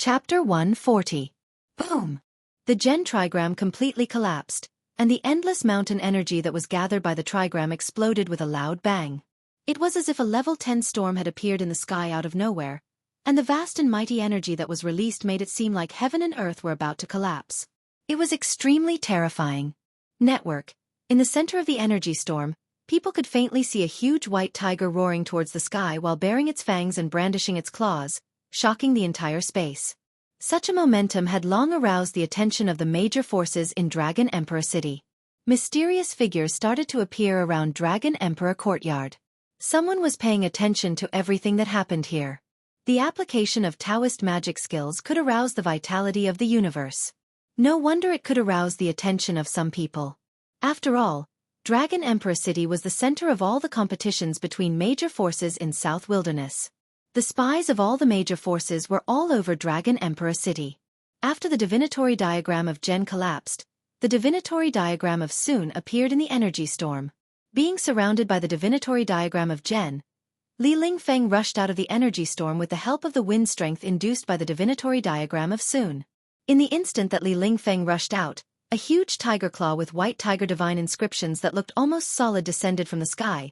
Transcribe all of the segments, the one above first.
Chapter 140. Boom! The Gen trigram completely collapsed, and the endless mountain energy that was gathered by the trigram exploded with a loud bang. It was as if a level 10 storm had appeared in the sky out of nowhere, and the vast and mighty energy that was released made it seem like heaven and earth were about to collapse. It was extremely terrifying. Network. In the center of the energy storm, people could faintly see a huge white tiger roaring towards the sky while baring its fangs and brandishing its claws, shocking the entire space. Such a momentum had long aroused the attention of the major forces in Dragon Emperor City. Mysterious figures started to appear around Dragon Emperor Courtyard. Someone was paying attention to everything that happened here. The application of Taoist magic skills could arouse the vitality of the universe. No wonder it could arouse the attention of some people. After all, Dragon Emperor City was the center of all the competitions between major forces in South Wilderness. The spies of all the major forces were all over Dragon Emperor City. After the divinatory diagram of Gen collapsed, the divinatory diagram of Sun appeared in the energy storm. Being surrounded by the divinatory diagram of Gen, Li Lingfeng rushed out of the energy storm with the help of the wind strength induced by the divinatory diagram of Sun. In the instant that Li Lingfeng rushed out, a huge tiger claw with white tiger divine inscriptions that looked almost solid descended from the sky,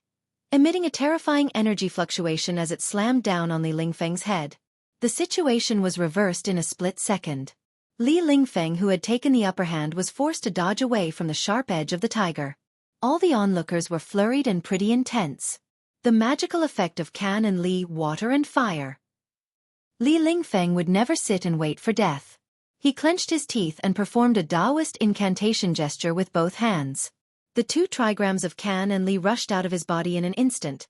emitting a terrifying energy fluctuation as it slammed down on Li Lingfeng's head. The situation was reversed in a split second. Li Lingfeng, who had taken the upper hand, was forced to dodge away from the sharp edge of the tiger. All the onlookers were flurried and pretty intense. The magical effect of Can and Li, water and fire. Li Lingfeng would never sit and wait for death. He clenched his teeth and performed a Taoist incantation gesture with both hands. The two trigrams of Can and Li rushed out of his body in an instant,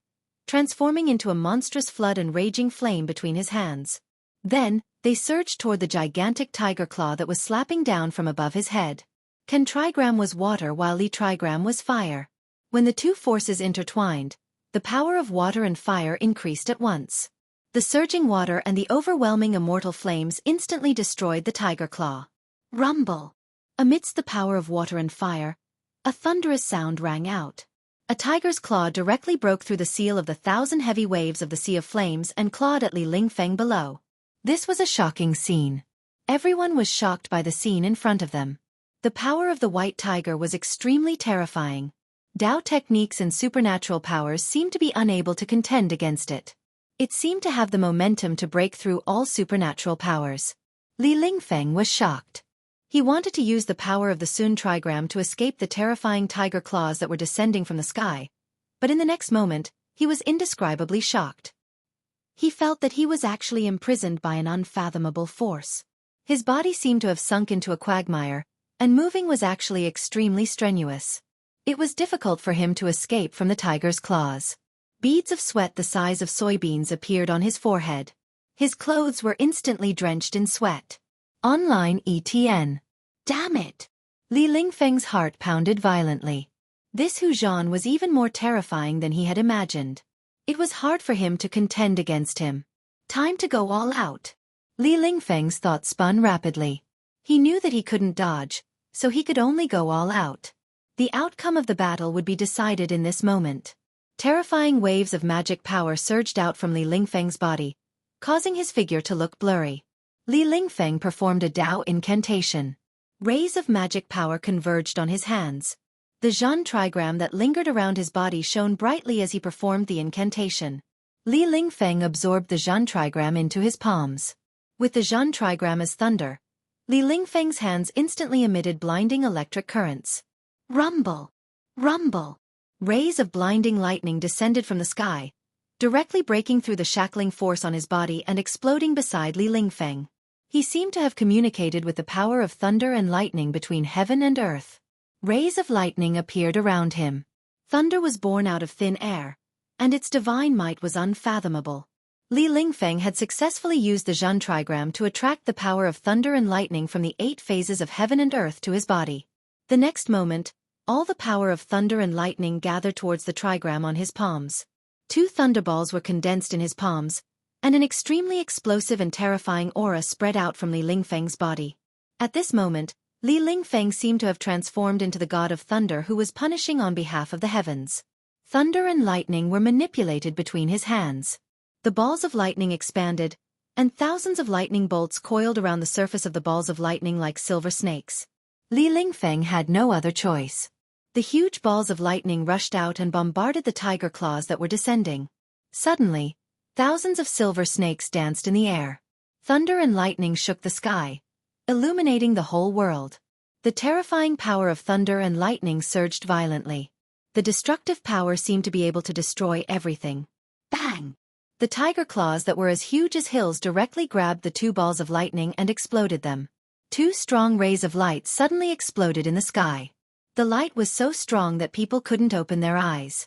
transforming into a monstrous flood and raging flame between his hands. Then, they surged toward the gigantic tiger claw that was slapping down from above his head. Can trigram was water while Li trigram was fire. When the two forces intertwined, the power of water and fire increased at once. The surging water and the overwhelming immortal flames instantly destroyed the tiger claw. Rumble! Amidst the power of water and fire, a thunderous sound rang out. A tiger's claw directly broke through the seal of the 1,000 heavy waves of the Sea of Flames and clawed at Li Lingfeng below. This was a shocking scene. Everyone was shocked by the scene in front of them. The power of the white tiger was extremely terrifying. Tao techniques and supernatural powers seemed to be unable to contend against it. It seemed to have the momentum to break through all supernatural powers. Li Lingfeng was shocked. He wanted to use the power of the Sun trigram to escape the terrifying tiger claws that were descending from the sky, but in the next moment, he was indescribably shocked. He felt that he was actually imprisoned by an unfathomable force. His body seemed to have sunk into a quagmire, and moving was actually extremely strenuous. It was difficult for him to escape from the tiger's claws. Beads of sweat the size of soybeans appeared on his forehead. His clothes were instantly drenched in sweat. Online ETN. Damn it! Li Lingfeng's heart pounded violently. This Hu Zhan was even more terrifying than he had imagined. It was hard for him to contend against him. Time to go all out. Li Lingfeng's thoughts spun rapidly. He knew that he couldn't dodge, so he could only go all out. The outcome of the battle would be decided in this moment. Terrifying waves of magic power surged out from Li Lingfeng's body, causing his figure to look blurry. Li Lingfeng performed a Tao incantation. Rays of magic power converged on his hands. The Zhan trigram that lingered around his body shone brightly as he performed the incantation. Li Lingfeng absorbed the Zhan trigram into his palms. With the Zhan trigram as thunder, Li Lingfeng's hands instantly emitted blinding electric currents. Rumble! Rumble! Rays of blinding lightning descended from the sky, directly breaking through the shackling force on his body and exploding beside Li Lingfeng. He seemed to have communicated with the power of thunder and lightning between heaven and earth. Rays of lightning appeared around him. Thunder was born out of thin air, and its divine might was unfathomable. Li Lingfeng had successfully used the Zhan trigram to attract the power of thunder and lightning from the 8 phases of heaven and earth to his body. The next moment, all the power of thunder and lightning gathered towards the trigram on his palms. 2 thunderballs were condensed in his palms, and an extremely explosive and terrifying aura spread out from Li Lingfeng's body. At this moment, Li Lingfeng seemed to have transformed into the god of thunder who was punishing on behalf of the heavens. Thunder and lightning were manipulated between his hands. The balls of lightning expanded, and thousands of lightning bolts coiled around the surface of the balls of lightning like silver snakes. Li Lingfeng had no other choice. The huge balls of lightning rushed out and bombarded the tiger claws that were descending. Suddenly, thousands of silver snakes danced in the air. Thunder and lightning shook the sky, illuminating the whole world. The terrifying power of thunder and lightning surged violently. The destructive power seemed to be able to destroy everything. Bang! The tiger claws that were as huge as hills directly grabbed the two balls of lightning and exploded them. Two strong rays of light suddenly exploded in the sky. The light was so strong that people couldn't open their eyes.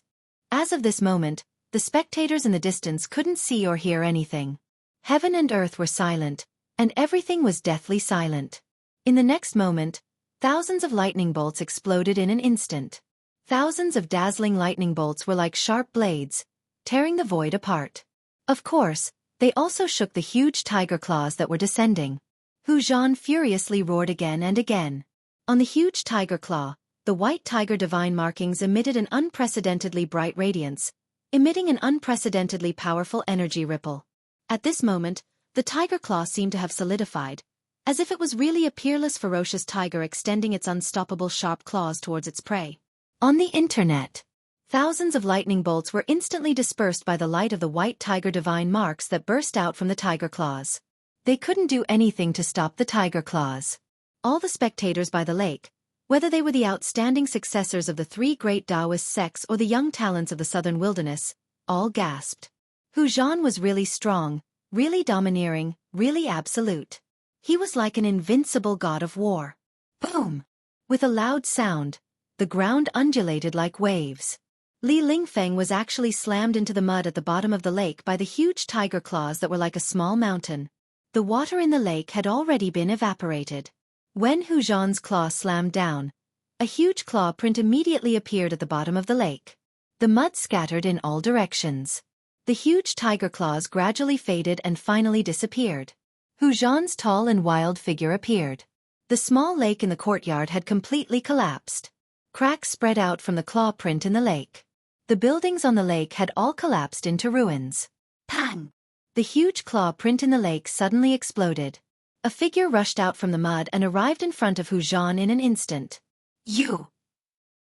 As of this moment, the spectators in the distance couldn't see or hear anything. Heaven and earth were silent, and everything was deathly silent. In the next moment, thousands of lightning bolts exploded in an instant. Thousands of dazzling lightning bolts were like sharp blades, tearing the void apart. Of course, they also shook the huge tiger claws that were descending. Hu Zhan furiously roared again and again. On the huge tiger claw, the white tiger divine markings emitted an unprecedentedly bright radiance, emitting an unprecedentedly powerful energy ripple. At this moment, the tiger claw seemed to have solidified, as if it was really a peerless ferocious tiger extending its unstoppable sharp claws towards its prey. On the internet, thousands of lightning bolts were instantly dispersed by the light of the white tiger divine marks that burst out from the tiger claws. They couldn't do anything to stop the tiger claws. All the spectators by the lake, whether they were the outstanding successors of the three great Taoist sects or the young talents of the southern wilderness, all gasped. Hu Zhan was really strong, really domineering, really absolute. He was like an invincible god of war. Boom! With a loud sound, the ground undulated like waves. Li Lingfeng was actually slammed into the mud at the bottom of the lake by the huge tiger claws that were like a small mountain. The water in the lake had already been evaporated. When Hu Zhan's claw slammed down, a huge claw print immediately appeared at the bottom of the lake. The mud scattered in all directions. The huge tiger claws gradually faded and finally disappeared. Hu Zhan's tall and wild figure appeared. The small lake in the courtyard had completely collapsed. Cracks spread out from the claw print in the lake. The buildings on the lake had all collapsed into ruins. Pang! The huge claw print in the lake suddenly exploded. A figure rushed out from the mud and arrived in front of Hu Zhan in an instant. You!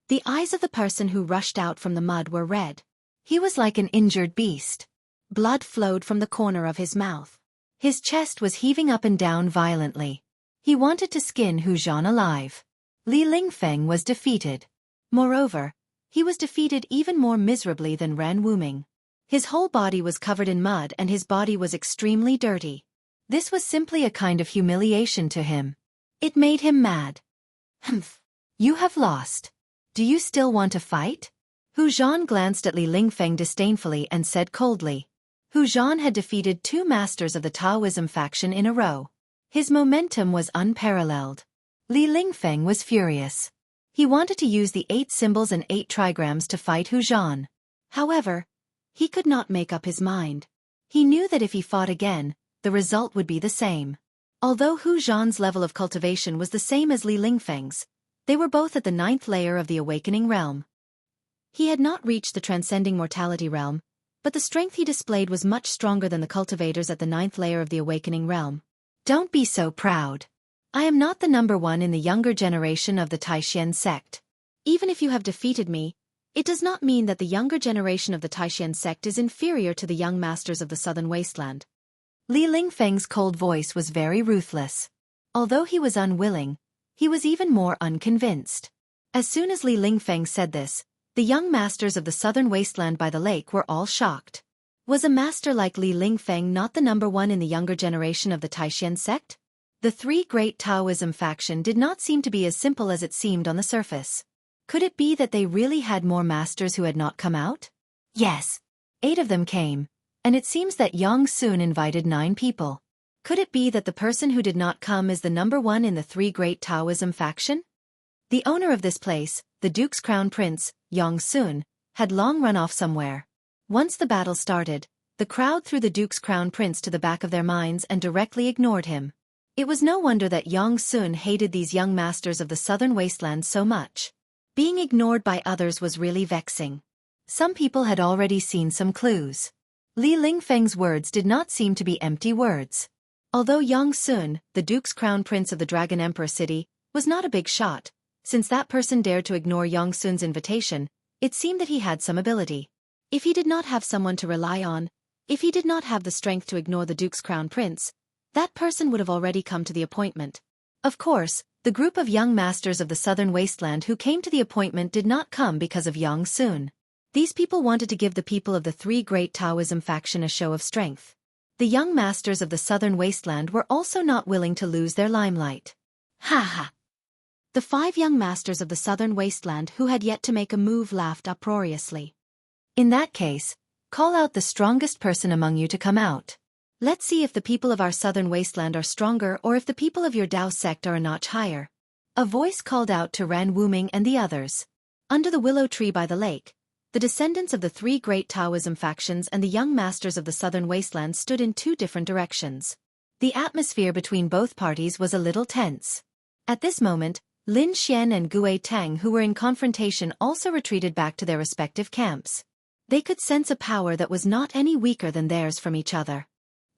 The eyes of the person who rushed out from the mud were red. He was like an injured beast. Blood flowed from the corner of his mouth. His chest was heaving up and down violently. He wanted to skin Hu Zhan alive. Li Lingfeng was defeated. Moreover, he was defeated even more miserably than Ran Wuming. His whole body was covered in mud and his body was extremely dirty. This was simply a kind of humiliation to him. It made him mad. Humph! You have lost. Do you still want to fight? Hu Zhan glanced at Li Lingfeng disdainfully and said coldly. Hu Zhan had defeated two masters of the Taoism faction in a row. His momentum was unparalleled. Li Lingfeng was furious. He wanted to use the 8 symbols and 8 trigrams to fight Hu Zhan. However, he could not make up his mind. He knew that if he fought again, the result would be the same. Although Hu Zhan's level of cultivation was the same as Li Lingfeng's, they were both at the 9th layer of the awakening realm. He had not reached the transcending mortality realm, but the strength he displayed was much stronger than the cultivators at the 9th layer of the awakening realm. Don't be so proud. I am not the number 1 in the younger generation of the Taishan sect. Even if you have defeated me, it does not mean that the younger generation of the Taishan sect is inferior to the young masters of the southern wasteland. Li Lingfeng's cold voice was very ruthless. Although he was unwilling, he was even more unconvinced. As soon as Li Lingfeng said this, the young masters of the southern wasteland by the lake were all shocked. Was a master like Li Lingfeng not the number 1 in the younger generation of the Taishan sect? The 3 great Taoism faction did not seem to be as simple as it seemed on the surface. Could it be that they really had more masters who had not come out? Yes. 8 of them came, and it seems that Yang Sun invited 9 people. Could it be that the person who did not come is the number 1 in the 3 great Taoism faction? The owner of this place, the Duke's Crown Prince, Yang Sun, had long run off somewhere. Once the battle started, the crowd threw the Duke's Crown Prince to the back of their minds and directly ignored him. It was no wonder that Yang Sun hated these young masters of the southern wasteland so much. Being ignored by others was really vexing. Some people had already seen some clues. Li Lingfeng's words did not seem to be empty words. Although Yang Sun, the Duke's crown prince of the Dragon Emperor city, was not a big shot, since that person dared to ignore Yang Sun's invitation, it seemed that he had some ability. If he did not have someone to rely on, if he did not have the strength to ignore the Duke's crown prince, that person would have already come to the appointment. Of course, the group of young masters of the southern wasteland who came to the appointment did not come because of Yang Sun. These people wanted to give the people of the three great Taoism faction a show of strength. The young masters of the southern wasteland were also not willing to lose their limelight. Ha ha! The 5 young masters of the southern wasteland who had yet to make a move laughed uproariously. In that case, call out the strongest person among you to come out. Let's see if the people of our southern wasteland are stronger or if the people of your Dao sect are a notch higher. A voice called out to Ranwuming and the others. Under the willow tree by the lake, the descendants of the 3 great Taoism factions and the young masters of the southern wasteland stood in 2 different directions. The atmosphere between both parties was a little tense. At this moment, Lin Xian and Gue Tang, who were in confrontation, also retreated back to their respective camps. They could sense a power that was not any weaker than theirs from each other.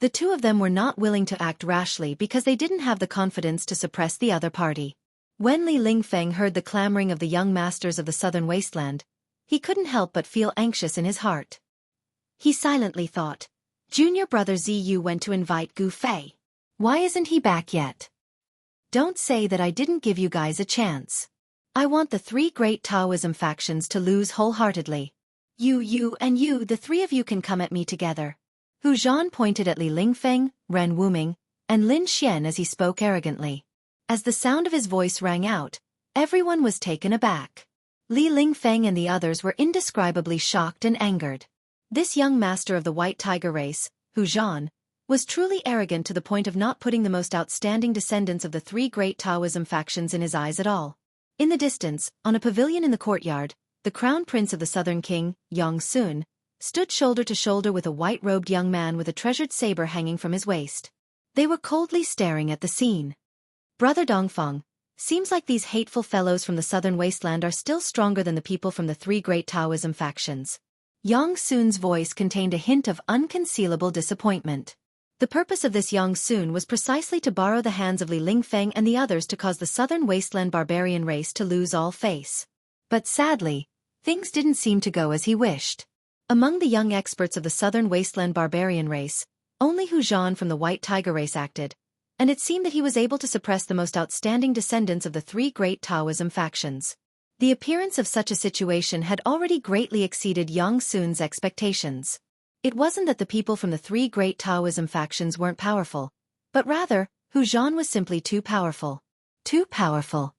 The 2 of them were not willing to act rashly because they didn't have the confidence to suppress the other party. When Li Lingfeng heard the clamoring of the young masters of the southern wasteland, he couldn't help but feel anxious in his heart. He silently thought, Junior brother Ziyu went to invite Gu Fei. Why isn't he back yet? Don't say that I didn't give you guys a chance. I want the 3 great Taoism factions to lose wholeheartedly. You and you, the 3 of you can come at me together. Hu Zhan pointed at Li Lingfeng, Ren Wuming, and Lin Xian as he spoke arrogantly. As the sound of his voice rang out, everyone was taken aback. Li Lingfeng and the others were indescribably shocked and angered. This young master of the White Tiger race, Hu Zhan, was truly arrogant to the point of not putting the most outstanding descendants of the 3 great Taoism factions in his eyes at all. In the distance, on a pavilion in the courtyard, the crown prince of the southern king, Yang Sun, stood shoulder to shoulder with a white-robed young man with a treasured saber hanging from his waist. They were coldly staring at the scene. Brother Dongfeng, seems like these hateful fellows from the southern wasteland are still stronger than the people from the 3 great Taoism factions. Yang Sun's voice contained a hint of unconcealable disappointment. The purpose of this Yang Sun was precisely to borrow the hands of Li Lingfeng and the others to cause the southern wasteland barbarian race to lose all face. But sadly, things didn't seem to go as he wished. Among the young experts of the southern wasteland barbarian race, only Hu Zhan from the White Tiger race acted, and it seemed that he was able to suppress the most outstanding descendants of the 3 great Taoism factions. The appearance of such a situation had already greatly exceeded Yang Sun's expectations. It wasn't that the people from the 3 great Taoism factions weren't powerful, but rather, Hu Zhan was simply too powerful. Too powerful.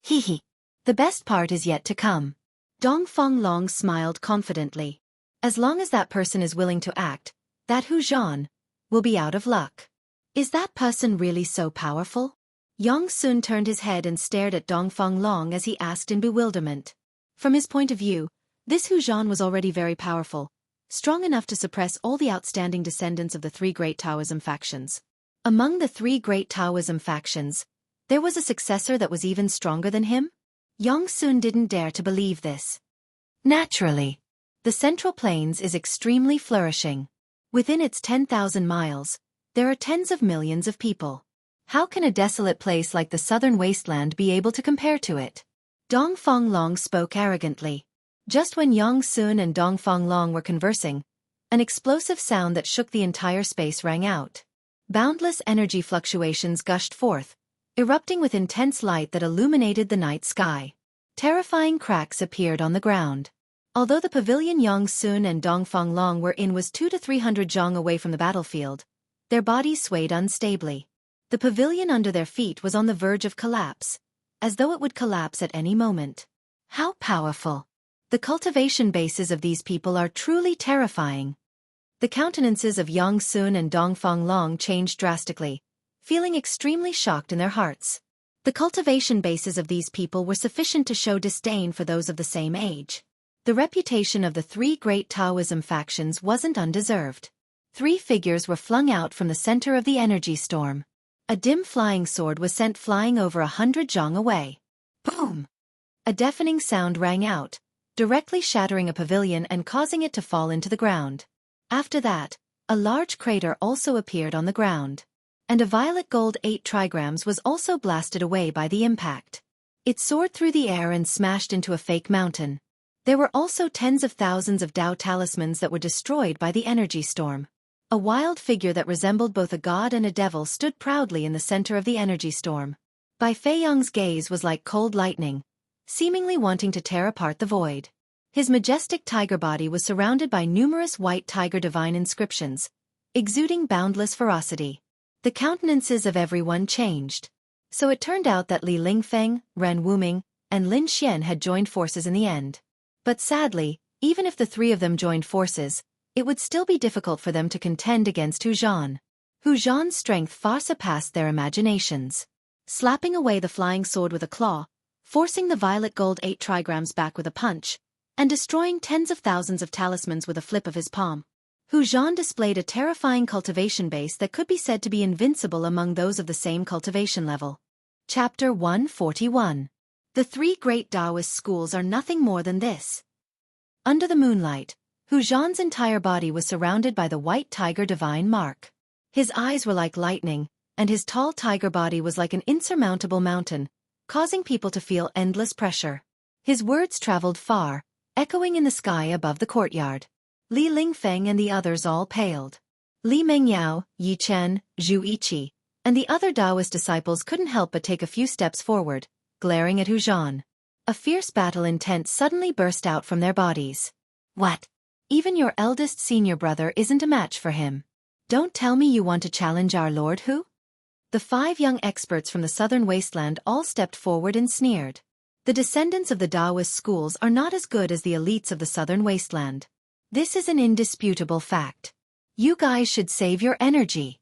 Hee. The best part is yet to come. Dongfeng Long smiled confidently. As long as that person is willing to act, that Hu Zhan will be out of luck. Is that person really so powerful? Yang Sun turned his head and stared at Dongfeng Long as he asked in bewilderment. From his point of view, this Hu Zhan was already very powerful, strong enough to suppress all the outstanding descendants of the 3 great Taoism factions. Among the 3 great Taoism factions, there was a successor that was even stronger than him? Yang Sun didn't dare to believe this. Naturally, the Central Plains is extremely flourishing. Within its 10,000 miles, there are tens of millions of people. How can a desolate place like the southern wasteland be able to compare to it? Dongfeng Long spoke arrogantly. Just when Yang Sun and Dongfeng Long were conversing, an explosive sound that shook the entire space rang out. Boundless energy fluctuations gushed forth, erupting with intense light that illuminated the night sky. Terrifying cracks appeared on the ground. Although the pavilion Yang Sun and Dongfeng Long were in was 200 to 300 zhang away from the battlefield, their bodies swayed unstably. The pavilion under their feet was on the verge of collapse, as though it would collapse at any moment. How powerful! The cultivation bases of these people are truly terrifying. The countenances of Yang Sun and Dongfeng Long changed drastically, feeling extremely shocked in their hearts. The cultivation bases of these people were sufficient to show disdain for those of the same age. The reputation of the 3 great Taoism factions wasn't undeserved. 3 figures were flung out from the center of the energy storm. A dim flying sword was sent flying over 100 zhang away. Boom! A deafening sound rang out, directly shattering a pavilion and causing it to fall into the ground. After that, a large crater also appeared on the ground. And a violet gold 8 trigrams was also blasted away by the impact. It soared through the air and smashed into a fake mountain. There were also tens of thousands of Tao talismans that were destroyed by the energy storm. A wild figure that resembled both a god and a devil stood proudly in the center of the energy storm. Bai Feiyong's gaze was like cold lightning, seemingly wanting to tear apart the void. His majestic tiger body was surrounded by numerous white tiger divine inscriptions, exuding boundless ferocity. The countenances of everyone changed. So it turned out that Li Lingfeng, Ren Wuming, and Lin Xian had joined forces in the end. But sadly, even if the three of them joined forces, it would still be difficult for them to contend against Hu Zhan. Hu Zhan's strength far surpassed their imaginations. Slapping away the flying sword with a claw, forcing the violet gold 8 trigrams back with a punch, and destroying tens of thousands of talismans with a flip of his palm, Hu Zhan displayed a terrifying cultivation base that could be said to be invincible among those of the same cultivation level. Chapter 141. The three great Taoist schools are nothing more than this. Under the moonlight, Hu Zhan's entire body was surrounded by the white tiger divine mark. His eyes were like lightning, and his tall tiger body was like an insurmountable mountain, causing people to feel endless pressure. His words traveled far, echoing in the sky above the courtyard. Li Lingfeng and the others all paled. Li Mengyao, Yi Chen, Zhu Yiqi, and the other Taoist disciples couldn't help but take a few steps forward, glaring at Hu Zhan. A fierce battle intent suddenly burst out from their bodies. What? Even your eldest senior brother isn't a match for him. Don't tell me you want to challenge our Lord Hu? The 5 young experts from the southern wasteland all stepped forward and sneered. The descendants of the Taoist schools are not as good as the elites of the southern wasteland. This is an indisputable fact. You guys should save your energy.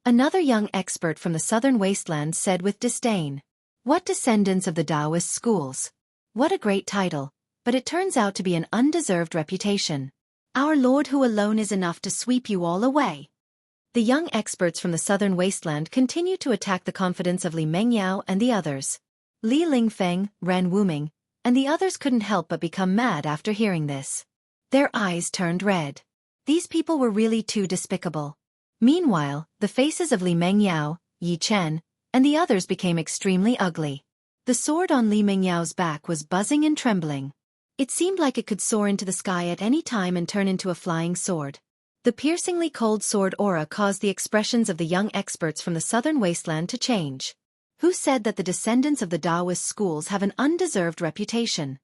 Another young expert from the southern wasteland said with disdain. What descendants of the Taoist schools? What a great title, but it turns out to be an undeserved reputation. Our Lord Hu alone is enough to sweep you all away. The young experts from the southern wasteland continued to attack the confidence of Li Mengyao and the others. Li Lingfeng, Ren Wuming, and the others couldn't help but become mad after hearing this. Their eyes turned red. These people were really too despicable. Meanwhile, the faces of Li Mengyao, Yi Chen, and the others became extremely ugly. The sword on Li Mengyao's back was buzzing and trembling. It seemed like it could soar into the sky at any time and turn into a flying sword. The piercingly cold sword aura caused the expressions of the young experts from the southern wasteland to change. Who said that the descendants of the Taoist schools have an undeserved reputation?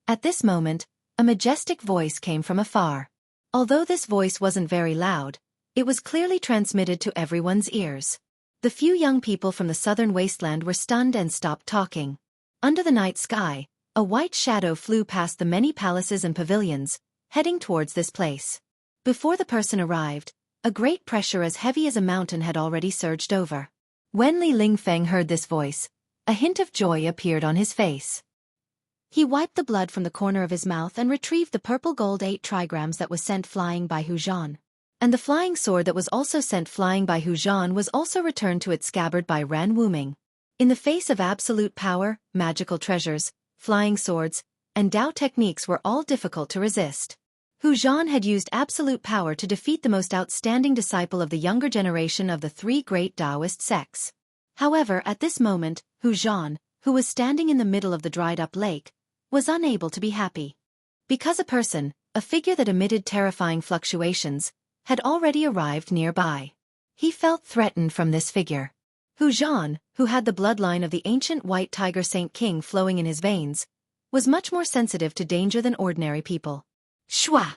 At this moment, a majestic voice came from afar. Although this voice wasn't very loud, it was clearly transmitted to everyone's ears. The few young people from the southern wasteland were stunned and stopped talking. Under the night sky, a white shadow flew past the many palaces and pavilions, heading towards this place. Before the person arrived, a great pressure as heavy as a mountain had already surged over. When Li Lingfeng heard this voice, a hint of joy appeared on his face. He wiped the blood from the corner of his mouth and retrieved the purple gold 8 trigrams that was sent flying by Hu Zhan. And the flying sword that was also sent flying by Hu Zhan was also returned to its scabbard by Ren Wuming. In the face of absolute power, magical treasures, flying swords, and Tao techniques were all difficult to resist. Hu Zhan had used absolute power to defeat the most outstanding disciple of the younger generation of the 3 great Taoist sects. However, at this moment, Hu Zhan, who was standing in the middle of the dried-up lake, was unable to be happy. Because a figure that emitted terrifying fluctuations, had already arrived nearby. He felt threatened from this figure. Hu Zhan, who had the bloodline of the ancient white tiger Saint King flowing in his veins, was much more sensitive to danger than ordinary people. Shwa!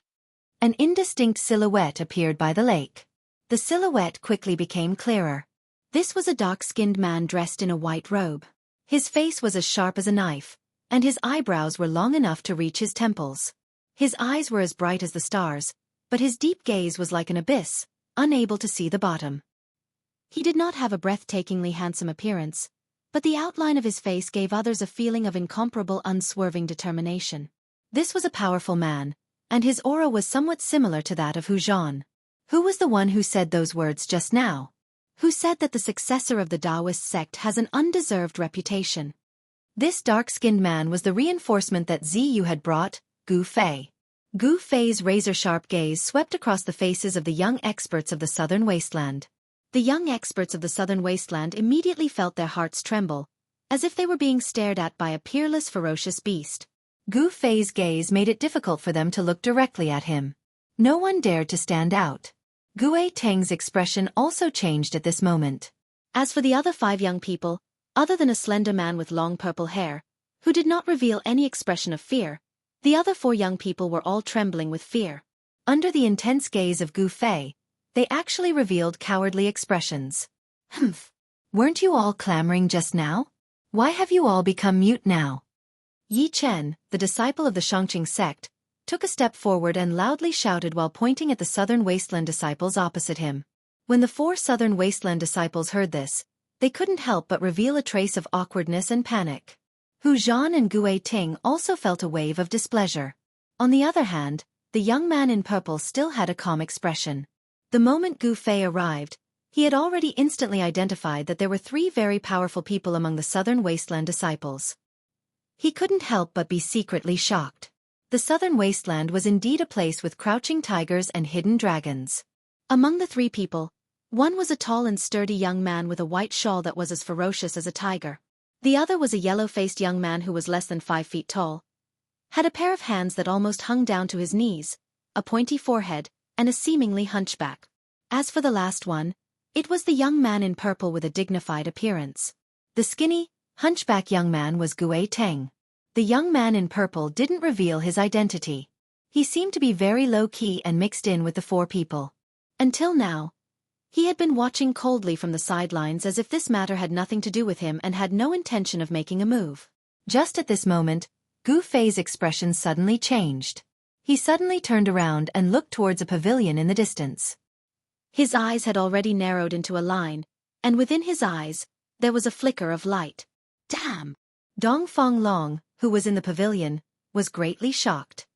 An indistinct silhouette appeared by the lake. The silhouette quickly became clearer. This was a dark-skinned man dressed in a white robe. His face was as sharp as a knife, and his eyebrows were long enough to reach his temples. His eyes were as bright as the stars, but his deep gaze was like an abyss, unable to see the bottom. He did not have a breathtakingly handsome appearance, but the outline of his face gave others a feeling of incomparable unswerving determination. This was a powerful man, and his aura was somewhat similar to that of Hu Zhan. Who was the one who said those words just now? Who said that the successor of the Taoist sect has an undeserved reputation? This dark-skinned man was the reinforcement that Ziyu had brought, Gu Fei. Gu Fei's razor-sharp gaze swept across the faces of the young experts of the southern wasteland. The young experts of the southern wasteland immediately felt their hearts tremble, as if they were being stared at by a peerless, ferocious beast. Gu Fei's gaze made it difficult for them to look directly at him. No one dared to stand out. Gu Teng's expression also changed at this moment. As for the other 5 young people, other than a slender man with long purple hair, who did not reveal any expression of fear, the other 4 young people were all trembling with fear. Under the intense gaze of Gu Fei, they actually revealed cowardly expressions. Humph! Weren't you all clamoring just now? Why have you all become mute now? Yi Chen, the disciple of the Shangqing sect, took a step forward and loudly shouted while pointing at the Southern Wasteland disciples opposite him. When the 4 Southern Wasteland disciples heard this, they couldn't help but reveal a trace of awkwardness and panic. Hu Zhan and Gu Ting also felt a wave of displeasure. On the other hand, the young man in purple still had a calm expression. The moment Gu Fei arrived, he had already instantly identified that there were 3 very powerful people among the Southern Wasteland disciples. He couldn't help but be secretly shocked. The Southern Wasteland was indeed a place with crouching tigers and hidden dragons. Among the 3 people, one was a tall and sturdy young man with a white shawl that was as ferocious as a tiger. The other was a yellow-faced young man who was less than 5 feet tall, had a pair of hands that almost hung down to his knees, a pointy forehead, and a seemingly hunchback. As for the last one, it was the young man in purple with a dignified appearance. The skinny, hunchback young man was Gu Teng. The young man in purple didn't reveal his identity. He seemed to be very low-key and mixed in with the 4 people. Until now, he had been watching coldly from the sidelines as if this matter had nothing to do with him and had no intention of making a move. Just at this moment, Gu Fei's expression suddenly changed. He suddenly turned around and looked towards a pavilion in the distance. His eyes had already narrowed into a line, and within his eyes, there was a flicker of light. Damn! Dong Fong Long, who was in the pavilion, was greatly shocked.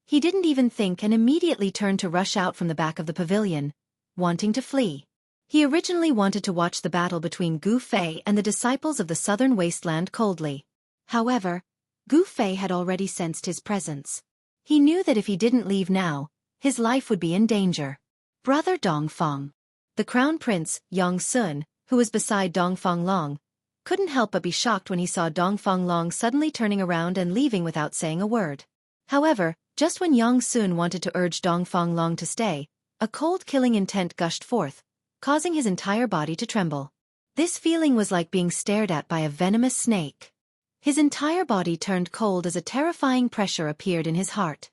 He didn't even think and immediately turned to rush out from the back of the pavilion, wanting to flee. He originally wanted to watch the battle between Gu Fei and the disciples of the Southern Wasteland coldly. However, Gu Fei had already sensed his presence. He knew that if he didn't leave now, his life would be in danger. Brother Dong Fong. The Crown Prince, Yong Sun, who was beside Dong Fong Long, couldn't help but be shocked when he saw Dong Fong Long suddenly turning around and leaving without saying a word. However, just when Yong Sun wanted to urge Dong Fong Long to stay, a cold killing intent gushed forth, causing his entire body to tremble. This feeling was like being stared at by a venomous snake. His entire body turned cold as a terrifying pressure appeared in his heart.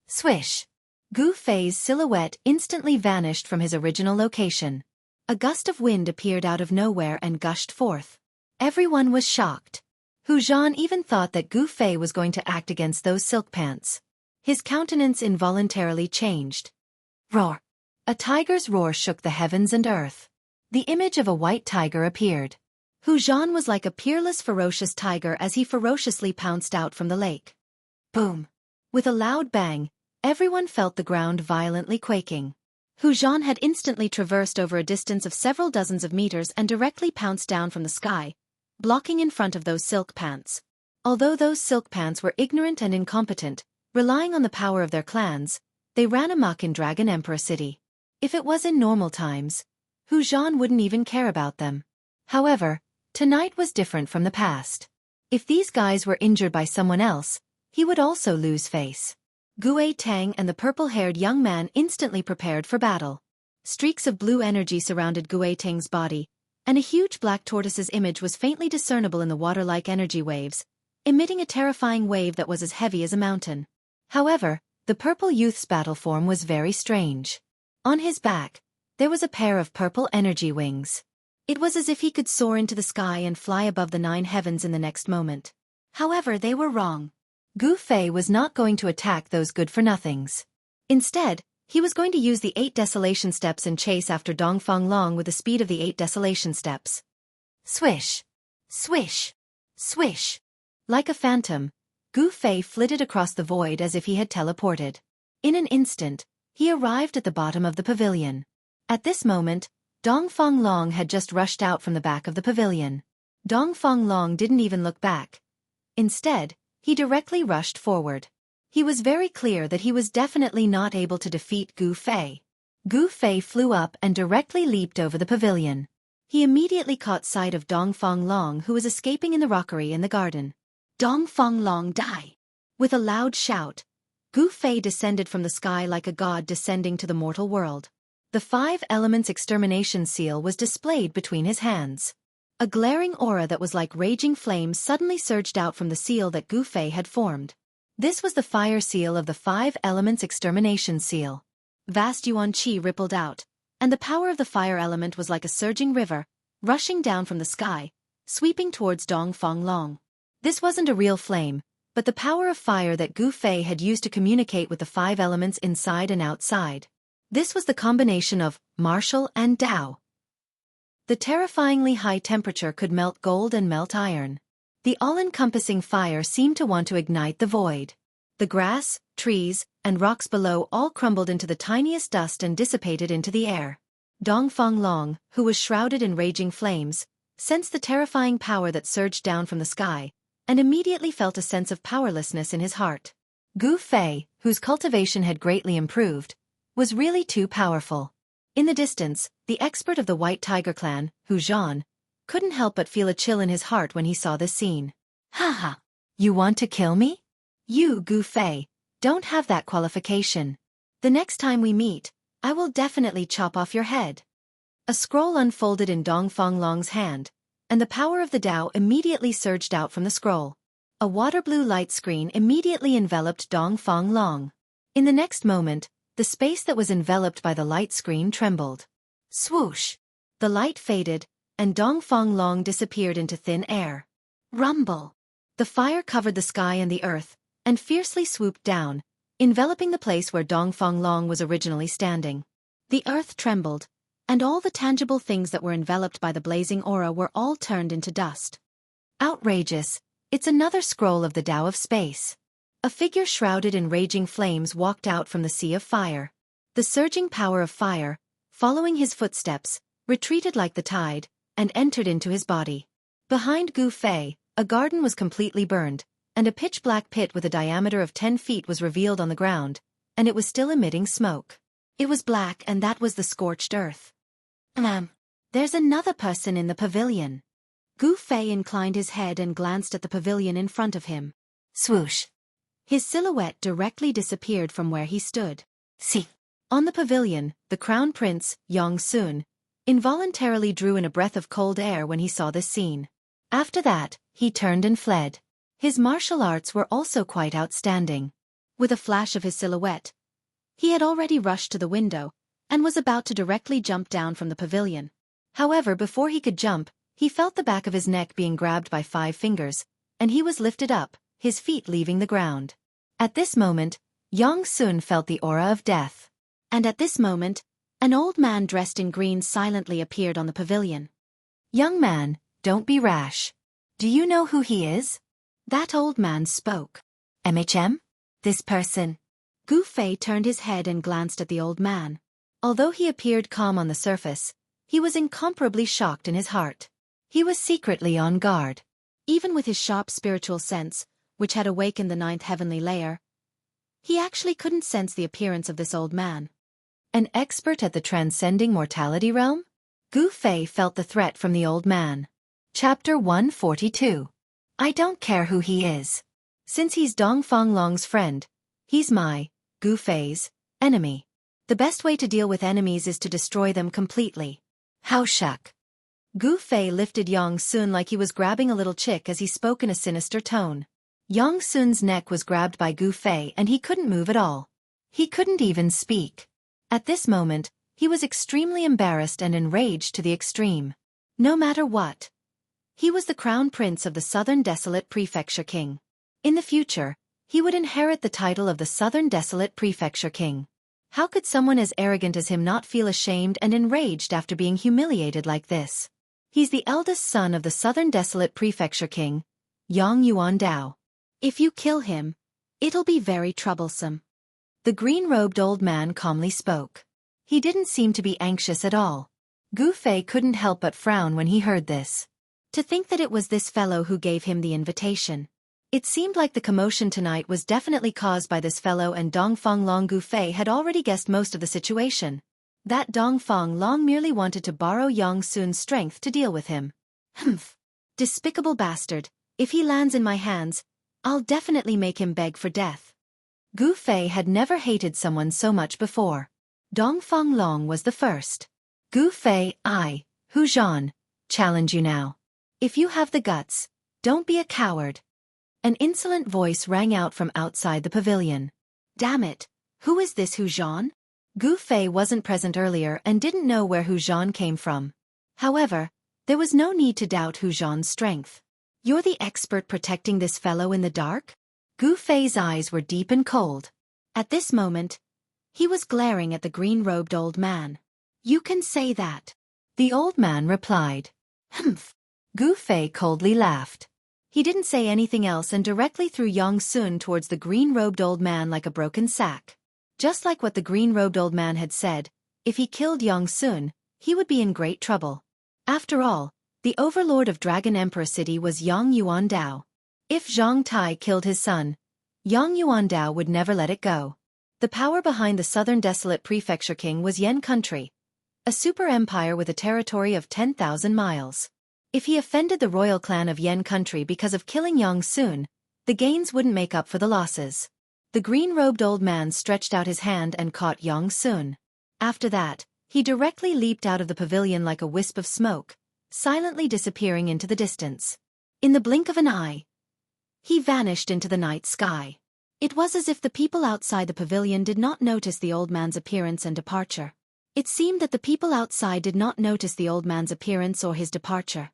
Swish! Gu Fei's silhouette instantly vanished from his original location. A gust of wind appeared out of nowhere and gushed forth. Everyone was shocked. Hu Zhan even thought that Gu Fei was going to act against those silk pants. His countenance involuntarily changed. Roar! A tiger's roar shook the heavens and earth. The image of a white tiger appeared. Hu Zhan was like a peerless, ferocious tiger as he ferociously pounced out from the lake. Boom! With a loud bang, everyone felt the ground violently quaking. Hu Zhan had instantly traversed over a distance of several dozens of meters and directly pounced down from the sky, blocking in front of those silk pants. Although those silk pants were ignorant and incompetent, relying on the power of their clans, they ran amok in Dragon Emperor City. If it was in normal times, Hu Zhan wouldn't even care about them. However, tonight was different from the past. If these guys were injured by someone else, he would also lose face. Gu Tang and the purple-haired young man instantly prepared for battle. Streaks of blue energy surrounded Gu Tang's body, and a huge black tortoise's image was faintly discernible in the water-like energy waves, emitting a terrifying wave that was as heavy as a mountain. However, the purple youth's battle form was very strange. On his back, there was a pair of purple energy wings. It was as if he could soar into the sky and fly above the 9 heavens in the next moment. However, they were wrong. Gu Fei was not going to attack those good-for-nothings. Instead, he was going to use the 8 desolation steps and chase after Dong Fong Long with the speed of the 8 desolation steps. Swish! Swish! Swish! Like a phantom, Gu Fei flitted across the void as if he had teleported. In an instant, he arrived at the bottom of the pavilion. At this moment, Dong Fong Long had just rushed out from the back of the pavilion. Dong Fong Long didn't even look back. Instead, he directly rushed forward. He was very clear that he was definitely not able to defeat Gu Fei. Gu Fei flew up and directly leaped over the pavilion. He immediately caught sight of Dong Fong Long, who was escaping in the rockery in the garden. Dong Fong Long, die! With a loud shout, Gu Fei descended from the sky like a god descending to the mortal world. The 5 Elements Extermination Seal was displayed between his hands. A glaring aura that was like raging flames suddenly surged out from the seal that Gu Fei had formed. This was the fire seal of the 5 Elements Extermination Seal. Vast yuan qi rippled out, and the power of the fire element was like a surging river, rushing down from the sky, sweeping towards Dong Fong Long. This wasn't a real flame, but the power of fire that Gu Fei had used to communicate with the 5 elements inside and outside. This was the combination of martial and Tao. The terrifyingly high temperature could melt gold and melt iron. The all-encompassing fire seemed to want to ignite the void. The grass, trees, and rocks below all crumbled into the tiniest dust and dissipated into the air. Dong Fong Long, who was shrouded in raging flames, sensed the terrifying power that surged down from the sky, and immediately felt a sense of powerlessness in his heart. Gu Fei, whose cultivation had greatly improved, was really too powerful. In the distance, the expert of the White Tiger clan, Hu Zhan, couldn't help but feel a chill in his heart when he saw this scene. Haha! You want to kill me? You, Gu Fei, don't have that qualification. The next time we meet, I will definitely chop off your head. A scroll unfolded in Dong Fong Long's hand, and the power of the Tao immediately surged out from the scroll. A water-blue light screen immediately enveloped Dong Fong Long. In the next moment, the space that was enveloped by the light screen trembled. Swoosh! The light faded, and Dong Fong Long disappeared into thin air. Rumble! The fire covered the sky and the earth, and fiercely swooped down, enveloping the place where Dong Fong Long was originally standing. The earth trembled, and all the tangible things that were enveloped by the blazing aura were all turned into dust. Outrageous! It's another scroll of the Tao of space. A figure shrouded in raging flames walked out from the sea of fire. The surging power of fire, following his footsteps, retreated like the tide, and entered into his body. Behind Gu Fei, a garden was completely burned, and a pitch-black pit with a diameter of 10 feet was revealed on the ground, and it was still emitting smoke. It was black, and that was the scorched earth. There's another person in the pavilion. Gu Fei inclined his head and glanced at the pavilion in front of him. Swoosh! His silhouette directly disappeared from where he stood. See! On the pavilion, the crown prince, Yong Sun, involuntarily drew in a breath of cold air when he saw this scene. After that, he turned and fled. His martial arts were also quite outstanding. With a flash of his silhouette, he had already rushed to the window, and was about to directly jump down from the pavilion. However, before he could jump, he felt the back of his neck being grabbed by 5 fingers, and he was lifted up, his feet leaving the ground. At this moment, Yong Sun felt the aura of death. And at this moment, an old man dressed in green silently appeared on the pavilion. Young man, don't be rash. Do you know who he is? That old man spoke. MHM? This person. Gu Fei turned his head and glanced at the old man. Although he appeared calm on the surface, he was incomparably shocked in his heart. He was secretly on guard. Even with his sharp spiritual sense, which had awakened the 9th heavenly layer, he actually couldn't sense the appearance of this old man. An expert at the transcending mortality realm? Gu Fei felt the threat from the old man. Chapter 142. I don't care who he is. Since he's Dong Fong Long's friend, he's my, Gu Fei's, enemy. The best way to deal with enemies is to destroy them completely. How shuck. Gu Fei lifted Yong Sun like he was grabbing a little chick as he spoke in a sinister tone. Yong Sun's neck was grabbed by Gu Fei and he couldn't move at all. He couldn't even speak. At this moment, he was extremely embarrassed and enraged to the extreme. No matter what. He was the crown prince of the Southern Desolate Prefecture King. In the future, he would inherit the title of the Southern Desolate Prefecture King. How could someone as arrogant as him not feel ashamed and enraged after being humiliated like this? He's the eldest son of the Southern Desolate Prefecture King, Yang Yuan Dao. If you kill him, it'll be very troublesome. The green-robed old man calmly spoke. He didn't seem to be anxious at all. Gu Fei couldn't help but frown when he heard this. To think that it was this fellow who gave him the invitation. It seemed like the commotion tonight was definitely caused by this fellow, and Dongfang Long. Gu Fei had already guessed most of the situation. That Dongfang Long merely wanted to borrow Yang Sun's strength to deal with him. Humph. Despicable bastard. If he lands in my hands, I'll definitely make him beg for death. Gu Fei had never hated someone so much before. Dongfang Long was the first. Gu Fei, I, Hu Zhan, challenge you now. If you have the guts, don't be a coward. An insolent voice rang out from outside the pavilion. Damn it, who is this Hu Zhan? Gu Fei wasn't present earlier and didn't know where Hu Zhan came from. However, there was no need to doubt Hu Zhan's strength. You're the expert protecting this fellow in the dark? Gu Fei's eyes were deep and cold. At this moment, he was glaring at the green-robed old man. You can say that. The old man replied. Humph. Gu Fei coldly laughed. He didn't say anything else and directly threw Yang Sun towards the green-robed old man like a broken sack. Just like what the green-robed old man had said, if he killed Yang Sun, he would be in great trouble. After all, the overlord of Dragon Emperor City was Yang Yuandao. If Zhang Tai killed his son, Yang Yuandao would never let it go. The power behind the Southern Desolate Prefecture King was Yen Country, a super empire with a territory of 10,000 miles. If he offended the royal clan of Yen Country because of killing Yang Sun, the gains wouldn't make up for the losses. The green-robed old man stretched out his hand and caught Yang Sun. After that, he directly leaped out of the pavilion like a wisp of smoke, silently disappearing into the distance. In the blink of an eye, he vanished into the night sky. It was as if the people outside the pavilion did not notice the old man's appearance and departure. It seemed that the people outside did not notice the old man's appearance or his departure.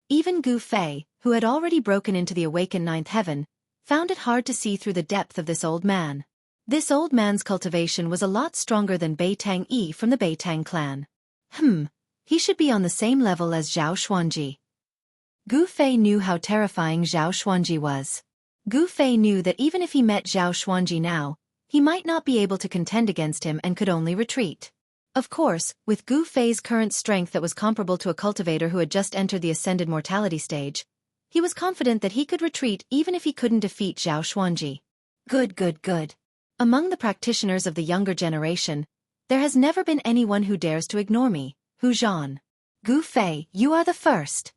Even Gu Fei, who had already broken into the awakened ninth heaven, found it hard to see through the depth of this old man. This old man's cultivation was a lot stronger than Bai Tang Yi from the Bai Tang clan. He should be on the same level as Zhao Xuanji. Gu Fei knew how terrifying Zhao Xuanji was. Gu Fei knew that even if he met Zhao Xuanji now, he might not be able to contend against him and could only retreat. Of course, with Gu Fei's current strength that was comparable to a cultivator who had just entered the ascended mortality stage, he was confident that he could retreat even if he couldn't defeat Zhao Xuanji. Good. Among the practitioners of the younger generation, there has never been anyone who dares to ignore me, Hu Zhan. Gu Fei, you are the first.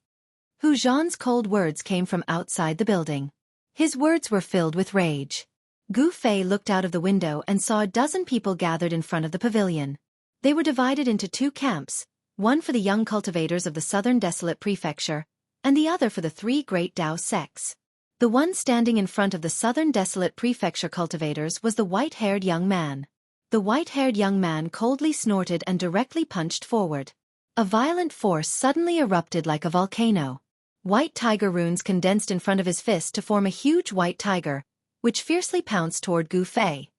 Hu Zhan's cold words came from outside the building. His words were filled with rage. Gu Fei looked out of the window and saw a dozen people gathered in front of the pavilion. They were divided into two camps, one for the young cultivators of the Southern Desolate Prefecture, and the other for the three great Dao sects. The one standing in front of the Southern Desolate Prefecture cultivators was the white-haired young man. The white-haired young man coldly snorted and directly punched forward. A violent force suddenly erupted like a volcano. White tiger runes condensed in front of his fist to form a huge white tiger, which fiercely pounced toward Gu Fei.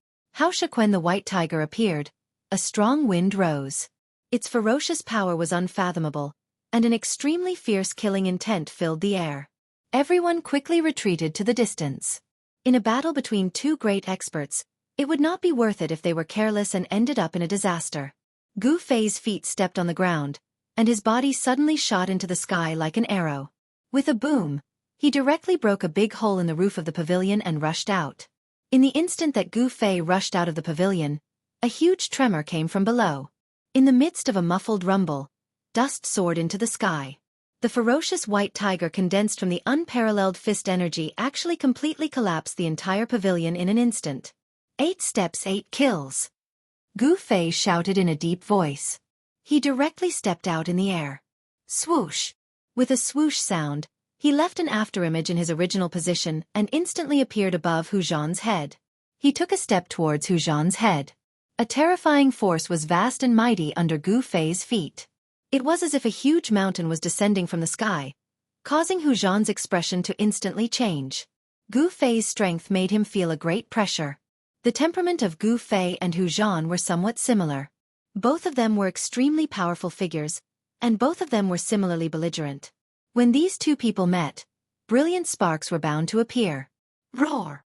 When the white tiger appeared, a strong wind rose. Its ferocious power was unfathomable, and an extremely fierce killing intent filled the air. Everyone quickly retreated to the distance. In a battle between two great experts, it would not be worth it if they were careless and ended up in a disaster. Gu Fei's feet stepped on the ground, and his body suddenly shot into the sky like an arrow. With a boom, he directly broke a big hole in the roof of the pavilion and rushed out. In the instant that Gu Fei rushed out of the pavilion, a huge tremor came from below. In the midst of a muffled rumble, dust soared into the sky. The ferocious white tiger condensed from the unparalleled fist energy actually completely collapsed the entire pavilion in an instant. 8 steps, 8 kills. Gu Fei shouted in a deep voice. He directly stepped out in the air. Swoosh! With a swoosh sound, he left an afterimage in his original position and instantly appeared above Hu Zhan's head. He took a step towards Hu Zhan's head. A terrifying force was vast and mighty under Gu Fei's feet. It was as if a huge mountain was descending from the sky, causing Hu Zhan's expression to instantly change. Gu Fei's strength made him feel a great pressure. The temperament of Gu Fei and Hu Zhan were somewhat similar. Both of them were extremely powerful figures, and both of them were similarly belligerent. When these two people met, brilliant sparks were bound to appear. Roar!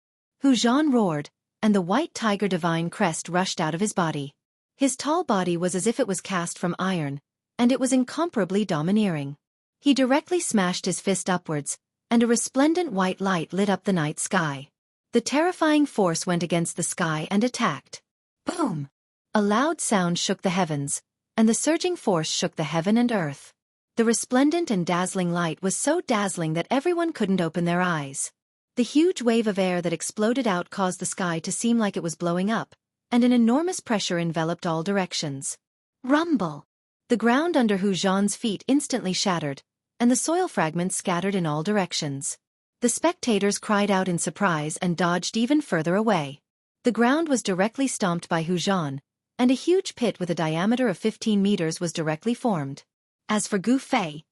Hu Zhan roared, and the white tiger divine crest rushed out of his body. His tall body was as if it was cast from iron, and it was incomparably domineering. He directly smashed his fist upwards, and a resplendent white light lit up the night sky. The terrifying force went against the sky and attacked. Boom! A loud sound shook the heavens, and the surging force shook the heaven and earth. The resplendent and dazzling light was so dazzling that everyone couldn't open their eyes. The huge wave of air that exploded out caused the sky to seem like it was blowing up, and an enormous pressure enveloped all directions. Rumble! The ground under Hu Zhan's feet instantly shattered, and the soil fragments scattered in all directions. The spectators cried out in surprise and dodged even further away. The ground was directly stomped by Hu Zhan, and a huge pit with a diameter of 15 meters was directly formed. As for Gu Fei,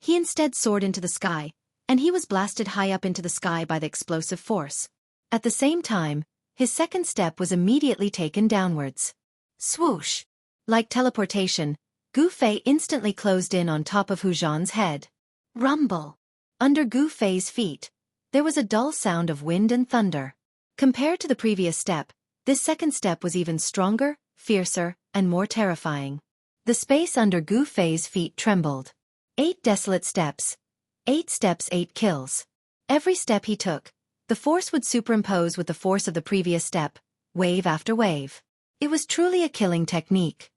he instead soared into the sky, and he was blasted high up into the sky by the explosive force. At the same time, his second step was immediately taken downwards. Swoosh! Like teleportation, Gu Fei instantly closed in on top of Hu Zhan's head. Rumble! Under Gu Fei's feet, there was a dull sound of wind and thunder. Compared to the previous step, this second step was even stronger, fiercer, and more terrifying. The space under Gu Fei's feet trembled. 8 desolate steps. 8 steps, 8 kills. Every step he took, the force would superimpose with the force of the previous step, wave after wave. It was truly a killing technique.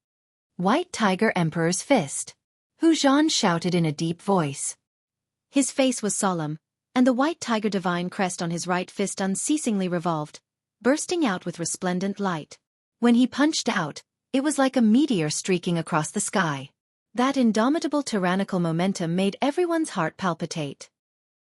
White Tiger Emperor's Fist. Hu Zhan shouted in a deep voice. His face was solemn, and the white tiger divine crest on his right fist unceasingly revolved, bursting out with resplendent light. When he punched out, it was like a meteor streaking across the sky. That indomitable tyrannical momentum made everyone's heart palpitate.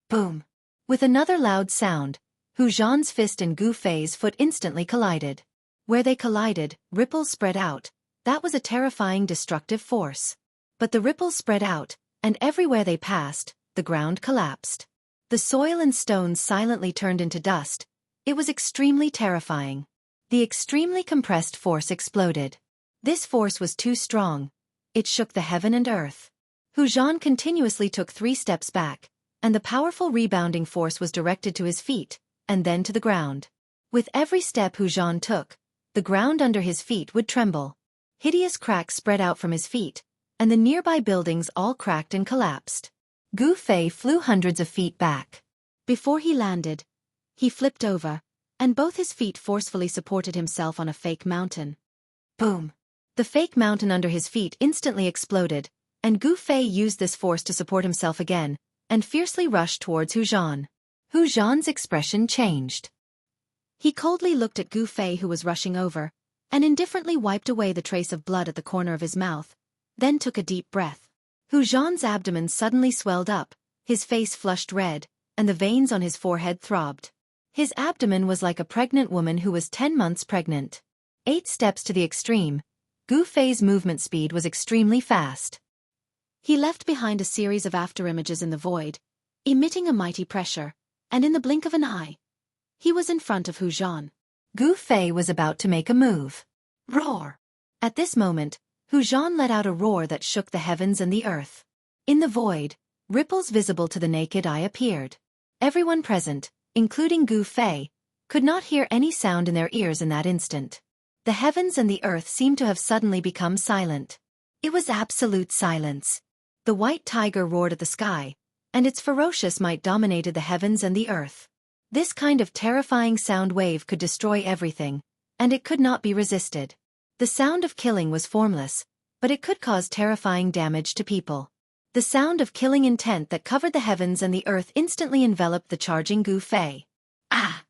Boom! With another loud sound, Hu Zhan's fist and Gu Fei's foot instantly collided. Where they collided, ripples spread out. That was a terrifying destructive force. But the ripples spread out, and everywhere they passed, the ground collapsed. The soil and stones silently turned into dust. It was extremely terrifying. The extremely compressed force exploded. This force was too strong. It shook the heaven and earth. Hu Zhan continuously took 3 steps back, and the powerful rebounding force was directed to his feet, and then to the ground. With every step Hu Zhan took, the ground under his feet would tremble. Hideous cracks spread out from his feet, and the nearby buildings all cracked and collapsed. Gu Fei flew hundreds of feet back. Before he landed, he flipped over, and both his feet forcefully supported himself on a fake mountain. Boom! The fake mountain under his feet instantly exploded, and Gu Fei used this force to support himself again, and fiercely rushed towards Hu Zhan. Hu Zhan's expression changed. He coldly looked at Gu Fei, who was rushing over, and indifferently wiped away the trace of blood at the corner of his mouth, then took a deep breath. Hu Zhan's abdomen suddenly swelled up, his face flushed red, and the veins on his forehead throbbed. His abdomen was like a pregnant woman who was 10 months pregnant. 8 steps to the extreme, Gu Fei's movement speed was extremely fast. He left behind a series of afterimages in the void, emitting a mighty pressure, and in the blink of an eye, he was in front of Hu Zhan. Gu Fei was about to make a move. Roar! At this moment, Hu Zhan let out a roar that shook the heavens and the earth. In the void, ripples visible to the naked eye appeared. Everyone present, including Gu Fei, could not hear any sound in their ears in that instant. The heavens and the earth seemed to have suddenly become silent. It was absolute silence. The white tiger roared at the sky, and its ferocious might dominated the heavens and the earth. This kind of terrifying sound wave could destroy everything, and it could not be resisted. The sound of killing was formless, but it could cause terrifying damage to people. The sound of killing intent that covered the heavens and the earth instantly enveloped the charging Gu Fei. Ah!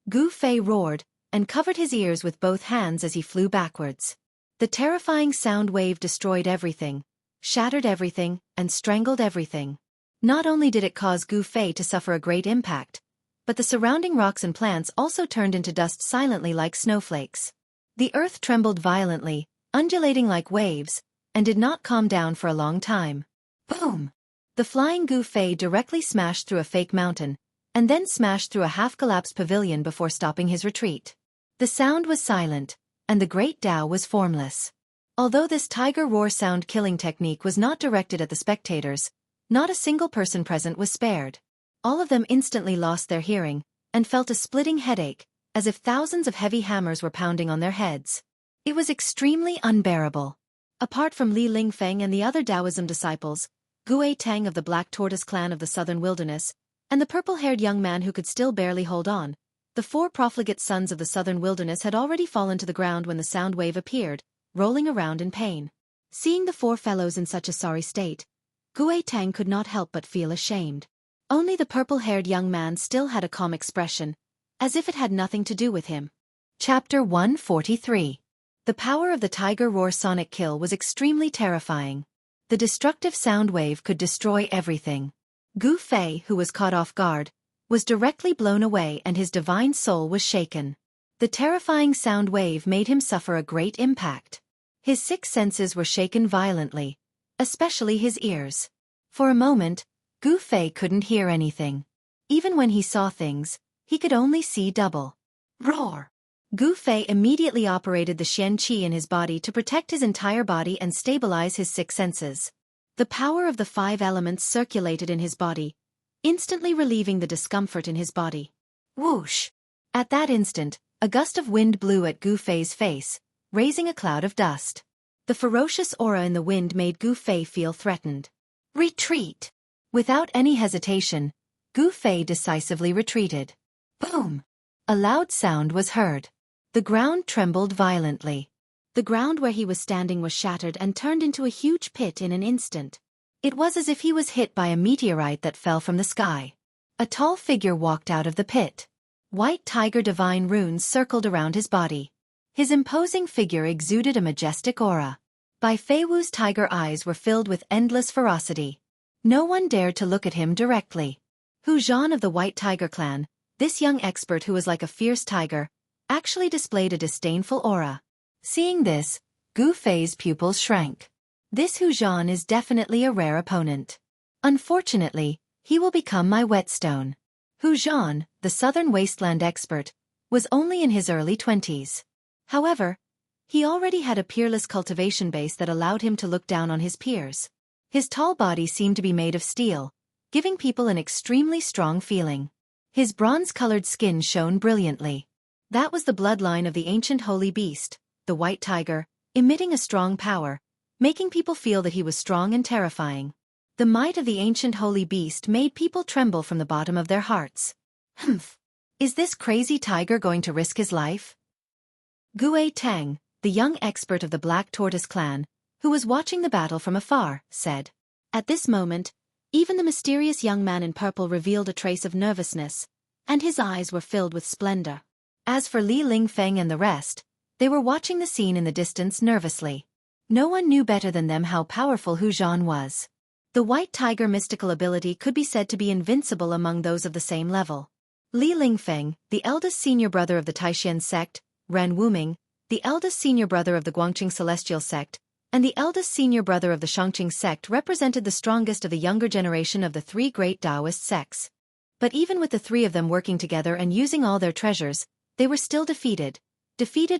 Gu Fei roared, and covered his ears with both hands as he flew backwards. The terrifying sound wave destroyed everything, shattered everything, and strangled everything. Not only did it cause Gu Fei to suffer a great impact, but the surrounding rocks and plants also turned into dust silently like snowflakes. The earth trembled violently, undulating like waves, and did not calm down for a long time. Boom! The flying Gu Fei directly smashed through a fake mountain, and then smashed through a half-collapsed pavilion before stopping his retreat. The sound was silent, and the great Tao was formless. Although this tiger roar sound killing technique was not directed at the spectators, not a single person present was spared. All of them instantly lost their hearing, and felt a splitting headache, as if thousands of heavy hammers were pounding on their heads. It was extremely unbearable. Apart from Li Lingfeng and the other Taoism disciples, Guei Tang of the Black Tortoise clan of the Southern Wilderness, and the purple-haired young man who could still barely hold on. The 4 profligate sons of the southern wilderness had already fallen to the ground when the sound wave appeared, rolling around in pain. Seeing the 4 fellows in such a sorry state, Gui Tang could not help but feel ashamed. Only the purple-haired young man still had a calm expression, as if it had nothing to do with him. Chapter 143. The power of the tiger roar sonic kill was extremely terrifying. The destructive sound wave could destroy everything. Gu Fei, who was caught off guard, was directly blown away and his divine soul was shaken. The terrifying sound wave made him suffer a great impact. His 6 senses were shaken violently, especially his ears. For a moment, Gu Fei couldn't hear anything. Even when he saw things, he could only see double. Roar! Gu Fei immediately operated the Xian Qi in his body to protect his entire body and stabilize his 6 senses. The power of the 5 elements circulated in his body, instantly relieving the discomfort in his body. Whoosh! At that instant, a gust of wind blew at Gu Fei's face, raising a cloud of dust. The ferocious aura in the wind made Gu Fei feel threatened. Retreat! Without any hesitation, Gu Fei decisively retreated. Boom! A loud sound was heard. The ground trembled violently. The ground where he was standing was shattered and turned into a huge pit in an instant. It was as if he was hit by a meteorite that fell from the sky. A tall figure walked out of the pit. White tiger divine runes circled around his body. His imposing figure exuded a majestic aura. Bai Feiwu's tiger eyes were filled with endless ferocity. No one dared to look at him directly. Hu Zhan of the White Tiger clan, this young expert who was like a fierce tiger, actually displayed a disdainful aura. Seeing this, Gu Fei's pupils shrank. This Hu Zhan is definitely a rare opponent. Unfortunately, he will become my whetstone. Hu Zhan, the southern wasteland expert, was only in his early 20s. However, he already had a peerless cultivation base that allowed him to look down on his peers. His tall body seemed to be made of steel, giving people an extremely strong feeling. His bronze-colored skin shone brilliantly. That was the bloodline of the ancient holy beast, the white tiger, emitting a strong power, making people feel that he was strong and terrifying. The might of the ancient holy beast made people tremble from the bottom of their hearts. Humph! Is this crazy tiger going to risk his life? Gui Tang, the young expert of the Black Tortoise clan, who was watching the battle from afar, said. At this moment, even the mysterious young man in purple revealed a trace of nervousness, and his eyes were filled with splendor. As for Li Lingfeng and the rest, they were watching the scene in the distance nervously. No one knew better than them how powerful Hu Zhan was. The white tiger mystical ability could be said to be invincible among those of the same level. Li Lingfeng, the eldest senior brother of the Taishan sect, Ren Wuming, the eldest senior brother of the Guangqing Celestial sect, and the eldest senior brother of the Shangqing sect represented the strongest of the younger generation of the 3 great Taoist sects. But even with the 3 of them working together and using all their treasures, they were still defeated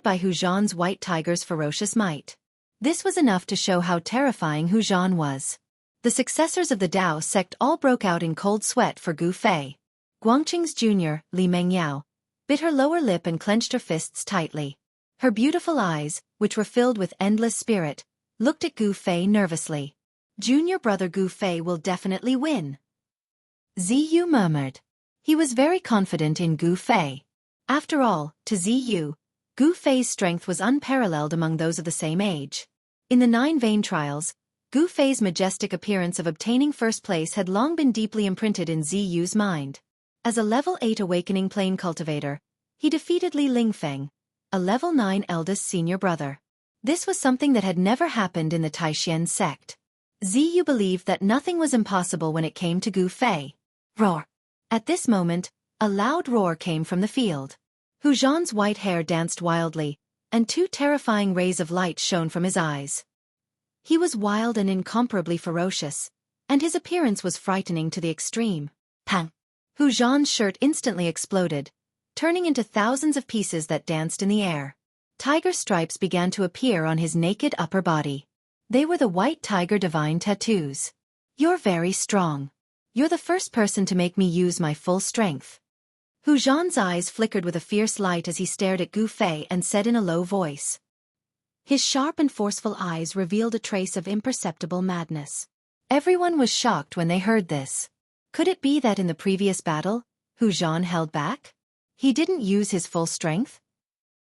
by Hu Zhan's white tiger's ferocious might. This was enough to show how terrifying Hu Zhan was. The successors of the Dao sect all broke out in cold sweat for Gu Fei. Guangqing's junior, Li Mengyao, bit her lower lip and clenched her fists tightly. Her beautiful eyes, which were filled with endless spirit, looked at Gu Fei nervously. Junior brother Gu Fei will definitely win. Ziyu murmured. He was very confident in Gu Fei. After all, to Ziyu, Gu Fei's strength was unparalleled among those of the same age. In the 9 vein trials, Gu Fei's majestic appearance of obtaining first place had long been deeply imprinted in Ziyu's mind. As a level 8 awakening plane cultivator, he defeated Li Lingfeng, a level 9 eldest senior brother. This was something that had never happened in the Taishan sect. Ziyu believed that nothing was impossible when it came to Gu Fei. Roar! At this moment, a loud roar came from the field. Hu Zhan's white hair danced wildly, and 2 terrifying rays of light shone from his eyes. He was wild and incomparably ferocious, and his appearance was frightening to the extreme. Pang! Hu Zhan's shirt instantly exploded, turning into thousands of pieces that danced in the air. Tiger stripes began to appear on his naked upper body. They were the white tiger divine tattoos. You're very strong. You're the first person to make me use my full strength. Hu Zhan's eyes flickered with a fierce light as he stared at Gu Fei and said in a low voice. His sharp and forceful eyes revealed a trace of imperceptible madness. Everyone was shocked when they heard this. Could it be that in the previous battle, Hu Zhan held back? He didn't use his full strength?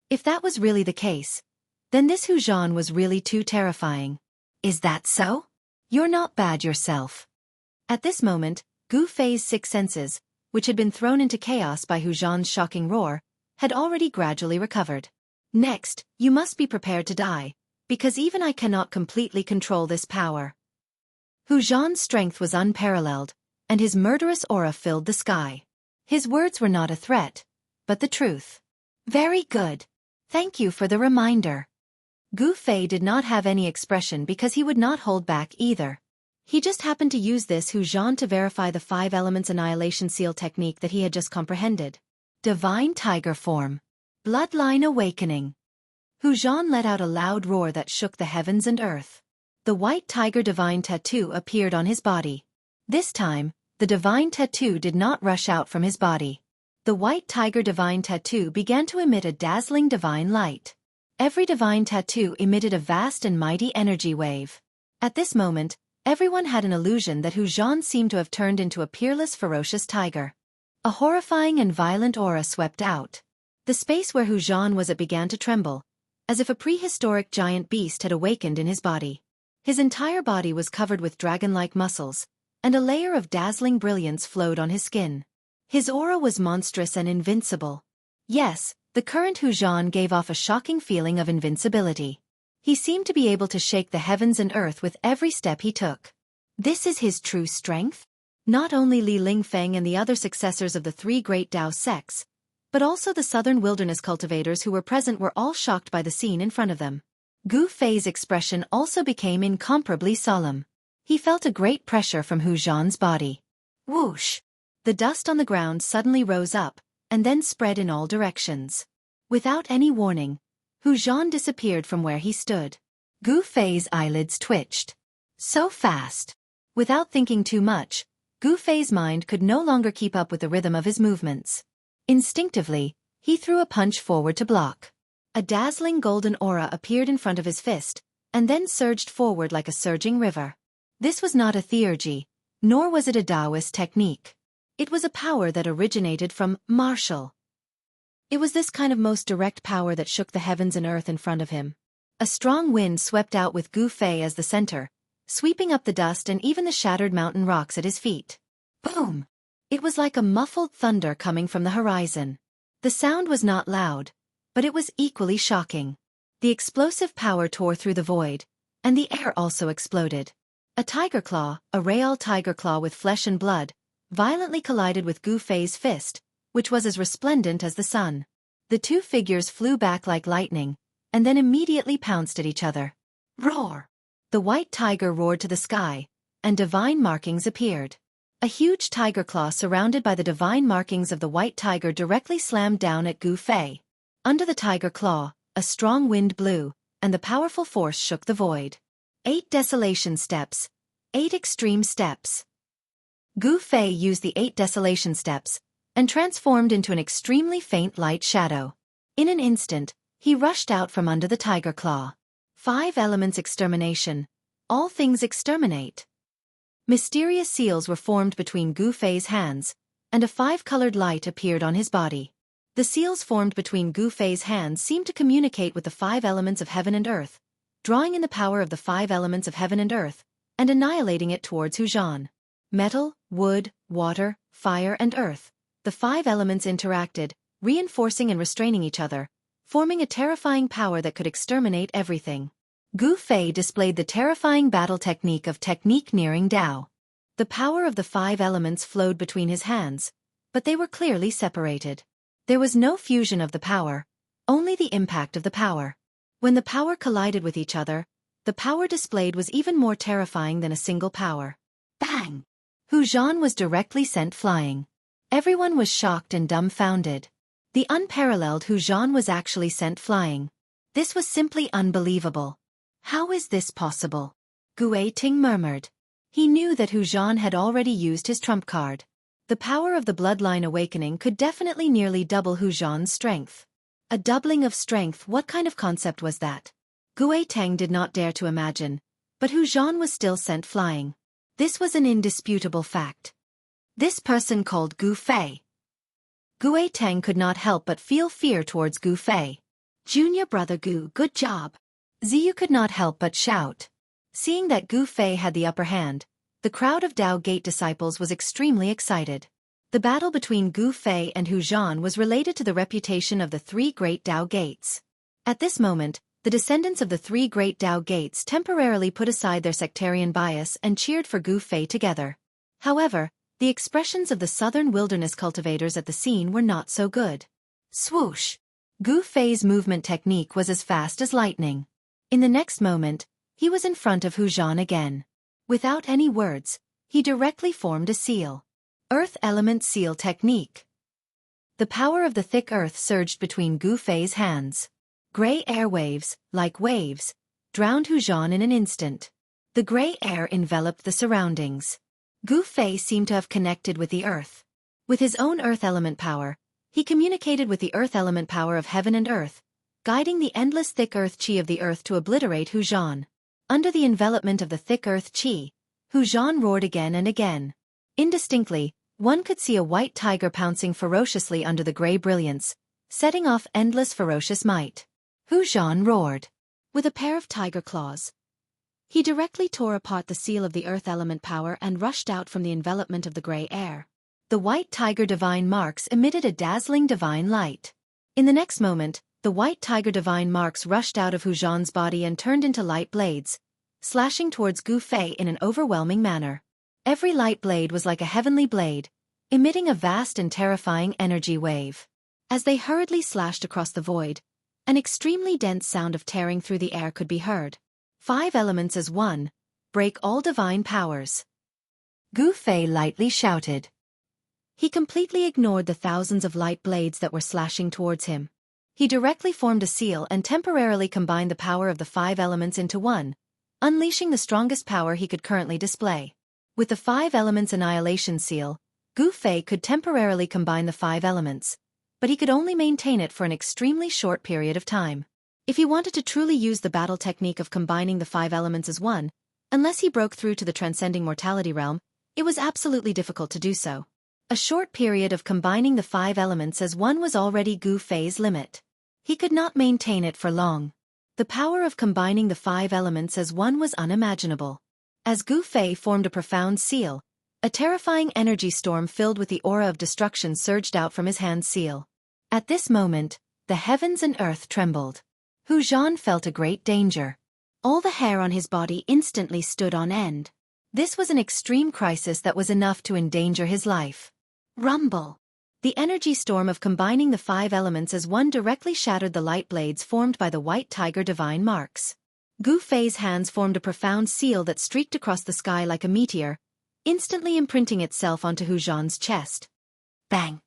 If that was really the case, then this Hu Zhan was really too terrifying. Is that so? You're not bad yourself. At this moment, Gu Fei's six senses, which had been thrown into chaos by Hu Zhan's shocking roar, had already gradually recovered. Next, you must be prepared to die, because even I cannot completely control this power. Hu Zhan's strength was unparalleled, and his murderous aura filled the sky. His words were not a threat, but the truth. Very good. Thank you for the reminder. Gu Fei did not have any expression because he would not hold back either. He just happened to use this Hu Zhan to verify the 5 elements annihilation seal technique that he had just comprehended. Divine Tiger Form. Bloodline Awakening. Hu Zhan let out a loud roar that shook the heavens and earth. The white tiger divine tattoo appeared on his body. This time, the divine tattoo did not rush out from his body. The white tiger divine tattoo began to emit a dazzling divine light. Every divine tattoo emitted a vast and mighty energy wave. At this moment, everyone had an illusion that Hu Zhan seemed to have turned into a peerless, ferocious tiger. A horrifying and violent aura swept out. The space where Hu Zhan was began to tremble, as if a prehistoric giant beast had awakened in his body. His entire body was covered with dragon-like muscles, and a layer of dazzling brilliance flowed on his skin. His aura was monstrous and invincible. Yes, the current Hu Zhan gave off a shocking feeling of invincibility. He seemed to be able to shake the heavens and earth with every step he took. This is his true strength? Not only Li Lingfeng and the other successors of the 3 great Dao sects, but also the southern wilderness cultivators who were present were all shocked by the scene in front of them. Gu Fei's expression also became incomparably solemn. He felt a great pressure from Hu Zhan's body. Whoosh! The dust on the ground suddenly rose up, and then spread in all directions. Without any warning, Hu Zhan disappeared from where he stood. Gu Fei's eyelids twitched. So fast! Without thinking too much, Gu Fei's mind could no longer keep up with the rhythm of his movements. Instinctively, he threw a punch forward to block. A dazzling golden aura appeared in front of his fist, and then surged forward like a surging river. This was not a theurgy, nor was it a Taoist technique. It was a power that originated from martial. It was this kind of most direct power that shook the heavens and earth in front of him. A strong wind swept out with Gu Fei as the center, sweeping up the dust and even the shattered mountain rocks at his feet. Boom! It was like a muffled thunder coming from the horizon. The sound was not loud, but it was equally shocking. The explosive power tore through the void, and the air also exploded. A tiger claw, a real tiger claw with flesh and blood, violently collided with Gu Fei's fist, which was as resplendent as the sun. The two figures flew back like lightning, and then immediately pounced at each other. Roar! The white tiger roared to the sky, and divine markings appeared. A huge tiger claw surrounded by the divine markings of the white tiger directly slammed down at Gu Fei. Under the tiger claw, a strong wind blew, and the powerful force shook the void. 8 desolation steps. 8 extreme steps. Gu Fei used the 8 desolation steps, and transformed into an extremely faint light shadow. In an instant, he rushed out from under the tiger claw. 5 elements extermination. All things exterminate. Mysterious seals were formed between Gu Fei's hands, and a 5-colored light appeared on his body. The seals formed between Gu Fei's hands seemed to communicate with the 5 elements of heaven and earth, drawing in the power of the 5 elements of heaven and earth, and annihilating it towards Hu Zhan. Metal, wood, water, fire and earth. The 5 elements interacted, reinforcing and restraining each other, forming a terrifying power that could exterminate everything. Gu Fei displayed the terrifying battle technique of technique nearing Dao. The power of the 5 elements flowed between his hands, but they were clearly separated. There was no fusion of the power, only the impact of the power. When the power collided with each other, the power displayed was even more terrifying than a single power. Bang! Hu Zhan was directly sent flying. Everyone was shocked and dumbfounded. The unparalleled Hu Zhan was actually sent flying. This was simply unbelievable. How is this possible? Gu Ting murmured. He knew that Hu Zhan had already used his trump card. The power of the bloodline awakening could definitely nearly double Hu Zhan's strength. A doubling of strength, what kind of concept was that? Gu Tang did not dare to imagine, but Hu Zhan was still sent flying. This was an indisputable fact. This person called Gu Fei. Gu Teng could not help but feel fear towards Gu Fei. Junior brother Gu, good job. Ziyu could not help but shout. Seeing that Gu Fei had the upper hand, the crowd of Dao Gate disciples was extremely excited. The battle between Gu Fei and Hu Zhan was related to the reputation of the three great Dao Gates. At this moment, the descendants of the three great Dao Gates temporarily put aside their sectarian bias and cheered for Gu Fei together. However, the expressions of the southern wilderness cultivators at the scene were not so good. Swoosh! Gu Fei's movement technique was as fast as lightning. In the next moment, he was in front of Hu Zhan again. Without any words, he directly formed a seal. Earth Element Seal Technique. The power of the thick earth surged between Gu Fei's hands. Gray airwaves, like waves, drowned Hu Zhan in an instant. The gray air enveloped the surroundings. Gu Fei seemed to have connected with the earth. With his own earth element power, he communicated with the earth element power of heaven and earth, guiding the endless thick earth qi of the earth to obliterate Hu Zhan. Under the envelopment of the thick earth qi, Hu Zhan roared again and again. Indistinctly, one could see a white tiger pouncing ferociously under the gray brilliance, setting off endless ferocious might. Hu Zhan roared. With a pair of tiger claws, he directly tore apart the seal of the earth element power and rushed out from the envelopment of the gray air. The white tiger divine marks emitted a dazzling divine light. In the next moment, the white tiger divine marks rushed out of Hu Zhan's body and turned into light blades, slashing towards Gu Fei in an overwhelming manner. Every light blade was like a heavenly blade, emitting a vast and terrifying energy wave. As they hurriedly slashed across the void, an extremely dense sound of tearing through the air could be heard. 5 elements as one, break all divine powers. Gu Fei lightly shouted. He completely ignored the thousands of light blades that were slashing towards him. He directly formed a seal and temporarily combined the power of the 5 elements into one, unleashing the strongest power he could currently display. With the 5 elements annihilation seal, Gu Fei could temporarily combine the 5 elements, but he could only maintain it for an extremely short period of time. If he wanted to truly use the battle technique of combining the 5 elements as one, unless he broke through to the transcending mortality realm, it was absolutely difficult to do so. A short period of combining the 5 elements as one was already Gu Fei's limit. He could not maintain it for long. The power of combining the 5 elements as one was unimaginable. As Gu Fei formed a profound seal, a terrifying energy storm filled with the aura of destruction surged out from his hand seal. At this moment, the heavens and earth trembled. Hu Zhan felt a great danger. All the hair on his body instantly stood on end. This was an extreme crisis that was enough to endanger his life. Rumble! The energy storm of combining the 5 elements as one directly shattered the light blades formed by the white tiger divine marks. Gu Fei's hands formed a profound seal that streaked across the sky like a meteor, instantly imprinting itself onto Hu Zhan's chest. Bang!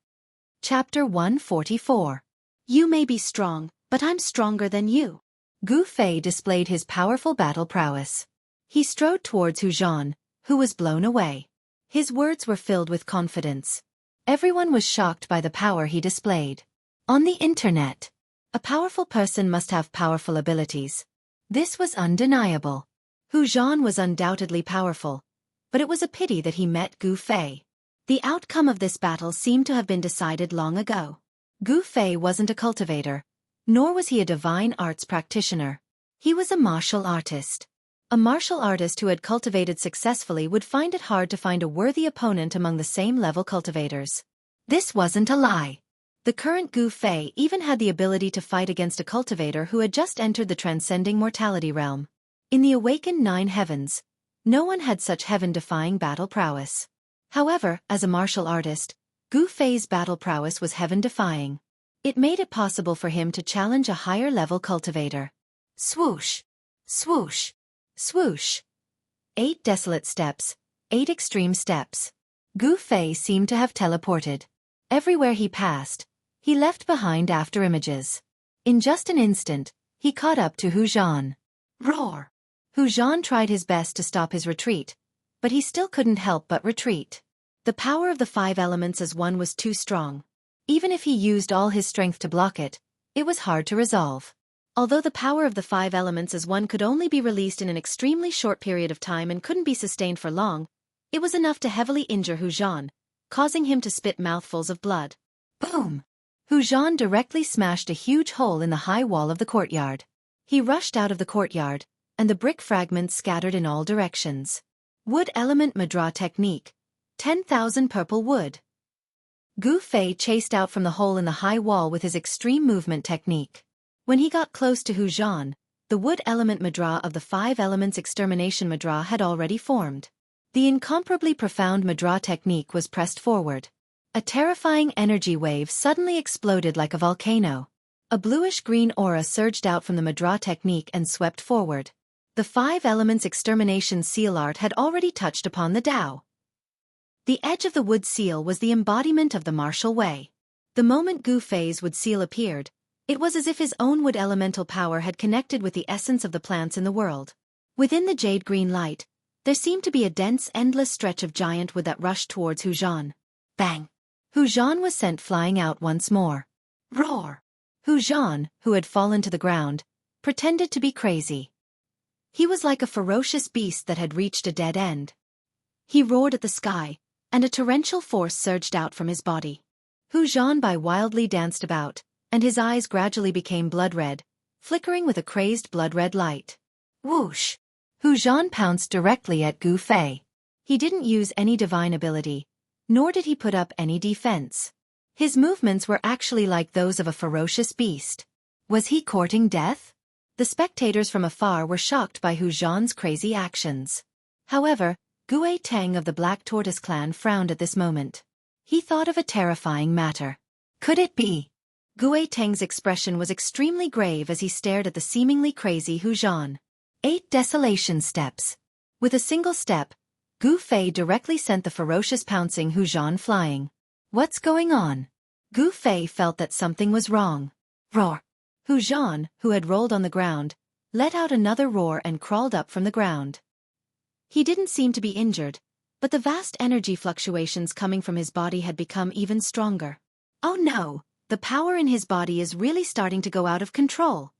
Chapter 144. You may be strong, but I'm stronger than you. Gu Fei displayed his powerful battle prowess. He strode towards Hu Zhan, who was blown away. His words were filled with confidence. Everyone was shocked by the power he displayed. On the internet, a powerful person must have powerful abilities. This was undeniable. Hu Zhan was undoubtedly powerful, but it was a pity that he met Gu Fei. The outcome of this battle seemed to have been decided long ago. Gu Fei wasn't a cultivator, nor was he a divine arts practitioner. He was a martial artist. A martial artist who had cultivated successfully would find it hard to find a worthy opponent among the same level cultivators. This wasn't a lie. The current Gu Fei even had the ability to fight against a cultivator who had just entered the transcending mortality realm. In the awakened 9 heavens, no one had such heaven-defying battle prowess. However, as a martial artist, Gu Fei's battle prowess was heaven-defying. It made it possible for him to challenge a higher-level cultivator. Swoosh! Swoosh! Swoosh! 8 desolate steps, 8 extreme steps. Gu Fei seemed to have teleported. Everywhere he passed, he left behind afterimages. In just an instant, he caught up to Hu Zhan. Roar! Hu Zhan tried his best to stop his retreat, but he still couldn't help but retreat. The power of the 5 elements as one was too strong. Even if he used all his strength to block it, it was hard to resolve. Although the power of the 5 elements as one could only be released in an extremely short period of time and couldn't be sustained for long, it was enough to heavily injure Hu Zhan, causing him to spit mouthfuls of blood. Boom! Hu Zhan directly smashed a huge hole in the high wall of the courtyard. He rushed out of the courtyard, and the brick fragments scattered in all directions. Wood Element Madra Technique. 10,000 Purple Wood. Gu Fei chased out from the hole in the high wall with his extreme movement technique. When he got close to Hu Zhan, the Wood Element Madra of the 5 Elements Extermination Madra had already formed. The incomparably profound Madra technique was pressed forward. A terrifying energy wave suddenly exploded like a volcano. A bluish-green aura surged out from the Madra technique and swept forward. The 5 Elements Extermination seal art had already touched upon the Tao. The edge of the wood seal was the embodiment of the martial way. The moment Gu Fei's wood seal appeared, it was as if his own wood elemental power had connected with the essence of the plants in the world. Within the jade-green light, there seemed to be a dense, endless stretch of giant wood that rushed towards Hu Zhan. Bang! Hu Zhan was sent flying out once more. Roar! Hu Zhan, who had fallen to the ground, pretended to be crazy. He was like a ferocious beast that had reached a dead end. He roared at the sky, and a torrential force surged out from his body. Hu Zhan wildly danced about, and his eyes gradually became blood-red, flickering with a crazed blood-red light. Whoosh! Hu Zhan pounced directly at Gu Fei. He didn't use any divine ability, nor did he put up any defense. His movements were actually like those of a ferocious beast. Was he courting death? The spectators from afar were shocked by Hu Zhan's crazy actions. However, Gue Tang of the Black Tortoise clan frowned at this moment. He thought of a terrifying matter. Could it be? Gue Tang's expression was extremely grave as he stared at the seemingly crazy Hu Zhan. 8 desolation steps. With a single step, Gu Fei directly sent the ferocious pouncing Hu Zhan flying. What's going on? Gu Fei felt that something was wrong. Roar! Hu Zhan, who had rolled on the ground, let out another roar and crawled up from the ground. He didn't seem to be injured, but the vast energy fluctuations coming from his body had become even stronger. Oh no, the power in his body is really starting to go out of control.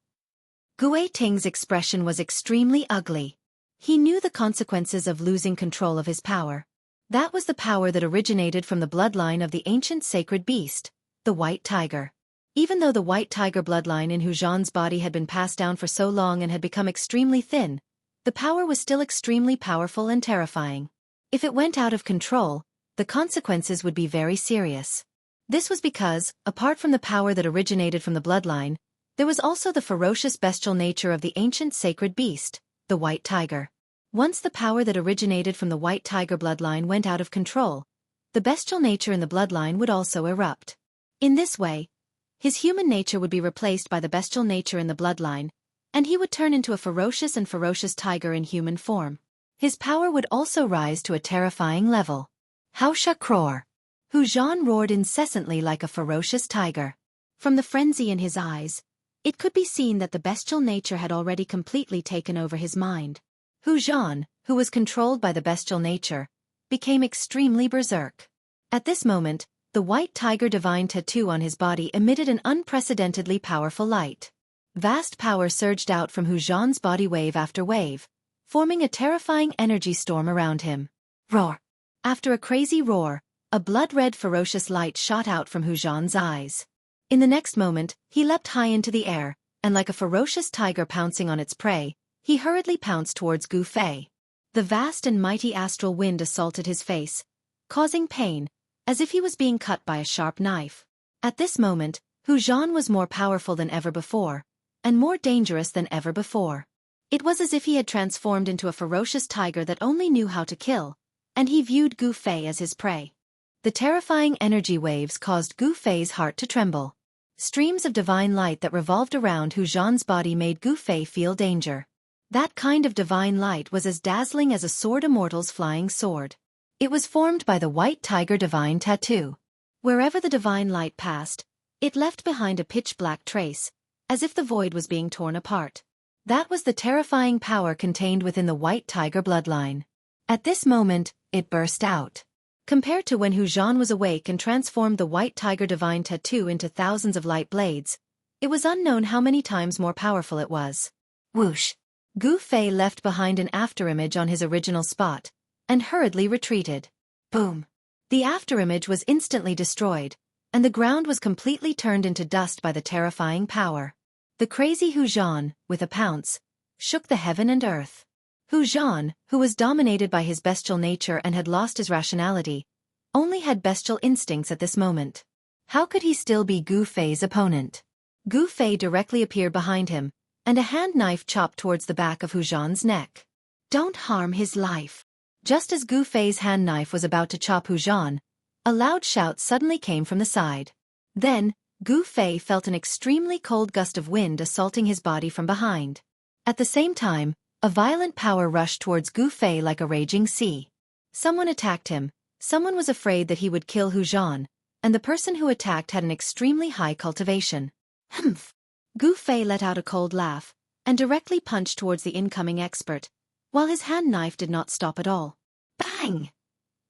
Gue Ting's expression was extremely ugly. He knew the consequences of losing control of his power. That was the power that originated from the bloodline of the ancient sacred beast, the White Tiger. Even though the White Tiger bloodline in Hu Zhan's body had been passed down for so long and had become extremely thin, the power was still extremely powerful and terrifying. If it went out of control, the consequences would be very serious. This was because, apart from the power that originated from the bloodline, there was also the ferocious bestial nature of the ancient sacred beast, the White Tiger. Once the power that originated from the White Tiger bloodline went out of control, the bestial nature in the bloodline would also erupt. In this way, his human nature would be replaced by the bestial nature in the bloodline, and he would turn into a ferocious tiger in human form. His power would also rise to a terrifying level. Haosha Crore! Hu Zhan roared incessantly like a ferocious tiger. From the frenzy in his eyes, it could be seen that the bestial nature had already completely taken over his mind. Hu Zhan, who was controlled by the bestial nature, became extremely berserk. At this moment, the White Tiger divine tattoo on his body emitted an unprecedentedly powerful light. Vast power surged out from Hu Zhan's body wave after wave, forming a terrifying energy storm around him. Roar! After a crazy roar, a blood-red ferocious light shot out from Hu Zhan's eyes. In the next moment, he leapt high into the air, and like a ferocious tiger pouncing on its prey, he hurriedly pounced towards Gu Fei. The vast and mighty astral wind assaulted his face, causing pain, as if he was being cut by a sharp knife. At this moment, Hu Zhan was more powerful than ever before, and more dangerous than ever before. It was as if he had transformed into a ferocious tiger that only knew how to kill, and he viewed Gu Fei as his prey. The terrifying energy waves caused Gu Fei's heart to tremble. Streams of divine light that revolved around Hu Zhan's body made Gu Fei feel danger. That kind of divine light was as dazzling as a sword immortal's flying sword. It was formed by the White Tiger divine tattoo. Wherever the divine light passed, it left behind a pitch-black trace, as if the void was being torn apart. That was the terrifying power contained within the White Tiger bloodline. At this moment, it burst out. Compared to when Hu Zhan was awake and transformed the White Tiger divine tattoo into thousands of light blades, it was unknown how many times more powerful it was. Whoosh! Gu Fei left behind an afterimage on his original spot, and hurriedly retreated. Boom! The afterimage was instantly destroyed, and the ground was completely turned into dust by the terrifying power. The crazy Hu Zhan, with a pounce, shook the heaven and earth. Hu Zhan, who was dominated by his bestial nature and had lost his rationality, only had bestial instincts at this moment. How could he still be Gu Fei's opponent? Gu Fei directly appeared behind him, and a hand knife chopped towards the back of Hu Zhan's neck. Don't harm his life. Just as Gu Fei's hand knife was about to chop Hu Zhan, a loud shout suddenly came from the side. Then, Gu Fei felt an extremely cold gust of wind assaulting his body from behind. At the same time, a violent power rushed towards Gu Fei like a raging sea. Someone attacked him, someone was afraid that he would kill Hu Zhan, and the person who attacked had an extremely high cultivation. Humph! Gu Fei let out a cold laugh, and directly punched towards the incoming expert, while his hand knife did not stop at all. Bang!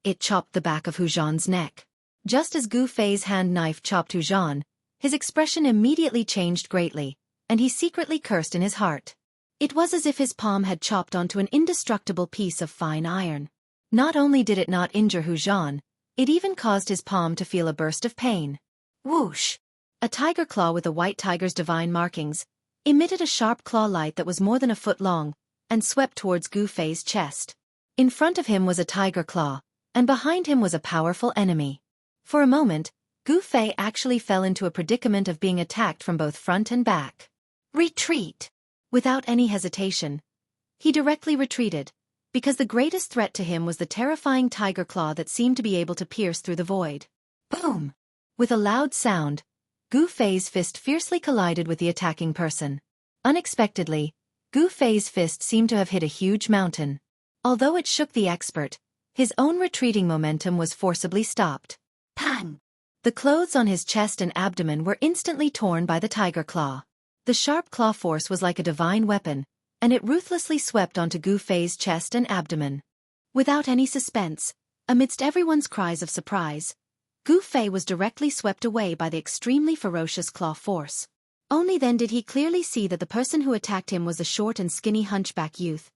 It chopped the back of Hu Zhan's neck. Just as Gu Fei's hand knife chopped Hu Zhan, his expression immediately changed greatly, and he secretly cursed in his heart. It was as if his palm had chopped onto an indestructible piece of fine iron. Not only did it not injure Hu Zhan, it even caused his palm to feel a burst of pain. Whoosh! A tiger claw with a white tiger's divine markings emitted a sharp claw light that was more than a foot long and swept towards Gu Fei's chest. In front of him was a tiger claw, and behind him was a powerful enemy. For a moment, Gu Fei actually fell into a predicament of being attacked from both front and back. Retreat! Without any hesitation, he directly retreated, because the greatest threat to him was the terrifying tiger claw that seemed to be able to pierce through the void. Boom! With a loud sound, Gu Fei's fist fiercely collided with the attacking person. Unexpectedly, Gu Fei's fist seemed to have hit a huge mountain. Although it shook the expert, his own retreating momentum was forcibly stopped. Pang! The clothes on his chest and abdomen were instantly torn by the tiger claw. The sharp claw force was like a divine weapon, and it ruthlessly swept onto Gu Fei's chest and abdomen. Without any suspense, amidst everyone's cries of surprise, Gu Fei was directly swept away by the extremely ferocious claw force. Only then did he clearly see that the person who attacked him was a short and skinny hunchback youth,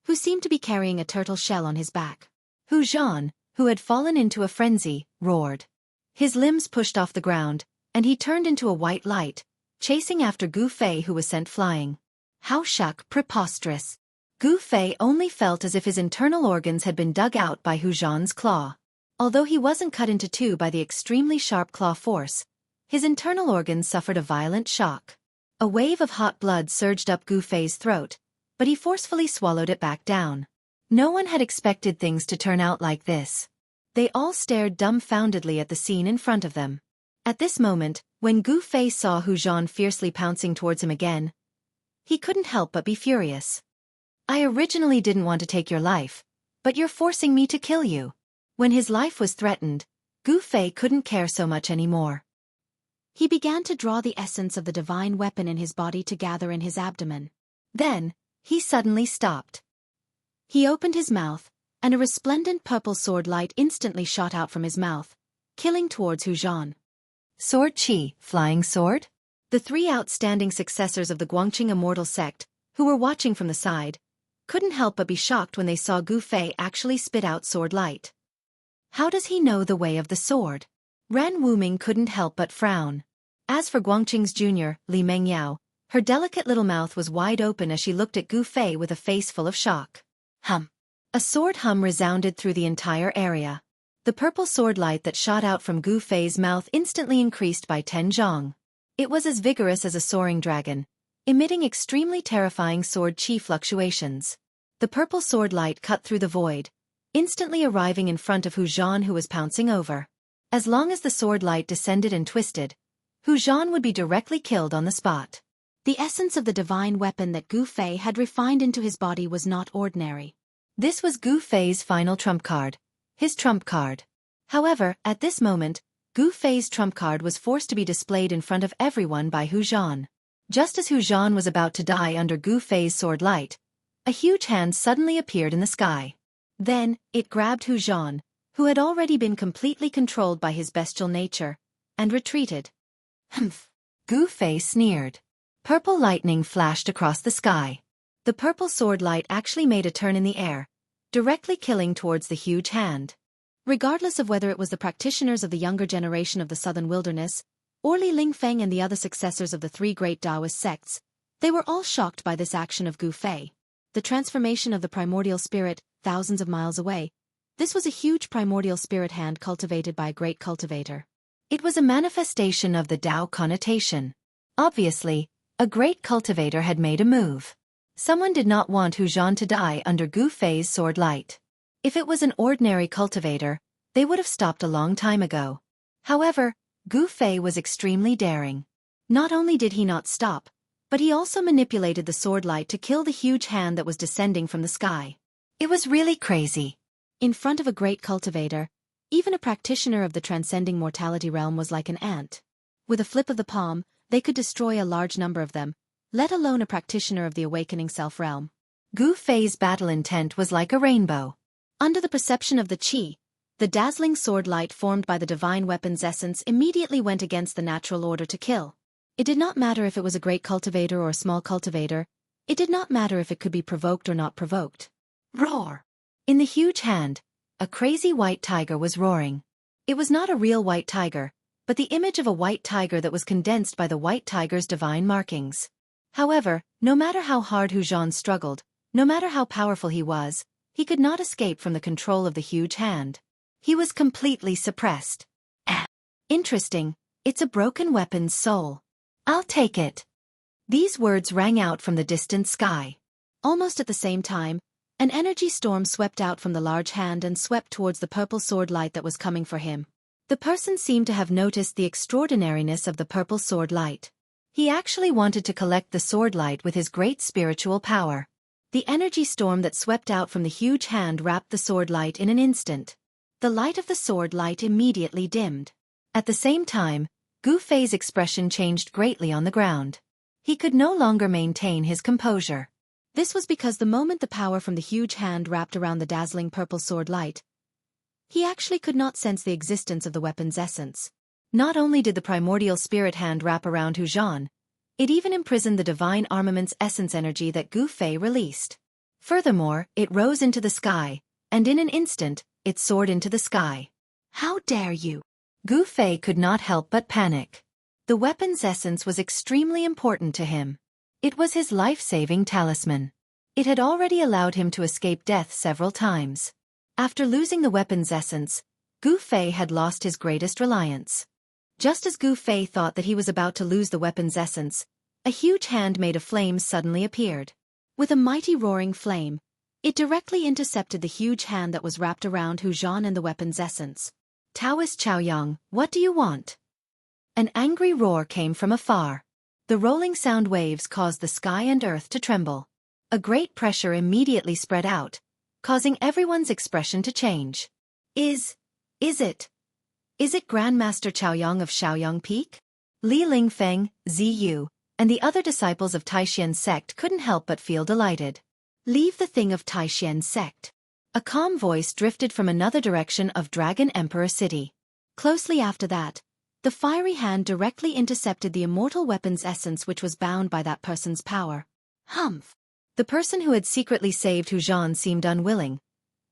who seemed to be carrying a turtle shell on his back. Hu Zhan, who had fallen into a frenzy, roared. His limbs pushed off the ground, and he turned into a white light, chasing after Gu Fei, who was sent flying. How preposterous! Gu Fei only felt as if his internal organs had been dug out by Hu Zhan's claw. Although he wasn't cut into two by the extremely sharp claw force, his internal organs suffered a violent shock. A wave of hot blood surged up Gu Fei's throat, but he forcefully swallowed it back down. No one had expected things to turn out like this. They all stared dumbfoundedly at the scene in front of them. At this moment, when Gu Fei saw Hu Zhan fiercely pouncing towards him again, he couldn't help but be furious. I originally didn't want to take your life, but you're forcing me to kill you. When his life was threatened, Gu Fei couldn't care so much anymore. He began to draw the essence of the divine weapon in his body to gather in his abdomen. Then, he suddenly stopped. He opened his mouth, and a resplendent purple sword light instantly shot out from his mouth, killing towards Hu Zhan. Sword Qi, flying sword? The three outstanding successors of the Guangqing immortal sect, who were watching from the side, couldn't help but be shocked when they saw Gu Fei actually spit out sword light. How does he know the way of the sword? Ran Wuming couldn't help but frown. As for Guangqing's junior, Li Mengyao, her delicate little mouth was wide open as she looked at Gu Fei with a face full of shock. Hum. A sword hum resounded through the entire area. The purple sword light that shot out from Gu Fei's mouth instantly increased by 10 zhong. It was as vigorous as a soaring dragon, emitting extremely terrifying sword qi fluctuations. The purple sword light cut through the void, instantly arriving in front of Hu Zhan, who was pouncing over. As long as the sword light descended and twisted, Hu Zhan would be directly killed on the spot. The essence of the divine weapon that Gu Fei had refined into his body was not ordinary. This was Gu Fei's final trump card, his trump card. However, at this moment, Gu Fei's trump card was forced to be displayed in front of everyone by Hu Zhan. Just as Hu Zhan was about to die under Gu Fei's sword light, a huge hand suddenly appeared in the sky. Then, it grabbed Hu Zhan, who had already been completely controlled by his bestial nature, and retreated. Humph! Gu Fei sneered. Purple lightning flashed across the sky. The purple sword light actually made a turn in the air, directly killing towards the huge hand. Regardless of whether it was the practitioners of the younger generation of the southern wilderness, or Li Lingfeng and the other successors of the three great Taoist sects, they were all shocked by this action of Gu Fei. The transformation of the primordial spirit, thousands of miles away. This was a huge primordial spirit hand cultivated by a great cultivator. It was a manifestation of the Tao connotation. Obviously, a great cultivator had made a move. Someone did not want Hu Zhan to die under Gu Fei's sword light. If it was an ordinary cultivator, they would have stopped a long time ago. However, Gu Fei was extremely daring. Not only did he not stop, but he also manipulated the sword light to kill the huge hand that was descending from the sky. It was really crazy. In front of a great cultivator, even a practitioner of the transcending mortality realm was like an ant. With a flip of the palm, they could destroy a large number of them, let alone a practitioner of the awakening self-realm. Gu Fei's battle intent was like a rainbow. Under the perception of the qi, the dazzling sword light formed by the divine weapon's essence immediately went against the natural order to kill. It did not matter if it was a great cultivator or a small cultivator. It did not matter if it could be provoked or not provoked. Roar! In the huge hand, a crazy white tiger was roaring. It was not a real white tiger, but the image of a white tiger that was condensed by the white tiger's divine markings. However, no matter how hard Hu Zhan struggled, no matter how powerful he was, he could not escape from the control of the huge hand. He was completely suppressed. Interesting, it's a broken weapon's soul. I'll take it. These words rang out from the distant sky. Almost at the same time, an energy storm swept out from the large hand and swept towards the purple sword light that was coming for him. The person seemed to have noticed the extraordinariness of the purple sword light. He actually wanted to collect the sword light with his great spiritual power. The energy storm that swept out from the huge hand wrapped the sword light in an instant. The light of the sword light immediately dimmed. At the same time, Gu Fei's expression changed greatly on the ground. He could no longer maintain his composure. This was because the moment the power from the huge hand wrapped around the dazzling purple sword light, he actually could not sense the existence of the weapon's essence. Not only did the primordial spirit hand wrap around Hu Zhan, it even imprisoned the divine armament's essence energy that Gu Fei released. Furthermore, it rose into the sky, and in an instant, it soared into the sky. How dare you! Gu Fei could not help but panic. The weapon's essence was extremely important to him. It was his life-saving talisman. It had already allowed him to escape death several times. After losing the weapon's essence, Gu Fei had lost his greatest reliance. Just as Gu Fei thought that he was about to lose the weapon's essence, a huge hand made of flames suddenly appeared. With a mighty roaring flame, it directly intercepted the huge hand that was wrapped around Hu Zhan and the weapon's essence. Taoist Chaoyang, what do you want? An angry roar came from afar. The rolling sound waves caused the sky and earth to tremble. A great pressure immediately spread out, causing everyone's expression to change. Is it Grandmaster Chaoyang of Shaoyang Peak? Li Lingfeng, Ziyu, and the other disciples of Taishien's sect couldn't help but feel delighted. Leave the thing of Taishien's sect. A calm voice drifted from another direction of Dragon Emperor City. Closely after that, the fiery hand directly intercepted the immortal weapon's essence which was bound by that person's power. Humph! The person who had secretly saved Hu Zhan seemed unwilling,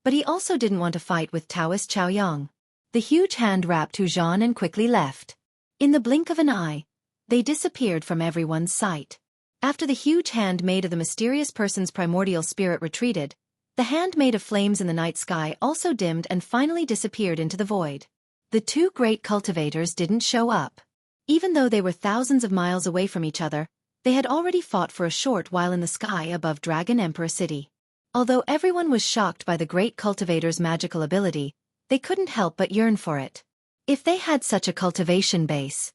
but he also didn't want to fight with Taoist Chaoyang. The huge hand wrapped Hu Zhan and quickly left. In the blink of an eye, they disappeared from everyone's sight. After the huge hand made of the mysterious person's primordial spirit retreated, the hand made of flames in the night sky also dimmed and finally disappeared into the void. The two great cultivators didn't show up. Even though they were thousands of miles away from each other, they had already fought for a short while in the sky above Dragon Emperor City. Although everyone was shocked by the great cultivator's magical ability, they couldn't help but yearn for it. If they had such a cultivation base.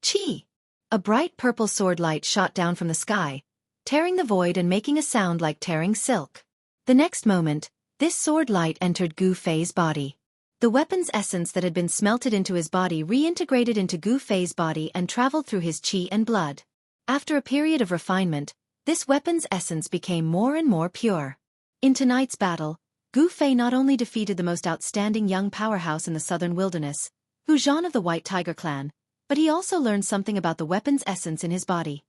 Chi! A bright purple sword light shot down from the sky, tearing the void and making a sound like tearing silk. The next moment, this sword light entered Gu Fei's body. The weapon's essence that had been smelted into his body reintegrated into Gu Fei's body and traveled through his qi and blood. After a period of refinement, this weapon's essence became more and more pure. In tonight's battle, Gu Fei not only defeated the most outstanding young powerhouse in the southern wilderness, Hu Zhan of the White Tiger clan, but he also learned something about the weapon's essence in his body.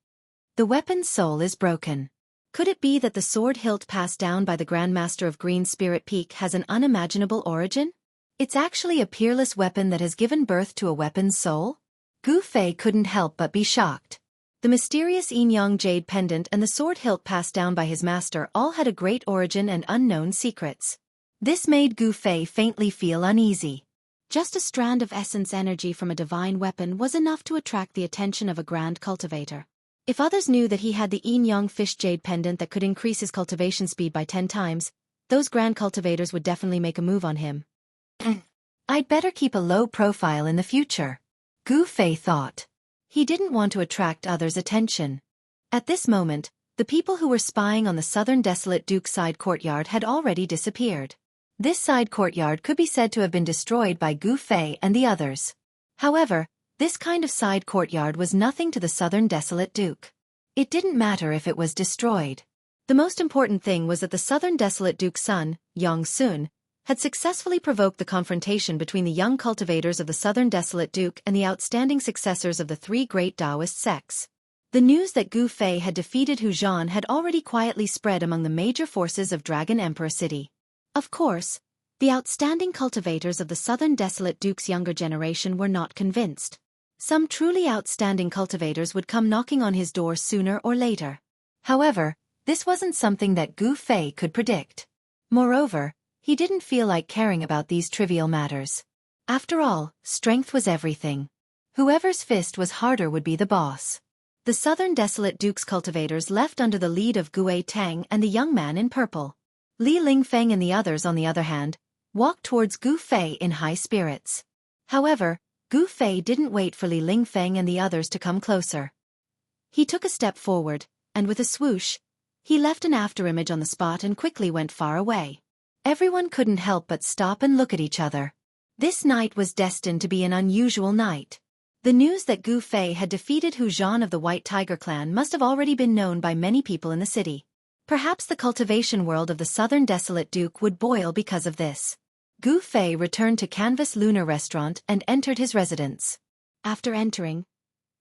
The weapon's soul is broken. Could it be that the sword hilt passed down by the Grandmaster of Green Spirit Peak has an unimaginable origin? It's actually a peerless weapon that has given birth to a weapon's soul? Gu Fei couldn't help but be shocked. The mysterious Yin-Yang jade pendant and the sword hilt passed down by his master all had a great origin and unknown secrets. This made Gu Fei faintly feel uneasy. Just a strand of essence energy from a divine weapon was enough to attract the attention of a grand cultivator. If others knew that he had the Yin-Yang fish jade pendant that could increase his cultivation speed by 10 times, those grand cultivators would definitely make a move on him. I'd better keep a low profile in the future, Gu Fei thought. He didn't want to attract others' attention. At this moment, the people who were spying on the southern desolate Duke's side courtyard had already disappeared. This side courtyard could be said to have been destroyed by Gu Fei and the others. However, this kind of side courtyard was nothing to the southern desolate Duke. It didn't matter if it was destroyed. The most important thing was that the southern desolate Duke's son, Yang Sun, had successfully provoked the confrontation between the young cultivators of the southern desolate Duke and the outstanding successors of the three great Taoist sects. The news that Gu Fei had defeated Hu Zhan had already quietly spread among the major forces of Dragon Emperor City. Of course, the outstanding cultivators of the southern desolate Duke's younger generation were not convinced. Some truly outstanding cultivators would come knocking on his door sooner or later. However, this wasn't something that Gu Fei could predict. Moreover, he didn't feel like caring about these trivial matters. After all, strength was everything. Whoever's fist was harder would be the boss. The southern desolate Duke's cultivators left under the lead of Gue Tang and the young man in purple. Li Lingfeng and the others, on the other hand, walked towards Gu Fei in high spirits. However, Gu Fei didn't wait for Li Lingfeng and the others to come closer. He took a step forward, and with a swoosh, he left an afterimage on the spot and quickly went far away. Everyone couldn't help but stop and look at each other. This night was destined to be an unusual night. The news that Gu Fei had defeated Hu Zhan of the White Tiger clan must have already been known by many people in the city. Perhaps the cultivation world of the southern desolate Duke would boil because of this. Gu Fei returned to Canvas Lunar Restaurant and entered his residence. After entering,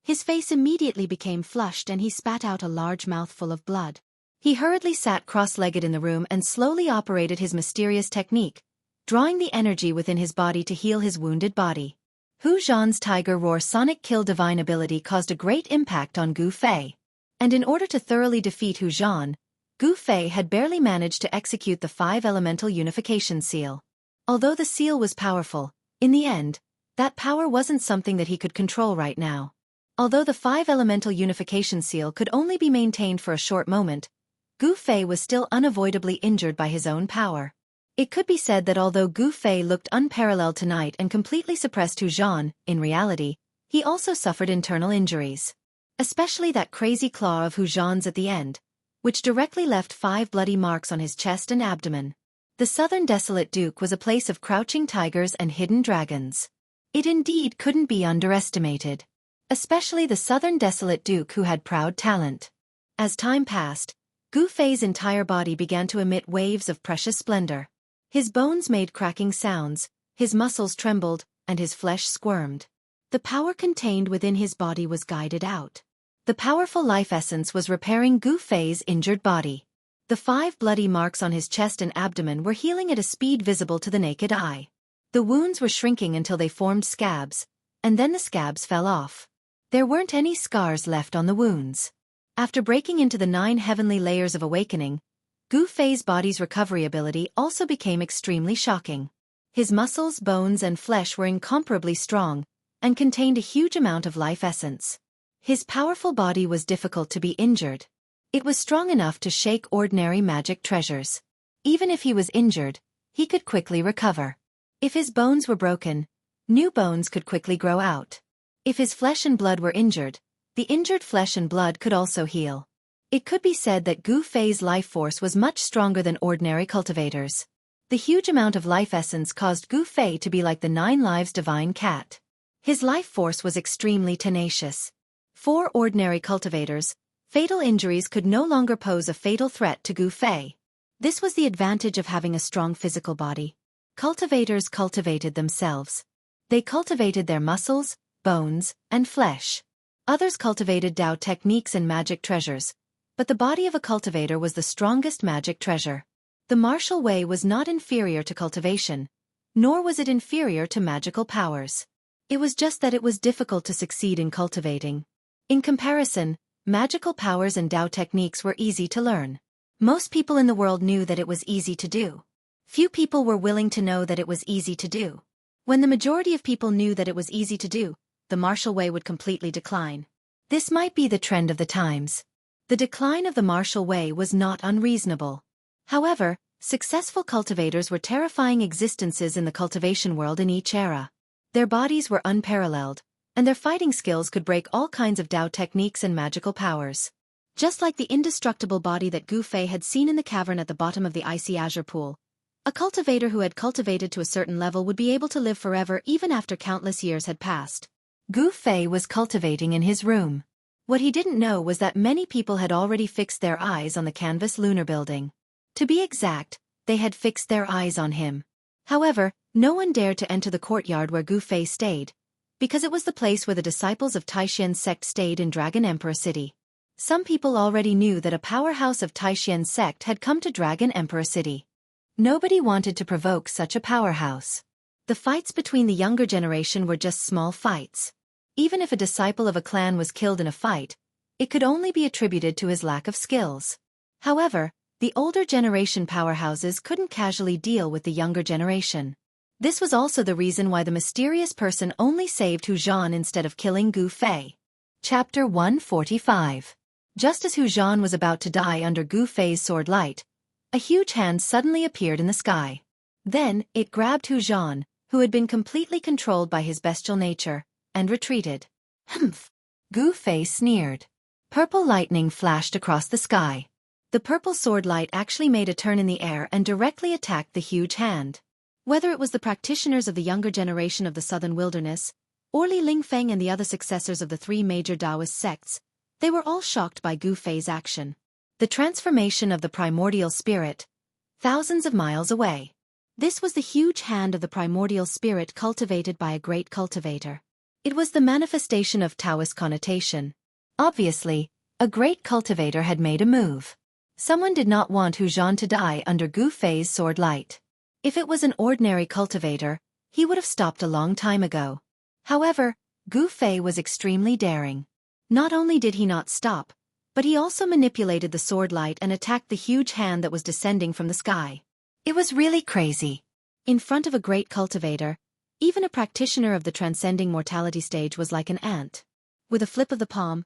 his face immediately became flushed and he spat out a large mouthful of blood. He hurriedly sat cross-legged in the room and slowly operated his mysterious technique, drawing the energy within his body to heal his wounded body. Hu Zhan's Tiger Roar Sonic Kill divine ability caused a great impact on Gu Fei. And in order to thoroughly defeat Hu Zhan, Gu Fei had barely managed to execute the 5-elemental unification seal. Although the seal was powerful, in the end, that power wasn't something that he could control right now. Although the 5-elemental unification seal could only be maintained for a short moment, Gu Fei was still unavoidably injured by his own power. It could be said that although Gu Fei looked unparalleled tonight and completely suppressed Hu Zhan, in reality, he also suffered internal injuries. Especially that crazy claw of Hu Zhan's at the end, which directly left 5 bloody marks on his chest and abdomen. The southern desolate Duke was a place of crouching tigers and hidden dragons. It indeed couldn't be underestimated. Especially the southern desolate Duke who had proud talent. As time passed, Gu Fei's entire body began to emit waves of precious splendor. His bones made cracking sounds, his muscles trembled, and his flesh squirmed. The power contained within his body was guided out. The powerful life essence was repairing Gu Fei's injured body. The 5 bloody marks on his chest and abdomen were healing at a speed visible to the naked eye. The wounds were shrinking until they formed scabs, and then the scabs fell off. There weren't any scars left on the wounds. After breaking into the 9 heavenly layers of awakening, Gu Fei's body's recovery ability also became extremely shocking. His muscles, bones, and flesh were incomparably strong, and contained a huge amount of life essence. His powerful body was difficult to be injured. It was strong enough to shake ordinary magic treasures. Even if he was injured, he could quickly recover. If his bones were broken, new bones could quickly grow out. If his flesh and blood were injured, the injured flesh and blood could also heal. It could be said that Gu Fei's life force was much stronger than ordinary cultivators. The huge amount of life essence caused Gu Fei to be like the 9 lives divine cat. His life force was extremely tenacious. For ordinary cultivators, fatal injuries could no longer pose a fatal threat to Gu Fei. This was the advantage of having a strong physical body. Cultivators cultivated themselves. They cultivated their muscles, bones, and flesh. Others cultivated Tao techniques and magic treasures, but the body of a cultivator was the strongest magic treasure. The martial way was not inferior to cultivation, nor was it inferior to magical powers. It was just that it was difficult to succeed in cultivating. In comparison, magical powers and Dao techniques were easy to learn. Most people in the world knew that it was easy to do. Few people were willing to know that it was easy to do. When the majority of people knew that it was easy to do, the martial way would completely decline. This might be the trend of the times. The decline of the martial way was not unreasonable. However, successful cultivators were terrifying existences in the cultivation world in each era. Their bodies were unparalleled, and their fighting skills could break all kinds of Dao techniques and magical powers. Just like the indestructible body that Gu Fei had seen in the cavern at the bottom of the icy azure pool, a cultivator who had cultivated to a certain level would be able to live forever even after countless years had passed. Gu Fei was cultivating in his room. What he didn't know was that many people had already fixed their eyes on the canvas lunar building. To be exact, they had fixed their eyes on him. However, no one dared to enter the courtyard where Gu Fei stayed, because it was the place where the disciples of Taishien's sect stayed in Dragon Emperor City. Some people already knew that a powerhouse of Taishien's sect had come to Dragon Emperor City. Nobody wanted to provoke such a powerhouse. The fights between the younger generation were just small fights. Even if a disciple of a clan was killed in a fight, it could only be attributed to his lack of skills. However, the older generation powerhouses couldn't casually deal with the younger generation. This was also the reason why the mysterious person only saved Hu Zhan instead of killing Gu Fei. Chapter 145. Just as Hu Zhan was about to die under Gu Fei's sword light, a huge hand suddenly appeared in the sky. Then, it grabbed Hu Zhan, who had been completely controlled by his bestial nature, and retreated. Humph! Gu Fei sneered. Purple lightning flashed across the sky. The purple sword light actually made a turn in the air and directly attacked the huge hand. Whether it was the practitioners of the younger generation of the southern wilderness, or Li Lingfeng and the other successors of the three major Taoist sects, they were all shocked by Gu Fei's action. The transformation of the primordial spirit, thousands of miles away. This was the huge hand of the primordial spirit cultivated by a great cultivator. It was the manifestation of Taoist connotation. Obviously, a great cultivator had made a move. Someone did not want Hu Zhan to die under Gu Fei's sword light. If it was an ordinary cultivator, he would have stopped a long time ago. However, Gu Fei was extremely daring. Not only did he not stop, but he also manipulated the sword light and attacked the huge hand that was descending from the sky. It was really crazy. In front of a great cultivator, even a practitioner of the transcending mortality stage was like an ant. With a flip of the palm,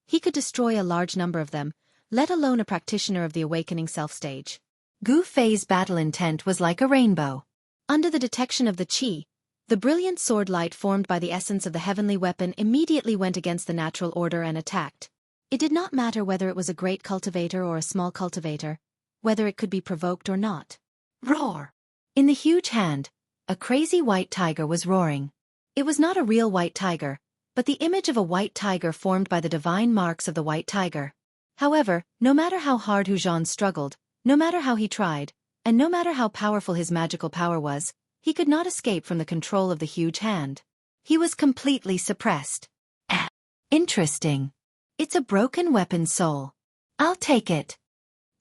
he could destroy a large number of them, let alone a practitioner of the awakening self stage. Gu Fei's battle intent was like a rainbow. Under the detection of the qi, the brilliant sword light formed by the essence of the heavenly weapon immediately went against the natural order and attacked. It did not matter whether it was a great cultivator or a small cultivator, whether it could be provoked or not. Roar! In the huge hand, a crazy white tiger was roaring. It was not a real white tiger, but the image of a white tiger formed by the divine marks of the white tiger. However, no matter how hard Hu Zhan struggled, no matter how he tried, and no matter how powerful his magical power was, he could not escape from the control of the huge hand. He was completely suppressed. Interesting. It's a broken weapon soul. I'll take it.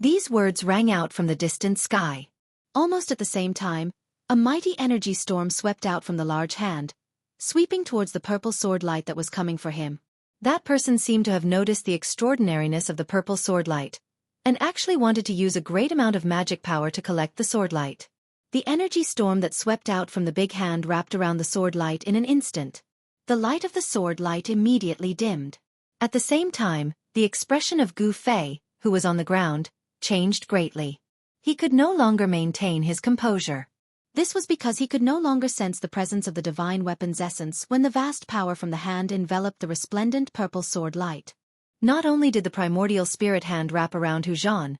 These words rang out from the distant sky. Almost at the same time, a mighty energy storm swept out from the large hand, sweeping towards the purple sword light that was coming for him. That person seemed to have noticed the extraordinariness of the purple sword light, and actually wanted to use a great amount of magic power to collect the sword light. The energy storm that swept out from the big hand wrapped around the sword light in an instant. The light of the sword light immediately dimmed. At the same time, the expression of Gu Fei, who was on the ground, changed greatly. He could no longer maintain his composure. This was because he could no longer sense the presence of the divine weapon's essence when the vast power from the hand enveloped the resplendent purple sword light. Not only did the primordial spirit hand wrap around Hu Zhan,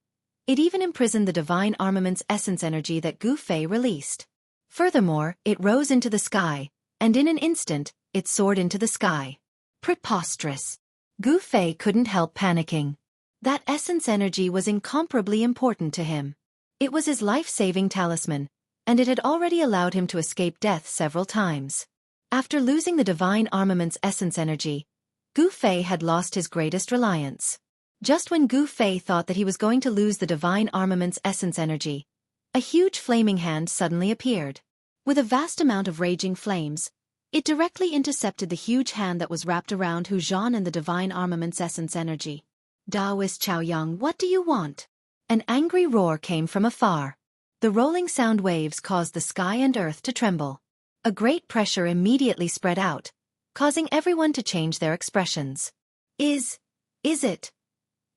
it even imprisoned the divine armament's essence energy that Gu Fei released. Furthermore, it rose into the sky, and in an instant, it soared into the sky. Preposterous. Gu Fei couldn't help panicking. That essence energy was incomparably important to him. It was his life-saving talisman, and it had already allowed him to escape death several times. After losing the divine armament's essence energy, Gu Fei had lost his greatest reliance. Just when Gu Fei thought that he was going to lose the divine armament's essence energy, a huge flaming hand suddenly appeared. With a vast amount of raging flames, it directly intercepted the huge hand that was wrapped around Hu Zhan and the divine armament's essence energy. Taoist Chaoyang, what do you want? An angry roar came from afar. The rolling sound waves caused the sky and earth to tremble. A great pressure immediately spread out, causing everyone to change their expressions. Is it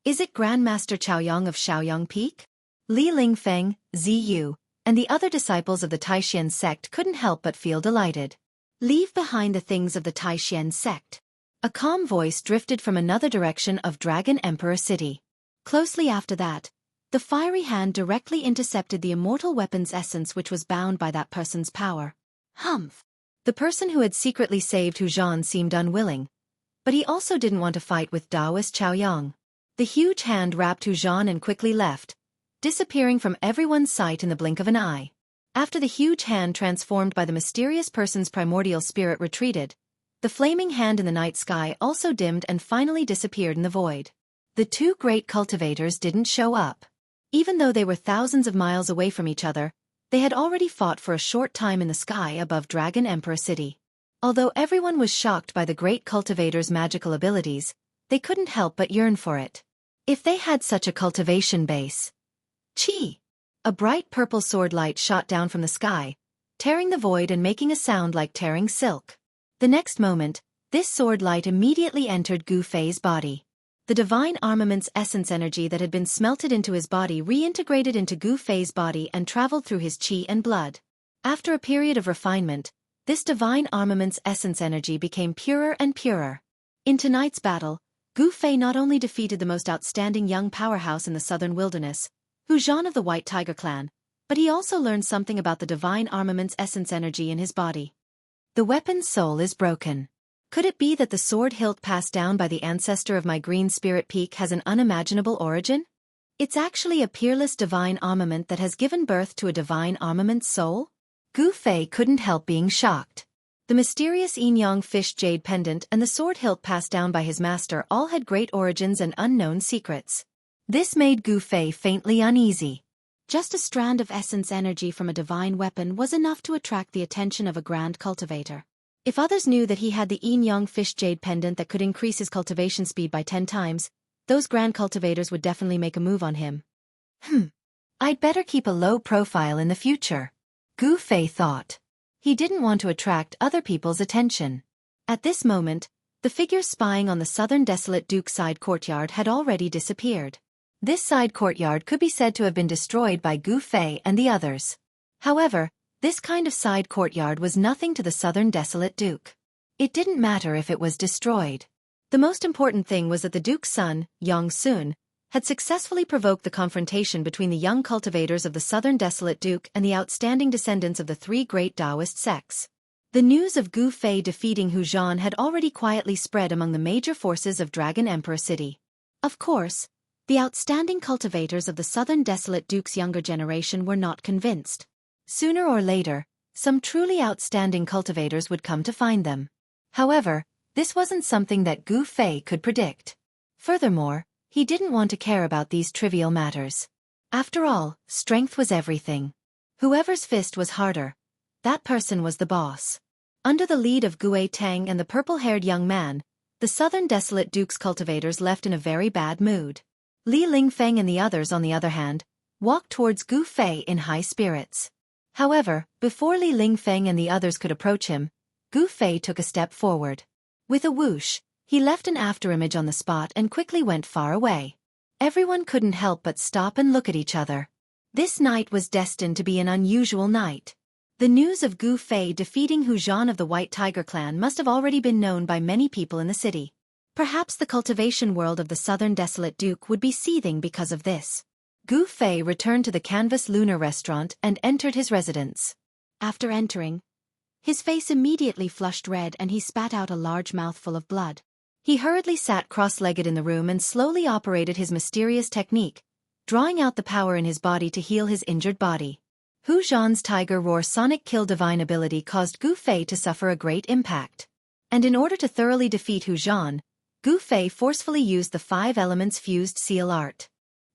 Grandmaster Chaoyang of Shaoyang Peak? Li Lingfeng, Ziyu, and the other disciples of the Taishan sect couldn't help but feel delighted. Leave behind the things of the Taishan sect. A calm voice drifted from another direction of Dragon Emperor City. Closely after that, the fiery hand directly intercepted the immortal weapon's essence which was bound by that person's power. Humph! The person who had secretly saved Hu Zhan seemed unwilling, but he also didn't want to fight with Taoist Chaoyang. The huge hand wrapped Hu Zhan and quickly left, disappearing from everyone's sight in the blink of an eye. After the huge hand transformed by the mysterious person's primordial spirit retreated, the flaming hand in the night sky also dimmed and finally disappeared in the void. The two great cultivators didn't show up. Even though they were thousands of miles away from each other, they had already fought for a short time in the sky above Dragon Emperor City. Although everyone was shocked by the great cultivator's magical abilities, they couldn't help but yearn for it. If they had such a cultivation base. Chi! A bright purple sword light shot down from the sky, tearing the void and making a sound like tearing silk. The next moment, this sword light immediately entered Gu Fei's body. The divine armament's essence energy that had been smelted into his body reintegrated into Gu Fei's body and traveled through his qi and blood. After a period of refinement, this divine armament's essence energy became purer and purer. In tonight's battle, Gu Fei not only defeated the most outstanding young powerhouse in the southern wilderness, Hu Zhan of the White Tiger clan, but he also learned something about the divine armament's essence energy in his body. The weapon's soul is broken. Could it be that the sword hilt passed down by the ancestor of my green spirit peak has an unimaginable origin? It's actually a peerless divine armament that has given birth to a divine armament soul? Gu Fei couldn't help being shocked. The mysterious yin-yang fish jade pendant and the sword hilt passed down by his master all had great origins and unknown secrets. This made Gu Fei faintly uneasy. Just a strand of essence energy from a divine weapon was enough to attract the attention of a grand cultivator. If others knew that he had the yin-yang fish jade pendant that could increase his cultivation speed by 10 times, those grand cultivators would definitely make a move on him. I'd better keep a low profile in the future, Gu Fei thought. He didn't want to attract other people's attention. At this moment, the figure spying on the southern desolate Duke side courtyard had already disappeared. This side courtyard could be said to have been destroyed by Gu Fei and the others. However, this kind of side courtyard was nothing to the southern desolate Duke. It didn't matter if it was destroyed. The most important thing was that the Duke's son, Yang Sun, had successfully provoked the confrontation between the young cultivators of the southern desolate Duke and the outstanding descendants of the three great Taoist sects. The news of Gu Fei defeating Hu Zhan had already quietly spread among the major forces of Dragon Emperor City. Of course, the outstanding cultivators of the southern desolate Duke's younger generation were not convinced. Sooner or later, some truly outstanding cultivators would come to find them. However, this wasn't something that Gu Fei could predict. Furthermore, he didn't want to care about these trivial matters. After all, strength was everything. Whoever's fist was harder, that person was the boss. Under the lead of Gue Tang and the purple-haired young man, the southern desolate Duke's cultivators left in a very bad mood. Li Lingfeng and the others, on the other hand, walked towards Gu Fei in high spirits. However, before Li Lingfeng and the others could approach him, Gu Fei took a step forward. With a whoosh, he left an afterimage on the spot and quickly went far away. Everyone couldn't help but stop and look at each other. This night was destined to be an unusual night. The news of Gu Fei defeating Hu Zhan of the White Tiger clan must have already been known by many people in the city. Perhaps the cultivation world of the southern desolate Duke would be seething because of this. Gu Fei returned to the Canvas Lunar restaurant and entered his residence. After entering, his face immediately flushed red and he spat out a large mouthful of blood. He hurriedly sat cross-legged in the room and slowly operated his mysterious technique, drawing out the power in his body to heal his injured body. Hu Zhan's Tiger Roar Sonic Kill divine ability caused Gu Fei to suffer a great impact. And in order to thoroughly defeat Hu Zhan, Gu Fei forcefully used the 5 elements fused seal art.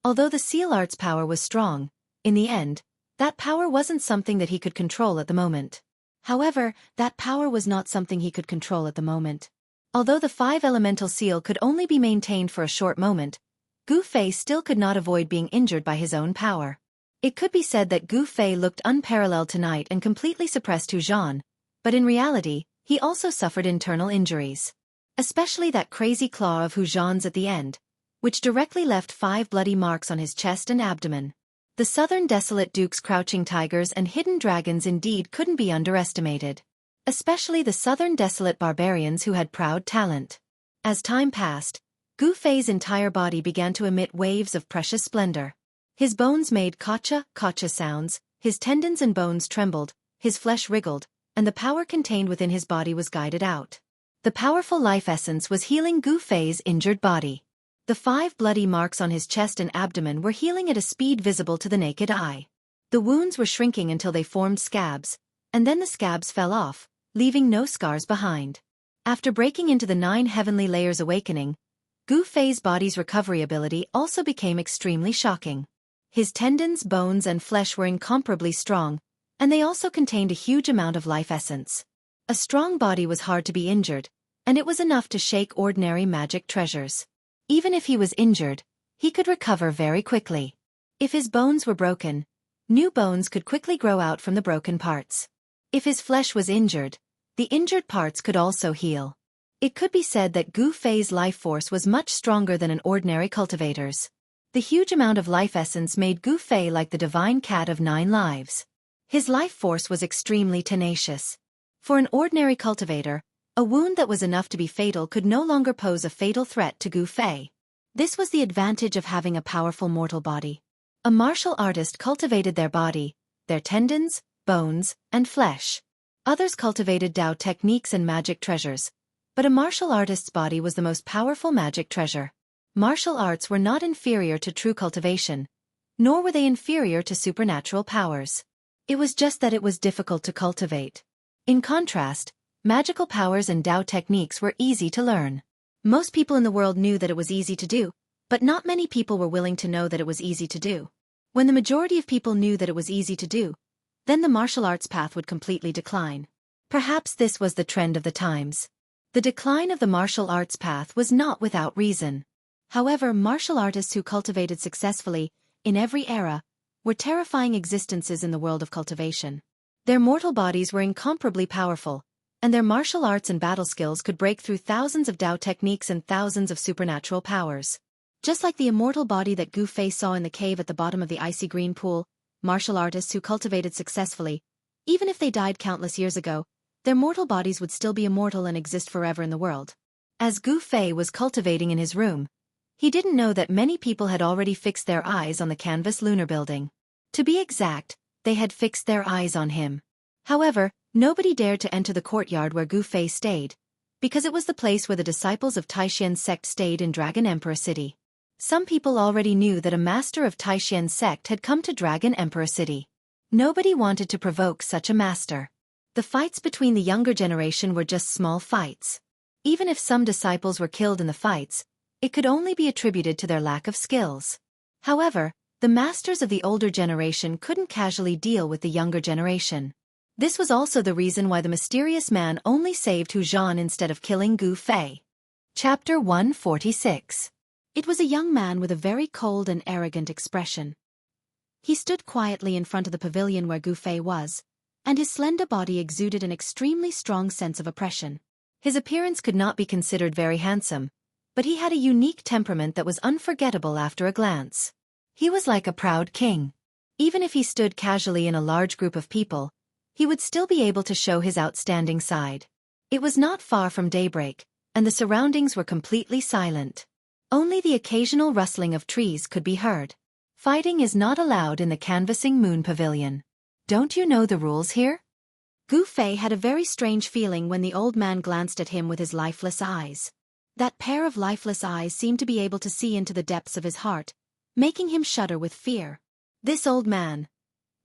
Although the seal art's power was strong, in the end, That power wasn't something that he could control at the moment. However, that power was not something he could control at the moment. Although the 5-elemental seal could only be maintained for a short moment, Gu Fei still could not avoid being injured by his own power. It could be said that Gu Fei looked unparalleled tonight and completely suppressed Hu Zhan, but in reality, he also suffered internal injuries. Especially that crazy claw of Hu Zhan's at the end, which directly left 5 bloody marks on his chest and abdomen. The southern desolate duke's crouching tigers and hidden dragons indeed couldn't be underestimated. Especially the southern desolate barbarians who had proud talent. As time passed, Gu Fei's entire body began to emit waves of precious splendor. His bones made kacha sounds, his tendons and bones trembled, his flesh wriggled, and the power contained within his body was guided out. The powerful life essence was healing Gu Fei's injured body. The 5 bloody marks on his chest and abdomen were healing at a speed visible to the naked eye. The wounds were shrinking until they formed scabs, and then the scabs fell off, leaving no scars behind. After breaking into the 9 heavenly layers awakening, Gu Fei's body's recovery ability also became extremely shocking. His tendons, bones, and flesh were incomparably strong, and they also contained a huge amount of life essence. A strong body was hard to be injured, and it was enough to shake ordinary magic treasures. Even if he was injured, he could recover very quickly. If his bones were broken, new bones could quickly grow out from the broken parts. If his flesh was injured, the injured parts could also heal. It could be said that Gu Fei's life force was much stronger than an ordinary cultivator's. The huge amount of life essence made Gu Fei like the divine cat of 9 lives. His life force was extremely tenacious. For an ordinary cultivator, a wound that was enough to be fatal could no longer pose a fatal threat to Gu Fei. This was the advantage of having a powerful mortal body. A martial artist cultivated their body, their tendons, bones, and flesh. Others cultivated Dao techniques and magic treasures, but a martial artist's body was the most powerful magic treasure. Martial arts were not inferior to true cultivation, nor were they inferior to supernatural powers. It was just that it was difficult to cultivate. In contrast, magical powers and Dao techniques were easy to learn. Most people in the world knew that it was easy to do, but not many people were willing to know that it was easy to do. When the majority of people knew that it was easy to do, then the martial arts path would completely decline. Perhaps this was the trend of the times. The decline of the martial arts path was not without reason. However, martial artists who cultivated successfully, in every era, were terrifying existences in the world of cultivation. Their mortal bodies were incomparably powerful, and their martial arts and battle skills could break through thousands of Dao techniques and thousands of supernatural powers. Just like the immortal body that Gu Fei saw in the cave at the bottom of the icy green pool, martial artists who cultivated successfully, even if they died countless years ago, their mortal bodies would still be immortal and exist forever in the world. As Gu Fei was cultivating in his room, he didn't know that many people had already fixed their eyes on the canvas lunar building. To be exact, they had fixed their eyes on him. However, nobody dared to enter the courtyard where Gu Fei stayed, because it was the place where the disciples of Taishien's sect stayed in Dragon Emperor City. Some people already knew that a master of Taishien's sect had come to Dragon Emperor City. Nobody wanted to provoke such a master. The fights between the younger generation were just small fights. Even if some disciples were killed in the fights, it could only be attributed to their lack of skills. However, the masters of the older generation couldn't casually deal with the younger generation. This was also the reason why the mysterious man only saved Hu Zhan instead of killing Gu Fei. Chapter 146. It was a young man with a very cold and arrogant expression. He stood quietly in front of the pavilion where Gu Fei was, and his slender body exuded an extremely strong sense of oppression. His appearance could not be considered very handsome, but he had a unique temperament that was unforgettable after a glance. He was like a proud king. Even if he stood casually in a large group of people, he would still be able to show his outstanding side. It was not far from daybreak, and the surroundings were completely silent. Only the occasional rustling of trees could be heard. Fighting is not allowed in the canvassing moon pavilion. Don't you know the rules here? Gu Fei had a very strange feeling when the old man glanced at him with his lifeless eyes. That pair of lifeless eyes seemed to be able to see into the depths of his heart, making him shudder with fear. This old man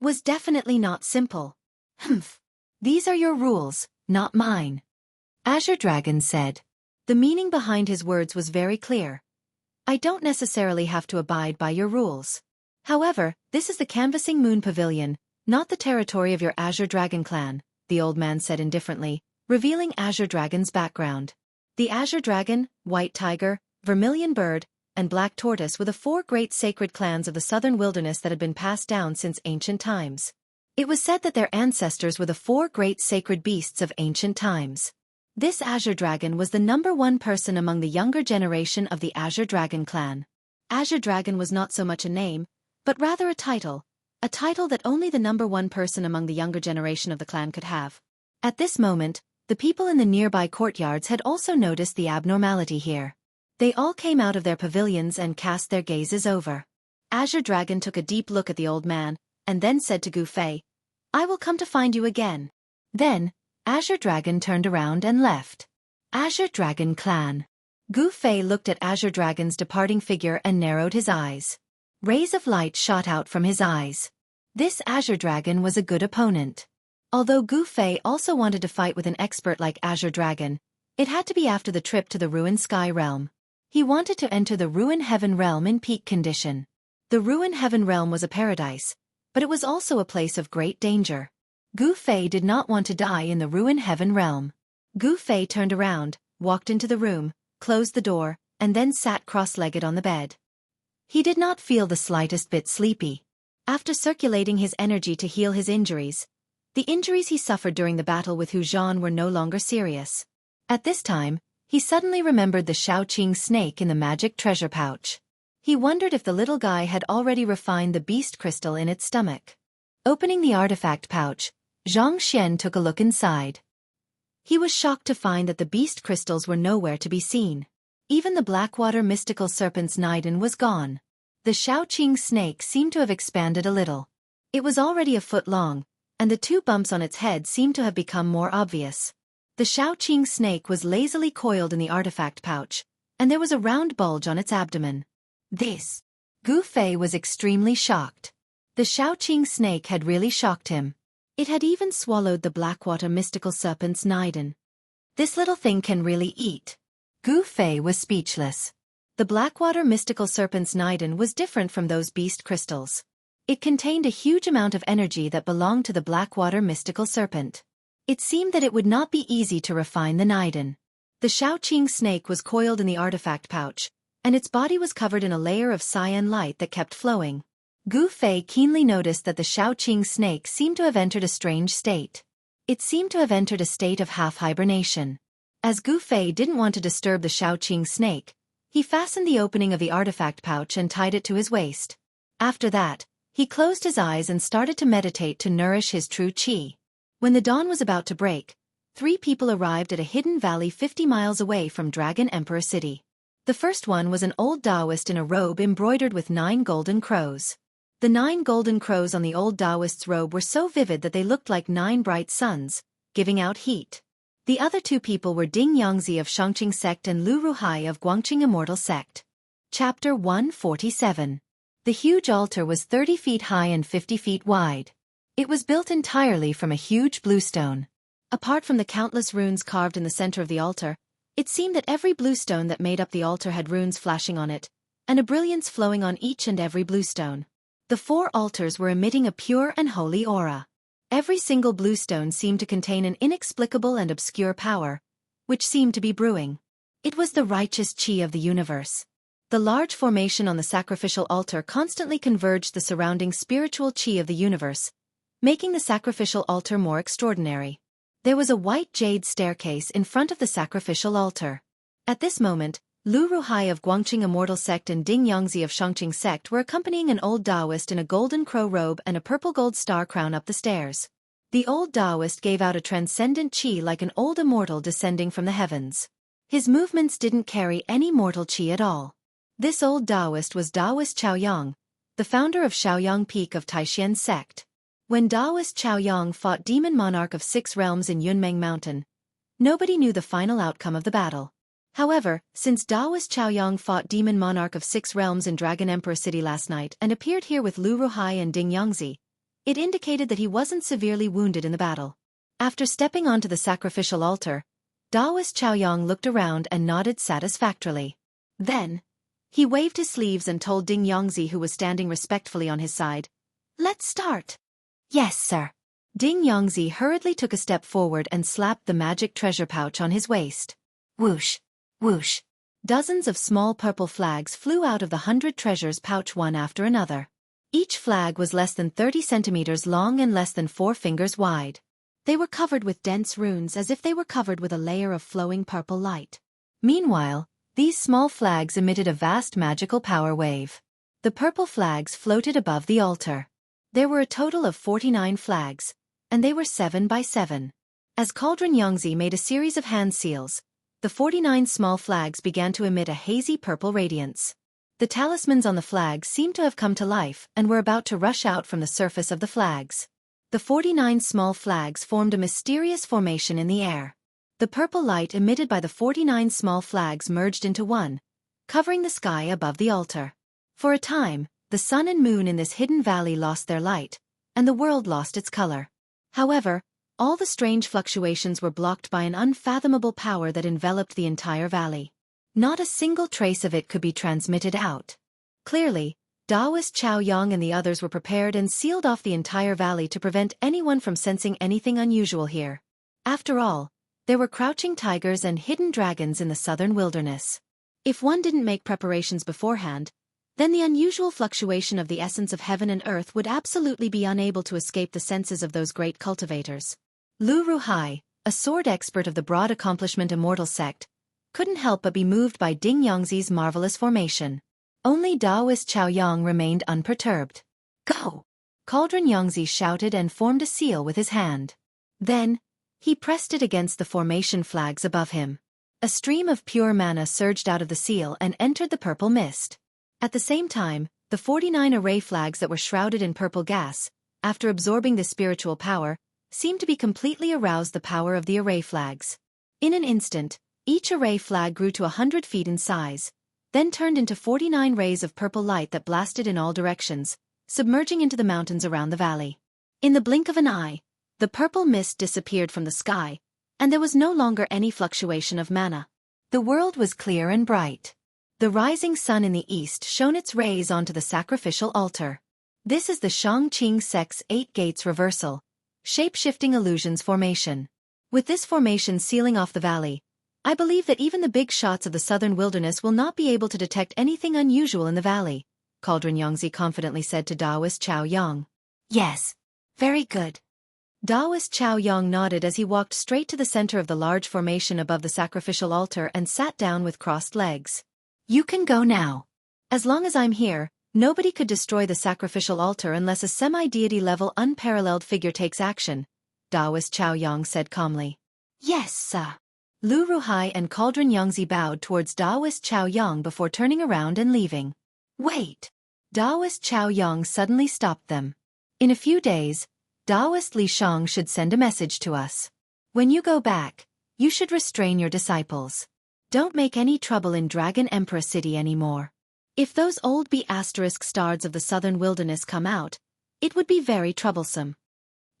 was definitely not simple. Humph. These are your rules, not mine. Azure Dragon said. The meaning behind his words was very clear. I don't necessarily have to abide by your rules. However, this is the Canvassing Moon Pavilion, Not the territory of your Azure Dragon clan, the old man said indifferently, revealing Azure Dragon's background. The Azure Dragon, White Tiger, Vermilion Bird, and Black Tortoise were the 4 great sacred clans of the southern wilderness that had been passed down since ancient times. It was said that their ancestors were the 4 great sacred beasts of ancient times. This Azure Dragon was the #1 person among the younger generation of the Azure Dragon clan. Azure Dragon was not so much a name, but rather a title that only the #1 person among the younger generation of the clan could have. At this moment, the people in the nearby courtyards had also noticed the abnormality here. They all came out of their pavilions and cast their gazes over. Azure Dragon took a deep look at the old man, and then said to Gu Fei, "I will come to find you again." Then, Azure Dragon turned around and left. Azure Dragon Clan. Gu Fei looked at Azure Dragon's departing figure and narrowed his eyes. Rays of light shot out from his eyes. This Azure Dragon was a good opponent. Although Gu Fei also wanted to fight with an expert like Azure Dragon, it had to be after the trip to the Ruined Sky Realm. He wanted to enter the Ruin Heaven Realm in peak condition. The Ruin Heaven Realm was a paradise, but it was also a place of great danger. Gu Fei did not want to die in the Ruin Heaven Realm. Gu Fei turned around, walked into the room, closed the door, and then sat cross-legged on the bed. He did not feel the slightest bit sleepy. After circulating his energy to heal his injuries, the injuries he suffered during the battle with Hu Zhan were no longer serious. At this time, he suddenly remembered the Shaoqing snake in the magic treasure pouch. He wondered if the little guy had already refined the beast crystal in its stomach. Opening the artifact pouch, Zhang Xian took a look inside. He was shocked to find that the beast crystals were nowhere to be seen. Even the Blackwater mystical serpent's Niden was gone. The Shaoqing snake seemed to have expanded a little. It was already a foot long, and the 2 bumps on its head seemed to have become more obvious. The Shaoqing snake was lazily coiled in the artifact pouch, and there was a round bulge on its abdomen. This. Gu Fei was extremely shocked. The Shaoqing snake had really shocked him. It had even swallowed the Blackwater mystical serpent's Niden. This little thing can really eat. Gu Fei was speechless. The Blackwater mystical serpent's Niden was different from those beast crystals. It contained a huge amount of energy that belonged to the Blackwater mystical serpent. It seemed that it would not be easy to refine the Niden. The Shaoqing snake was coiled in the artifact pouch, and its body was covered in a layer of cyan light that kept flowing. Gu Fei keenly noticed that the Shaoqing snake seemed to have entered a strange state. It seemed to have entered a state of half-hibernation. As Gu Fei didn't want to disturb the Shaoqing snake, he fastened the opening of the artifact pouch and tied it to his waist. After that, he closed his eyes and started to meditate to nourish his true qi. When the dawn was about to break, 3 people arrived at a hidden valley 50 miles away from Dragon Emperor City. The first one was an old Taoist in a robe embroidered with 9 golden crows. The 9 golden crows on the old Taoist's robe were so vivid that they looked like 9 bright suns, giving out heat. The other 2 people were Ding Yangzi of Shangqing Sect and Lu Ruhai of Guangqing Immortal Sect. Chapter 147. The huge altar was 30 feet high and 50 feet wide. It was built entirely from a huge bluestone. Apart from the countless runes carved in the center of the altar, it seemed that every bluestone that made up the altar had runes flashing on it, and a brilliance flowing on each and every bluestone. The 4 altars were emitting a pure and holy aura. Every single bluestone seemed to contain an inexplicable and obscure power, which seemed to be brewing. It was the righteous qi of the universe. The large formation on the sacrificial altar constantly converged the surrounding spiritual qi of the universe, making the sacrificial altar more extraordinary. There was a white jade staircase in front of the sacrificial altar. At this moment, Lu Ruhai of Guangqing Immortal Sect and Ding Yangzi of Shangqing Sect were accompanying an old Taoist in a golden crow robe and a purple gold star crown up the stairs. The old Taoist gave out a transcendent qi like an old immortal descending from the heavens. His movements didn't carry any mortal qi at all. This old Taoist was Taoist Chaoyang, the founder of Shaoyang Peak of Taishan Sect. When Taoist Chaoyang fought Demon Monarch of 6 Realms in Yunmeng Mountain, nobody knew the final outcome of the battle. However, since Taoist Chaoyang fought Demon Monarch of 6 Realms in Dragon Emperor City last night and appeared here with Lu Ruhai and Ding Yangzi, it indicated that he wasn't severely wounded in the battle. After stepping onto the sacrificial altar, Taoist Chaoyang looked around and nodded satisfactorily. Then, he waved his sleeves and told Ding Yangzi, who was standing respectfully on his side, "Let's start." Yes, sir. Ding Yongzi hurriedly took a step forward and slapped the magic treasure pouch on his waist. Whoosh! Whoosh! Dozens of small purple flags flew out of the 100 treasures pouch one after another. Each flag was less than 30 centimeters long and less than 4 fingers wide. They were covered with dense runes as if they were covered with a layer of flowing purple light. Meanwhile, these small flags emitted a vast magical power wave. The purple flags floated above the altar. There were a total of 49 flags, and they were 7 by 7. As Cauldron Yongzi made a series of hand seals, the 49 small flags began to emit a hazy purple radiance. The talismans on the flags seemed to have come to life and were about to rush out from the surface of the flags. The 49 small flags formed a mysterious formation in the air. The purple light emitted by the 49 small flags merged into one, covering the sky above the altar. For a time, the sun and moon in this hidden valley lost their light, and the world lost its color. However, all the strange fluctuations were blocked by an unfathomable power that enveloped the entire valley. Not a single trace of it could be transmitted out. Clearly, Taoist Chao Yang and the others were prepared and sealed off the entire valley to prevent anyone from sensing anything unusual here. After all, there were crouching tigers and hidden dragons in the southern wilderness. If one didn't make preparations beforehand, then the unusual fluctuation of the essence of heaven and earth would absolutely be unable to escape the senses of those great cultivators. Lu Ruhai, a sword expert of the broad accomplishment immortal sect, couldn't help but be moved by Ding Yongzi's marvelous formation. Only Taoist Chao Yang remained unperturbed. Go! Cauldron Yongzi shouted and formed a seal with his hand. Then, he pressed it against the formation flags above him. A stream of pure mana surged out of the seal and entered the purple mist. At the same time, the 49 array flags that were shrouded in purple gas, after absorbing this spiritual power, seemed to be completely aroused the power of the array flags. In an instant, each array flag grew to 100 feet in size, then turned into 49 rays of purple light that blasted in all directions, submerging into the mountains around the valley. In the blink of an eye, the purple mist disappeared from the sky, and there was no longer any fluctuation of mana. The world was clear and bright. The rising sun in the east shone its rays onto the sacrificial altar. This is the Shangqing Sect's 8 Gates reversal, shape-shifting illusions formation. With this formation sealing off the valley, I believe that even the big shots of the southern wilderness will not be able to detect anything unusual in the valley, Cauldron Yongzi confidently said to Taoist Chao Yang. Yes. Very good. Taoist Chao Yang nodded as he walked straight to the center of the large formation above the sacrificial altar and sat down with crossed legs. You can go now. As long as I'm here, nobody could destroy the sacrificial altar unless a semi-deity level unparalleled figure takes action, Taoist Chao Yang said calmly. Yes, sir. Lu Ruhai and Cauldron Yongzi bowed towards Taoist Chao Yang before turning around and leaving. Wait! Taoist Chao Yang suddenly stopped them. In a few days, Taoist Li Shang should send a message to us. When you go back, you should restrain your disciples. Don't make any trouble in Dragon Emperor City anymore. If those old B***stars of the southern wilderness come out, it would be very troublesome.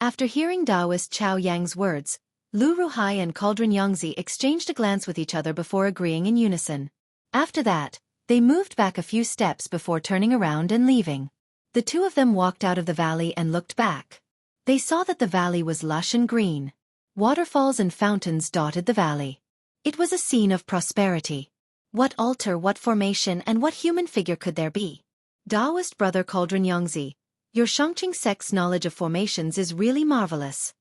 After hearing Taoist Chao Yang's words, Lu Ruhai and Cauldron Yongzi exchanged a glance with each other before agreeing in unison. After that, they moved back a few steps before turning around and leaving. The two of them walked out of the valley and looked back. They saw that the valley was lush and green. Waterfalls and fountains dotted the valley. It was a scene of prosperity. What altar, what formation, and what human figure could there be? Taoist brother Cauldron Yongzi, your Shangqing sect's knowledge of formations is really marvelous.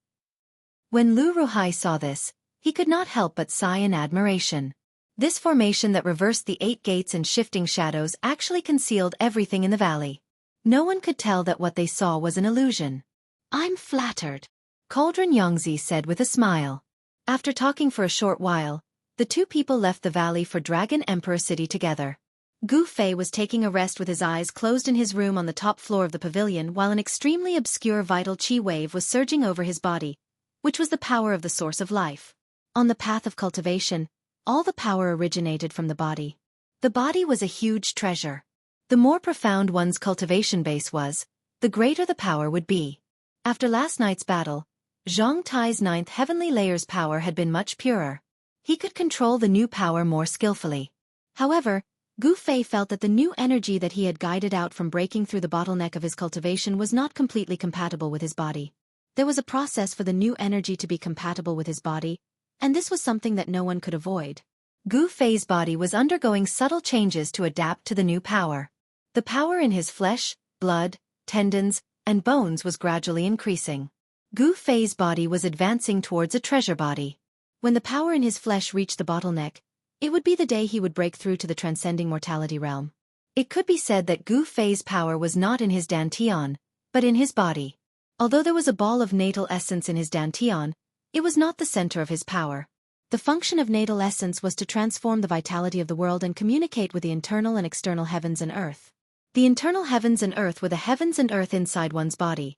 When Lu Ruhai saw this, he could not help but sigh in admiration. This formation that reversed the 8 gates and shifting shadows actually concealed everything in the valley. No one could tell that what they saw was an illusion. I'm flattered, Cauldron Yongzi said with a smile. After talking for a short while, the two people left the valley for Dragon Emperor City together. Gu Fei was taking a rest with his eyes closed in his room on the top floor of the pavilion while an extremely obscure vital chi wave was surging over his body, which was the power of the source of life. On the path of cultivation, all the power originated from the body. The body was a huge treasure. The more profound one's cultivation base was, the greater the power would be. After last night's battle, Zhang Tai's 9th heavenly layer's power had been much purer. He could control the new power more skillfully. However, Gu Fei felt that the new energy that he had guided out from breaking through the bottleneck of his cultivation was not completely compatible with his body. There was a process for the new energy to be compatible with his body, and this was something that no one could avoid. Gu Fei's body was undergoing subtle changes to adapt to the new power. The power in his flesh, blood, tendons, and bones was gradually increasing. Gu Fei's body was advancing towards a treasure body. When the power in his flesh reached the bottleneck, it would be the day he would break through to the transcending mortality realm. It could be said that Gu Fei's power was not in his dantian, but in his body. Although there was a ball of natal essence in his dantian, it was not the center of his power. The function of natal essence was to transform the vitality of the world and communicate with the internal and external heavens and earth. The internal heavens and earth were the heavens and earth inside one's body,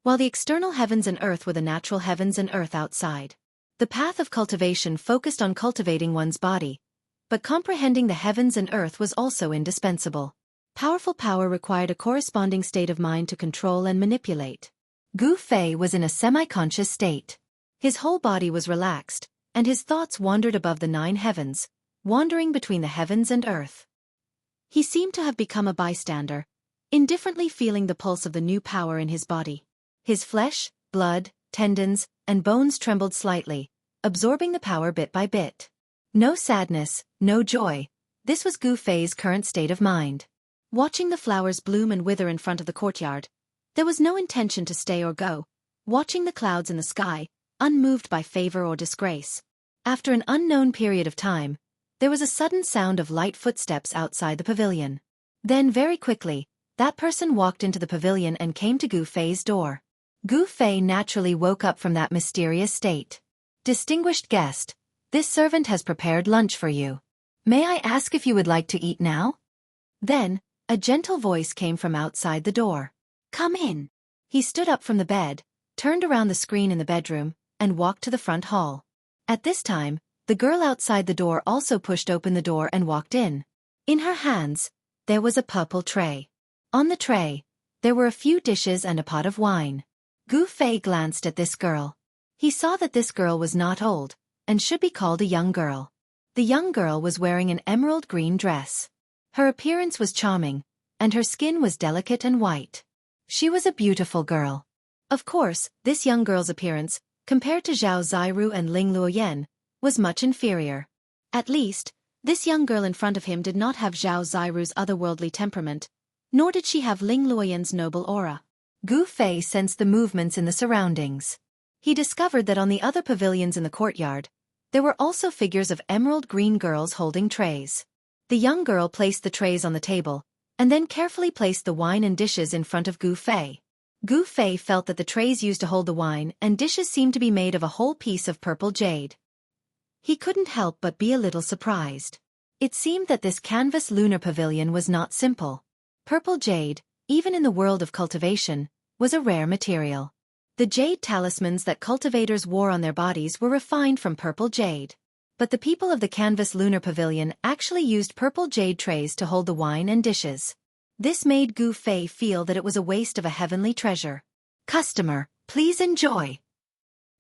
while the external heavens and earth were the natural heavens and earth outside. The path of cultivation focused on cultivating one's body, but comprehending the heavens and earth was also indispensable. Powerful power required a corresponding state of mind to control and manipulate. Gu Fei was in a semi-conscious state. His whole body was relaxed, and his thoughts wandered above the 9 heavens, wandering between the heavens and earth. He seemed to have become a bystander, indifferently feeling the pulse of the new power in his body. His flesh, blood, tendons, and bones trembled slightly, absorbing the power bit by bit. No sadness, no joy. This was Gu Fei's current state of mind. Watching the flowers bloom and wither in front of the courtyard, there was no intention to stay or go. Watching the clouds in the sky, unmoved by favor or disgrace. After an unknown period of time, there was a sudden sound of light footsteps outside the pavilion. Then very quickly, that person walked into the pavilion and came to Gu Fei's door. Gu Fei naturally woke up from that mysterious state. "Distinguished guest, this servant has prepared lunch for you. May I ask if you would like to eat now?" Then, a gentle voice came from outside the door. "Come in." He stood up from the bed, turned around the screen in the bedroom, and walked to the front hall. At this time, the girl outside the door also pushed open the door and walked in. In her hands, there was a purple tray. On the tray, there were a few dishes and a pot of wine. Gu Fei glanced at this girl. He saw that this girl was not old, and should be called a young girl. The young girl was wearing an emerald green dress. Her appearance was charming, and her skin was delicate and white. She was a beautiful girl. Of course, this young girl's appearance, compared to Zhao Ziru and Ling Luoyan, was much inferior. At least, this young girl in front of him did not have Zhao Ziru's otherworldly temperament, nor did she have Ling Luoyan's noble aura. Gu Fei sensed the movements in the surroundings. He discovered that on the other pavilions in the courtyard, there were also figures of emerald green girls holding trays. The young girl placed the trays on the table, and then carefully placed the wine and dishes in front of Gu Fei. Gu Fei felt that the trays used to hold the wine and dishes seemed to be made of a whole piece of purple jade. He couldn't help but be a little surprised. It seemed that this canvas lunar pavilion was not simple. Purple jade, even in the world of cultivation, was a rare material. The jade talismans that cultivators wore on their bodies were refined from purple jade. But the people of the canvas lunar pavilion actually used purple jade trays to hold the wine and dishes. This made Gu Fei feel that it was a waste of a heavenly treasure. "Customer, please enjoy."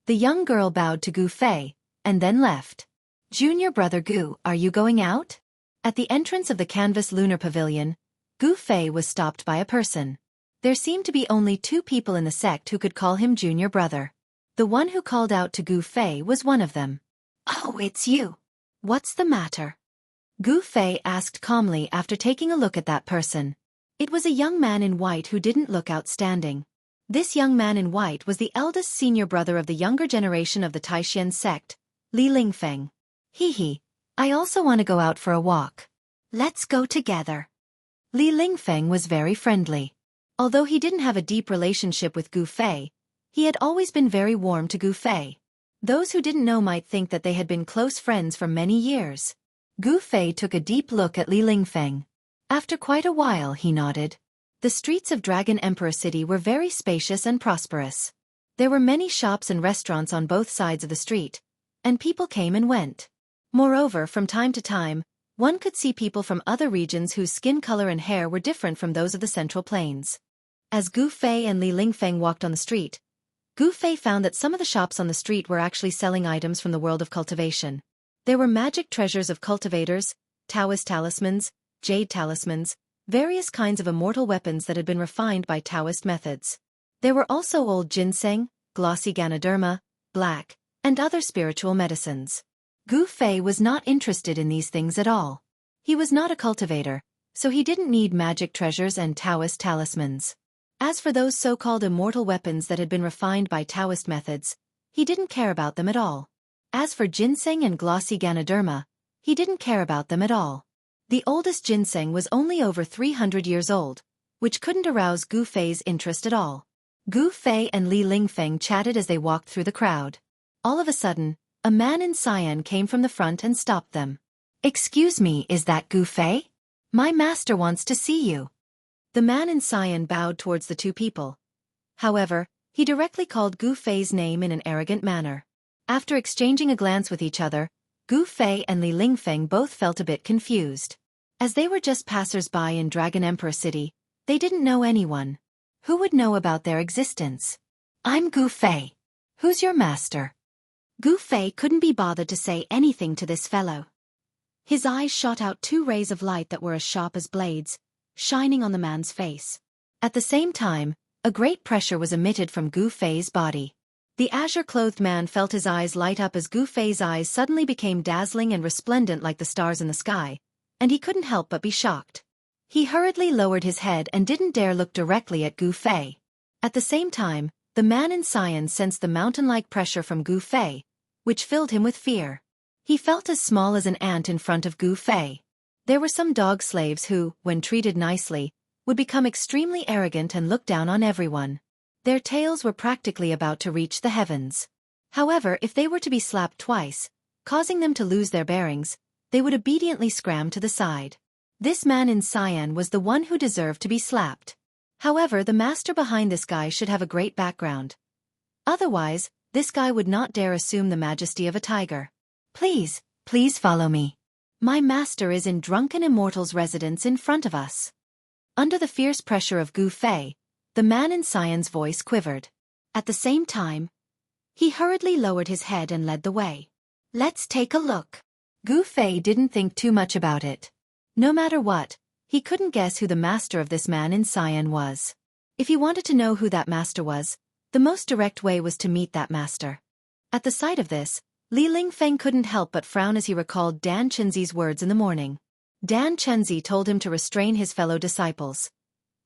The young girl bowed to Gu Fei, and then left. "Junior brother Gu, are you going out?" At the entrance of the canvas lunar pavilion, Gu Fei was stopped by a person. There seemed to be only 2 people in the sect who could call him junior brother. The one who called out to Gu Fei was one of them. "Oh, it's you. What's the matter?" Gu Fei asked calmly after taking a look at that person. It was a young man in white who didn't look outstanding. This young man in white was the eldest senior brother of the younger generation of the Taishan sect, Li Lingfeng. "Hee, I also want to go out for a walk. Let's go together." Li Lingfeng was very friendly. Although he didn't have a deep relationship with Gu Fei, he had always been very warm to Gu Fei. Those who didn't know might think that they had been close friends for many years. Gu Fei took a deep look at Li Lingfeng. After quite a while he nodded. The streets of Dragon Emperor City were very spacious and prosperous. There were many shops and restaurants on both sides of the street, and people came and went. Moreover, from time to time, one could see people from other regions whose skin color and hair were different from those of the Central Plains. As Gu Fei and Li Lingfeng walked on the street, Gu Fei found that some of the shops on the street were actually selling items from the world of cultivation. There were magic treasures of cultivators, Taoist talismans, jade talismans, various kinds of immortal weapons that had been refined by Taoist methods. There were also old ginseng, glossy ganoderma, black, and other spiritual medicines. Gu Fei was not interested in these things at all. He was not a cultivator, so he didn't need magic treasures and Taoist talismans. As for those so-called immortal weapons that had been refined by Taoist methods, he didn't care about them at all. As for ginseng and glossy ganoderma, he didn't care about them at all. The oldest ginseng was only over 300 years old, which couldn't arouse Gu Fei's interest at all. Gu Fei and Li Lingfeng chatted as they walked through the crowd. All of a sudden, a man in cyan came from the front and stopped them. "Excuse me, is that Gu Fei? My master wants to see you." The man in cyan bowed towards the two people. However, he directly called Gu Fei's name in an arrogant manner. After exchanging a glance with each other, Gu Fei and Li Lingfeng both felt a bit confused. As they were just passers-by in Dragon Emperor City, they didn't know anyone. Who would know about their existence? "I'm Gu Fei. Who's your master?" Gu Fei couldn't be bothered to say anything to this fellow. His eyes shot out two rays of light that were as sharp as blades, shining on the man's face. At the same time, a great pressure was emitted from Gu Fei's body. The azure-clothed man felt his eyes light up as Gu Fei's eyes suddenly became dazzling and resplendent like the stars in the sky, and he couldn't help but be shocked. He hurriedly lowered his head and didn't dare look directly at Gu Fei. At the same time, the man in cyan sensed the mountain-like pressure from Gu Fei, which filled him with fear. He felt as small as an ant in front of Gu Fei. There were some dog slaves who, when treated nicely, would become extremely arrogant and look down on everyone. Their tails were practically about to reach the heavens. However, if they were to be slapped twice, causing them to lose their bearings, they would obediently scram to the side. This man in cyan was the one who deserved to be slapped. However, the master behind this guy should have a great background. Otherwise, this guy would not dare assume the majesty of a tiger. "Please, please follow me. My master is in Drunken Immortal's residence in front of us." Under the fierce pressure of Gu Fei, the man in cyan's voice quivered. At the same time, he hurriedly lowered his head and led the way. "Let's take a look." Gu Fei didn't think too much about it. No matter what, he couldn't guess who the master of this man in cyan was. If he wanted to know who that master was, the most direct way was to meet that master. At the sight of this, Li Lingfeng couldn't help but frown as he recalled Dan Chenzi's words in the morning. Dan Chenzi told him to restrain his fellow disciples.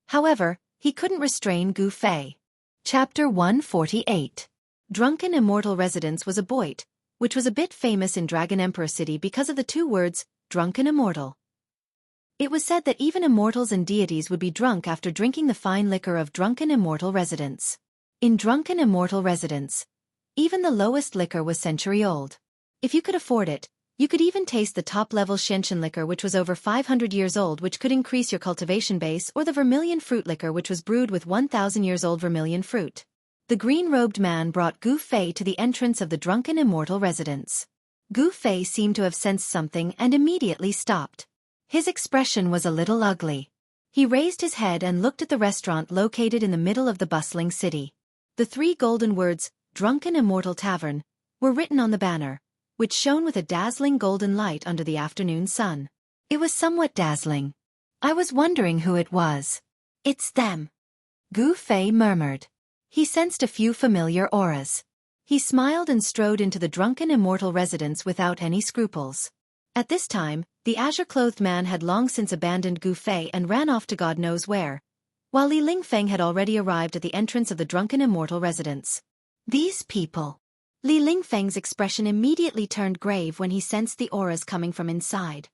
However, he couldn't restrain Gu Fei. Chapter 148. Drunken Immortal Residence was a boit, which was a bit famous in Dragon Emperor City because of the two words, Drunken Immortal. It was said that even immortals and deities would be drunk after drinking the fine liquor of Drunken Immortal Residence. In Drunken Immortal Residence, even the lowest liquor was century-old. If you could afford it, you could even taste the top-level Shenshin liquor which was over 500 years old which could increase your cultivation base, or the vermilion fruit liquor which was brewed with 1,000 years old vermilion fruit. The green-robed man brought Gu Fei to the entrance of the Drunken Immortal Residence. Gu Fei seemed to have sensed something and immediately stopped. His expression was a little ugly. He raised his head and looked at the restaurant located in the middle of the bustling city. The three golden words, Drunken Immortal Tavern, were written on the banner, which shone with a dazzling golden light under the afternoon sun. It was somewhat dazzling. "I was wondering who it was." "It's them," Gu Fei murmured. He sensed a few familiar auras. He smiled and strode into the Drunken Immortal Residence without any scruples. At this time, the azure-clothed man had long since abandoned Gu Fei and ran off to God knows where, while Li Lingfeng had already arrived at the entrance of the Drunken Immortal Residence. These people. Li Lingfeng's expression immediately turned grave when he sensed the auras coming from inside.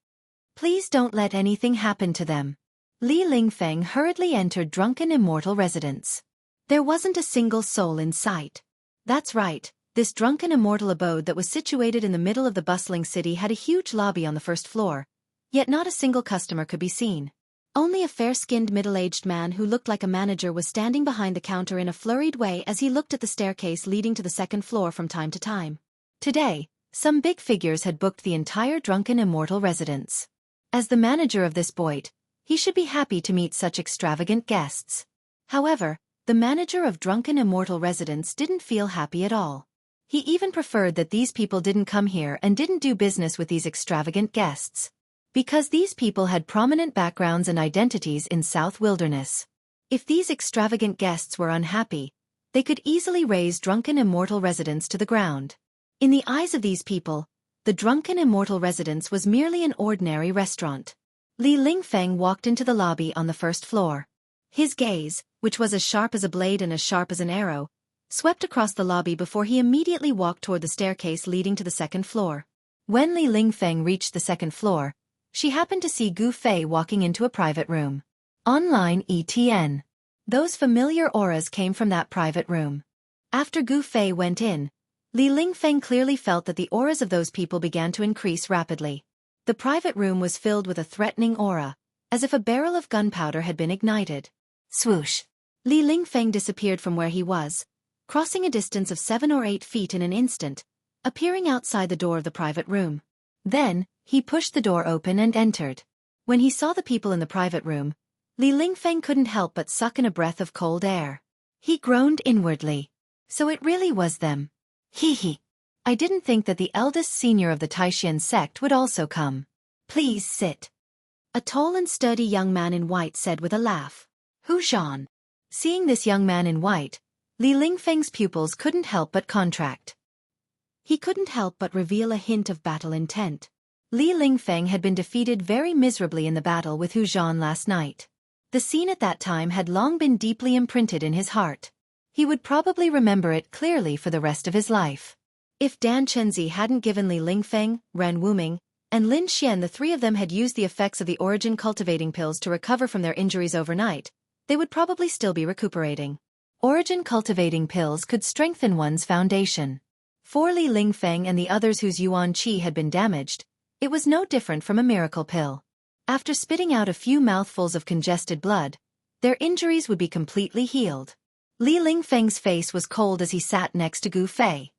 "Please don't let anything happen to them." Li Lingfeng hurriedly entered Drunken Immortal Residence. There wasn't a single soul in sight. That's right. This Drunken Immortal abode that was situated in the middle of the bustling city had a huge lobby on the first floor, yet not a single customer could be seen. Only a fair-skinned middle-aged man who looked like a manager was standing behind the counter in a flurried way as he looked at the staircase leading to the second floor from time to time. Today, some big figures had booked the entire Drunken Immortal Residence. As the manager of this boit, he should be happy to meet such extravagant guests. However, the manager of Drunken Immortal Residence didn't feel happy at all. He even preferred that these people didn't come here and didn't do business with these extravagant guests. because these people had prominent backgrounds and identities in South Wilderness. If these extravagant guests were unhappy, they could easily raze drunken immortal residents to the ground. In the eyes of these people, the drunken immortal residence was merely an ordinary restaurant. Li Lingfeng walked into the lobby on the first floor. His gaze, which was as sharp as a blade and as sharp as an arrow, swept across the lobby before he immediately walked toward the staircase leading to the second floor. When Li Lingfeng reached the second floor, she happened to see Gu Fei walking into a private room. Online ETN. Those familiar auras came from that private room. After Gu Fei went in, Li Lingfeng clearly felt that the auras of those people began to increase rapidly. The private room was filled with a threatening aura, as if a barrel of gunpowder had been ignited. Swoosh! Li Lingfeng disappeared from where he was, crossing a distance of 7 or 8 feet in an instant, appearing outside the door of the private room. Then, he pushed the door open and entered. When he saw the people in the private room, Li Lingfeng couldn't help but suck in a breath of cold air. He groaned inwardly. So it really was them. Hee hee. I didn't think that the eldest senior of the Taishan sect would also come. Please sit. A tall and sturdy young man in white said with a laugh. Hu Zhan. Seeing this young man in white, Li Lingfeng's pupils couldn't help but contract. He couldn't help but reveal a hint of battle intent. Li Lingfeng had been defeated very miserably in the battle with Hu Zhan last night. The scene at that time had long been deeply imprinted in his heart. He would probably remember it clearly for the rest of his life. If Dan Chenzi hadn't given Li Lingfeng, Ren Wuming, and Lin Xian, the three of them had used the effects of the origin cultivating pills to recover from their injuries overnight, they would probably still be recuperating. Origin cultivating pills could strengthen one's foundation. For Li Lingfeng and the others whose Yuan Qi had been damaged, it was no different from a miracle pill. After spitting out a few mouthfuls of congested blood, their injuries would be completely healed. Li Lingfeng's face was cold as he sat next to Gu Fei.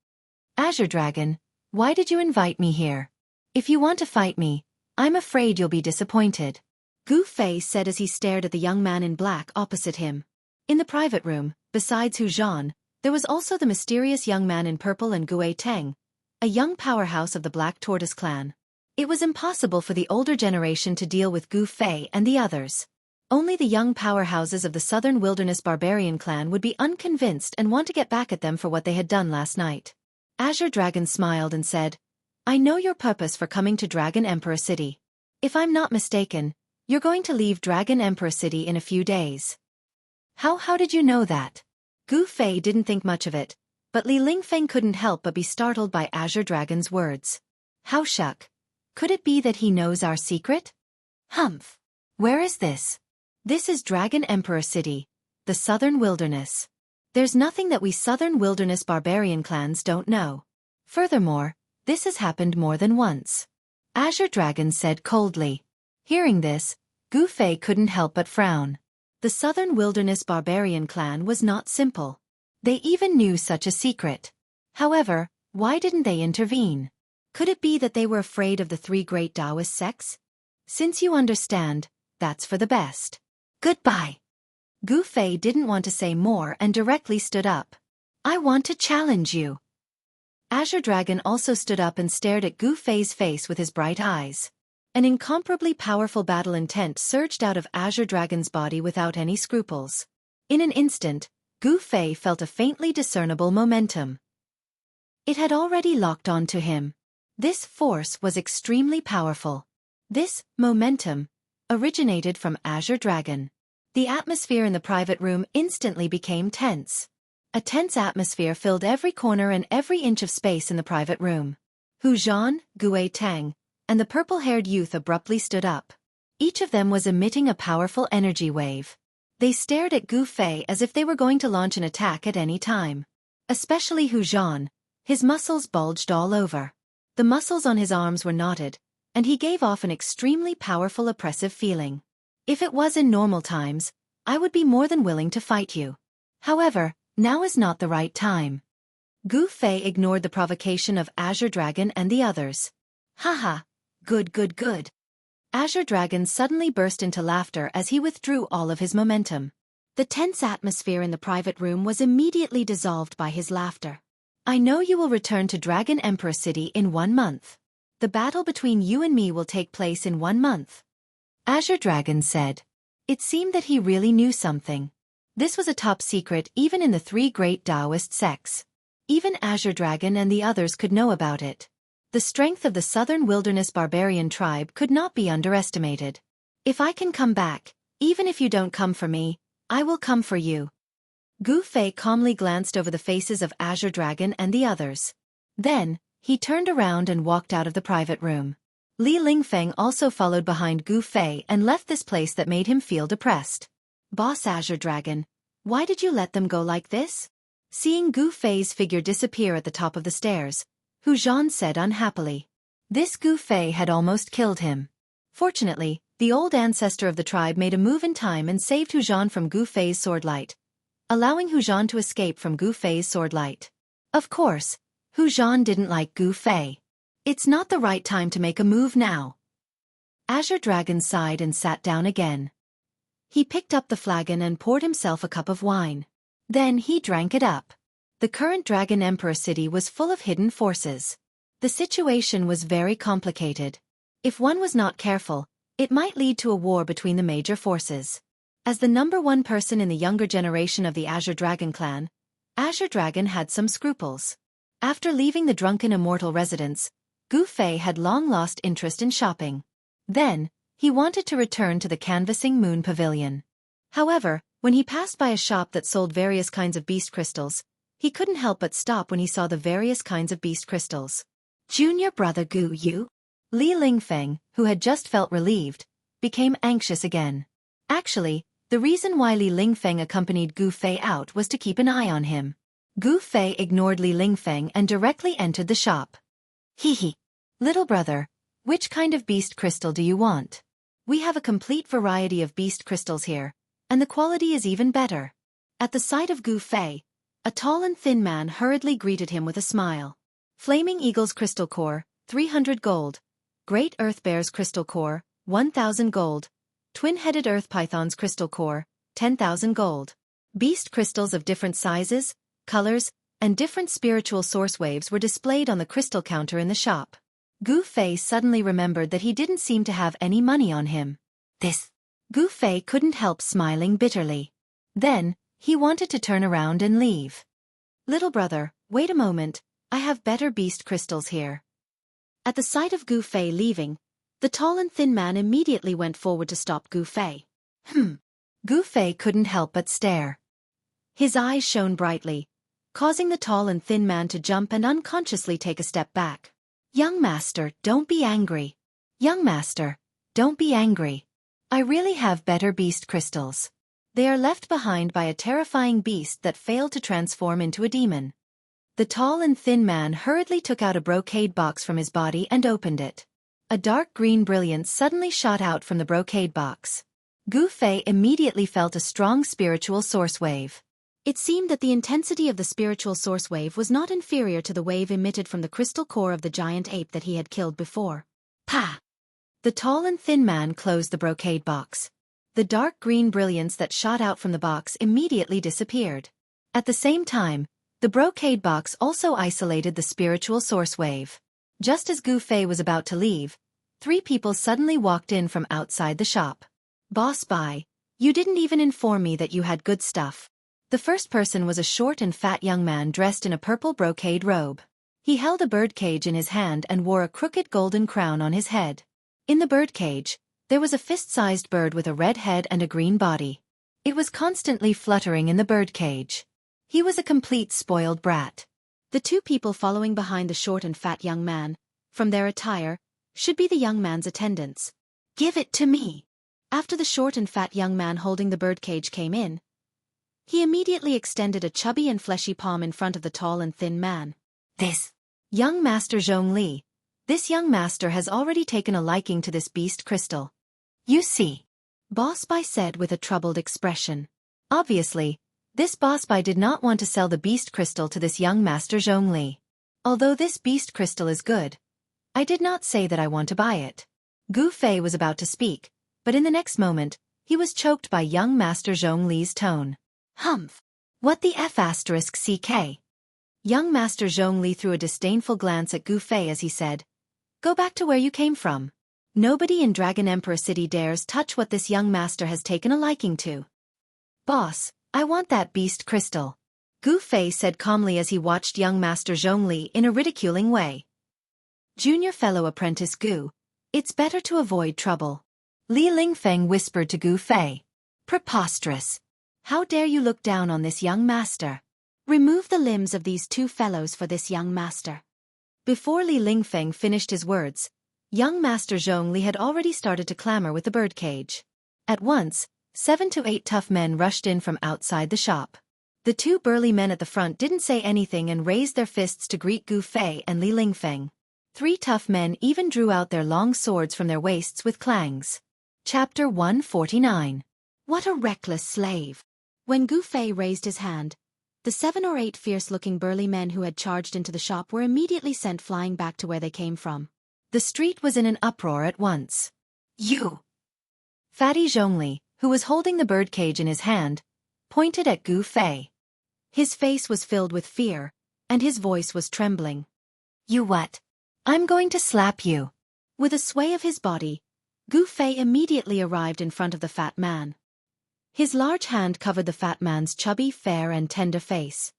Azure Dragon, why did you invite me here? If you want to fight me, I'm afraid you'll be disappointed. Gu Fei said as he stared at the young man in black opposite him. In the private room, besides Hu Zhan, there was also the mysterious young man in purple and Gue Teng, a young powerhouse of the Black Tortoise clan. It was impossible for the older generation to deal with Gu Fei and the others. Only the young powerhouses of the Southern Wilderness Barbarian clan would be unconvinced and want to get back at them for what they had done last night. Azure Dragon smiled and said, I know your purpose for coming to Dragon Emperor City. If I'm not mistaken, you're going to leave Dragon Emperor City in a few days. How did you know that? Gu Fei didn't think much of it, but Li Lingfeng couldn't help but be startled by Azure Dragon's words. How shuck. Could it be that he knows our secret? Humph. Where is this? This is Dragon Emperor City, the Southern Wilderness. There's nothing that we Southern Wilderness barbarian clans don't know. Furthermore, this has happened more than once. Azure Dragon said coldly. Hearing this, Gu Fei couldn't help but frown. The Southern Wilderness Barbarian clan was not simple. They even knew such a secret. However, why didn't they intervene? Could it be that they were afraid of the three great Taoist sects? Since you understand, that's for the best. Goodbye. Gu Fei didn't want to say more and directly stood up. I want to challenge you. Azure Dragon also stood up and stared at Gu Fei's face with his bright eyes. An incomparably powerful battle intent surged out of Azure Dragon's body without any scruples. In an instant, Gu Fei felt a faintly discernible momentum. It had already locked onto him. This force was extremely powerful. This momentum originated from Azure Dragon. The atmosphere in the private room instantly became tense. A tense atmosphere filled every corner and every inch of space in the private room. Hu Zhan, Gue Tang, and the purple-haired youth abruptly stood up. Each of them was emitting a powerful energy wave. They stared at Gu Fei as if they were going to launch an attack at any time. Especially Hu Zhan. His muscles bulged all over. The muscles on his arms were knotted, and he gave off an extremely powerful oppressive feeling. If it was in normal times, I would be more than willing to fight you. However, now is not the right time. Gu Fei ignored the provocation of Azure Dragon and the others. Haha, good. Azure Dragon suddenly burst into laughter as he withdrew all of his momentum. The tense atmosphere in the private room was immediately dissolved by his laughter. I know you will return to Dragon Emperor City in 1 month. The battle between you and me will take place in 1 month. Azure Dragon said. It seemed that he really knew something. This was a top secret even in the 3 great Taoist sects. Even Azure Dragon and the others could know about it. The strength of the Southern Wilderness Barbarian tribe could not be underestimated. If I can come back, even if you don't come for me, I will come for you. Gu Fei calmly glanced over the faces of Azure Dragon and the others. Then, he turned around and walked out of the private room. Li Lingfeng also followed behind Gu Fei and left this place that made him feel depressed. Boss Azure Dragon, why did you let them go like this? Seeing Gu Fei's figure disappear at the top of the stairs, Hu Zhan said unhappily. This Gu Fei had almost killed him. Fortunately, the old ancestor of the tribe made a move in time and saved Hu Zhan from Gu Fei's swordlight, allowing Hu Zhan to escape from Gu Fei's swordlight. Of course, Hu Zhan didn't like Gu Fei. It's not the right time to make a move now. Azure Dragon sighed and sat down again. He picked up the flagon and poured himself a cup of wine. Then he drank it up. The current Dragon Emperor city was full of hidden forces. The situation was very complicated. If one was not careful, it might lead to a war between the major forces. As the #1 person in the younger generation of the Azure Dragon clan, Azure Dragon had some scruples. After leaving the drunken immortal residence, Gu Fei had long lost interest in shopping. Then, he wanted to return to the Canvassing Moon Pavilion. However, when he passed by a shop that sold various kinds of beast crystals, he couldn't help but stop when he saw the various kinds of beast crystals. Junior brother Gu Yu? Li Lingfeng, who had just felt relieved, became anxious again. Actually, the reason why Li Lingfeng accompanied Gu Fei out was to keep an eye on him. Gu Fei ignored Li Lingfeng and directly entered the shop. Hee. Little brother, which kind of beast crystal do you want? We have a complete variety of beast crystals here, and the quality is even better. At the sight of Gu Fei, a tall and thin man hurriedly greeted him with a smile. Flaming Eagle's crystal core, 300 gold. Great Earth Bear's crystal core, 1,000 gold. Twin-headed Earth Python's crystal core, 10,000 gold. Beast crystals of different sizes, colors, and different spiritual source waves were displayed on the crystal counter in the shop. Gu Fei suddenly remembered that he didn't seem to have any money on him. Gu Fei couldn't help smiling bitterly. Then, he wanted to turn around and leave. Little brother, wait a moment, I have better beast crystals here. At the sight of Gu Fei leaving, the tall and thin man immediately went forward to stop Gu Fei. Gu Fei couldn't help but stare. His eyes shone brightly, causing the tall and thin man to jump and unconsciously take a step back. Young master, don't be angry. Young master, don't be angry. I really have better beast crystals. They are left behind by a terrifying beast that failed to transform into a demon. The tall and thin man hurriedly took out a brocade box from his body and opened it. A dark green brilliance suddenly shot out from the brocade box. Gu Fei immediately felt a strong spiritual source wave. It seemed that the intensity of the spiritual source wave was not inferior to the wave emitted from the crystal core of the giant ape that he had killed before. Pa! The tall and thin man closed the brocade box. The dark green brilliance that shot out from the box immediately disappeared. At the same time, the brocade box also isolated the spiritual source wave. Just as Gu Fei was about to leave, 3 people suddenly walked in from outside the shop. Boss Bai, you didn't even inform me that you had good stuff. The first person was a short and fat young man dressed in a purple brocade robe. He held a birdcage in his hand and wore a crooked golden crown on his head. In the birdcage, there was a fist-sized bird with a red head and a green body. It was constantly fluttering in the birdcage. He was a complete spoiled brat. The 2 people following behind the short and fat young man, from their attire, should be the young man's attendants. Give it to me. After the short and fat young man holding the birdcage came in, he immediately extended a chubby and fleshy palm in front of the tall and thin man. This young master Zhongli. This young master has already taken a liking to this beast crystal. You see, Boss Bai said with a troubled expression. Obviously, this Boss Bai did not want to sell the beast crystal to this young master Zhongli. Although this beast crystal is good, I did not say that I want to buy it. Gu Fei was about to speak, but in the next moment, he was choked by young master Zhongli's tone. Humph! What the F***ck? Young master Zhongli threw a disdainful glance at Gu Fei as he said, Go back to where you came from. Nobody in Dragon Emperor City dares touch what this young master has taken a liking to. Boss, I want that beast crystal. Gu Fei said calmly as he watched young Master Zhongli in a ridiculing way. Junior fellow apprentice Gu, it's better to avoid trouble. Li Lingfeng whispered to Gu Fei. Preposterous. How dare you look down on this young master? Remove the limbs of these two fellows for this young master. Before Li Lingfeng finished his words, young Master Zhongli had already started to clamor with the birdcage. At once, 7 to 8 tough men rushed in from outside the shop. The two burly men at the front didn't say anything and raised their fists to greet Gu Fei and Li Lingfeng. 3 tough men even drew out their long swords from their waists with clangs. Chapter 149. What a reckless slave! When Gu Fei raised his hand, the 7 or 8 fierce-looking burly men who had charged into the shop were immediately sent flying back to where they came from. The street was in an uproar at once. You! Fatty Zhongli, who was holding the birdcage in his hand, pointed at Gu Fei. His face was filled with fear, and his voice was trembling. You what? I'm going to slap you. With a sway of his body, Gu Fei immediately arrived in front of the fat man. His large hand covered the fat man's chubby, fair and tender face.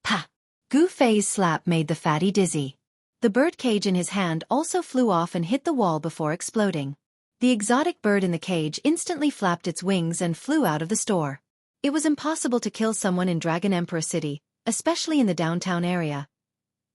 Pah! Gu Fei's slap made the fatty dizzy. The birdcage in his hand also flew off and hit the wall before exploding. The exotic bird in the cage instantly flapped its wings and flew out of the store. It was impossible to kill someone in Dragon Emperor City, especially in the downtown area.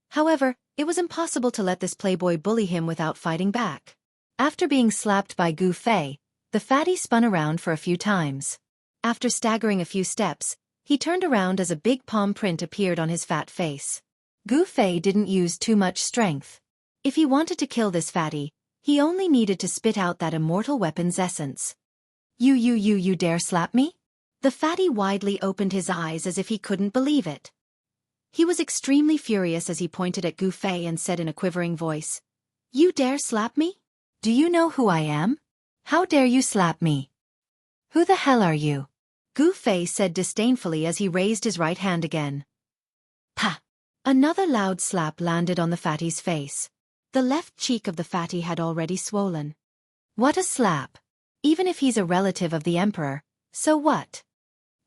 However, it was impossible to let this playboy bully him without fighting back. After being slapped by Gu Fei, the fatty spun around for a few times. After staggering a few steps, he turned around as a big palm print appeared on his fat face. Gu Fei didn't use too much strength. If he wanted to kill this fatty, he only needed to spit out that immortal weapon's essence. You dare slap me? The fatty widely opened his eyes as if he couldn't believe it. He was extremely furious as he pointed at Gu Fei and said in a quivering voice, You dare slap me? Do you know who I am? How dare you slap me? Who the hell are you? Gu Fei said disdainfully as he raised his right hand again. Pah! Another loud slap landed on the fatty's face. The left cheek of the fatty had already swollen. What a slap! Even if he's a relative of the emperor, so what?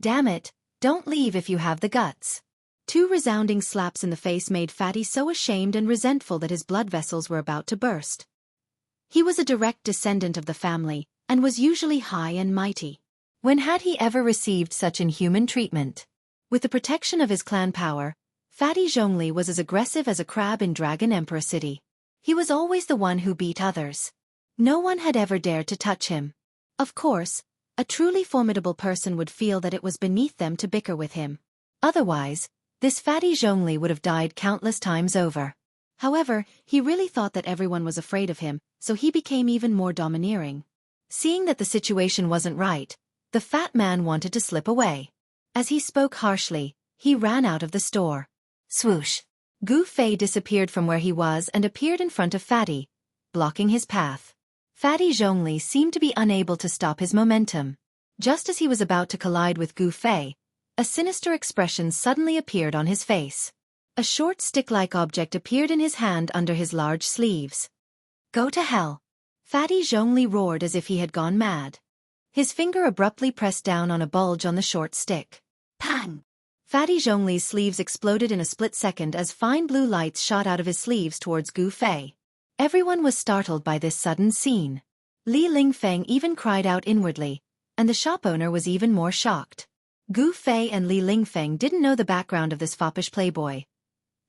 Damn it, don't leave if you have the guts. 2 resounding slaps in the face made Fatty so ashamed and resentful that his blood vessels were about to burst. He was a direct descendant of the family, and was usually high and mighty. When had he ever received such inhuman treatment? With the protection of his clan power, Fatty Zhongli was as aggressive as a crab in Dragon Emperor City. He was always the one who beat others. No one had ever dared to touch him. Of course, a truly formidable person would feel that it was beneath them to bicker with him. Otherwise, this Fatty Zhongli would have died countless times over. However, he really thought that everyone was afraid of him, so he became even more domineering. Seeing that the situation wasn't right, the fat man wanted to slip away. As he spoke harshly, he ran out of the store. Swoosh! Gu Fei disappeared from where he was and appeared in front of Fatty, blocking his path. Fatty Zhongli seemed to be unable to stop his momentum. Just as he was about to collide with Gu Fei, a sinister expression suddenly appeared on his face. A short stick-like object appeared in his hand under his large sleeves. Go to hell! Fatty Zhongli roared as if he had gone mad. His finger abruptly pressed down on a bulge on the short stick. Pang! Fatty Zhongli's sleeves exploded in a split second as fine blue lights shot out of his sleeves towards Gu Fei. Everyone was startled by this sudden scene. Li Lingfeng even cried out inwardly, and the shop owner was even more shocked. Gu Fei and Li Lingfeng didn't know the background of this foppish playboy.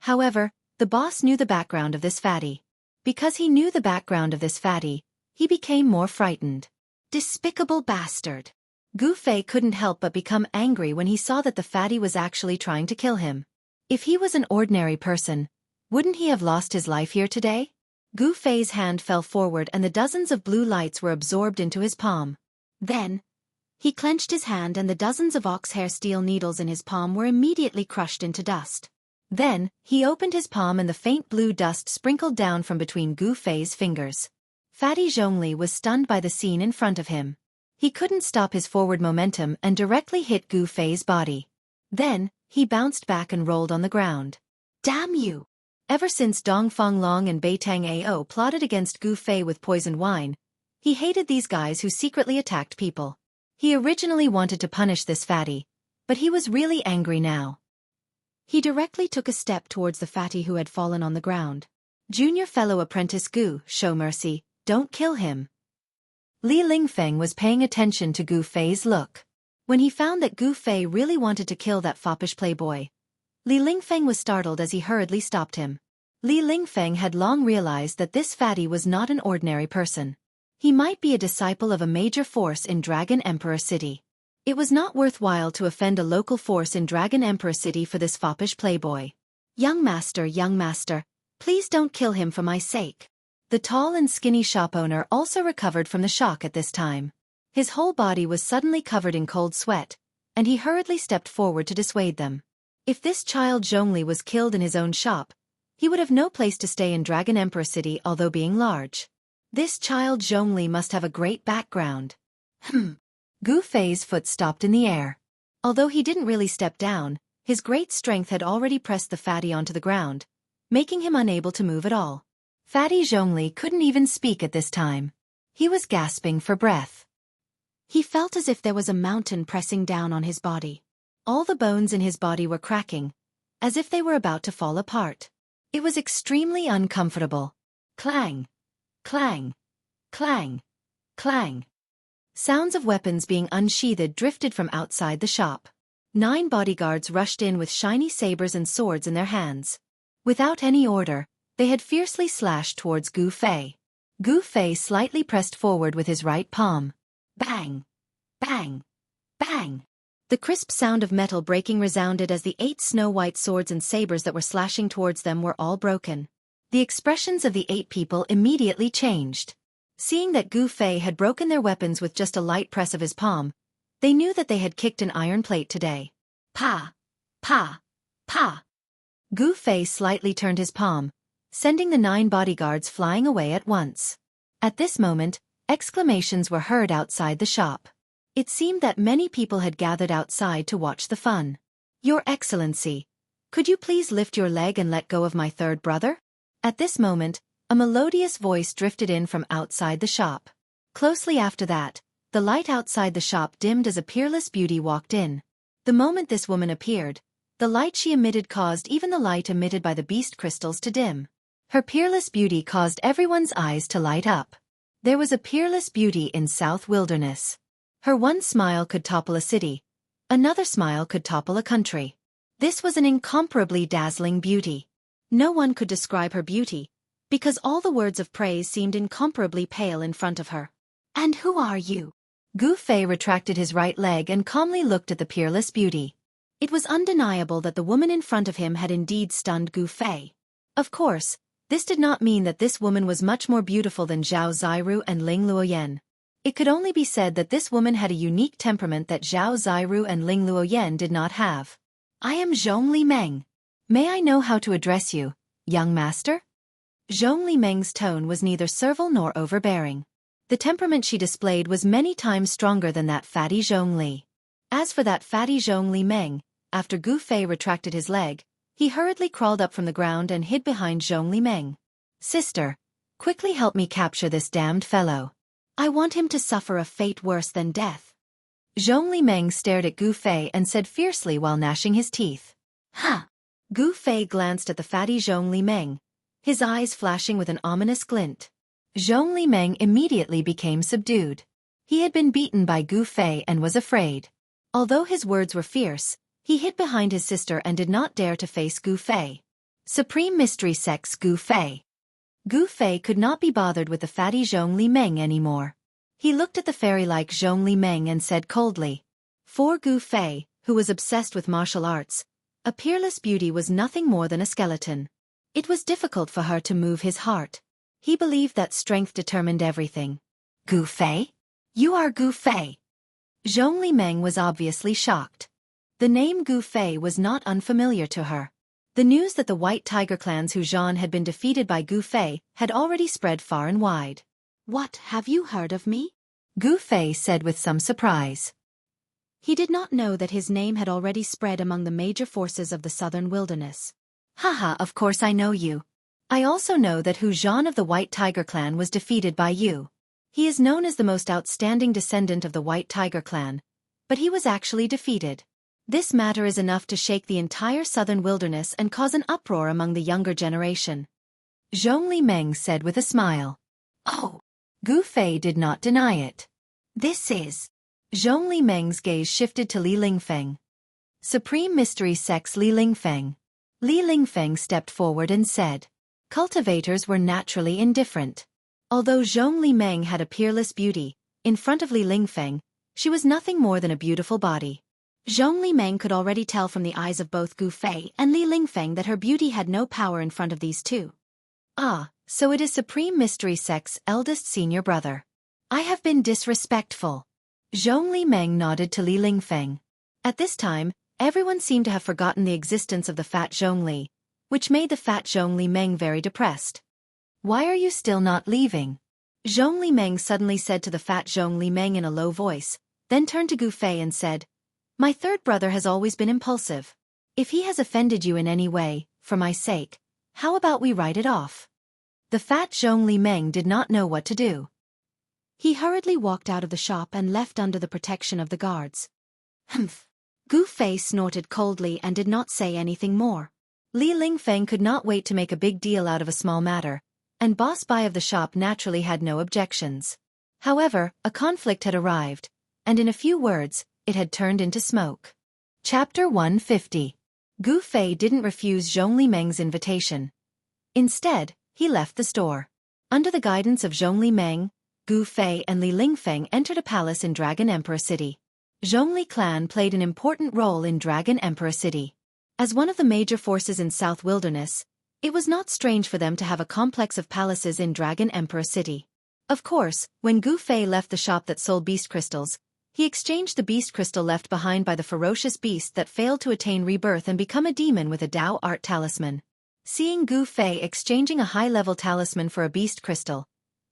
However, the boss knew the background of this fatty. Because he knew the background of this fatty, he became more frightened. Despicable bastard! Gu Fei couldn't help but become angry when he saw that the fatty was actually trying to kill him. If he was an ordinary person, wouldn't he have lost his life here today? Gu Fei's hand fell forward and the dozens of blue lights were absorbed into his palm. Then, he clenched his hand and the dozens of ox-hair steel needles in his palm were immediately crushed into dust. Then, he opened his palm and the faint blue dust sprinkled down from between Gu Fei's fingers. Fatty Zhongli was stunned by the scene in front of him. He couldn't stop his forward momentum and directly hit Gu Fei's body. Then, he bounced back and rolled on the ground. Damn you! Ever since Dong Fong Long and Beitang Ao plotted against Gu Fei with poisoned wine, he hated these guys who secretly attacked people. He originally wanted to punish this fatty, but he was really angry now. He directly took a step towards the fatty who had fallen on the ground. Junior fellow apprentice Gu, show mercy, don't kill him. Li Lingfeng was paying attention to Gu Fei's look. When he found that Gu Fei really wanted to kill that foppish playboy, Li Lingfeng was startled as he hurriedly stopped him. Li Lingfeng had long realized that this fatty was not an ordinary person. He might be a disciple of a major force in Dragon Emperor City. It was not worthwhile to offend a local force in Dragon Emperor City for this foppish playboy. Young master, please don't kill him for my sake. The tall and skinny shop owner also recovered from the shock at this time. His whole body was suddenly covered in cold sweat, and he hurriedly stepped forward to dissuade them. If this child Zhongli was killed in his own shop, he would have no place to stay in Dragon Emperor City although being large. This child Zhongli must have a great background. Gu Fei's foot stopped in the air. Although he didn't really step down, his great strength had already pressed the fatty onto the ground, making him unable to move at all. Fatty Zhongli couldn't even speak at this time. He was gasping for breath. He felt as if there was a mountain pressing down on his body. All the bones in his body were cracking, as if they were about to fall apart. It was extremely uncomfortable. Clang, clang, clang, clang. Sounds of weapons being unsheathed drifted from outside the shop. 9 bodyguards rushed in with shiny sabers and swords in their hands. Without any order, they had fiercely slashed towards Gu Fei. Gu Fei slightly pressed forward with his right palm. Bang! Bang! Bang! The crisp sound of metal breaking resounded as the 8 snow-white swords and sabers that were slashing towards them were all broken. The expressions of the 8 people immediately changed. Seeing that Gu Fei had broken their weapons with just a light press of his palm, they knew that they had kicked an iron plate today. Pa! Pa! Pa! Gu Fei slightly turned his palm, sending the 9 bodyguards flying away at once. At this moment, exclamations were heard outside the shop. It seemed that many people had gathered outside to watch the fun. Your Excellency, could you please lift your leg and let go of my third brother? At this moment, a melodious voice drifted in from outside the shop. Closely after that, the light outside the shop dimmed as a peerless beauty walked in. The moment this woman appeared, the light she emitted caused even the light emitted by the beast crystals to dim. Her peerless beauty caused everyone's eyes to light up. There was a peerless beauty in South Wilderness. Her one smile could topple a city. Another smile could topple a country. This was an incomparably dazzling beauty. No one could describe her beauty, because all the words of praise seemed incomparably pale in front of her. And who are you? Gu Fei retracted his right leg and calmly looked at the peerless beauty. It was undeniable that the woman in front of him had indeed stunned Gu Fei. Of course, this did not mean that this woman was much more beautiful than Zhao Ziru and Ling Luoyen. It could only be said that this woman had a unique temperament that Zhao Ziru and Ling Luoyen did not have. I am Zhongli Meng. May I know how to address you, young master? Zhongli Meng's tone was neither servile nor overbearing. The temperament she displayed was many times stronger than that fatty Zhongli. As for that fatty Zhongli Meng, after Gu Fei retracted his leg, he hurriedly crawled up from the ground and hid behind Zhongli Meng. Sister, quickly help me capture this damned fellow. I want him to suffer a fate worse than death. Zhongli Meng stared at Gu Fei and said fiercely while gnashing his teeth. Ha! Gu Fei glanced at the fatty Zhongli Meng, his eyes flashing with an ominous glint. Zhongli Meng immediately became subdued. He had been beaten by Gu Fei and was afraid. Although his words were fierce, he hid behind his sister and did not dare to face Gu Fei. Supreme Mystery Sex Gu Fei. Gu Fei could not be bothered with the fatty Zhongli Meng anymore. He looked at the fairy-like Zhongli Meng and said coldly. For Gu Fei, who was obsessed with martial arts, a peerless beauty was nothing more than a skeleton. It was difficult for her to move his heart. He believed that strength determined everything. Gu Fei? You are Gu Fei? Zhongli Meng was obviously shocked. The name Gu Fei was not unfamiliar to her. The news that the White Tiger clan's Hu Zhan had been defeated by Gu Fei had already spread far and wide. What, have you heard of me? Gu Fei said with some surprise. He did not know that his name had already spread among the major forces of the southern wilderness. Haha, of course I know you. I also know that Hu Zhan of the White Tiger clan was defeated by you. He is known as the most outstanding descendant of the White Tiger clan, but he was actually defeated. This matter is enough to shake the entire southern wilderness and cause an uproar among the younger generation. Zhongli Meng said with a smile. Oh. Gu Fei did not deny it. This is... Zhongli Meng's gaze shifted to Li Lingfeng. Supreme Mystery Sex Li Lingfeng. Li Lingfeng stepped forward and said. Cultivators were naturally indifferent. Although Zhongli Meng had a peerless beauty, in front of Li Lingfeng, she was nothing more than a beautiful body. Zhongli Meng could already tell from the eyes of both Gu Fei and Li Lingfeng that her beauty had no power in front of these two. Ah, so it is Supreme Mystery Sect's eldest senior brother. I have been disrespectful. Zhongli Meng nodded to Li Lingfeng. At this time, everyone seemed to have forgotten the existence of the fat Zhongli, which made the fat Zhongli Meng very depressed. Why are you still not leaving? Zhongli Meng suddenly said to the fat Zhongli Meng in a low voice, then turned to Gu Fei and said, My third brother has always been impulsive. If he has offended you in any way, for my sake, how about we write it off? The fat Zhongli Meng did not know what to do. He hurriedly walked out of the shop and left under the protection of the guards. Humph. Gu Fei snorted coldly and did not say anything more. Li Lingfeng could not wait to make a big deal out of a small matter, and Boss Bai of the shop naturally had no objections. However, a conflict had arrived, and in a few words, it had turned into smoke. Chapter 150. Gu Fei didn't refuse Zhongli Meng's invitation. Instead, he left the store. Under the guidance of Zhongli Meng, Gu Fei and Li Lingfeng entered a palace in Dragon Emperor City. Zhongli clan played an important role in Dragon Emperor City. As one of the major forces in South Wilderness, it was not strange for them to have a complex of palaces in Dragon Emperor City. Of course, when Gu Fei left the shop that sold beast crystals, he exchanged the beast crystal left behind by the ferocious beast that failed to attain rebirth and become a demon with a Dao art talisman. Seeing Gu Fei exchanging a high-level talisman for a beast crystal,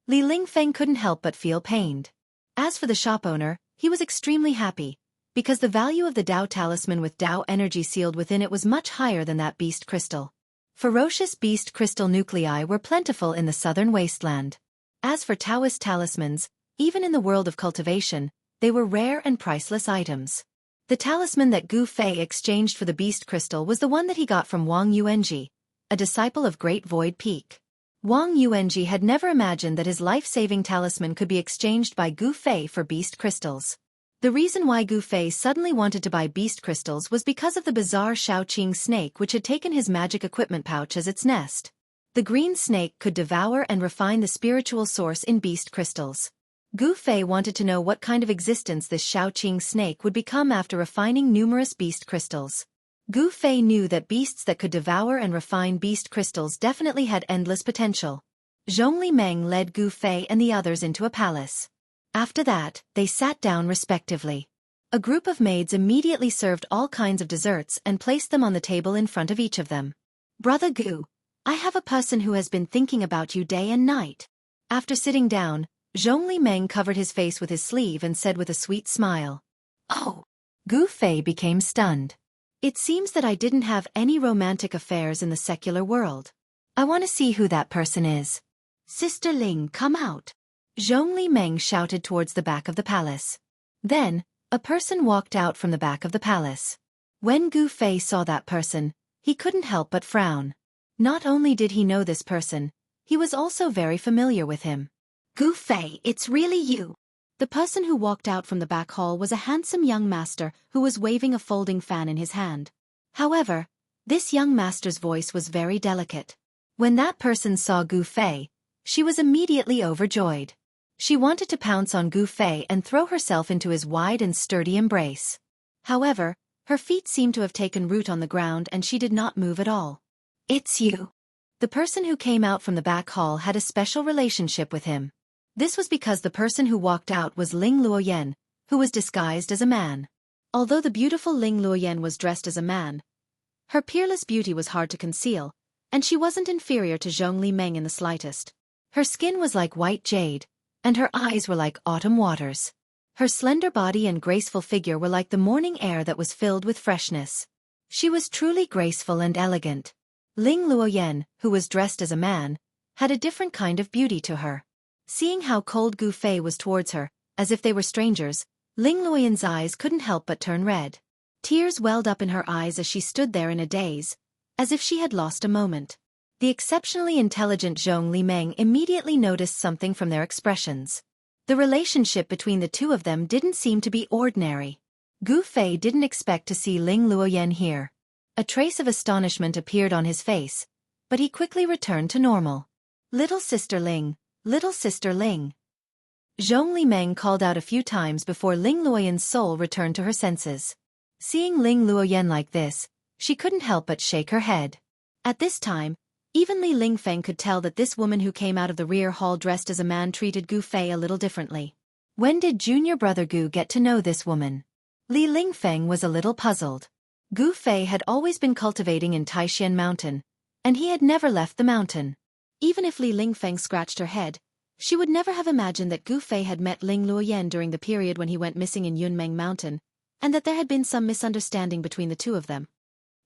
Li Lingfeng couldn't help but feel pained. As for the shop owner, he was extremely happy, because the value of the Dao talisman with Dao energy sealed within it was much higher than that beast crystal. Ferocious beast crystal nuclei were plentiful in the southern wasteland. As for Taoist talismans, even in the world of cultivation, they were rare and priceless items. The talisman that Gu Fei exchanged for the beast crystal was the one that he got from Wang Yuanji, a disciple of Great Void Peak. Wang Yuanji had never imagined that his life-saving talisman could be exchanged by Gu Fei for beast crystals. The reason why Gu Fei suddenly wanted to buy beast crystals was because of the bizarre Shaoqing snake which had taken his magic equipment pouch as its nest. The green snake could devour and refine the spiritual source in beast crystals. Gu Fei wanted to know what kind of existence this Shaoqing snake would become after refining numerous beast crystals. Gu Fei knew that beasts that could devour and refine beast crystals definitely had endless potential. Zhongli Meng led Gu Fei and the others into a palace. After that, they sat down respectively. A group of maids immediately served all kinds of desserts and placed them on the table in front of each of them. Brother Gu, I have a person who has been thinking about you day and night. After sitting down, Zhongli Meng covered his face with his sleeve and said with a sweet smile. Oh! Gu Fei became stunned. It seems that I didn't have any romantic affairs in the secular world. I want to see who that person is. Sister Ling, come out. Zhongli Meng shouted towards the back of the palace. Then, a person walked out from the back of the palace. When Gu Fei saw that person, he couldn't help but frown. Not only did he know this person, he was also very familiar with him. Gu Fei, it's really you. The person who walked out from the back hall was a handsome young master who was waving a folding fan in his hand. However, this young master's voice was very delicate. When that person saw Gu Fei, she was immediately overjoyed. She wanted to pounce on Gu Fei and throw herself into his wide and sturdy embrace. However, her feet seemed to have taken root on the ground and she did not move at all. It's you. The person who came out from the back hall had a special relationship with him. This was because the person who walked out was Ling Luoyan, who was disguised as a man. Although the beautiful Ling Luoyan was dressed as a man, her peerless beauty was hard to conceal, and she wasn't inferior to Zhongli Meng in the slightest. Her skin was like white jade, and her eyes were like autumn waters. Her slender body and graceful figure were like the morning air that was filled with freshness. She was truly graceful and elegant. Ling Luoyan, who was dressed as a man, had a different kind of beauty to her. Seeing how cold Gu Fei was towards her, as if they were strangers, Ling Luoyan's eyes couldn't help but turn red. Tears welled up in her eyes as she stood there in a daze, as if she had lost a moment. The exceptionally intelligent Zhong Li Meng immediately noticed something from their expressions. The relationship between the two of them didn't seem to be ordinary. Gu Fei didn't expect to see Ling Luoyan here. A trace of astonishment appeared on his face, but he quickly returned to normal. Little Sister Ling, Little Sister Ling. Zhong Li Meng called out a few times before Ling Luoyan's soul returned to her senses. Seeing Ling Luoyan like this, she couldn't help but shake her head. At this time, even Li Lingfeng could tell that this woman who came out of the rear hall dressed as a man treated Gu Fei a little differently. When did junior brother Gu get to know this woman? Li Lingfeng was a little puzzled. Gu Fei had always been cultivating in Taishan Mountain, and he had never left the mountain. Even if Li Lingfeng scratched her head, she would never have imagined that Gu Fei had met Ling Luoyan during the period when he went missing in Yunmeng Mountain, and that there had been some misunderstanding between the two of them.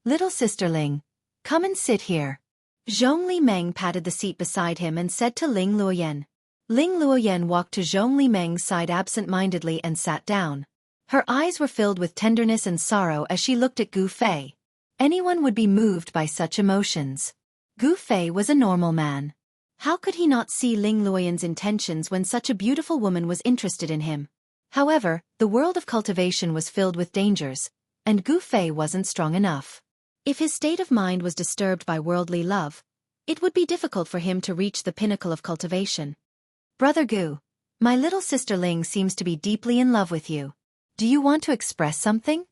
Little Sister Ling, come and sit here. Zhong Li Meng patted the seat beside him and said to Ling Luoyan. Ling Luoyan walked to Zhong Li Meng's side absent-mindedly and sat down. Her eyes were filled with tenderness and sorrow as she looked at Gu Fei. Anyone would be moved by such emotions. Gu Fei was a normal man. How could he not see Ling Luoyan's intentions when such a beautiful woman was interested in him? However, the world of cultivation was filled with dangers, and Gu Fei wasn't strong enough. If his state of mind was disturbed by worldly love, it would be difficult for him to reach the pinnacle of cultivation. Brother Gu, my little sister Ling seems to be deeply in love with you. Do you want to express something?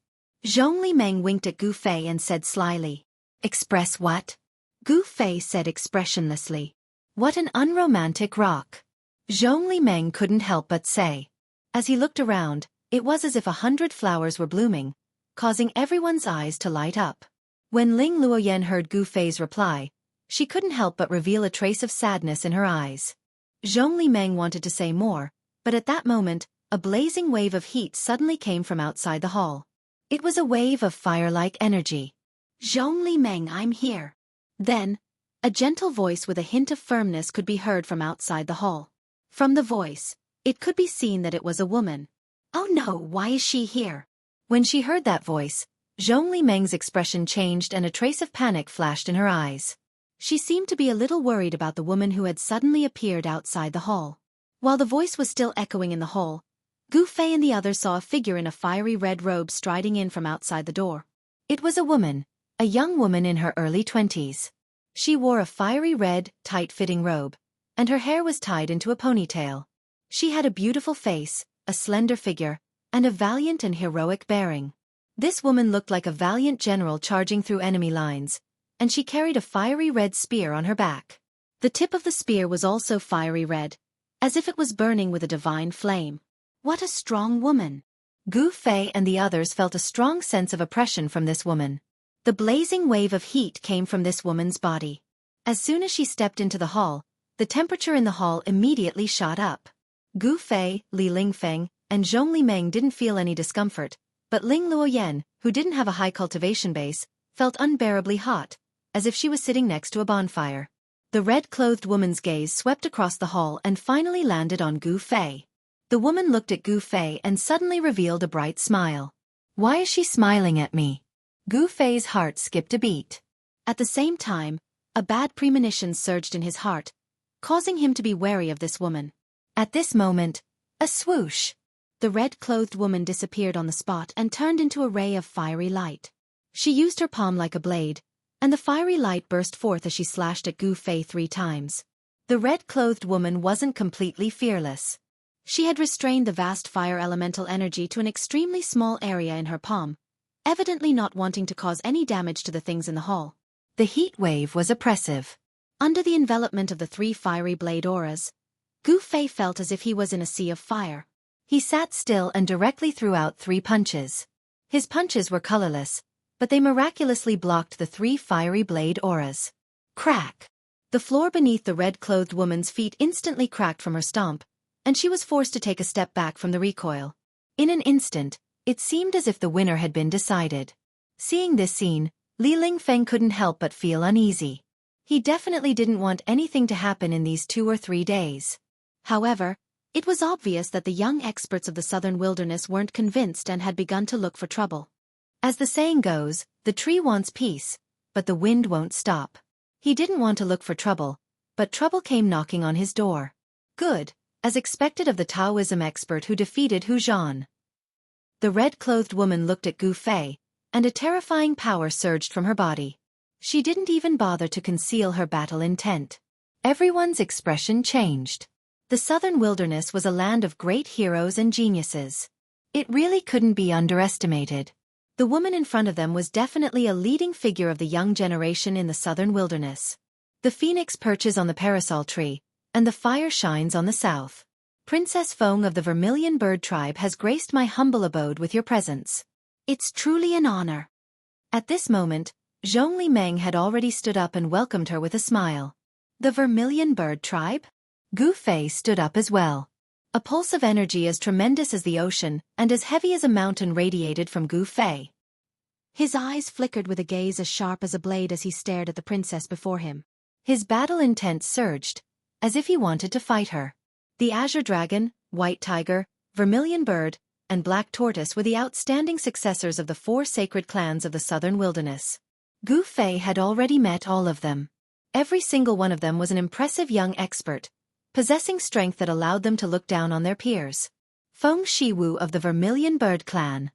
Zhong Li Meng winked at Gu Fei and said slyly. Express what? Gu Fei said expressionlessly. What an unromantic rock. Zhong Li Meng couldn't help but say. As he looked around, it was as if 100 flowers were blooming, causing everyone's eyes to light up. When Ling Luoyan heard Gu Fei's reply, she couldn't help but reveal a trace of sadness in her eyes. Zhong Li Meng wanted to say more, but at that moment, a blazing wave of heat suddenly came from outside the hall. It was a wave of fire-like energy. Zhong Li Meng, I'm here. Then, a gentle voice with a hint of firmness could be heard from outside the hall. From the voice, it could be seen that it was a woman. Oh no, why is she here? When she heard that voice, Zhong Li Meng's expression changed and a trace of panic flashed in her eyes. She seemed to be a little worried about the woman who had suddenly appeared outside the hall. While the voice was still echoing in the hall, Gu Fei and the others saw a figure in a fiery red robe striding in from outside the door. It was a woman, a young woman in her early 20s. She wore a fiery red, tight-fitting robe, and her hair was tied into a ponytail. She had a beautiful face, a slender figure, and a valiant and heroic bearing. This woman looked like a valiant general charging through enemy lines, and she carried a fiery red spear on her back. The tip of the spear was also fiery red, as if it was burning with a divine flame. What a strong woman! Gu Fei and the others felt a strong sense of oppression from this woman. The blazing wave of heat came from this woman's body. As soon as she stepped into the hall, the temperature in the hall immediately shot up. Gu Fei, Li Lingfeng, and Zhong Li Meng didn't feel any discomfort, but Ling Luoyan, who didn't have a high cultivation base, felt unbearably hot, as if she was sitting next to a bonfire. The red-clothed woman's gaze swept across the hall and finally landed on Gu Fei. The woman looked at Gu Fei and suddenly revealed a bright smile. Why is she smiling at me? Gu Fei's heart skipped a beat. At the same time, a bad premonition surged in his heart, causing him to be wary of this woman. At this moment, a swoosh. The red-clothed woman disappeared on the spot and turned into a ray of fiery light. She used her palm like a blade, and the fiery light burst forth as she slashed at Gu Fei 3 times. The red-clothed woman wasn't completely fearless. She had restrained the vast fire elemental energy to an extremely small area in her palm, evidently not wanting to cause any damage to the things in the hall. The heat wave was oppressive. Under the envelopment of the 3 fiery blade auras, Gu Fei felt as if he was in a sea of fire. He sat still and directly threw out 3 punches. His punches were colorless, but they miraculously blocked the 3 fiery blade auras. Crack! The floor beneath the red-clothed woman's feet instantly cracked from her stomp, and she was forced to take a step back from the recoil. In an instant, it seemed as if the winner had been decided. Seeing this scene, Li Lingfeng couldn't help but feel uneasy. He definitely didn't want anything to happen in these 2 or 3 days. However, it was obvious that the young experts of the southern wilderness weren't convinced and had begun to look for trouble. As the saying goes, the tree wants peace, but the wind won't stop. He didn't want to look for trouble, but trouble came knocking on his door. Good, as expected of the Taoism expert who defeated Hu Zhan. The red-clothed woman looked at Gu Fei, and a terrifying power surged from her body. She didn't even bother to conceal her battle intent. Everyone's expression changed. The southern wilderness was a land of great heroes and geniuses. It really couldn't be underestimated. The woman in front of them was definitely a leading figure of the young generation in the southern wilderness. The phoenix perches on the parasol tree, and the fire shines on the south. Princess Feng of the Vermilion Bird Tribe has graced my humble abode with your presence. It's truly an honor. At this moment, Zhong Li Meng had already stood up and welcomed her with a smile. The Vermilion Bird Tribe? Gu Fei stood up as well. A pulse of energy as tremendous as the ocean and as heavy as a mountain radiated from Gu Fei. His eyes flickered with a gaze as sharp as a blade as he stared at the princess before him. His battle intent surged, as if he wanted to fight her. The Azure Dragon, White Tiger, Vermilion Bird, and Black Tortoise were the outstanding successors of the 4 sacred clans of the southern wilderness. Gu Fei had already met all of them. Every single one of them was an impressive young expert, possessing strength that allowed them to look down on their peers. Feng Shiwu of the Vermilion Bird Clan.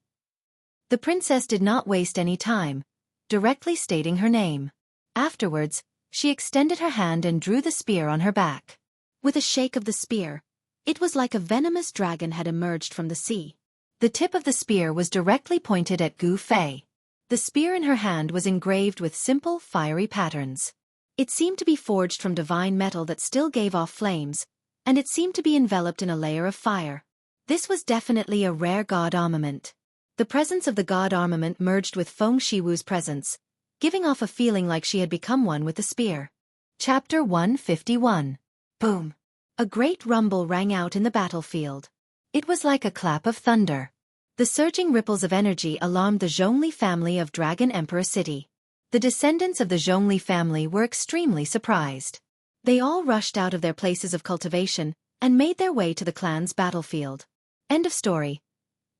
The princess did not waste any time, directly stating her name. Afterwards, she extended her hand and drew the spear on her back. With a shake of the spear, it was like a venomous dragon had emerged from the sea. The tip of the spear was directly pointed at Gu Fei. The spear in her hand was engraved with simple, fiery patterns. It seemed to be forged from divine metal that still gave off flames, and it seemed to be enveloped in a layer of fire. This was definitely a rare god armament. The presence of the god armament merged with Feng Shiwu's presence, giving off a feeling like she had become one with the spear. Chapter 151. Boom! A great rumble rang out in the battlefield. It was like a clap of thunder. The surging ripples of energy alarmed the Zhongli family of Dragon Emperor City. The descendants of the Zhongli family were extremely surprised. They all rushed out of their places of cultivation and made their way to the clan's battlefield. End of story.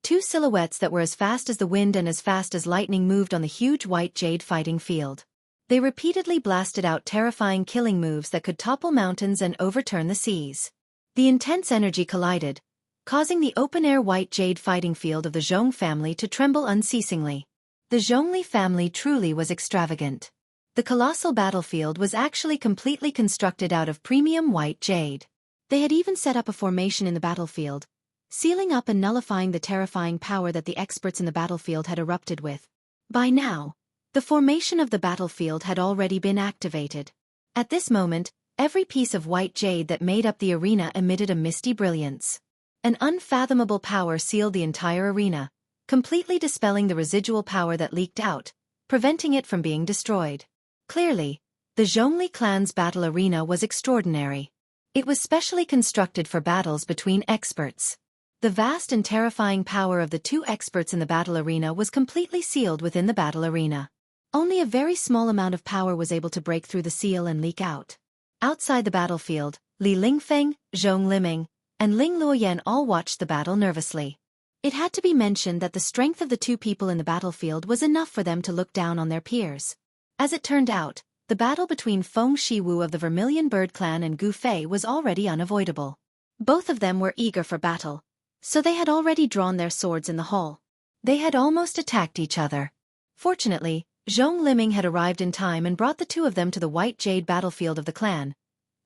2 silhouettes that were as fast as the wind and as fast as lightning moved on the huge white jade fighting field. They repeatedly blasted out terrifying killing moves that could topple mountains and overturn the seas. The intense energy collided, causing the open-air white jade fighting field of the Zhong family to tremble unceasingly. The Zhongli family truly was extravagant. The colossal battlefield was actually completely constructed out of premium white jade. They had even set up a formation in the battlefield, sealing up and nullifying the terrifying power that the experts in the battlefield had erupted with. By now, the formation of the battlefield had already been activated. At this moment, every piece of white jade that made up the arena emitted a misty brilliance. An unfathomable power sealed the entire arena, completely dispelling the residual power that leaked out, preventing it from being destroyed. Clearly, the Zhongli clan's battle arena was extraordinary. It was specially constructed for battles between experts. The vast and terrifying power of the 2 experts in the battle arena was completely sealed within the battle arena. Only a very small amount of power was able to break through the seal and leak out. Outside the battlefield, Li Lingfeng, Zhong Liming, and Ling Luoyan all watched the battle nervously. It had to be mentioned that the strength of the 2 people in the battlefield was enough for them to look down on their peers. As it turned out, the battle between Feng Shiwu of the Vermilion Bird Clan and Gu Fei was already unavoidable. Both of them were eager for battle, so they had already drawn their swords in the hall. They had almost attacked each other. Fortunately, Zhong Liming had arrived in time and brought the 2 of them to the white jade battlefield of the clan,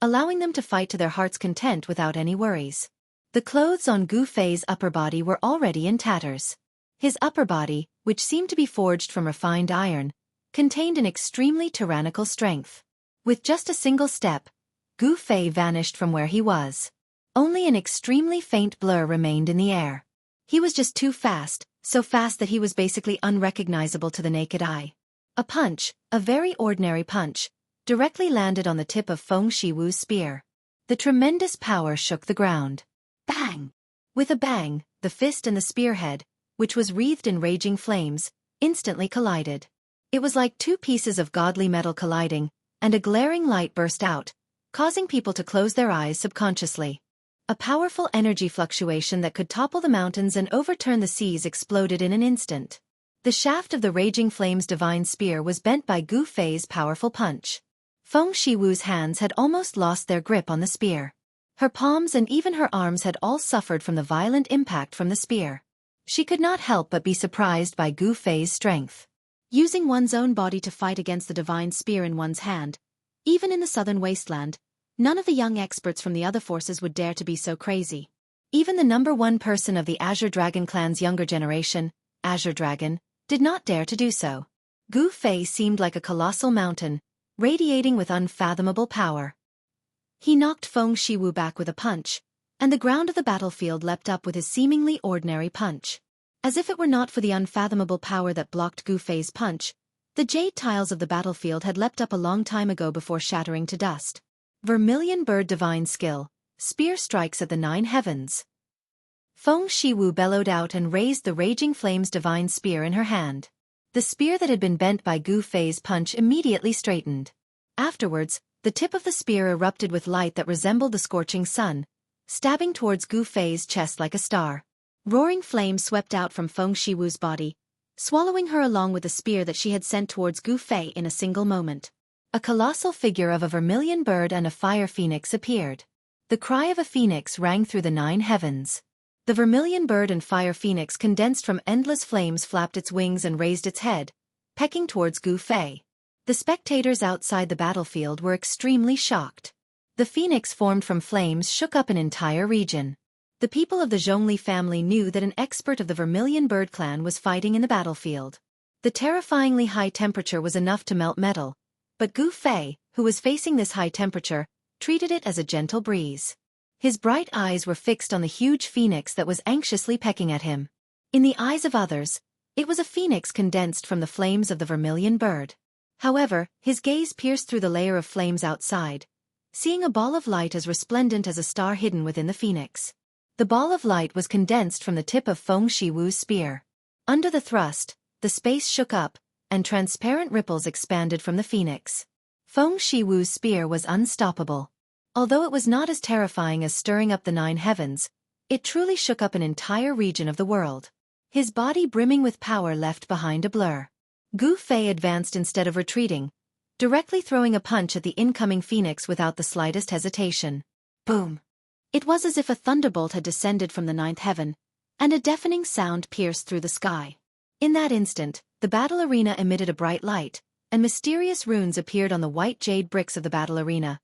allowing them to fight to their heart's content without any worries. The clothes on Gu Fei's upper body were already in tatters. His upper body, which seemed to be forged from refined iron, contained an extremely tyrannical strength. With just a single step, Gu Fei vanished from where he was. Only an extremely faint blur remained in the air. He was just too fast, so fast that he was basically unrecognizable to the naked eye. A punch, a very ordinary punch, directly landed on the tip of Feng Shiwu's spear. The tremendous power shook the ground. Bang! With a bang, the fist and the spearhead, which was wreathed in raging flames, instantly collided. It was like two pieces of godly metal colliding, and a glaring light burst out, causing people to close their eyes subconsciously. A powerful energy fluctuation that could topple the mountains and overturn the seas exploded in an instant. The shaft of the Raging Flame's divine spear was bent by Gu Fei's powerful punch. Feng Shiwu's hands had almost lost their grip on the spear. Her palms and even her arms had all suffered from the violent impact from the spear. She could not help but be surprised by Gu Fei's strength. Using one's own body to fight against the divine spear in one's hand, even in the southern wasteland, none of the young experts from the other forces would dare to be so crazy. Even the #1 person of the Azure Dragon clan's younger generation, Azure Dragon, did not dare to do so. Gu Fei seemed like a colossal mountain, radiating with unfathomable power. He knocked Feng Shiwu back with a punch, and the ground of the battlefield leapt up with his seemingly ordinary punch. As if it were not for the unfathomable power that blocked Gu Fei's punch, the jade tiles of the battlefield had leapt up a long time ago before shattering to dust. Vermilion Bird Divine Skill, Spear Strikes at the 9 Heavens. Feng Shiwu bellowed out and raised the Raging Flame's divine spear in her hand. The spear that had been bent by Gu Fei's punch immediately straightened. Afterwards, the tip of the spear erupted with light that resembled the scorching sun, stabbing towards Gu Fei's chest like a star. Roaring flame swept out from Feng Shiwu's body, swallowing her along with the spear that she had sent towards Gu Fei in a single moment. A colossal figure of a vermilion bird and a fire phoenix appeared. The cry of a phoenix rang through the 9 heavens. The vermilion bird and fire phoenix condensed from endless flames flapped its wings and raised its head, pecking towards Gu Fei. The spectators outside the battlefield were extremely shocked. The phoenix formed from flames shook up an entire region. The people of the Zhongli family knew that an expert of the Vermilion Bird clan was fighting in the battlefield. The terrifyingly high temperature was enough to melt metal, but Gu Fei, who was facing this high temperature, treated it as a gentle breeze. His bright eyes were fixed on the huge phoenix that was anxiously pecking at him. In the eyes of others, it was a phoenix condensed from the flames of the vermilion bird. However, his gaze pierced through the layer of flames outside, seeing a ball of light as resplendent as a star hidden within the phoenix. The ball of light was condensed from the tip of Feng Shiwu's spear. Under the thrust, the space shook up, and transparent ripples expanded from the phoenix. Feng Shiwu's spear was unstoppable. Although it was not as terrifying as stirring up the 9 heavens, it truly shook up an entire region of the world. His body brimming with power left behind a blur. Gu Fei advanced instead of retreating, directly throwing a punch at the incoming phoenix without the slightest hesitation. Boom! It was as if a thunderbolt had descended from the 9th heaven, and a deafening sound pierced through the sky. In that instant, the battle arena emitted a bright light, and mysterious runes appeared on the white jade bricks of the battle arena,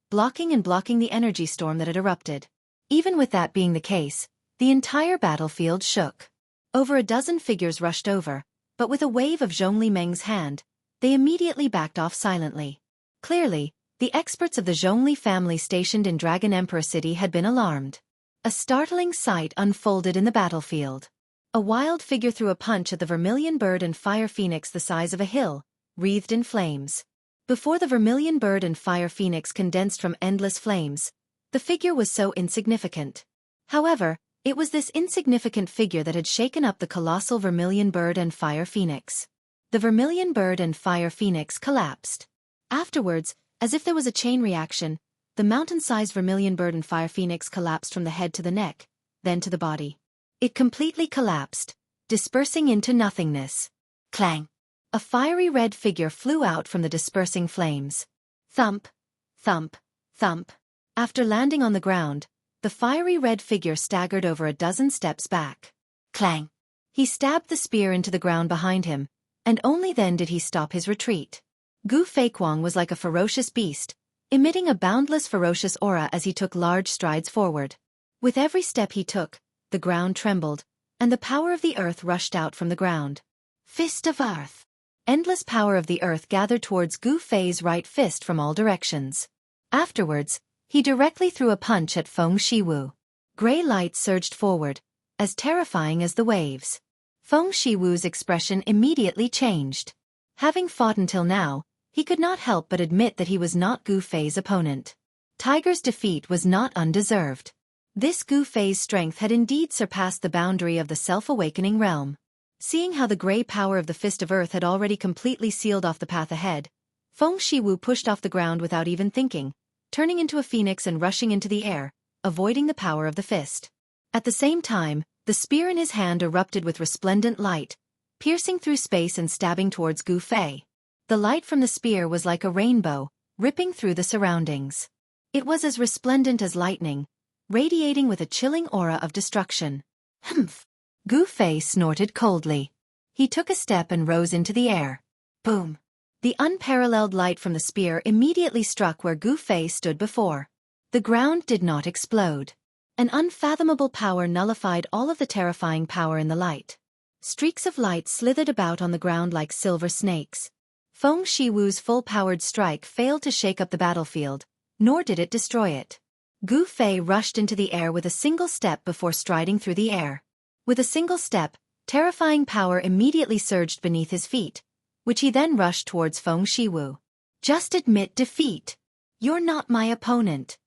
blocking the energy storm that had erupted. Even with that being the case, the entire battlefield shook. Over a dozen figures rushed over, but with a wave of Zhongli Meng's hand, they immediately backed off silently. Clearly, the experts of the Zhongli family stationed in Dragon Emperor City had been alarmed. A startling sight unfolded in the battlefield. A wild figure threw a punch at the vermilion bird and fire phoenix the size of a hill, wreathed in flames. Before the vermilion bird and fire phoenix condensed from endless flames, the figure was so insignificant. However, it was this insignificant figure that had shaken up the colossal vermilion bird and fire phoenix. The vermilion bird and fire phoenix collapsed. Afterwards, as if there was a chain reaction, the mountain-sized vermilion bird and fire phoenix collapsed from the head to the neck, then to the body. It completely collapsed, dispersing into nothingness. Clang! A fiery red figure flew out from the dispersing flames. Thump! Thump! Thump! After landing on the ground, the fiery red figure staggered over a dozen steps back. Clang! He stabbed the spear into the ground behind him, and only then did he stop his retreat. Gu Feiquang was like a ferocious beast, emitting a boundless ferocious aura as he took large strides forward. With every step he took, the ground trembled, and the power of the earth rushed out from the ground. Fist of Earth! Endless power of the earth gathered towards Gu Fei's right fist from all directions. Afterwards, he directly threw a punch at Feng Shiwu. Grey light surged forward, as terrifying as the waves. Feng Shiwu's expression immediately changed. Having fought until now, he could not help but admit that he was not Gu Fei's opponent. Tiger's defeat was not undeserved. This Gu Fei's strength had indeed surpassed the boundary of the self-awakening realm. Seeing how the gray power of the Fist of Earth had already completely sealed off the path ahead, Feng Shiwu pushed off the ground without even thinking, turning into a phoenix and rushing into the air, avoiding the power of the fist. At the same time, the spear in his hand erupted with resplendent light, piercing through space and stabbing towards Gu Fei. The light from the spear was like a rainbow, ripping through the surroundings. It was as resplendent as lightning, radiating with a chilling aura of destruction. Humph! Gu Fei snorted coldly. He took a step and rose into the air. Boom! The unparalleled light from the spear immediately struck where Gu Fei stood before. The ground did not explode. An unfathomable power nullified all of the terrifying power in the light. Streaks of light slithered about on the ground like silver snakes. Feng Shiwu's full-powered strike failed to shake up the battlefield, nor did it destroy it. Gu Fei rushed into the air with a single step before striding through the air. With a single step, terrifying power immediately surged beneath his feet, which he then rushed towards Feng Shiwu. Just admit defeat. You're not my opponent.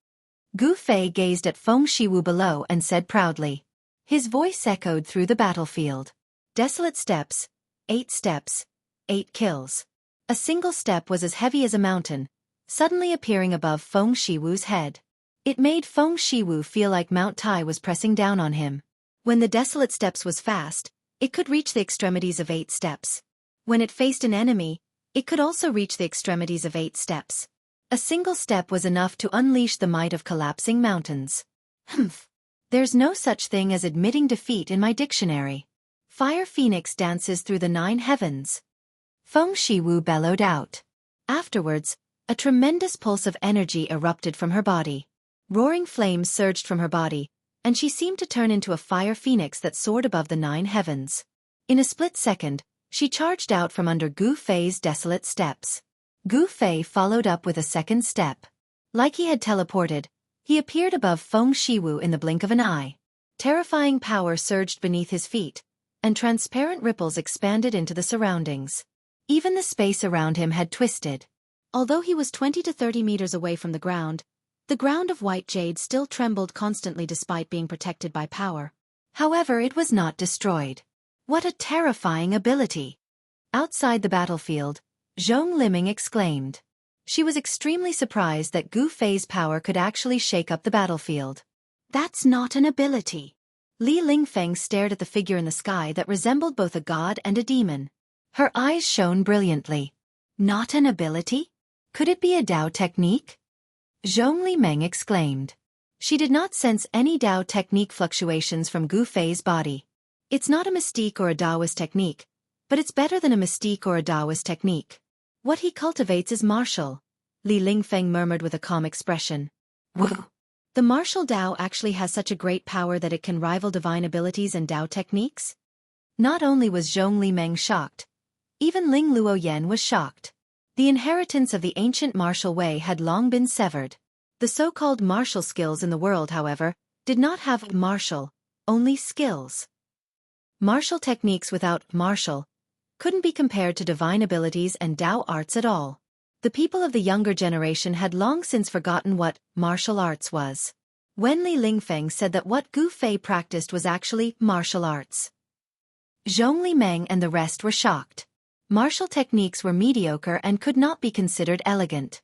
Gu Fei gazed at Feng Shiwu below and said proudly. His voice echoed through the battlefield. Desolate steps, 8 kills. A single step was as heavy as a mountain, suddenly appearing above Feng Shiwu's head. It made Feng Shiwu feel like Mount Tai was pressing down on him. When the desolate steps was fast, it could reach the extremities of 8 steps. When it faced an enemy, it could also reach the extremities of 8 steps. A single step was enough to unleash the might of collapsing mountains. Humph! There's no such thing as admitting defeat in my dictionary. Fire Phoenix dances through the 9 heavens. Feng Shiwu bellowed out. Afterwards, a tremendous pulse of energy erupted from her body. Roaring flames surged from her body, and she seemed to turn into a fire phoenix that soared above the 9 heavens. In a split second, she charged out from under Gu Fei's desolate steps. Gu Fei followed up with a second step. Like he had teleported, he appeared above Feng Shiwu in the blink of an eye. Terrifying power surged beneath his feet, and transparent ripples expanded into the surroundings. Even the space around him had twisted. Although he was 20 to 30 meters away from the ground of white jade still trembled constantly despite being protected by power. However, it was not destroyed. What a terrifying ability! Outside the battlefield, Zhong Liming exclaimed. She was extremely surprised that Gu Fei's power could actually shake up the battlefield. That's not an ability. Li Lingfeng stared at the figure in the sky that resembled both a god and a demon. Her eyes shone brilliantly. Not an ability? Could it be a Dao technique? Zhong Liming exclaimed. She did not sense any Dao technique fluctuations from Gu Fei's body. It's not a mystique or a Daoist technique, but it's better than a mystique or a Daoist technique. What he cultivates is martial, Li Lingfeng murmured with a calm expression. Whoa! The martial Dao actually has such a great power that it can rival divine abilities and Dao techniques? Not only was Zhong Liming shocked, even Ling Luoyan was shocked. The inheritance of the ancient martial way had long been severed. The so-called martial skills in the world, however, did not have martial, only skills. Martial techniques without martial couldn't be compared to divine abilities and Dao arts at all. The people of the younger generation had long since forgotten what martial arts was. Wen Li Lingfeng said that what Gu Fei practiced was actually martial arts. Zhong Liming and the rest were shocked. Martial techniques were mediocre and could not be considered elegant.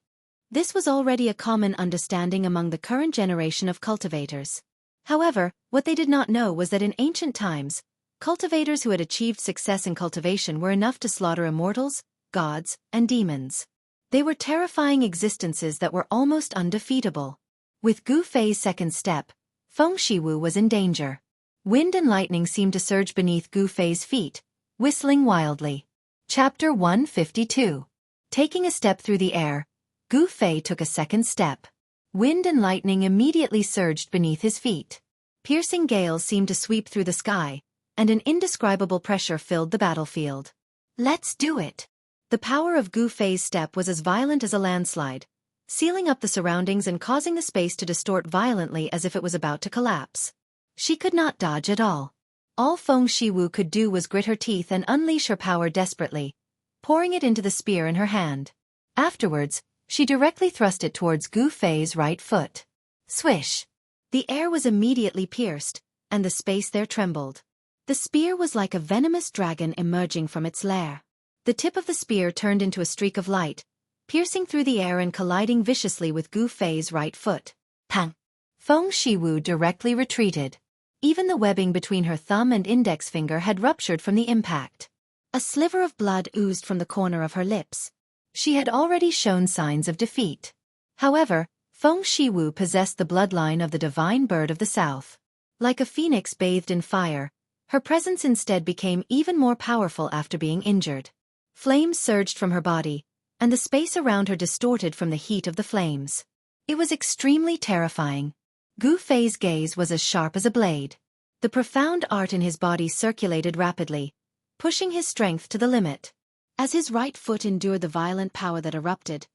This was already a common understanding among the current generation of cultivators. However, what they did not know was that in ancient times, cultivators who had achieved success in cultivation were enough to slaughter immortals, gods, and demons. They were terrifying existences that were almost undefeatable. With Gu Fei's second step, Feng Shiwu was in danger. Wind and lightning seemed to surge beneath Gu Fei's feet, whistling wildly. Chapter 152. Taking a step through the air, Gu Fei took a second step. Wind and lightning immediately surged beneath his feet. Piercing gales seemed to sweep through the sky, and an indescribable pressure filled the battlefield. Let's do it! The power of Gu Fei's step was as violent as a landslide, sealing up the surroundings and causing the space to distort violently as if it was about to collapse. She could not dodge at all. All Feng Shiwu could do was grit her teeth and unleash her power desperately, pouring it into the spear in her hand. Afterwards, she directly thrust it towards Gu Fei's right foot. Swish! The air was immediately pierced, and the space there trembled. The spear was like a venomous dragon emerging from its lair. The tip of the spear turned into a streak of light, piercing through the air and colliding viciously with Gu Fei's right foot. Pang! Feng Shiwu directly retreated. Even the webbing between her thumb and index finger had ruptured from the impact. A sliver of blood oozed from the corner of her lips. She had already shown signs of defeat. However, Feng Shiwu possessed the bloodline of the divine bird of the south. Like a phoenix bathed in fire, her presence instead became even more powerful after being injured. Flames surged from her body, and the space around her distorted from the heat of the flames. It was extremely terrifying. Gu Fei's gaze was as sharp as a blade. The profound art in his body circulated rapidly, pushing his strength to the limit. As his right foot endured the violent power that erupted,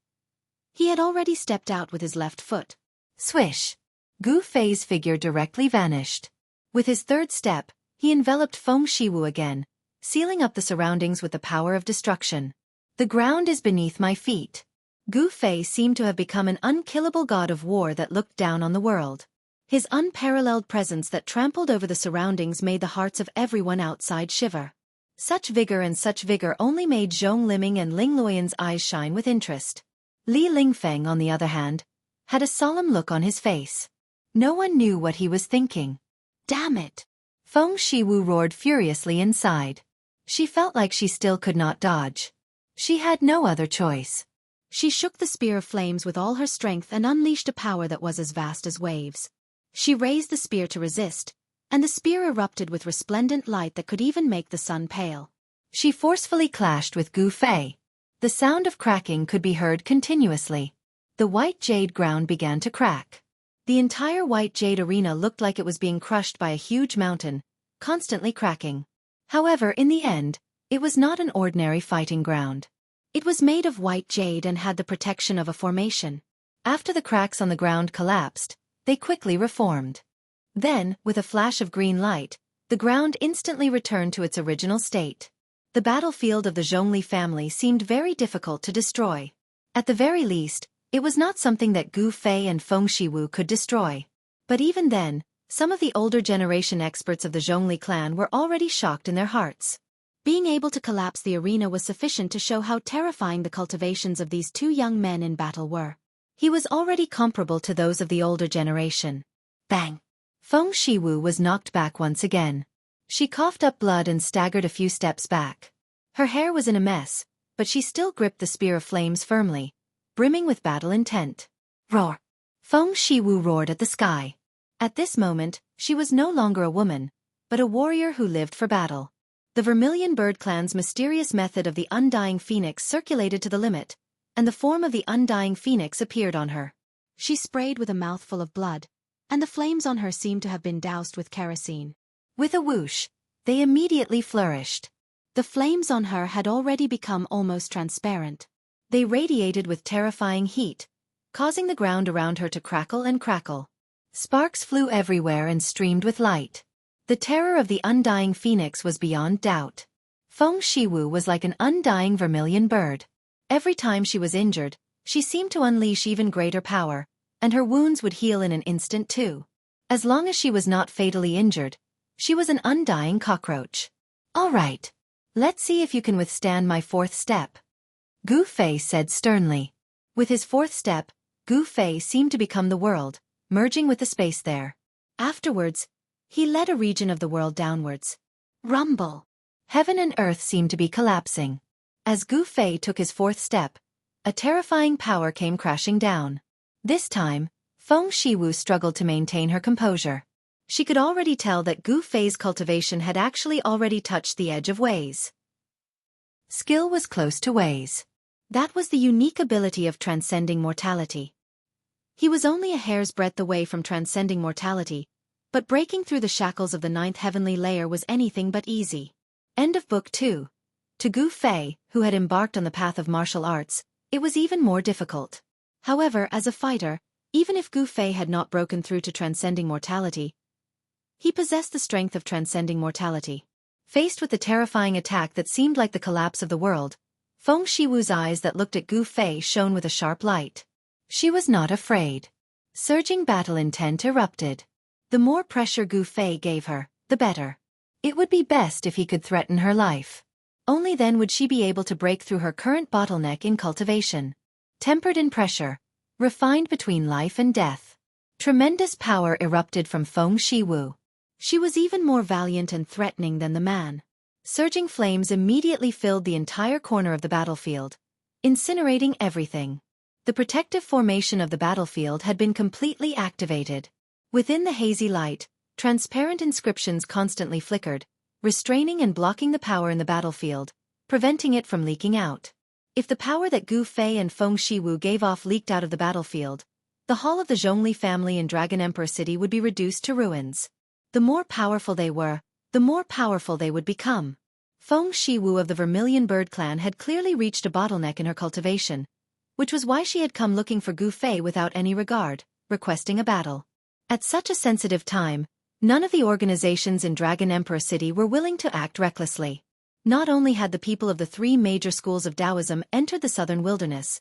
he had already stepped out with his left foot. Swish! Gu Fei's figure directly vanished. With his third step, he enveloped Feng Shiwu again, sealing up the surroundings with the power of destruction. The ground is beneath my feet. Gu Fei seemed to have become an unkillable god of war that looked down on the world. His unparalleled presence that trampled over the surroundings made the hearts of everyone outside shiver. Such vigor only made Zhong Liming and Ling Luoyan's eyes shine with interest. Li Lingfeng, on the other hand, had a solemn look on his face. No one knew what he was thinking. Damn it! Feng Shiwu roared furiously inside. She felt like she still could not dodge. She had no other choice. She shook the spear of flames with all her strength and unleashed a power that was as vast as waves. She raised the spear to resist, and the spear erupted with resplendent light that could even make the sun pale. She forcefully clashed with Gu Fei. The sound of cracking could be heard continuously. The white jade ground began to crack. The entire white jade arena looked like it was being crushed by a huge mountain, constantly cracking. However, in the end, it was not an ordinary fighting ground. It was made of white jade and had the protection of a formation. After the cracks on the ground collapsed, they quickly reformed. Then, with a flash of green light, the ground instantly returned to its original state. The battlefield of the Zhongli family seemed very difficult to destroy. At the very least, it was not something that Gu Fei and Feng Shiwu could destroy. But even then, some of the older generation experts of the Zhongli clan were already shocked in their hearts. Being able to collapse the arena was sufficient to show how terrifying the cultivations of these two young men in battle were. He was already comparable to those of the older generation. Bang! Feng Shiwu was knocked back once again. She coughed up blood and staggered a few steps back. Her hair was in a mess, but she still gripped the spear of flames firmly, brimming with battle intent. Roar! Feng Shiwu roared at the sky. At this moment, she was no longer a woman, but a warrior who lived for battle. The Vermilion Bird Clan's mysterious method of the Undying Phoenix circulated to the limit, and the form of the Undying Phoenix appeared on her. She sprayed with a mouthful of blood, and the flames on her seemed to have been doused with kerosene. With a whoosh, they immediately flourished. The flames on her had already become almost transparent. They radiated with terrifying heat, causing the ground around her to crackle and crackle. Sparks flew everywhere and streamed with light. The terror of the Undying Phoenix was beyond doubt. Feng Shiwu was like an undying vermilion bird. Every time she was injured, she seemed to unleash even greater power, and her wounds would heal in an instant too. As long as she was not fatally injured, she was an undying cockroach. All right. Let's see if you can withstand my fourth step, Gu Fei said sternly. With his fourth step, Gu Fei seemed to become the world, merging with the space there. Afterwards, he led a region of the world downwards. Rumble! Heaven and earth seemed to be collapsing. As Gu Fei took his fourth step, a terrifying power came crashing down. This time, Feng Shiwu struggled to maintain her composure. She could already tell that Gu Fei's cultivation had actually already touched the edge of Wei's. Skill was close to Wei's. That was the unique ability of transcending mortality. He was only a hair's breadth away from transcending mortality, but breaking through the shackles of the ninth heavenly layer was anything but easy. End of Book 2. To Gu Fei, who had embarked on the path of martial arts, it was even more difficult. However, as a fighter, even if Gu Fei had not broken through to transcending mortality, he possessed the strength of transcending mortality. Faced with the terrifying attack that seemed like the collapse of the world, Feng Shiwu's eyes that looked at Gu Fei shone with a sharp light. She was not afraid. Surging battle intent erupted. The more pressure Gu Fei gave her, the better. It would be best if he could threaten her life. Only then would she be able to break through her current bottleneck in cultivation. Tempered in pressure, refined between life and death. Tremendous power erupted from Feng Shiwu. She was even more valiant and threatening than the man. Surging flames immediately filled the entire corner of the battlefield, incinerating everything. The protective formation of the battlefield had been completely activated. Within the hazy light, transparent inscriptions constantly flickered, restraining and blocking the power in the battlefield, preventing it from leaking out. If the power that Gu Fei and Feng Shiwu gave off leaked out of the battlefield, the hall of the Zhongli family in Dragon Emperor City would be reduced to ruins. The more powerful they were, the more powerful they would become. Feng Shiwu of the Vermilion Bird clan had clearly reached a bottleneck in her cultivation, which was why she had come looking for Gu Fei without any regard, requesting a battle. At such a sensitive time, none of the organizations in Dragon Emperor City were willing to act recklessly. Not only had the people of the three major schools of Taoism entered the southern wilderness,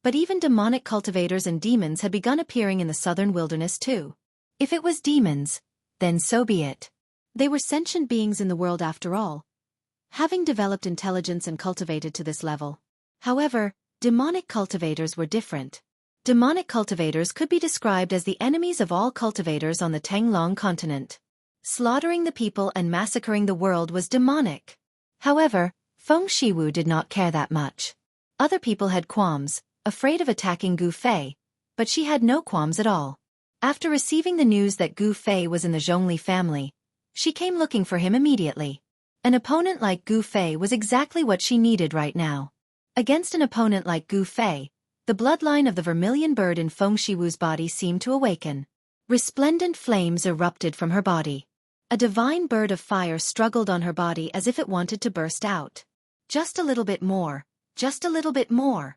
but even demonic cultivators and demons had begun appearing in the southern wilderness too. If it was demons, then so be it. They were sentient beings in the world after all, having developed intelligence and cultivated to this level. However, demonic cultivators were different. Demonic cultivators could be described as the enemies of all cultivators on the Tenglong continent. Slaughtering the people and massacring the world was demonic. However, Feng Shiwu did not care that much. Other people had qualms, afraid of attacking Gu Fei, but she had no qualms at all. After receiving the news that Gu Fei was in the Zhongli family, she came looking for him immediately. An opponent like Gu Fei was exactly what she needed right now. Against an opponent like Gu Fei, the bloodline of the Vermilion Bird in Feng Shiwu's body seemed to awaken. Resplendent flames erupted from her body. A divine bird of fire struggled on her body as if it wanted to burst out. Just a little bit more, just a little bit more.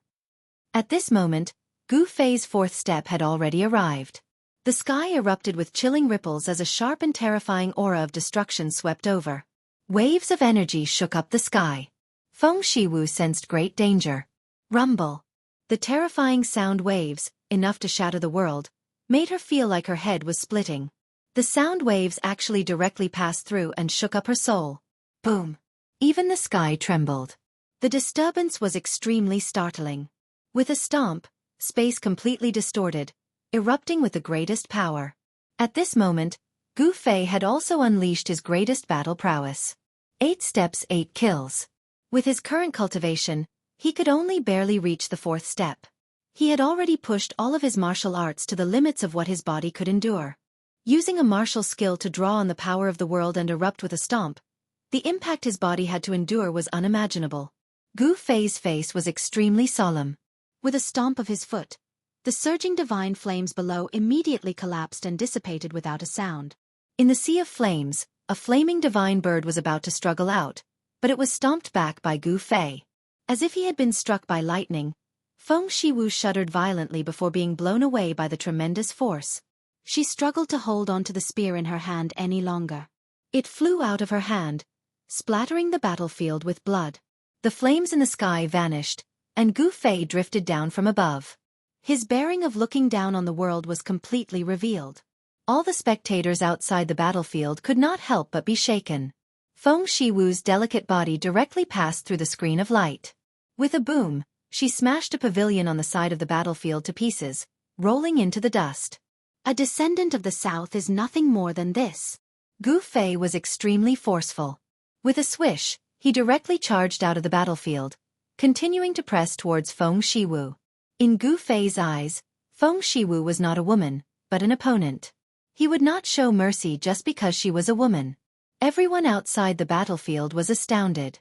At this moment, Gu Fei's fourth step had already arrived. The sky erupted with chilling ripples as a sharp and terrifying aura of destruction swept over. Waves of energy shook up the sky. Feng Shiwu sensed great danger. Rumble. The terrifying sound waves, enough to shatter the world, made her feel like her head was splitting. The sound waves actually directly passed through and shook up her soul. Boom. Even the sky trembled. The disturbance was extremely startling. With a stomp, space completely distorted, erupting with the greatest power. At this moment, Gu Fei had also unleashed his greatest battle prowess. 8 steps, 8 kills. With his current cultivation, he could only barely reach the 4th step. He had already pushed all of his martial arts to the limits of what his body could endure. Using a martial skill to draw on the power of the world and erupt with a stomp, the impact his body had to endure was unimaginable. Gu Fei's face was extremely solemn. With a stomp of his foot, the surging divine flames below immediately collapsed and dissipated without a sound. In the sea of flames, a flaming divine bird was about to struggle out, but it was stomped back by Gu Fei. As if he had been struck by lightning, Feng Shiwu shuddered violently before being blown away by the tremendous force. She struggled to hold onto the spear in her hand any longer. It flew out of her hand, splattering the battlefield with blood. The flames in the sky vanished, and Gu Fei drifted down from above. His bearing of looking down on the world was completely revealed. All the spectators outside the battlefield could not help but be shaken. Feng Shiwu's delicate body directly passed through the screen of light. With a boom, she smashed a pavilion on the side of the battlefield to pieces, rolling into the dust. A descendant of the South is nothing more than this. Gu Fei was extremely forceful. With a swish, he directly charged out of the battlefield, continuing to press towards Feng Shiwu. In Gu Fei's eyes, Feng Shiwu was not a woman, but an opponent. He would not show mercy just because she was a woman. Everyone outside the battlefield was astounded.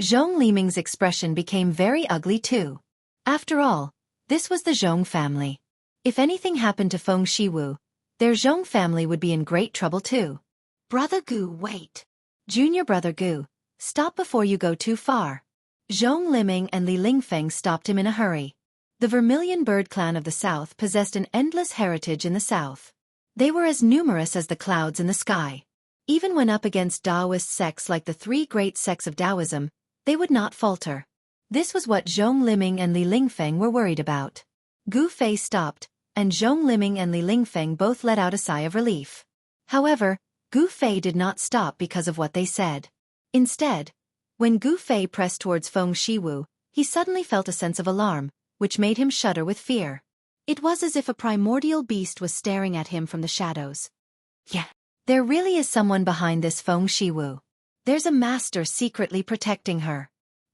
Zhong Liming's expression became very ugly too. After all, this was the Zhong family. If anything happened to Feng Shiwu, their Zhong family would be in great trouble too. Brother Gu, wait. Junior brother Gu, stop before you go too far. Zhong Liming and Li Lingfeng stopped him in a hurry. The Vermilion Bird clan of the South possessed an endless heritage in the South. They were as numerous as the clouds in the sky. Even when up against Taoist sects like the 3 great sects of Taoism, they would not falter. This was what Zhong Liming and Li Lingfeng were worried about. Gu Fei stopped, and Zhong Liming and Li Lingfeng both let out a sigh of relief. However, Gu Fei did not stop because of what they said. Instead, when Gu Fei pressed towards Feng Shiwu, he suddenly felt a sense of alarm, which made him shudder with fear. It was as if a primordial beast was staring at him from the shadows. Yeah, there really is someone behind this Feng Shiwu. There's a master secretly protecting her.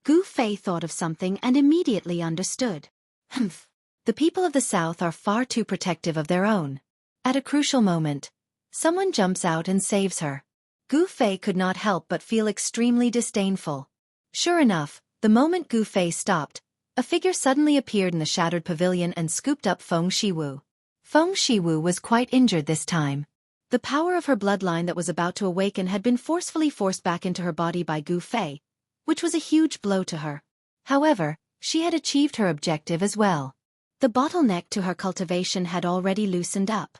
Gu Fei thought of something and immediately understood. Humph. The people of the south are far too protective of their own. At a crucial moment, someone jumps out and saves her. Gu Fei could not help but feel extremely disdainful. Sure enough, the moment Gu Fei stopped, a figure suddenly appeared in the shattered pavilion and scooped up Feng Shiwu. Feng Shiwu was quite injured this time. The power of her bloodline that was about to awaken had been forcefully forced back into her body by Gu Fei, which was a huge blow to her. However, she had achieved her objective as well. The bottleneck to her cultivation had already loosened up.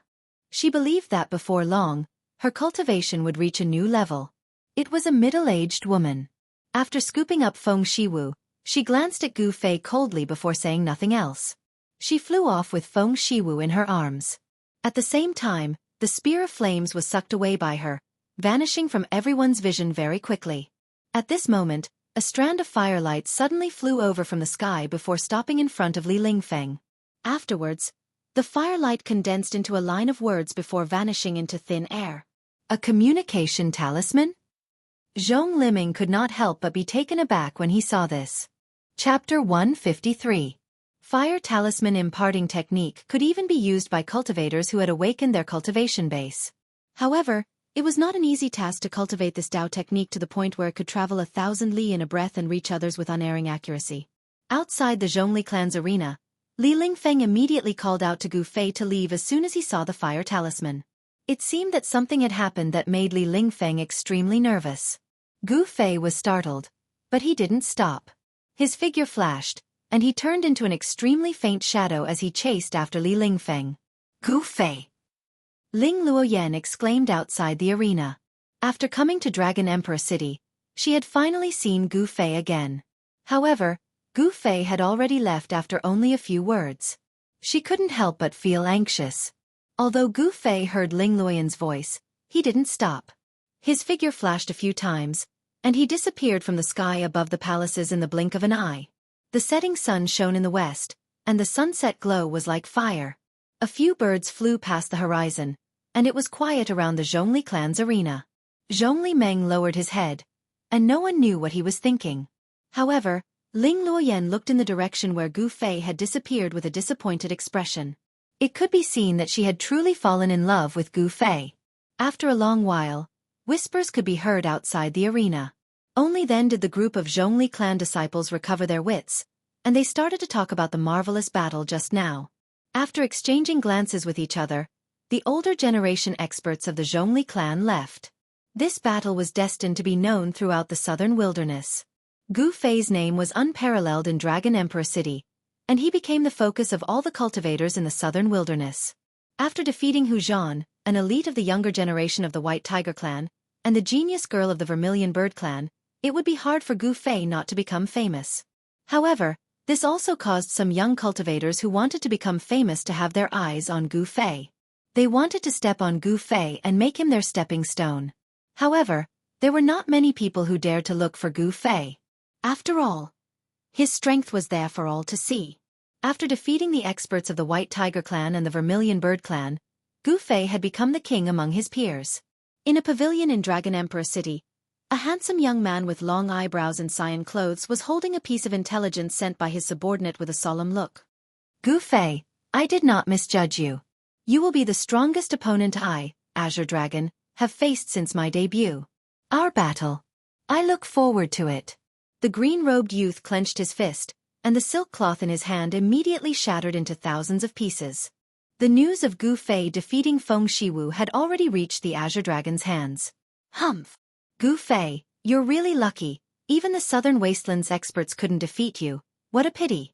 She believed that before long, her cultivation would reach a new level. It was a middle-aged woman. After scooping up Feng Shiwu, she glanced at Gu Fei coldly before saying nothing else. She flew off with Feng Shiwu in her arms. At the same time, the spear of flames was sucked away by her, vanishing from everyone's vision very quickly. At this moment, a strand of firelight suddenly flew over from the sky before stopping in front of Li Lingfeng. Afterwards, the firelight condensed into a line of words before vanishing into thin air. A communication talisman? Zhong Liming could not help but be taken aback when he saw this. Chapter 153. Fire Talisman Imparting Technique could even be used by cultivators who had awakened their cultivation base. However, it was not an easy task to cultivate this Dao technique to the point where it could travel 1,000 li in a breath and reach others with unerring accuracy. Outside the Zhongli clan's arena, Li Lingfeng immediately called out to Gu Fei to leave as soon as he saw the fire talisman. It seemed that something had happened that made Li Lingfeng extremely nervous. Gu Fei was startled, but he didn't stop. His figure flashed, and he turned into an extremely faint shadow as he chased after Li Lingfeng. Gu Fei! Ling Luoyan exclaimed outside the arena. After coming to Dragon Emperor City, she had finally seen Gu Fei again. However, Gu Fei had already left after only a few words. She couldn't help but feel anxious. Although Gu Fei heard Ling Luoyan's voice, he didn't stop. His figure flashed a few times, and he disappeared from the sky above the palaces in the blink of an eye. The setting sun shone in the west, and the sunset glow was like fire. A few birds flew past the horizon, and it was quiet around the Zhongli clan's arena. Zhongli Meng lowered his head, and no one knew what he was thinking. However, Ling Luoyan looked in the direction where Gu Fei had disappeared with a disappointed expression. It could be seen that she had truly fallen in love with Gu Fei. After a long while, whispers could be heard outside the arena. Only then did the group of Zhongli clan disciples recover their wits, and they started to talk about the marvelous battle just now. After exchanging glances with each other, the older generation experts of the Zhongli clan left. This battle was destined to be known throughout the southern wilderness. Gu Fei's name was unparalleled in Dragon Emperor City, and he became the focus of all the cultivators in the southern wilderness. After defeating Hu Zhan, an elite of the younger generation of the White Tiger clan, and the genius girl of the Vermilion Bird clan, it would be hard for Gu Fei not to become famous. However, this also caused some young cultivators who wanted to become famous to have their eyes on Gu Fei. They wanted to step on Gu Fei and make him their stepping stone. However, there were not many people who dared to look for Gu Fei. After all, his strength was there for all to see. After defeating the experts of the White Tiger clan and the Vermilion Bird clan, Gu Fei had become the king among his peers. In a pavilion in Dragon Emperor City, a handsome young man with long eyebrows and cyan clothes was holding a piece of intelligence sent by his subordinate with a solemn look. Gu Fei, I did not misjudge you. You will be the strongest opponent I, Azure Dragon, have faced since my debut. Our battle. I look forward to it. The green-robed youth clenched his fist, and the silk cloth in his hand immediately shattered into thousands of pieces. The news of Gu Fei defeating Feng Shiwu had already reached the Azure Dragon's hands. Humph! Gu Fei, you're really lucky. Even the Southern Wastelands experts couldn't defeat you. What a pity.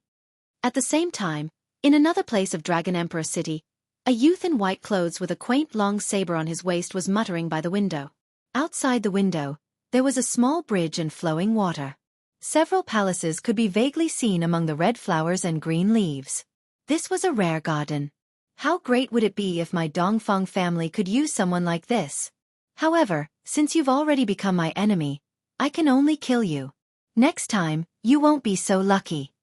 At the same time, in another place of Dragon Emperor City, a youth in white clothes with a quaint long saber on his waist was muttering by the window. Outside the window, there was a small bridge and flowing water. Several palaces could be vaguely seen among the red flowers and green leaves. This was a rare garden. How great would it be if my Dongfang family could use someone like this? However, since you've already become my enemy, I can only kill you. Next time, you won't be so lucky."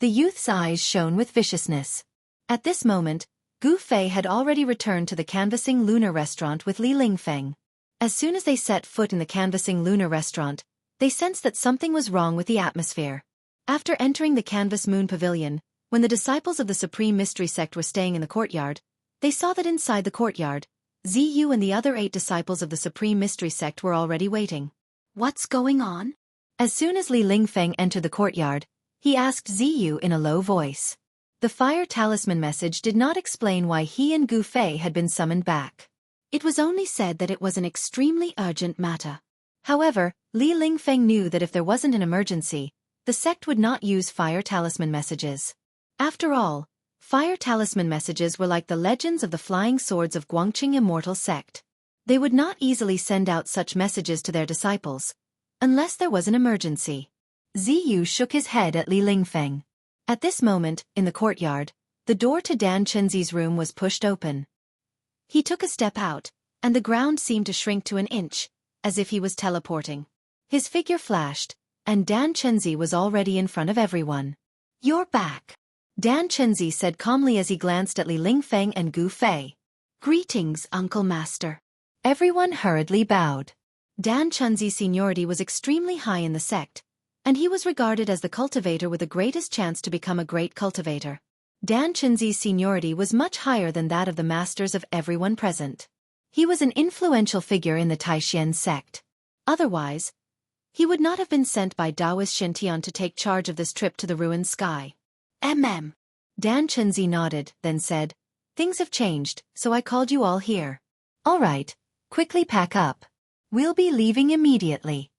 The youth's eyes shone with viciousness. At this moment, Gu Fei had already returned to the canvassing lunar restaurant with Li Lingfeng. As soon as they set foot in the canvassing lunar restaurant, they sensed that something was wrong with the atmosphere. After entering the canvas moon pavilion, when the disciples of the Supreme Mystery Sect were staying in the courtyard, they saw that inside the courtyard, Ziyu and the other 8 disciples of the Supreme Mystery Sect were already waiting. "What's going on?" As soon as Li Lingfeng entered the courtyard, he asked Ziyu in a low voice. The fire talisman message did not explain why he and Gu Fei had been summoned back. It was only said that it was an extremely urgent matter. However, Li Lingfeng knew that if there wasn't an emergency, the sect would not use fire talisman messages. After all, fire talisman messages were like the legends of the flying swords of Guangqing Immortal Sect. They would not easily send out such messages to their disciples, unless there was an emergency. Ziyu shook his head at Li Lingfeng. At this moment, in the courtyard, the door to Dan Chenzi's room was pushed open. He took a step out, and the ground seemed to shrink to an inch, as if he was teleporting. His figure flashed, and Dan Chenzi was already in front of everyone. "You're back," Dan Chenzi said calmly as he glanced at Li Lingfeng and Gu Fei. "Greetings, Uncle Master." Everyone hurriedly bowed. Dan Chenzi's seniority was extremely high in the sect, and he was regarded as the cultivator with the greatest chance to become a great cultivator. Dan Chenzi's seniority was much higher than that of the masters of everyone present. He was an influential figure in the Taishan sect. Otherwise, he would not have been sent by Taoist Shintian to take charge of this trip to the ruined sky. Dan Chenzi nodded, then said, "Things have changed, so I called you all here." "All right, quickly pack up. We'll be leaving immediately."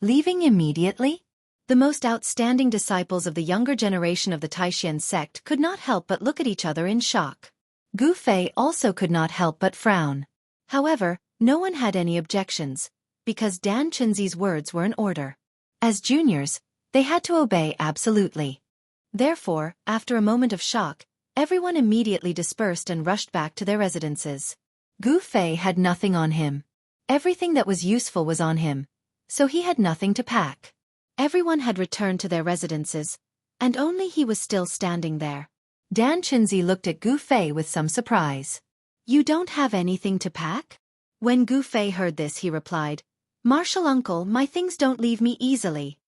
Leaving immediately? The most outstanding disciples of the younger generation of the Taishan sect could not help but look at each other in shock. Gu Fei also could not help but frown. However, no one had any objections, because Dan Chenzi's words were in order. As juniors, they had to obey absolutely. Therefore, after a moment of shock, everyone immediately dispersed and rushed back to their residences. Gu Fei had nothing on him. Everything that was useful was on him, so he had nothing to pack. Everyone had returned to their residences, and only he was still standing there. Dan Chenzi looked at Gu Fei with some surprise. "You don't have anything to pack?" When Gu Fei heard this, he replied, "Martial uncle, my things don't leave me easily."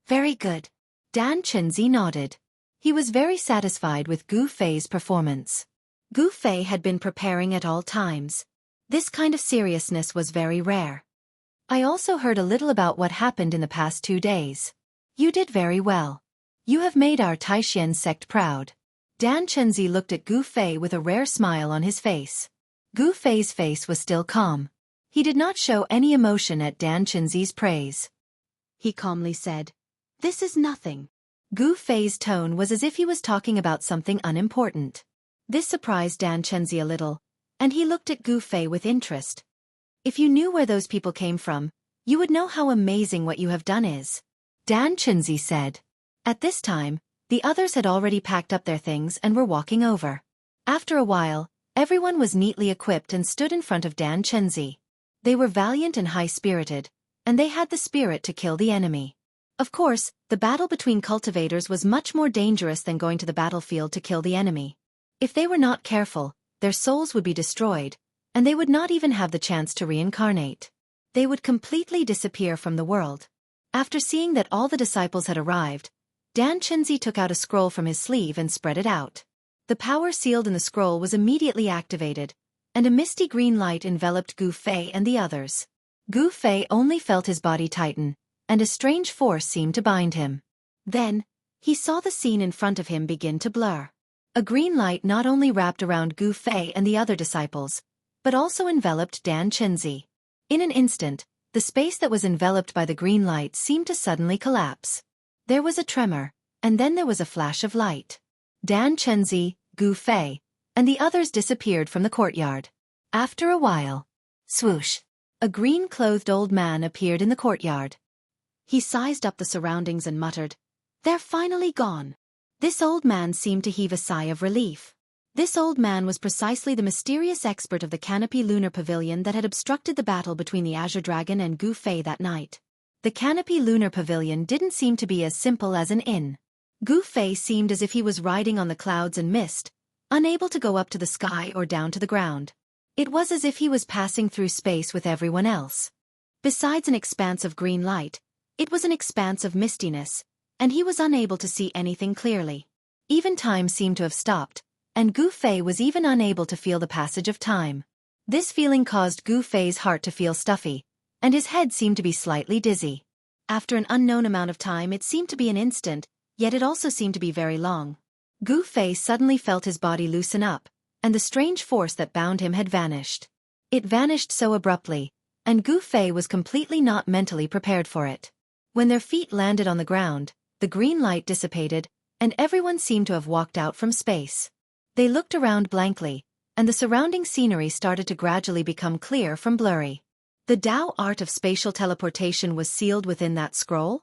Very good." Dan Chenzi nodded. He was very satisfied with Gu Fei's performance. Gu Fei had been preparing at all times. This kind of seriousness was very rare. "I also heard a little about what happened in the past 2 days. You did very well. You have made our Taishan sect proud." Dan Chenzi looked at Gu Fei with a rare smile on his face. Gu Fei's face was still calm. He did not show any emotion at Dan Chenzi's praise. He calmly said, "This is nothing." Gu Fei's tone was as if he was talking about something unimportant. This surprised Dan Chenzi a little, and he looked at Gu Fei with interest. "If you knew where those people came from, you would know how amazing what you have done is," Dan Chenzi said. At this time, the others had already packed up their things and were walking over. After a while, everyone was neatly equipped and stood in front of Dan Chenzi. They were valiant and high-spirited, and they had the spirit to kill the enemy. Of course, the battle between cultivators was much more dangerous than going to the battlefield to kill the enemy. If they were not careful, their souls would be destroyed, and they would not even have the chance to reincarnate. They would completely disappear from the world. After seeing that all the disciples had arrived, Dan Chenzi took out a scroll from his sleeve and spread it out. The power sealed in the scroll was immediately activated, and a misty green light enveloped Gu Fei and the others. Gu Fei only felt his body tighten, and a strange force seemed to bind him. Then, he saw the scene in front of him begin to blur. A green light not only wrapped around Gu Fei and the other disciples, but also enveloped Dan Chenzi. In an instant, the space that was enveloped by the green light seemed to suddenly collapse. There was a tremor, and then there was a flash of light. Dan Chenzi, Gu Fei, and the others disappeared from the courtyard. After a while, swoosh, a green-clothed old man appeared in the courtyard. He sized up the surroundings and muttered, "They're finally gone." This old man seemed to heave a sigh of relief. This old man was precisely the mysterious expert of the Canopy Lunar Pavilion that had obstructed the battle between the Azure Dragon and Gu Fei that night. The Canopy Lunar Pavilion didn't seem to be as simple as an inn. Gu Fei seemed as if he was riding on the clouds and mist, unable to go up to the sky or down to the ground. It was as if he was passing through space with everyone else. Besides an expanse of green light, it was an expanse of mistiness, and he was unable to see anything clearly. Even time seemed to have stopped, and Gu Fei was even unable to feel the passage of time. This feeling caused Gu Fei's heart to feel stuffy, and his head seemed to be slightly dizzy. After an unknown amount of time, it seemed to be an instant, yet it also seemed to be very long. Gu Fei suddenly felt his body loosen up, and the strange force that bound him had vanished. It vanished so abruptly, and Gu Fei was completely not mentally prepared for it. When their feet landed on the ground, the green light dissipated, and everyone seemed to have walked out from space. They looked around blankly, and the surrounding scenery started to gradually become clear from blurry. The Tao art of spatial teleportation was sealed within that scroll?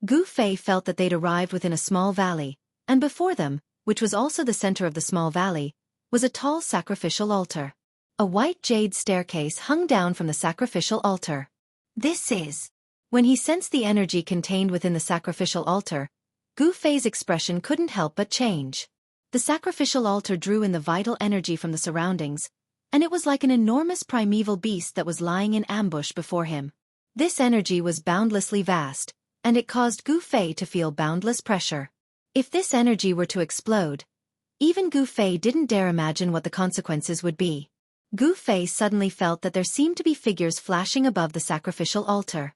Gu Fei felt that they'd arrived within a small valley, and before them, which was also the center of the small valley, was a tall sacrificial altar. A white jade staircase hung down from the sacrificial altar. This is... When he sensed the energy contained within the sacrificial altar, Gu Fei's expression couldn't help but change. The sacrificial altar drew in the vital energy from the surroundings, and it was like an enormous primeval beast that was lying in ambush before him. This energy was boundlessly vast, and it caused Gu Fei to feel boundless pressure. If this energy were to explode, even Gu Fei didn't dare imagine what the consequences would be. Gu Fei suddenly felt that there seemed to be figures flashing above the sacrificial altar.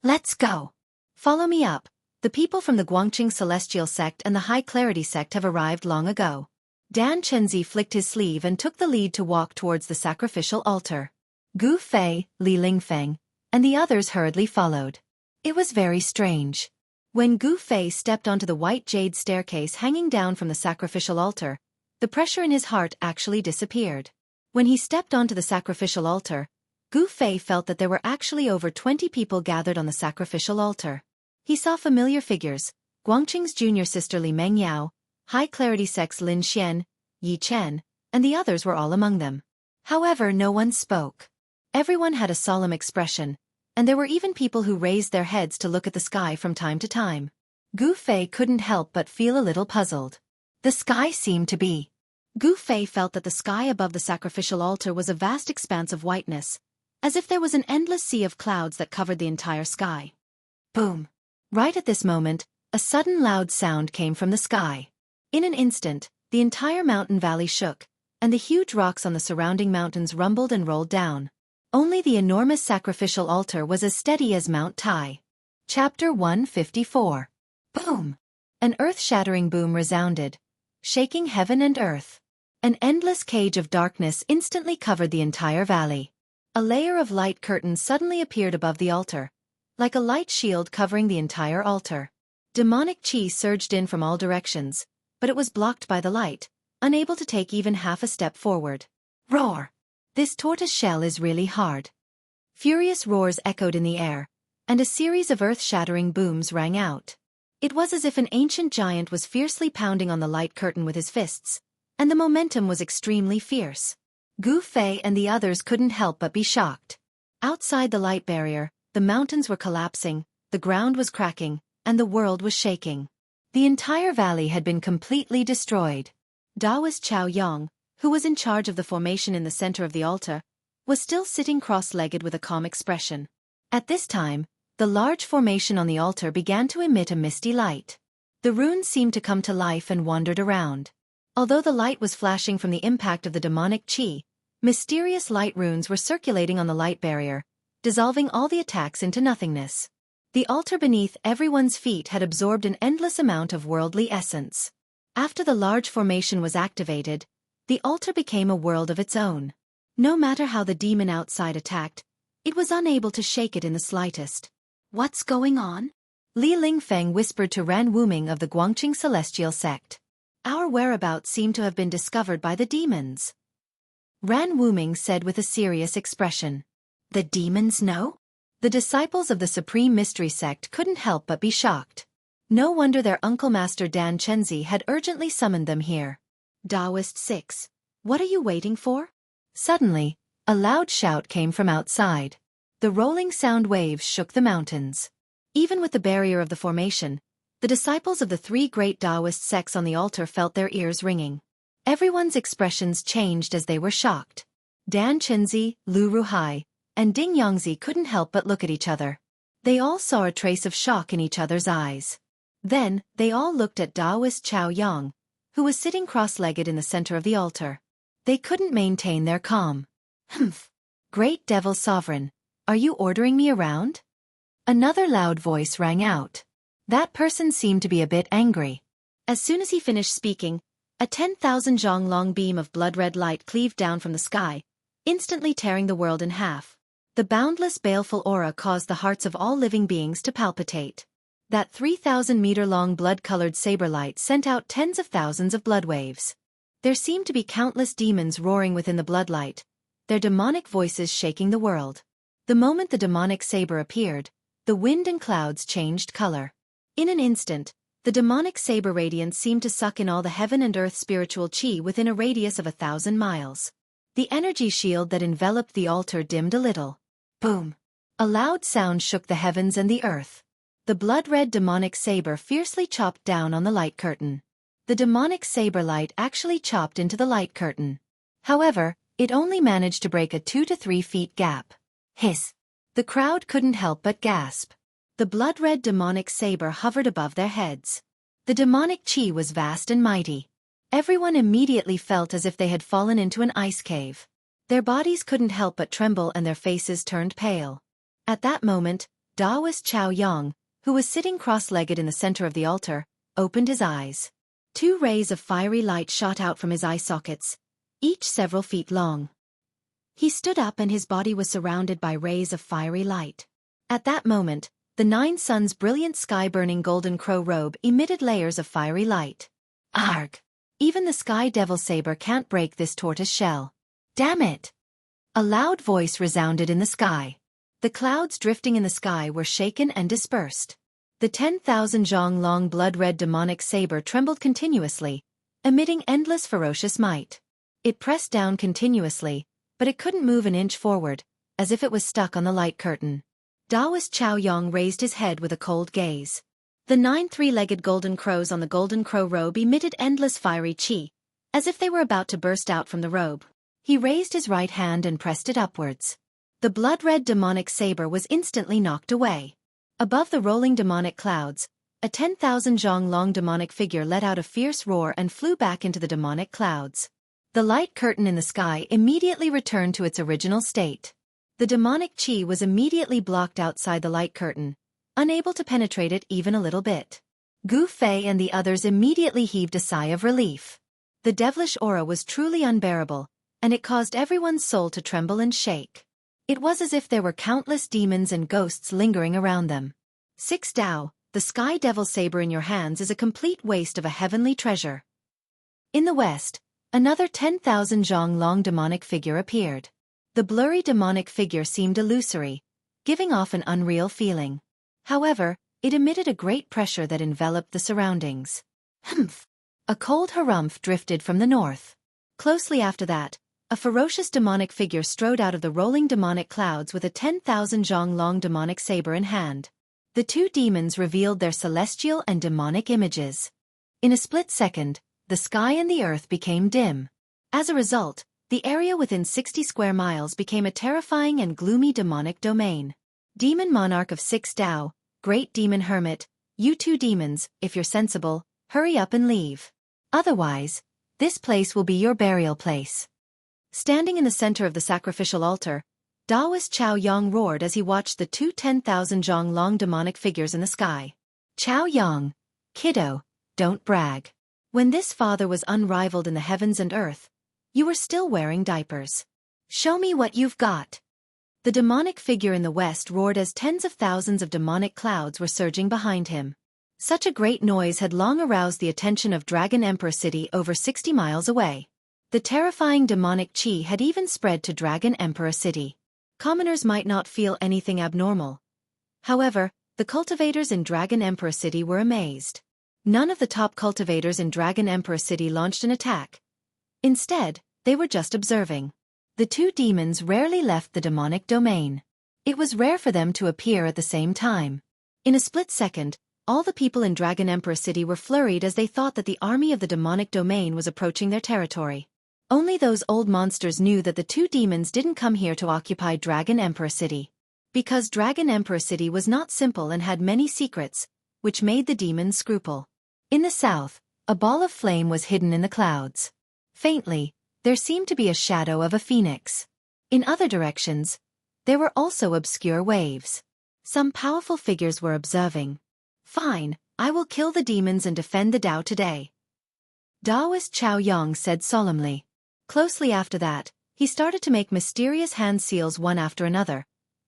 Let's go. Follow me up. The people from the Guangqing Celestial Sect and the High Clarity Sect have arrived long ago. Dan Chenzi flicked his sleeve and took the lead to walk towards the sacrificial altar. Gu Fei, Li Lingfeng, and the others hurriedly followed. It was very strange. When Gu Fei stepped onto the white jade staircase hanging down from the sacrificial altar, the pressure in his heart actually disappeared. When he stepped onto the sacrificial altar, Gu Fei felt that there were actually over 20 people gathered on the sacrificial altar. He saw familiar figures: Guangqing's junior sister Li Mengyao, High Clarity Sect's Lin Xian, Yi Chen, and the others were all among them. However, no one spoke. Everyone had a solemn expression, and there were even people who raised their heads to look at the sky from time to time. Gu Fei couldn't help but feel a little puzzled. The sky seemed to be... Gu Fei felt that the sky above the sacrificial altar was a vast expanse of whiteness, as if there was an endless sea of clouds that covered the entire sky. Boom! Right at this moment, a sudden loud sound came from the sky. In an instant, the entire mountain valley shook, and the huge rocks on the surrounding mountains rumbled and rolled down. Only the enormous sacrificial altar was as steady as Mount Tai. Chapter 154. Boom! An earth-shattering boom resounded, shaking heaven and earth. An endless cage of darkness instantly covered the entire valley. A layer of light curtains suddenly appeared above the altar, like a light shield covering the entire altar. Demonic chi surged in from all directions, but it was blocked by the light, unable to take even half a step forward. Roar! This tortoise shell is really hard. Furious roars echoed in the air, and a series of earth-shattering booms rang out. It was as if an ancient giant was fiercely pounding on the light curtain with his fists, and the momentum was extremely fierce. Gu Fei and the others couldn't help but be shocked. Outside the light barrier, the mountains were collapsing, the ground was cracking, and the world was shaking. The entire valley had been completely destroyed. Taoist Chao Yang, who was in charge of the formation in the center of the altar, was still sitting cross-legged with a calm expression. At this time, the large formation on the altar began to emit a misty light. The runes seemed to come to life and wandered around. Although the light was flashing from the impact of the demonic chi, mysterious light runes were circulating on the light barrier, dissolving all the attacks into nothingness. The altar beneath everyone's feet had absorbed an endless amount of worldly essence. After the large formation was activated, the altar became a world of its own. No matter how the demon outside attacked, it was unable to shake it in the slightest. What's going on? Li Lingfeng whispered to Ran Wuming of the Guangqing Celestial Sect. Our whereabouts seem to have been discovered by the demons. Ran Wuming said with a serious expression. The demons know? The disciples of the Supreme Mystery Sect couldn't help but be shocked. No wonder their Uncle Master Dan Chenzi had urgently summoned them here. Taoist 6. What are you waiting for? Suddenly, a loud shout came from outside. The rolling sound waves shook the mountains. Even with the barrier of the formation, the disciples of the three great Taoist sects on the altar felt their ears ringing. Everyone's expressions changed as they were shocked. Dan Chenzi, Lu Ruhai, and Ding Yongzi couldn't help but look at each other. They all saw a trace of shock in each other's eyes. Then, they all looked at Taoist Chao Yang, who was sitting cross-legged in the center of the altar. They couldn't maintain their calm. Humph! Great Devil Sovereign, are you ordering me around? Another loud voice rang out. That person seemed to be a bit angry. As soon as he finished speaking, a 10,000 zhang long beam of blood-red light cleaved down from the sky, instantly tearing the world in half. The boundless baleful aura caused the hearts of all living beings to palpitate. That 3,000-meter-long blood-colored saber light sent out tens of thousands of blood waves. There seemed to be countless demons roaring within the bloodlight, their demonic voices shaking the world. The moment the demonic saber appeared, the wind and clouds changed color. In an instant, the demonic saber radiance seemed to suck in all the heaven and earth spiritual chi within a radius of 1,000 miles. The energy shield that enveloped the altar dimmed a little. Boom! A loud sound shook the heavens and the earth. The blood-red demonic saber fiercely chopped down on the light curtain. The demonic saber light actually chopped into the light curtain. However, it only managed to break a 2 to 3 feet gap. Hiss! The crowd couldn't help but gasp. The blood-red demonic saber hovered above their heads. The demonic chi was vast and mighty. Everyone immediately felt as if they had fallen into an ice cave. Their bodies couldn't help but tremble and their faces turned pale. At that moment, Taoist Chao Yang, who was sitting cross-legged in the center of the altar, opened his eyes. 2 rays of fiery light shot out from his eye sockets, each several feet long. He stood up and his body was surrounded by rays of fiery light. At that moment, the 9 suns' brilliant sky-burning golden crow robe emitted layers of fiery light. Arg! Even the sky devil saber can't break this tortoise shell. Damn it! A loud voice resounded in the sky. The clouds drifting in the sky were shaken and dispersed. The 10,000 zhang long blood-red demonic saber trembled continuously, emitting endless ferocious might. It pressed down continuously, but it couldn't move an inch forward, as if it was stuck on the light curtain. Taoist Chao Yang raised his head with a cold gaze. The 9 three-legged golden crows on the golden crow robe emitted endless fiery chi, as if they were about to burst out from the robe. He raised his right hand and pressed it upwards. The blood-red demonic saber was instantly knocked away. Above the rolling demonic clouds, a 10,000 zhang long demonic figure let out a fierce roar and flew back into the demonic clouds. The light curtain in the sky immediately returned to its original state. The demonic chi was immediately blocked outside the light curtain, unable to penetrate it even a little bit. Gu Fei and the others immediately heaved a sigh of relief. The devilish aura was truly unbearable, and it caused everyone's soul to tremble and shake. It was as if there were countless demons and ghosts lingering around them. 6 Dao, the sky devil saber in your hands is a complete waste of a heavenly treasure. In the west, another 10,000 zhang long demonic figure appeared. The blurry demonic figure seemed illusory, giving off an unreal feeling. However, it emitted a great pressure that enveloped the surroundings. Humph! A cold harumph drifted from the north. Closely after that, a ferocious demonic figure strode out of the rolling demonic clouds with a 10,000 zhang long demonic saber in hand. The 2 demons revealed their celestial and demonic images. In a split second, the sky and the earth became dim. As a result, the area within 60 square miles became a terrifying and gloomy demonic domain. Demon Monarch of 6 Dao, Great Demon Hermit, you 2 demons, if you're sensible, hurry up and leave. Otherwise, this place will be your burial place. Standing in the center of the sacrificial altar, Taoist Chao Yang roared as he watched the 2 10,000 zhang long demonic figures in the sky. Chao Yang, kiddo, don't brag. When this father was unrivaled in the heavens and earth, you were still wearing diapers. Show me what you've got. The demonic figure in the west roared as tens of thousands of demonic clouds were surging behind him. Such a great noise had long aroused the attention of Dragon Emperor City over 60 miles away. The terrifying demonic chi had even spread to Dragon Emperor City. Commoners might not feel anything abnormal. However, the cultivators in Dragon Emperor City were amazed. None of the top cultivators in Dragon Emperor City launched an attack, Instead, they were just observing. The two demons rarely left the demonic domain. It was rare for them to appear at the same time. In a split second, all the people in Dragon Emperor City were flurried as they thought that the army of the demonic domain was approaching their territory. Only those old monsters knew that the two demons didn't come here to occupy Dragon Emperor City. Because Dragon Emperor City was not simple and had many secrets, which made the demons scruple. In the south, a ball of flame was hidden in the clouds. Faintly, there seemed to be a shadow of a phoenix. In other directions, there were also obscure waves. Some powerful figures were observing. Fine, I will kill the demons and defend the Tao today, Taoist Chao Yang said solemnly. Closely after that, he started to make mysterious hand seals one after another,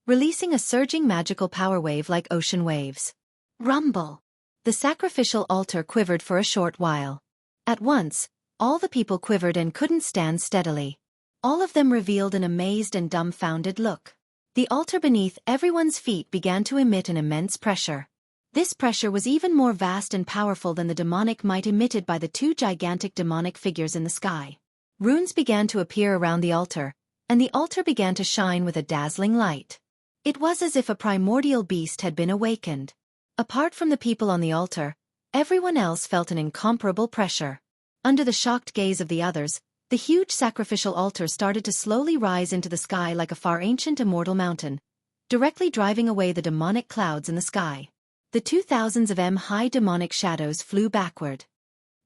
releasing a surging magical power wave like ocean waves. Rumble! The sacrificial altar quivered for a short while. At once, all the people quivered and couldn't stand steadily. All of them revealed an amazed and dumbfounded look. The altar beneath everyone's feet began to emit an immense pressure. This pressure was even more vast and powerful than the demonic might emitted by the two gigantic demonic figures in the sky. Runes began to appear around the altar, and the altar began to shine with a dazzling light. It was as if a primordial beast had been awakened. Apart from the people on the altar, everyone else felt an incomparable pressure. Under the shocked gaze of the others, the huge sacrificial altar started to slowly rise into the sky like a far ancient immortal mountain, directly driving away the demonic clouds in the sky. The 2,000s of high demonic shadows flew backward.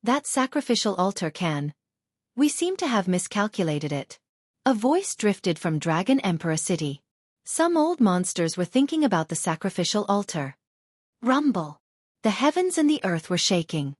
That sacrificial altar can. We seem to have miscalculated it. A voice drifted from Dragon Emperor City. Some old monsters were thinking about the sacrificial altar. Rumble! The heavens and the earth were shaking.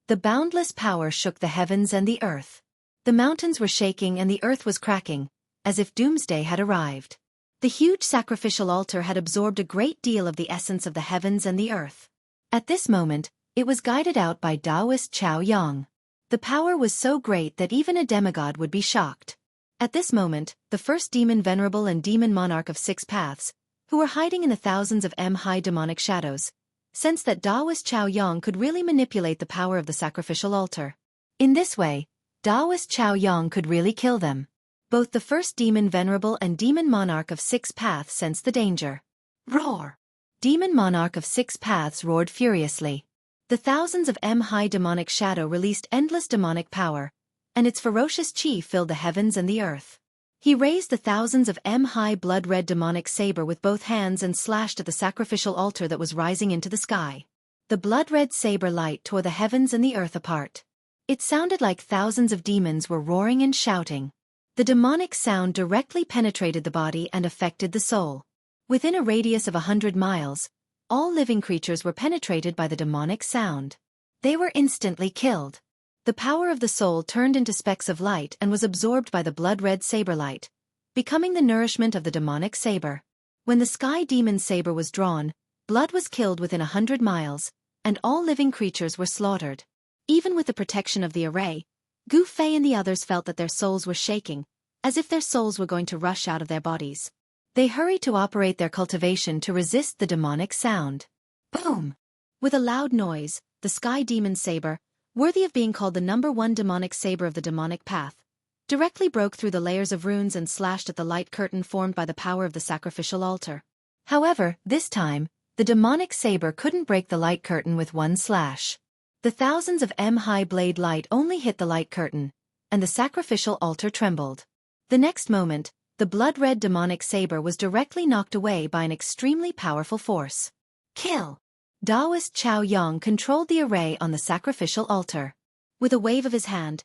The boundless power shook the heavens and the earth. The mountains were shaking and the earth was cracking, as if doomsday had arrived. The huge sacrificial altar had absorbed a great deal of the essence of the heavens and the earth. At this moment, it was guided out by Taoist Chao Yang. The power was so great that even a demigod would be shocked. At this moment, the first demon venerable and demon monarch of 6 paths, who were hiding in the thousands of high demonic shadows, sensed that Taoist Chao Yang could really manipulate the power of the sacrificial altar. In this way, Taoist Chao Yang could really kill them. Both the first demon venerable and demon monarch of 6 paths sensed the danger. Roar! Demon monarch of 6 paths roared furiously. The thousands of high demonic shadow released endless demonic power, and its ferocious chi filled the heavens and the earth. He raised the thousands of high blood-red demonic saber with both hands and slashed at the sacrificial altar that was rising into the sky. The blood-red saber light tore the heavens and the earth apart. It sounded like thousands of demons were roaring and shouting. The demonic sound directly penetrated the body and affected the soul. Within a radius of 100 miles, all living creatures were penetrated by the demonic sound. They were instantly killed. The power of the soul turned into specks of light and was absorbed by the blood-red saber light, becoming the nourishment of the demonic saber. When the sky demon saber was drawn, blood was killed within 100 miles, and all living creatures were slaughtered. Even with the protection of the array, Gu Fei and the others felt that their souls were shaking, as if their souls were going to rush out of their bodies. They hurried to operate their cultivation to resist the demonic sound. Boom! With a loud noise, the sky demon saber, worthy of being called the #1 demonic saber of the demonic path, directly broke through the layers of runes and slashed at the light curtain formed by the power of the sacrificial altar. However, this time, the demonic saber couldn't break the light curtain with one slash. The thousands of high blade light only hit the light curtain, and the sacrificial altar trembled. The next moment, the blood-red demonic saber was directly knocked away by an extremely powerful force. Kill! Taoist Chao Yang controlled the array on the sacrificial altar. With a wave of his hand,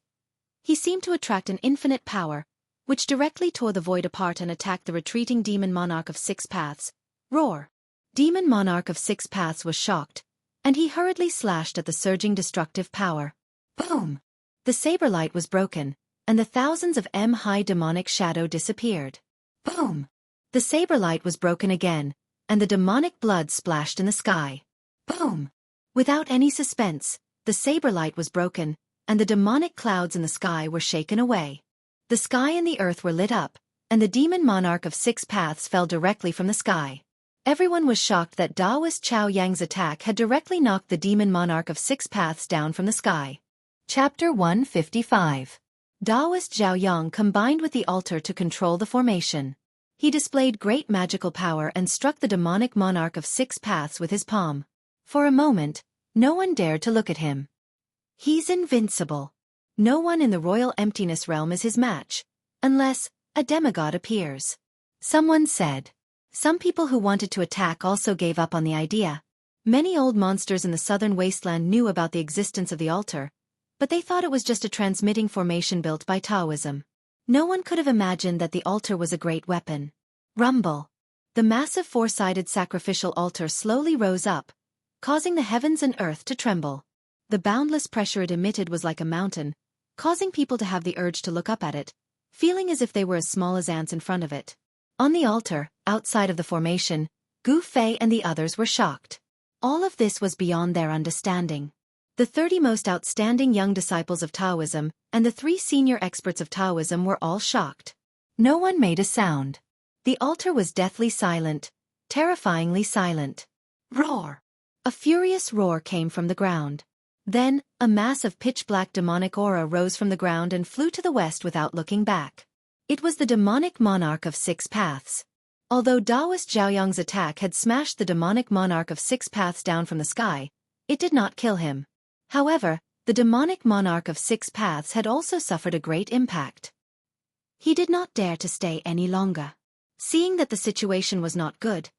he seemed to attract an infinite power, which directly tore the void apart and attacked the retreating demon monarch of 6 paths. Roar! Demon monarch of 6 paths was shocked, and he hurriedly slashed at the surging destructive power. Boom! The saber light was broken, and the thousands of high demonic shadow disappeared. Boom! The saber light was broken again, and the demonic blood splashed in the sky. Boom! Without any suspense, the saber light was broken, and the demonic clouds in the sky were shaken away. The sky and the earth were lit up, and the demon monarch of 6 paths fell directly from the sky. Everyone was shocked that Taoist Chao Yang's attack had directly knocked the demon monarch of 6 paths down from the sky. Chapter 155. Taoist Zhaoyang combined with the altar to control the formation. He displayed great magical power and struck the demonic monarch of 6 paths with his palm. For a moment, no one dared to look at him. He's invincible. No one in the royal emptiness realm is his match, unless a demigod appears. Someone said. Some people who wanted to attack also gave up on the idea. Many old monsters in the southern wasteland knew about the existence of the altar, but they thought it was just a transmitting formation built by Taoism. No one could have imagined that the altar was a great weapon. Rumble. The massive 4-sided sacrificial altar slowly rose up, causing the heavens and earth to tremble. The boundless pressure it emitted was like a mountain, causing people to have the urge to look up at it, feeling as if they were as small as ants in front of it. On the altar, outside of the formation, Gu Fei and the others were shocked. All of this was beyond their understanding. The 30 most outstanding young disciples of Taoism and the 3 senior experts of Taoism were all shocked. No one made a sound. The altar was deathly silent, terrifyingly silent. Roar! A furious roar came from the ground. Then, a mass of pitch-black demonic aura rose from the ground and flew to the west without looking back. It was the demonic monarch of 6 paths. Although Taoist Zhaoyang's attack had smashed the demonic monarch of 6 paths down from the sky, it did not kill him. However, the demonic monarch of 6 paths had also suffered a great impact. He did not dare to stay any longer. Seeing that the situation was not good,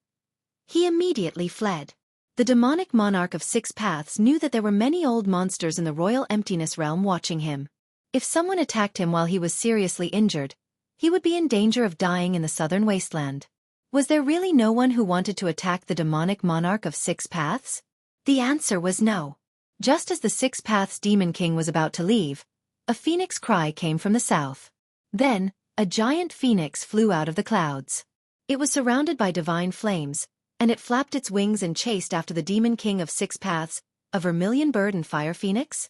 he immediately fled. The demonic monarch of 6 paths knew that there were many old monsters in the royal emptiness realm watching him. If someone attacked him while he was seriously injured, he would be in danger of dying in the southern wasteland. Was there really no one who wanted to attack the demonic monarch of 6 paths? The answer was no. Just as the 6 paths demon king was about to leave, a phoenix cry came from the south. Then, a giant phoenix flew out of the clouds. It was surrounded by divine flames, and it flapped its wings and chased after the demon king of 6 paths, a vermilion bird and fire phoenix.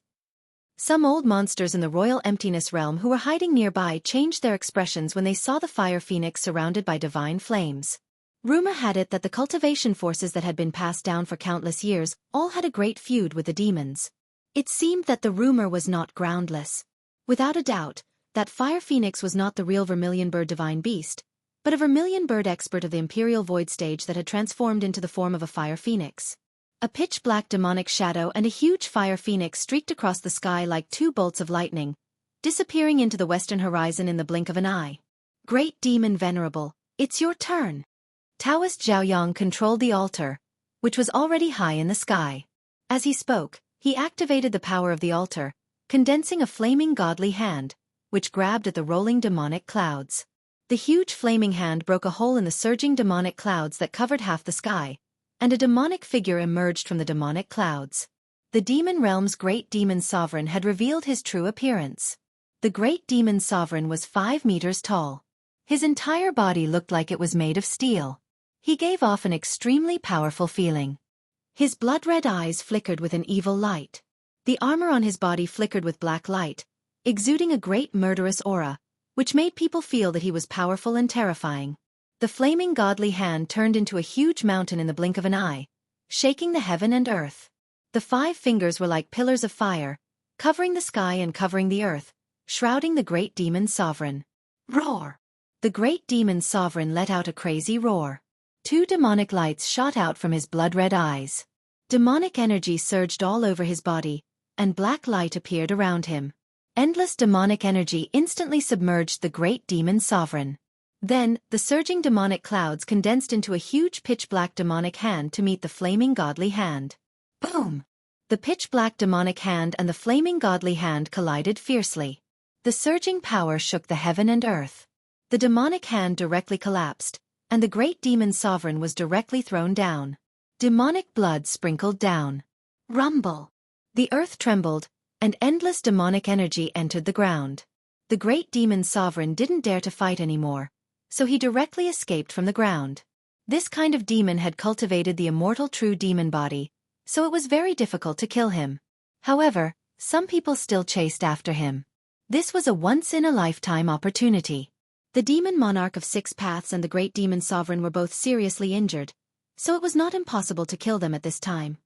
Some old monsters in the royal emptiness realm who were hiding nearby changed their expressions when they saw the fire phoenix surrounded by divine flames. Rumor had it that the cultivation forces that had been passed down for countless years all had a great feud with the demons. It seemed that the rumor was not groundless. Without a doubt, that fire phoenix was not the real vermilion bird divine beast, but a vermilion bird expert of the imperial void stage that had transformed into the form of a fire phoenix. A pitch-black demonic shadow and a huge fire phoenix streaked across the sky like 2 bolts of lightning, disappearing into the western horizon in the blink of an eye. Great Demon Venerable, it's your turn. Taoist Zhaoyang controlled the altar, which was already high in the sky. As he spoke, he activated the power of the altar, condensing a flaming godly hand, which grabbed at the rolling demonic clouds. The huge flaming hand broke a hole in the surging demonic clouds that covered half the sky, and a demonic figure emerged from the demonic clouds. The demon realm's great demon sovereign had revealed his true appearance. The great demon sovereign was 5 meters tall. His entire body looked like it was made of steel. He gave off an extremely powerful feeling. His blood-red eyes flickered with an evil light. The armor on his body flickered with black light, exuding a great murderous aura, which made people feel that he was powerful and terrifying. The flaming godly hand turned into a huge mountain in the blink of an eye, shaking the heaven and earth. The 5 fingers were like pillars of fire, covering the sky and covering the earth, shrouding the great demon sovereign. Roar! The great demon sovereign let out a crazy roar. 2 demonic lights shot out from his blood-red eyes. Demonic energy surged all over his body, and black light appeared around him. Endless demonic energy instantly submerged the great demon sovereign. Then, the surging demonic clouds condensed into a huge pitch-black demonic hand to meet the flaming godly hand. Boom! The pitch-black demonic hand and the flaming godly hand collided fiercely. The surging power shook the heaven and earth. The demonic hand directly collapsed, and the great demon sovereign was directly thrown down. Demonic blood sprinkled down. Rumble! The earth trembled, and endless demonic energy entered the ground. The great demon sovereign didn't dare to fight anymore, so he directly escaped from the ground. This kind of demon had cultivated the immortal true demon body, so it was very difficult to kill him. However, some people still chased after him. This was a once-in-a-lifetime opportunity. The demon monarch of 6 paths and the great demon sovereign were both seriously injured, so it was not impossible to kill them at this time.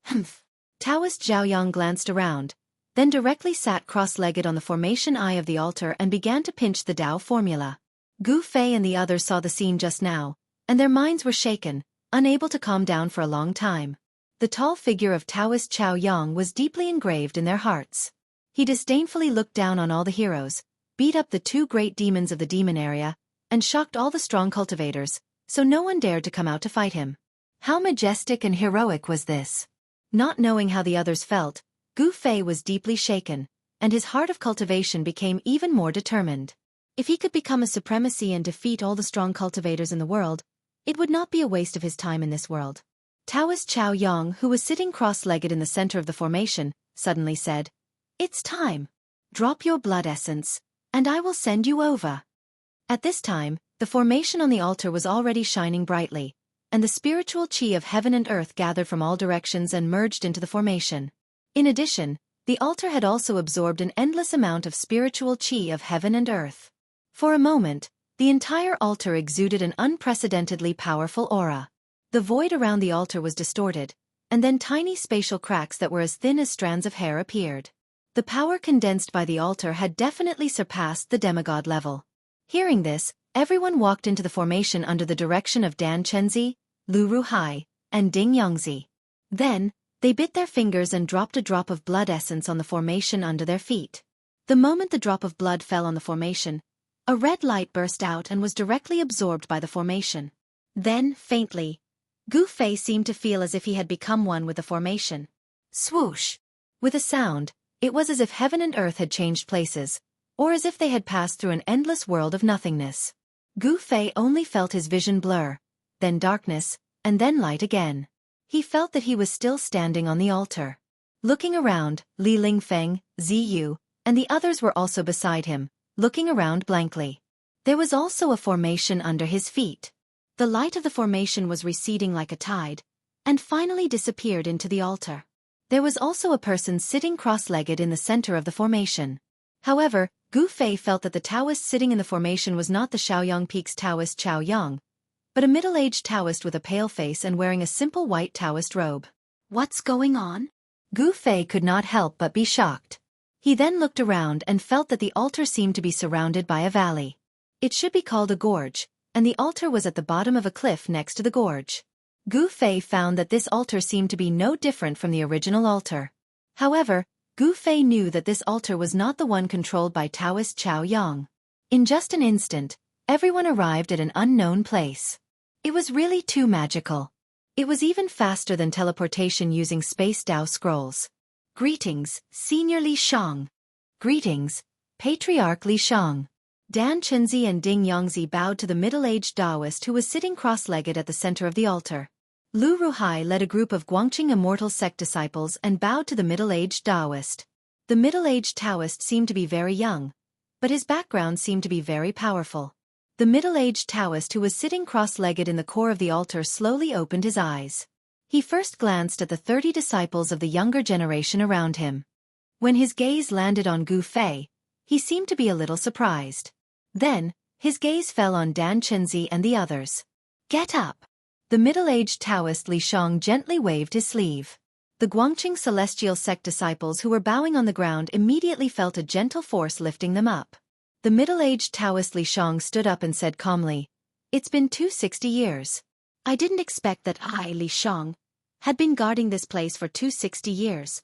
Humph! Taoist Zhaoyang glanced around, then directly sat cross-legged on the formation eye of the altar and began to pinch the Tao formula. Gu Fei and the others saw the scene just now, and their minds were shaken, unable to calm down for a long time. The tall figure of Taoist Chao Yang was deeply engraved in their hearts. He disdainfully looked down on all the heroes, beat up the two great demons of the demon area, and shocked all the strong cultivators, so no one dared to come out to fight him. How majestic and heroic was this? Not knowing how the others felt, Gu Fei was deeply shaken, and his heart of cultivation became even more determined. If he could become a supremacy and defeat all the strong cultivators in the world, it would not be a waste of his time in this world. Taoist Chao Yang, who was sitting cross-legged in the center of the formation, suddenly said, "It's time. Drop your blood essence, and I will send you over." At this time, the formation on the altar was already shining brightly, and the spiritual chi of heaven and earth gathered from all directions and merged into the formation. In addition, the altar had also absorbed an endless amount of spiritual chi of heaven and earth. For a moment, the entire altar exuded an unprecedentedly powerful aura. The void around the altar was distorted, and then tiny spatial cracks that were as thin as strands of hair appeared. The power condensed by the altar had definitely surpassed the demigod level. Hearing this, everyone walked into the formation under the direction of Dan Chenzi, Lu Ruhai, and Ding Yongzi. Then, they bit their fingers and dropped a drop of blood essence on the formation under their feet. The moment the drop of blood fell on the formation, a red light burst out and was directly absorbed by the formation. Then, faintly, Gu Fei seemed to feel as if he had become one with the formation. Swoosh! With a sound, it was as if heaven and earth had changed places, or as if they had passed through an endless world of nothingness. Gu Fei only felt his vision blur, then darkness, and then light again. He felt that he was still standing on the altar. Looking around, Li Lingfeng, Ziyu, and the others were also beside him, looking around blankly. There was also a formation under his feet. The light of the formation was receding like a tide, and finally disappeared into the altar. There was also a person sitting cross-legged in the center of the formation. However, Gu Fei felt that the Taoist sitting in the formation was not the Shaoyang Peak's Taoist Chao Yang, but a middle-aged Taoist with a pale face and wearing a simple white Taoist robe. What's going on? Gu Fei could not help but be shocked. He then looked around and felt that the altar seemed to be surrounded by a valley. It should be called a gorge, and the altar was at the bottom of a cliff next to the gorge. Gu Fei found that this altar seemed to be no different from the original altar. However, Gu Fei knew that this altar was not the one controlled by Taoist Chao Yang. In just an instant, everyone arrived at an unknown place. It was really too magical. It was even faster than teleportation using Space Dao scrolls. Greetings, Senior Li Shang. Greetings, Patriarch Li Shang. Dan Chenzi and Ding Yongzi bowed to the middle-aged Taoist who was sitting cross-legged at the center of the altar. Lu Ruhai led a group of Guangqing Immortal Sect disciples and bowed to the middle-aged Taoist. The middle-aged Taoist seemed to be very young, but his background seemed to be very powerful. The middle-aged Taoist who was sitting cross-legged in the core of the altar slowly opened his eyes. He first glanced at the 30 disciples of the younger generation around him. When his gaze landed on Gu Fei, he seemed to be a little surprised. Then, his gaze fell on Dan Chenzi and the others. Get up! The middle-aged Taoist Li Shang gently waved his sleeve. The Guangqing Celestial Sect disciples who were bowing on the ground immediately felt a gentle force lifting them up. The middle-aged Taoist Li Shang stood up and said calmly, "It's been 260 years. I didn't expect that I, Li Shang, had been guarding this place for 260 years.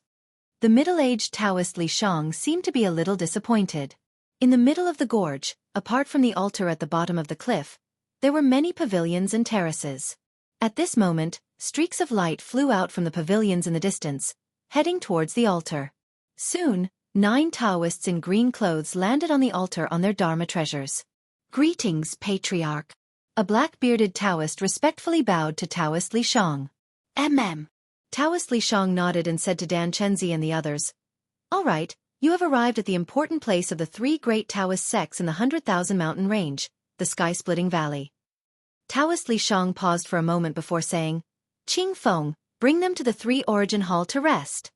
The middle-aged Taoist Li Shang seemed to be a little disappointed. In the middle of the gorge, apart from the altar at the bottom of the cliff, there were many pavilions and terraces. At this moment, streaks of light flew out from the pavilions in the distance, heading towards the altar. Soon, 9 Taoists in green clothes landed on the altar on their Dharma treasures. Greetings, Patriarch. A black-bearded Taoist respectfully bowed to Taoist Li Shang. Taoist Li Shang nodded and said to Dan Chenzi and the others, "All right, you have arrived at the important place of the 3 great Taoist sects in the 100,000 mountain range, the sky-splitting valley." Taoist Li Shang paused for a moment before saying, "Qing Feng, bring them to the 3 Origin Hall to rest."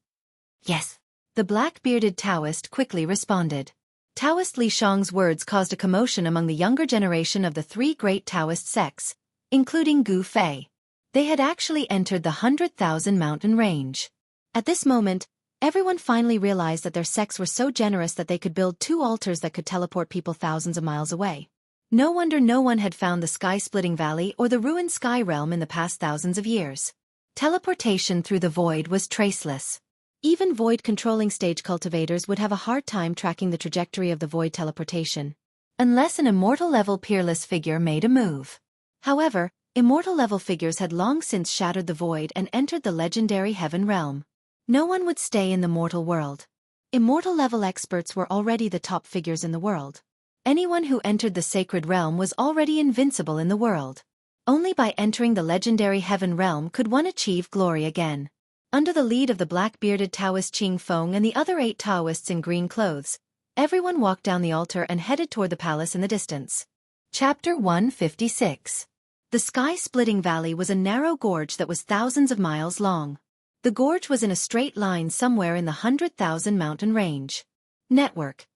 "Yes." The black-bearded Taoist quickly responded. Taoist Li Shang's words caused a commotion among the younger generation of the 3 great Taoist sects, including Gu Fei. They had actually entered the 100,000 mountain range. At this moment, Everyone finally realized that their sects were so generous that they could build 2 altars that could teleport people thousands of miles away. No wonder no one had found the sky-splitting valley or the ruined sky realm in the past thousands of years. Teleportation through the void was traceless. Even void-controlling stage cultivators would have a hard time tracking the trajectory of the void teleportation, unless an immortal-level peerless figure made a move. However, immortal-level figures had long since shattered the void and entered the legendary heaven realm. No one would stay in the mortal world. Immortal-level experts were already the top figures in the world. Anyone who entered the sacred realm was already invincible in the world. Only by entering the legendary heaven realm could one achieve glory again. Under the lead of the black-bearded Taoist Ching Feng and the other 8 Taoists in green clothes, everyone walked down the altar and headed toward the palace in the distance. Chapter 156. The sky-splitting valley was a narrow gorge that was thousands of miles long. The gorge was in a straight line somewhere in the 100,000 mountain range. Network.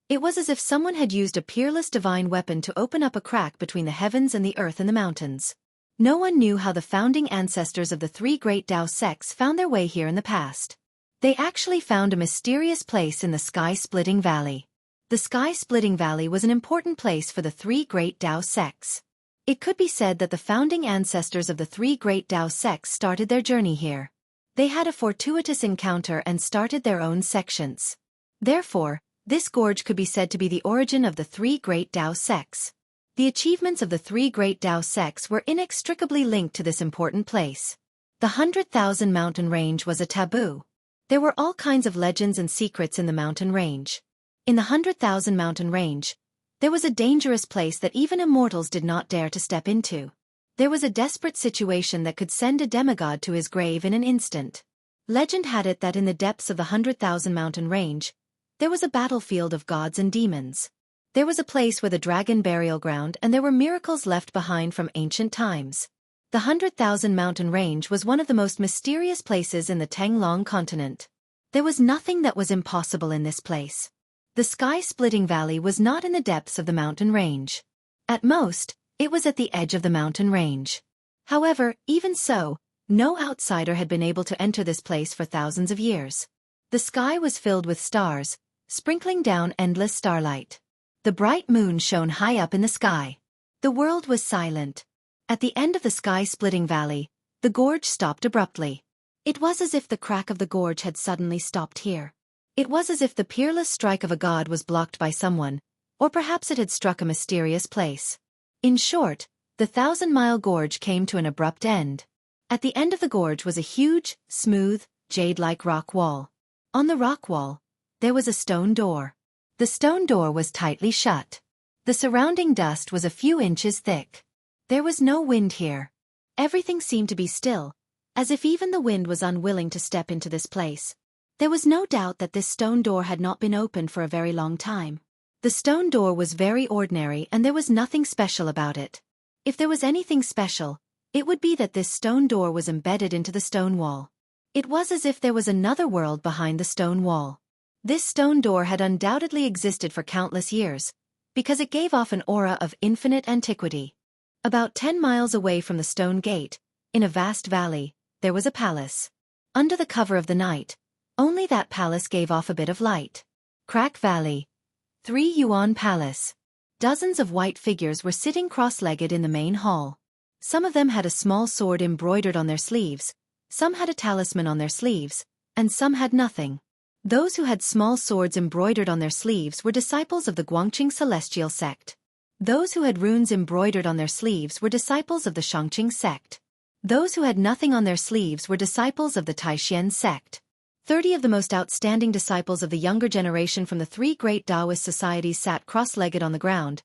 It was as if someone had used a peerless divine weapon to open up a crack between the heavens and the earth and the mountains. No one knew how the founding ancestors of the 3 great Tao sects found their way here in the past. They actually found a mysterious place in the sky-splitting valley. The sky-splitting valley was an important place for the 3 great Tao sects. It could be said that the founding ancestors of the 3 great Tao sects started their journey here. They had a fortuitous encounter and started their own sections. Therefore, this gorge could be said to be the origin of the 3 great Tao sects. The achievements of the 3 great Tao sects were inextricably linked to this important place. The 100,000 mountain range was a taboo. There were all kinds of legends and secrets in the mountain range. In the 100,000 mountain range, there was a dangerous place that even immortals did not dare to step into. There was a desperate situation that could send a demigod to his grave in an instant. Legend had it that in the depths of the 100,000 mountain range, there was a battlefield of gods and demons. There was a place with a dragon burial ground and there were miracles left behind from ancient times. The 100,000 mountain range was one of the most mysterious places in the Tenglong continent. There was nothing that was impossible in this place. The sky-splitting valley was not in the depths of the mountain range. At most, it was at the edge of the mountain range. However, even so, no outsider had been able to enter this place for thousands of years. The sky was filled with stars, sprinkling down endless starlight. The bright moon shone high up in the sky. The world was silent. At the end of the sky-splitting valley, the gorge stopped abruptly. It was as if the crack of the gorge had suddenly stopped here. It was as if the peerless strike of a god was blocked by someone, or perhaps it had struck a mysterious place. In short, the 1,000-mile gorge came to an abrupt end. At the end of the gorge was a huge, smooth, jade-like rock wall. On the rock wall, there was a stone door. The stone door was tightly shut. The surrounding dust was a few inches thick. There was no wind here. Everything seemed to be still, as if even the wind was unwilling to step into this place. There was no doubt that this stone door had not been opened for a very long time. The stone door was very ordinary and there was nothing special about it. If there was anything special, it would be that this stone door was embedded into the stone wall. It was as if there was another world behind the stone wall. This stone door had undoubtedly existed for countless years, because it gave off an aura of infinite antiquity. About 10 miles away from the stone gate, in a vast valley, there was a palace. Under the cover of the night, only that palace gave off a bit of light. Crack Valley. 3 Yuan Palace. Dozens of white figures were sitting cross-legged in the main hall. Some of them had a small sword embroidered on their sleeves, some had a talisman on their sleeves, and some had nothing. Those who had small swords embroidered on their sleeves were disciples of the Guangqing Celestial sect. Those who had runes embroidered on their sleeves were disciples of the Shangqing sect. Those who had nothing on their sleeves were disciples of the Taishan sect. 30 of the most outstanding disciples of the younger generation from the 3 great Taoist societies sat cross-legged on the ground,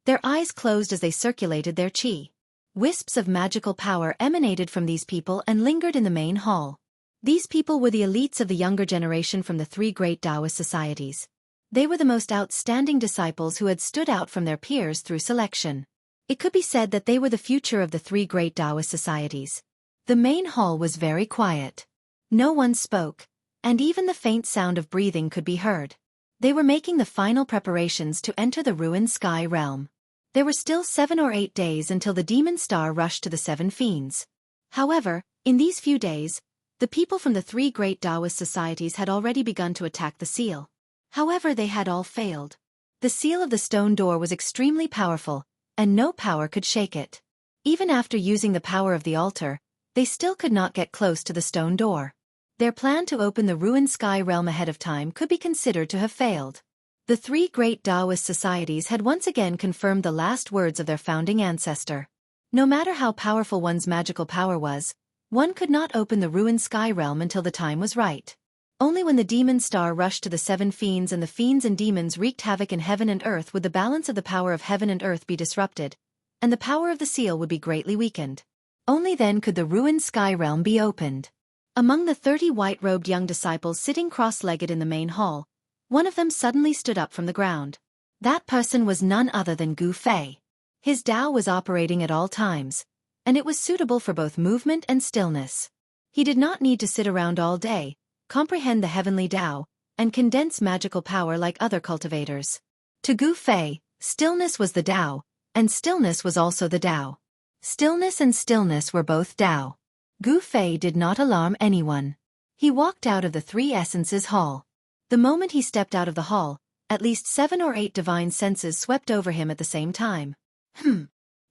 their eyes closed as they circulated their qi. Wisps of magical power emanated from these people and lingered in the main hall. These people were the elites of the younger generation from the 3 great Taoist societies. They were the most outstanding disciples who had stood out from their peers through selection. It could be said that they were the future of the 3 great Taoist societies. The main hall was very quiet. No one spoke, and even the faint sound of breathing could be heard. They were making the final preparations to enter the ruined sky realm. There were still 7 or 8 days until the demon star rushed to the 7 fiends. However, in these few days, The people from the three great Taoist societies had already begun to attack the seal. However, they had all failed. The seal of the stone door was extremely powerful, and no power could shake it. Even after using the power of the altar, they still could not get close to the stone door. Their plan to open the ruined sky realm ahead of time could be considered to have failed. The three great Taoist societies had once again confirmed the last words of their founding ancestor. No matter how powerful one's magical power was, one could not open the ruined sky realm until the time was right. Only when the demon star rushed to the seven fiends and the fiends and demons wreaked havoc in heaven and earth would the balance of the power of heaven and earth be disrupted, and the power of the seal would be greatly weakened. Only then could the ruined sky realm be opened. Among the 30 white-robed young disciples sitting cross-legged in the main hall, one of them suddenly stood up from the ground. That person was none other than Gu Fei. His Tao was operating at all times, and it was suitable for both movement and stillness. He did not need to sit around all day, comprehend the heavenly Tao, and condense magical power like other cultivators. To Gu Fei, stillness was the Tao, and stillness was also the Tao. Stillness and stillness were both Tao. Gu Fei did not alarm anyone. He walked out of the Three Essences Hall. The moment he stepped out of the hall, at least 7 or 8 divine senses swept over him at the same time.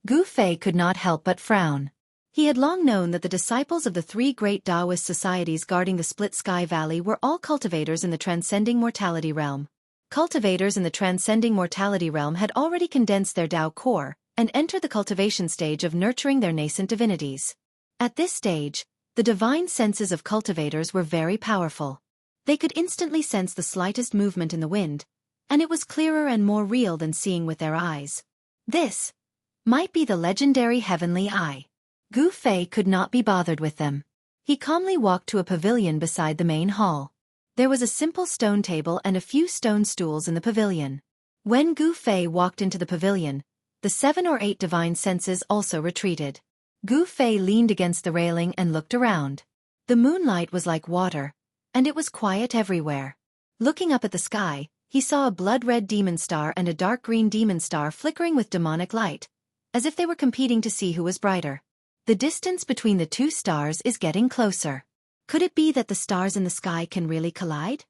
Gu Fei could not help but frown. He had long known that the disciples of the three great Taoist societies guarding the Split Sky Valley were all cultivators in the transcending mortality realm. Cultivators in the transcending mortality realm had already condensed their Tao core and entered the cultivation stage of nurturing their nascent divinities. At this stage, the divine senses of cultivators were very powerful. They could instantly sense the slightest movement in the wind, and it was clearer and more real than seeing with their eyes. This might be the legendary heavenly eye. Gu Fei could not be bothered with them. He calmly walked to a pavilion beside the main hall. There was a simple stone table and a few stone stools in the pavilion. When Gu Fei walked into the pavilion, the 7 or 8 divine senses also retreated. Gu Fei leaned against the railing and looked around. The moonlight was like water, and it was quiet everywhere. Looking up at the sky, he saw a blood-red demon star and a dark green demon star flickering with demonic light, as if they were competing to see who was brighter. The distance between the two stars is getting closer. Could it be that the stars in the sky can really collide?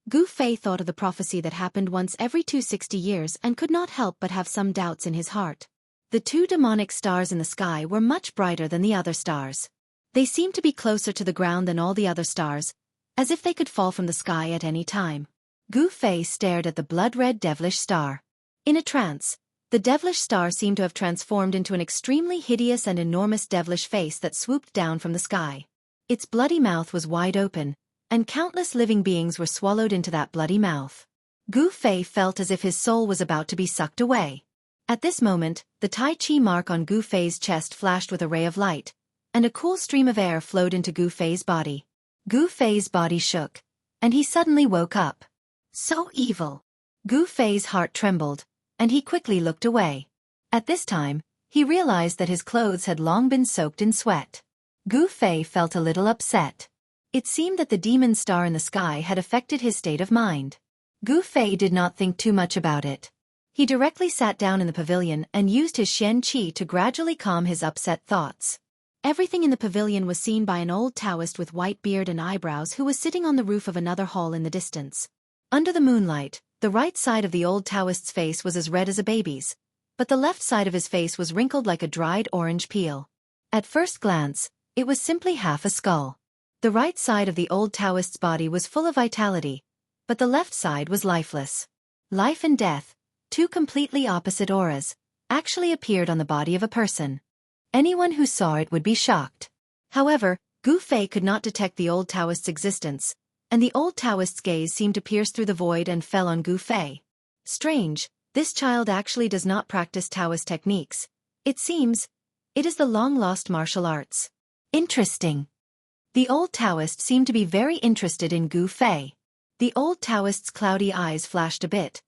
Gu Fei thought of the prophecy that happened once every 260 years and could not help but have some doubts in his heart. The two demonic stars in the sky were much brighter than the other stars. They seemed to be closer to the ground than all the other stars, as if they could fall from the sky at any time. Gu Fei stared at the blood-red devilish star. In a trance, the devilish star seemed to have transformed into an extremely hideous and enormous devilish face that swooped down from the sky. Its bloody mouth was wide open, and countless living beings were swallowed into that bloody mouth. Gu Fei felt as if his soul was about to be sucked away. At this moment, the Tai Chi mark on Gu Fei's chest flashed with a ray of light, and a cool stream of air flowed into Gu Fei's body. Gu Fei's body shook, and he suddenly woke up. So evil! Gu Fei's heart trembled, and he quickly looked away. At this time, he realized that his clothes had long been soaked in sweat. Gu Fei felt a little upset. It seemed that the demon star in the sky had affected his state of mind. Gu Fei did not think too much about it. He directly sat down in the pavilion and used his Shen Qi to gradually calm his upset thoughts. Everything in the pavilion was seen by an old Taoist with white beard and eyebrows who was sitting on the roof of another hall in the distance. Under the moonlight, the right side of the old Taoist's face was as red as a baby's, but the left side of his face was wrinkled like a dried orange peel. At first glance, it was simply half a skull. The right side of the old Taoist's body was full of vitality, but the left side was lifeless. Life and death, two completely opposite auras, actually appeared on the body of a person. Anyone who saw it would be shocked. However, Gu Fei could not detect the old Taoist's existence, and the old Taoist's gaze seemed to pierce through the void and fell on Gu Fei. Strange, this child actually does not practice Taoist techniques. It seems, it is the long-lost martial arts. Interesting. The old Taoist seemed to be very interested in Gu Fei. The old Taoist's cloudy eyes flashed a bit,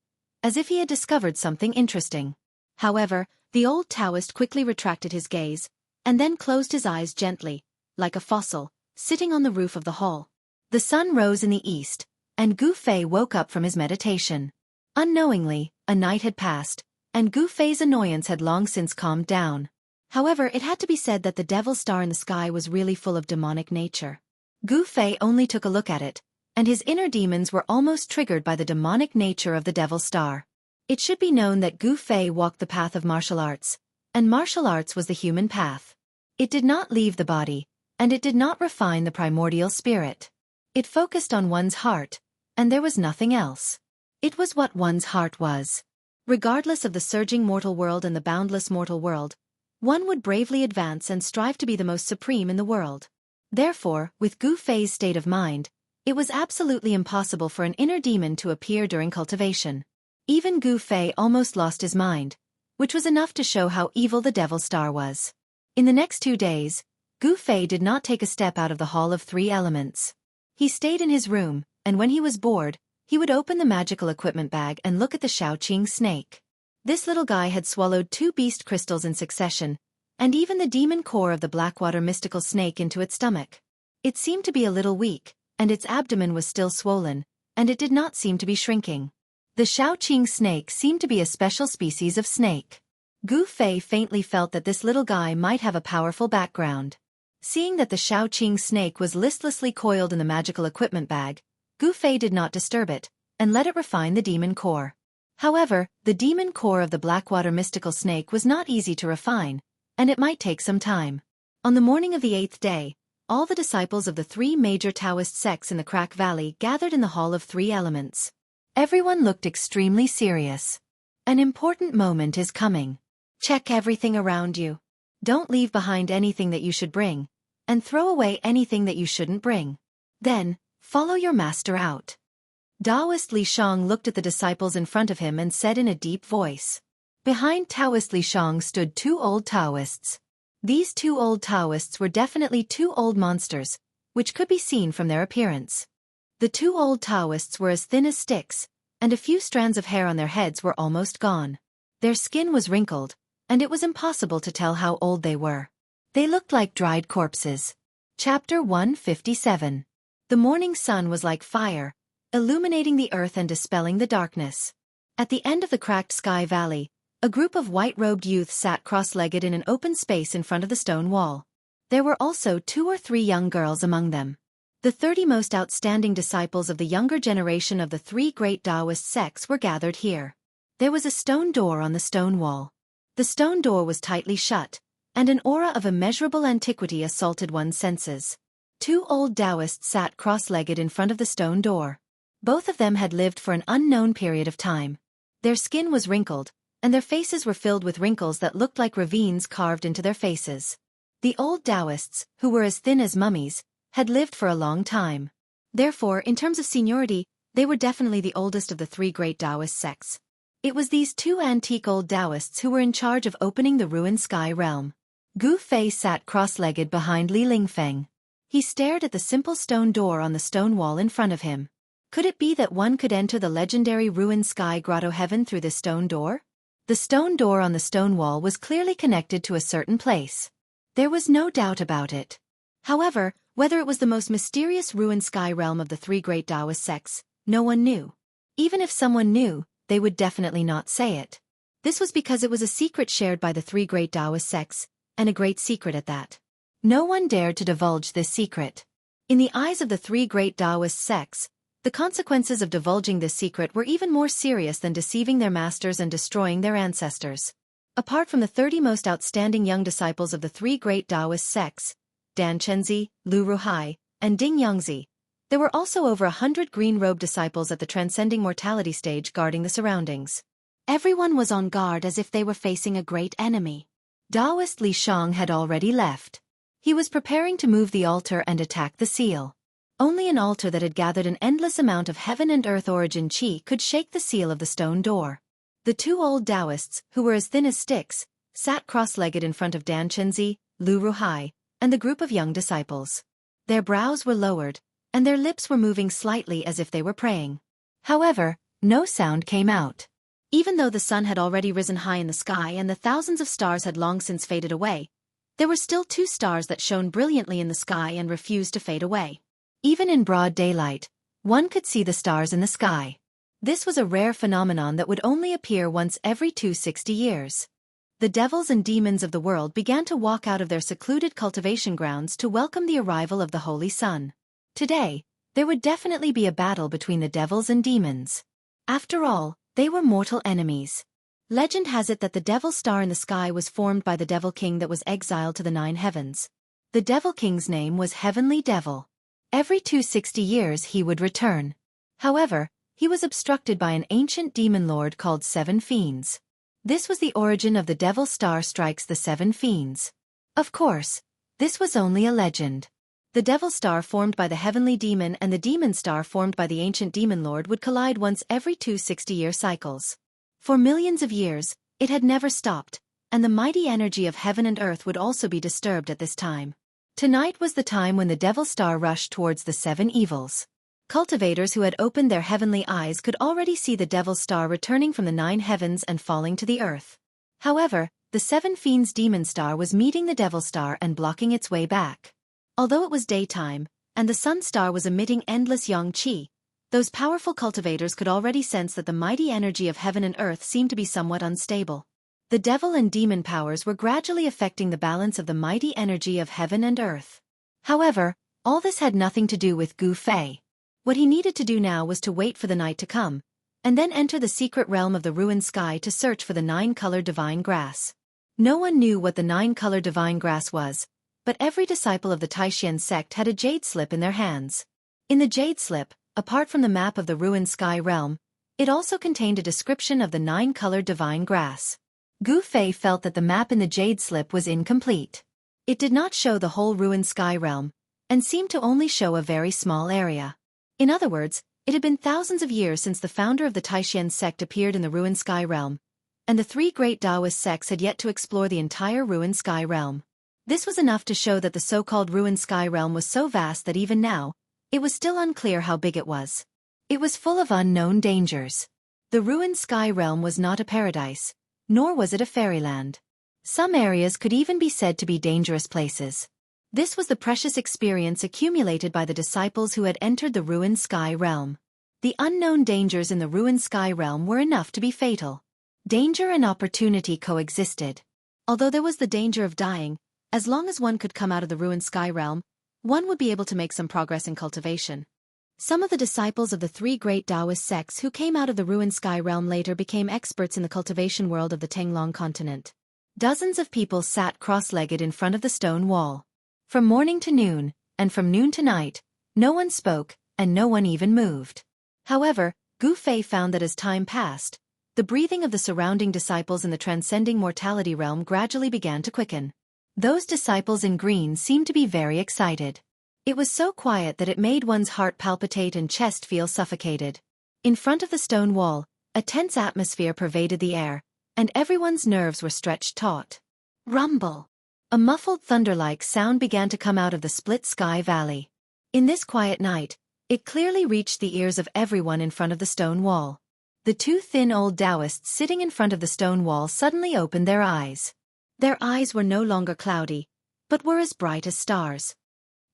as if he had discovered something interesting. However, the old Taoist quickly retracted his gaze, and then closed his eyes gently, like a fossil, sitting on the roof of the hall. The sun rose in the east, and Gu Fei woke up from his meditation. Unknowingly, a night had passed, and Gu Fei's annoyance had long since calmed down. However, it had to be said that the devil star in the sky was really full of demonic nature. Gu Fei only took a look at it, and his inner demons were almost triggered by the demonic nature of the Devil Star. It should be known that Gu Fei walked the path of martial arts, and martial arts was the human path. It did not leave the body, and it did not refine the primordial spirit. It focused on one's heart, and there was nothing else. It was what one's heart was. Regardless of the surging mortal world and the boundless mortal world, one would bravely advance and strive to be the most supreme in the world. Therefore, with Gu Fei's state of mind, it was absolutely impossible for an inner demon to appear during cultivation. Even Gu Fei almost lost his mind, which was enough to show how evil the Devil Star was. In the next 2 days, Gu Fei did not take a step out of the Hall of Three Elements. He stayed in his room, and when he was bored, he would open the magical equipment bag and look at the Shaoqing snake. This little guy had swallowed 2 beast crystals in succession, and even the demon core of the Blackwater mystical snake into its stomach. It seemed to be a little weak, and its abdomen was still swollen, and it did not seem to be shrinking. The Shaoqing snake seemed to be a special species of snake. Gu Fei faintly felt that this little guy might have a powerful background. Seeing that the Shaoqing snake was listlessly coiled in the magical equipment bag, Gu Fei did not disturb it, and let it refine the demon core. However, the demon core of the Blackwater mystical snake was not easy to refine, and it might take some time. On the morning of the 8th day, all the disciples of the 3 major Taoist sects in the Crack Valley gathered in the Hall of Three Elements. Everyone looked extremely serious. An important moment is coming. Check everything around you. Don't leave behind anything that you should bring, and throw away anything that you shouldn't bring. Then, follow your master out. Taoist Li Shang looked at the disciples in front of him and said in a deep voice. Behind Taoist Li Shang stood 2 old Taoists. These 2 old Taoists were definitely 2 old monsters, which could be seen from their appearance. The 2 old Taoists were as thin as sticks, and a few strands of hair on their heads were almost gone. Their skin was wrinkled, and it was impossible to tell how old they were. They looked like dried corpses. Chapter 157. The morning sun was like fire, illuminating the earth and dispelling the darkness. At the end of the cracked sky valley, a group of white-robed youths sat cross-legged in an open space in front of the stone wall. There were also 2 or 3 young girls among them. The 30 most outstanding disciples of the younger generation of the 3 great Taoist sects were gathered here. There was a stone door on the stone wall. The stone door was tightly shut, and an aura of immeasurable antiquity assaulted one's senses. 2 old Taoists sat cross-legged in front of the stone door. Both of them had lived for an unknown period of time. Their skin was wrinkled, and their faces were filled with wrinkles that looked like ravines carved into their faces. The old Taoists, who were as thin as mummies, had lived for a long time. Therefore, in terms of seniority, they were definitely the oldest of the 3 great Taoist sects. It was these 2 antique old Taoists who were in charge of opening the ruined sky realm. Gu Fei sat cross-legged behind Li Lingfeng. He stared at the simple stone door on the stone wall in front of him. Could it be that one could enter the legendary ruined sky grotto heaven through this stone door? The stone door on the stone wall was clearly connected to a certain place. There was no doubt about it. However, whether it was the most mysterious ruined sky realm of the 3 great Taoist sects, no one knew. Even if someone knew, they would definitely not say it. This was because it was a secret shared by the 3 great Taoist sects, and a great secret at that. No one dared to divulge this secret. In the eyes of the 3 great Taoist sects, the consequences of divulging this secret were even more serious than deceiving their masters and destroying their ancestors. Apart from the 30 most outstanding young disciples of the 3 great Taoist sects, Dan Chenzi, Lu Ruhai, and Ding Yangzi, there were also over 100 green-robed disciples at the transcending mortality stage guarding the surroundings. Everyone was on guard as if they were facing a great enemy. Taoist Li Shang had already left. He was preparing to move the altar and attack the seal. Only an altar that had gathered an endless amount of heaven and earth origin qi could shake the seal of the stone door. The 2 old Taoists, who were as thin as sticks, sat cross-legged in front of Dan Chenzi, Lu Ruhai, and the group of young disciples. Their brows were lowered, and their lips were moving slightly as if they were praying. However, no sound came out. Even though the sun had already risen high in the sky and the thousands of stars had long since faded away, there were still 2 stars that shone brilliantly in the sky and refused to fade away. Even in broad daylight, one could see the stars in the sky. This was a rare phenomenon that would only appear once every 260 years. The devils and demons of the world began to walk out of their secluded cultivation grounds to welcome the arrival of the Holy Sun. Today, there would definitely be a battle between the devils and demons. After all, they were mortal enemies. Legend has it that the Devil Star in the sky was formed by the Devil King that was exiled to the 9 heavens. The Devil King's name was Heavenly Devil. Every 260 years he would return. However, he was obstructed by an ancient demon lord called 7 Fiends. This was the origin of the Devil Star strikes the 7 Fiends. Of course, this was only a legend. The Devil Star formed by the Heavenly Demon and the Demon Star formed by the ancient demon lord would collide once every 260-year cycles. For millions of years, it had never stopped, and the mighty energy of heaven and earth would also be disturbed at this time. Tonight was the time when the Devil Star rushed towards the 7 evils. Cultivators who had opened their heavenly eyes could already see the Devil Star returning from the 9 heavens and falling to the earth. However, the 7 Fiends' Demon Star was meeting the Devil Star and blocking its way back. Although it was daytime, and the Sun Star was emitting endless yang qi, those powerful cultivators could already sense that the mighty energy of heaven and earth seemed to be somewhat unstable. The devil and demon powers were gradually affecting the balance of the mighty energy of heaven and earth. However, all this had nothing to do with Gu Fei. What he needed to do now was to wait for the night to come, and then enter the secret realm of the ruined sky to search for the 9-colored divine grass. No one knew what the 9-colored divine grass was, but every disciple of the Taishan sect had a jade slip in their hands. In the jade slip, apart from the map of the ruined sky realm, it also contained a description of the 9-colored divine grass. Gu Fei felt that the map in the jade slip was incomplete. It did not show the whole ruined sky realm, and seemed to only show a very small area. In other words, it had been thousands of years since the founder of the Taishan sect appeared in the ruined sky realm, and the 3 great Taoist sects had yet to explore the entire ruined sky realm. This was enough to show that the so-called ruined sky realm was so vast that even now, it was still unclear how big it was. It was full of unknown dangers. The ruined sky realm was not a paradise, nor was it a fairyland. Some areas could even be said to be dangerous places. This was the precious experience accumulated by the disciples who had entered the ruined sky realm. The unknown dangers in the ruined sky realm were enough to be fatal. Danger and opportunity coexisted. Although there was the danger of dying, as long as one could come out of the ruined sky realm, one would be able to make some progress in cultivation. Some of the disciples of the 3 great Taoist sects who came out of the ruined sky realm later became experts in the cultivation world of the Tenglong continent. Dozens of people sat cross-legged in front of the stone wall. From morning to noon, and from noon to night, no one spoke, and no one even moved. However, Gu Fei found that as time passed, the breathing of the surrounding disciples in the transcending mortality realm gradually began to quicken. Those disciples in green seemed to be very excited. It was so quiet that it made one's heart palpitate and chest feel suffocated. In front of the stone wall, a tense atmosphere pervaded the air, and everyone's nerves were stretched taut. Rumble! A muffled thunder-like sound began to come out of the split sky valley. In this quiet night, it clearly reached the ears of everyone in front of the stone wall. The 2 thin old Taoists sitting in front of the stone wall suddenly opened their eyes. Their eyes were no longer cloudy, but were as bright as stars.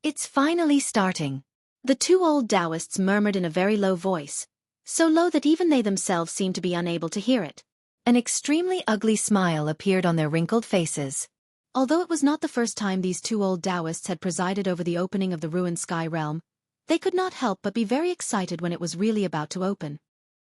It's finally starting. The 2 old Taoists murmured in a very low voice, so low that even they themselves seemed to be unable to hear it. An extremely ugly smile appeared on their wrinkled faces. Although it was not the first time these 2 old Taoists had presided over the opening of the ruined sky realm, they could not help but be very excited when it was really about to open.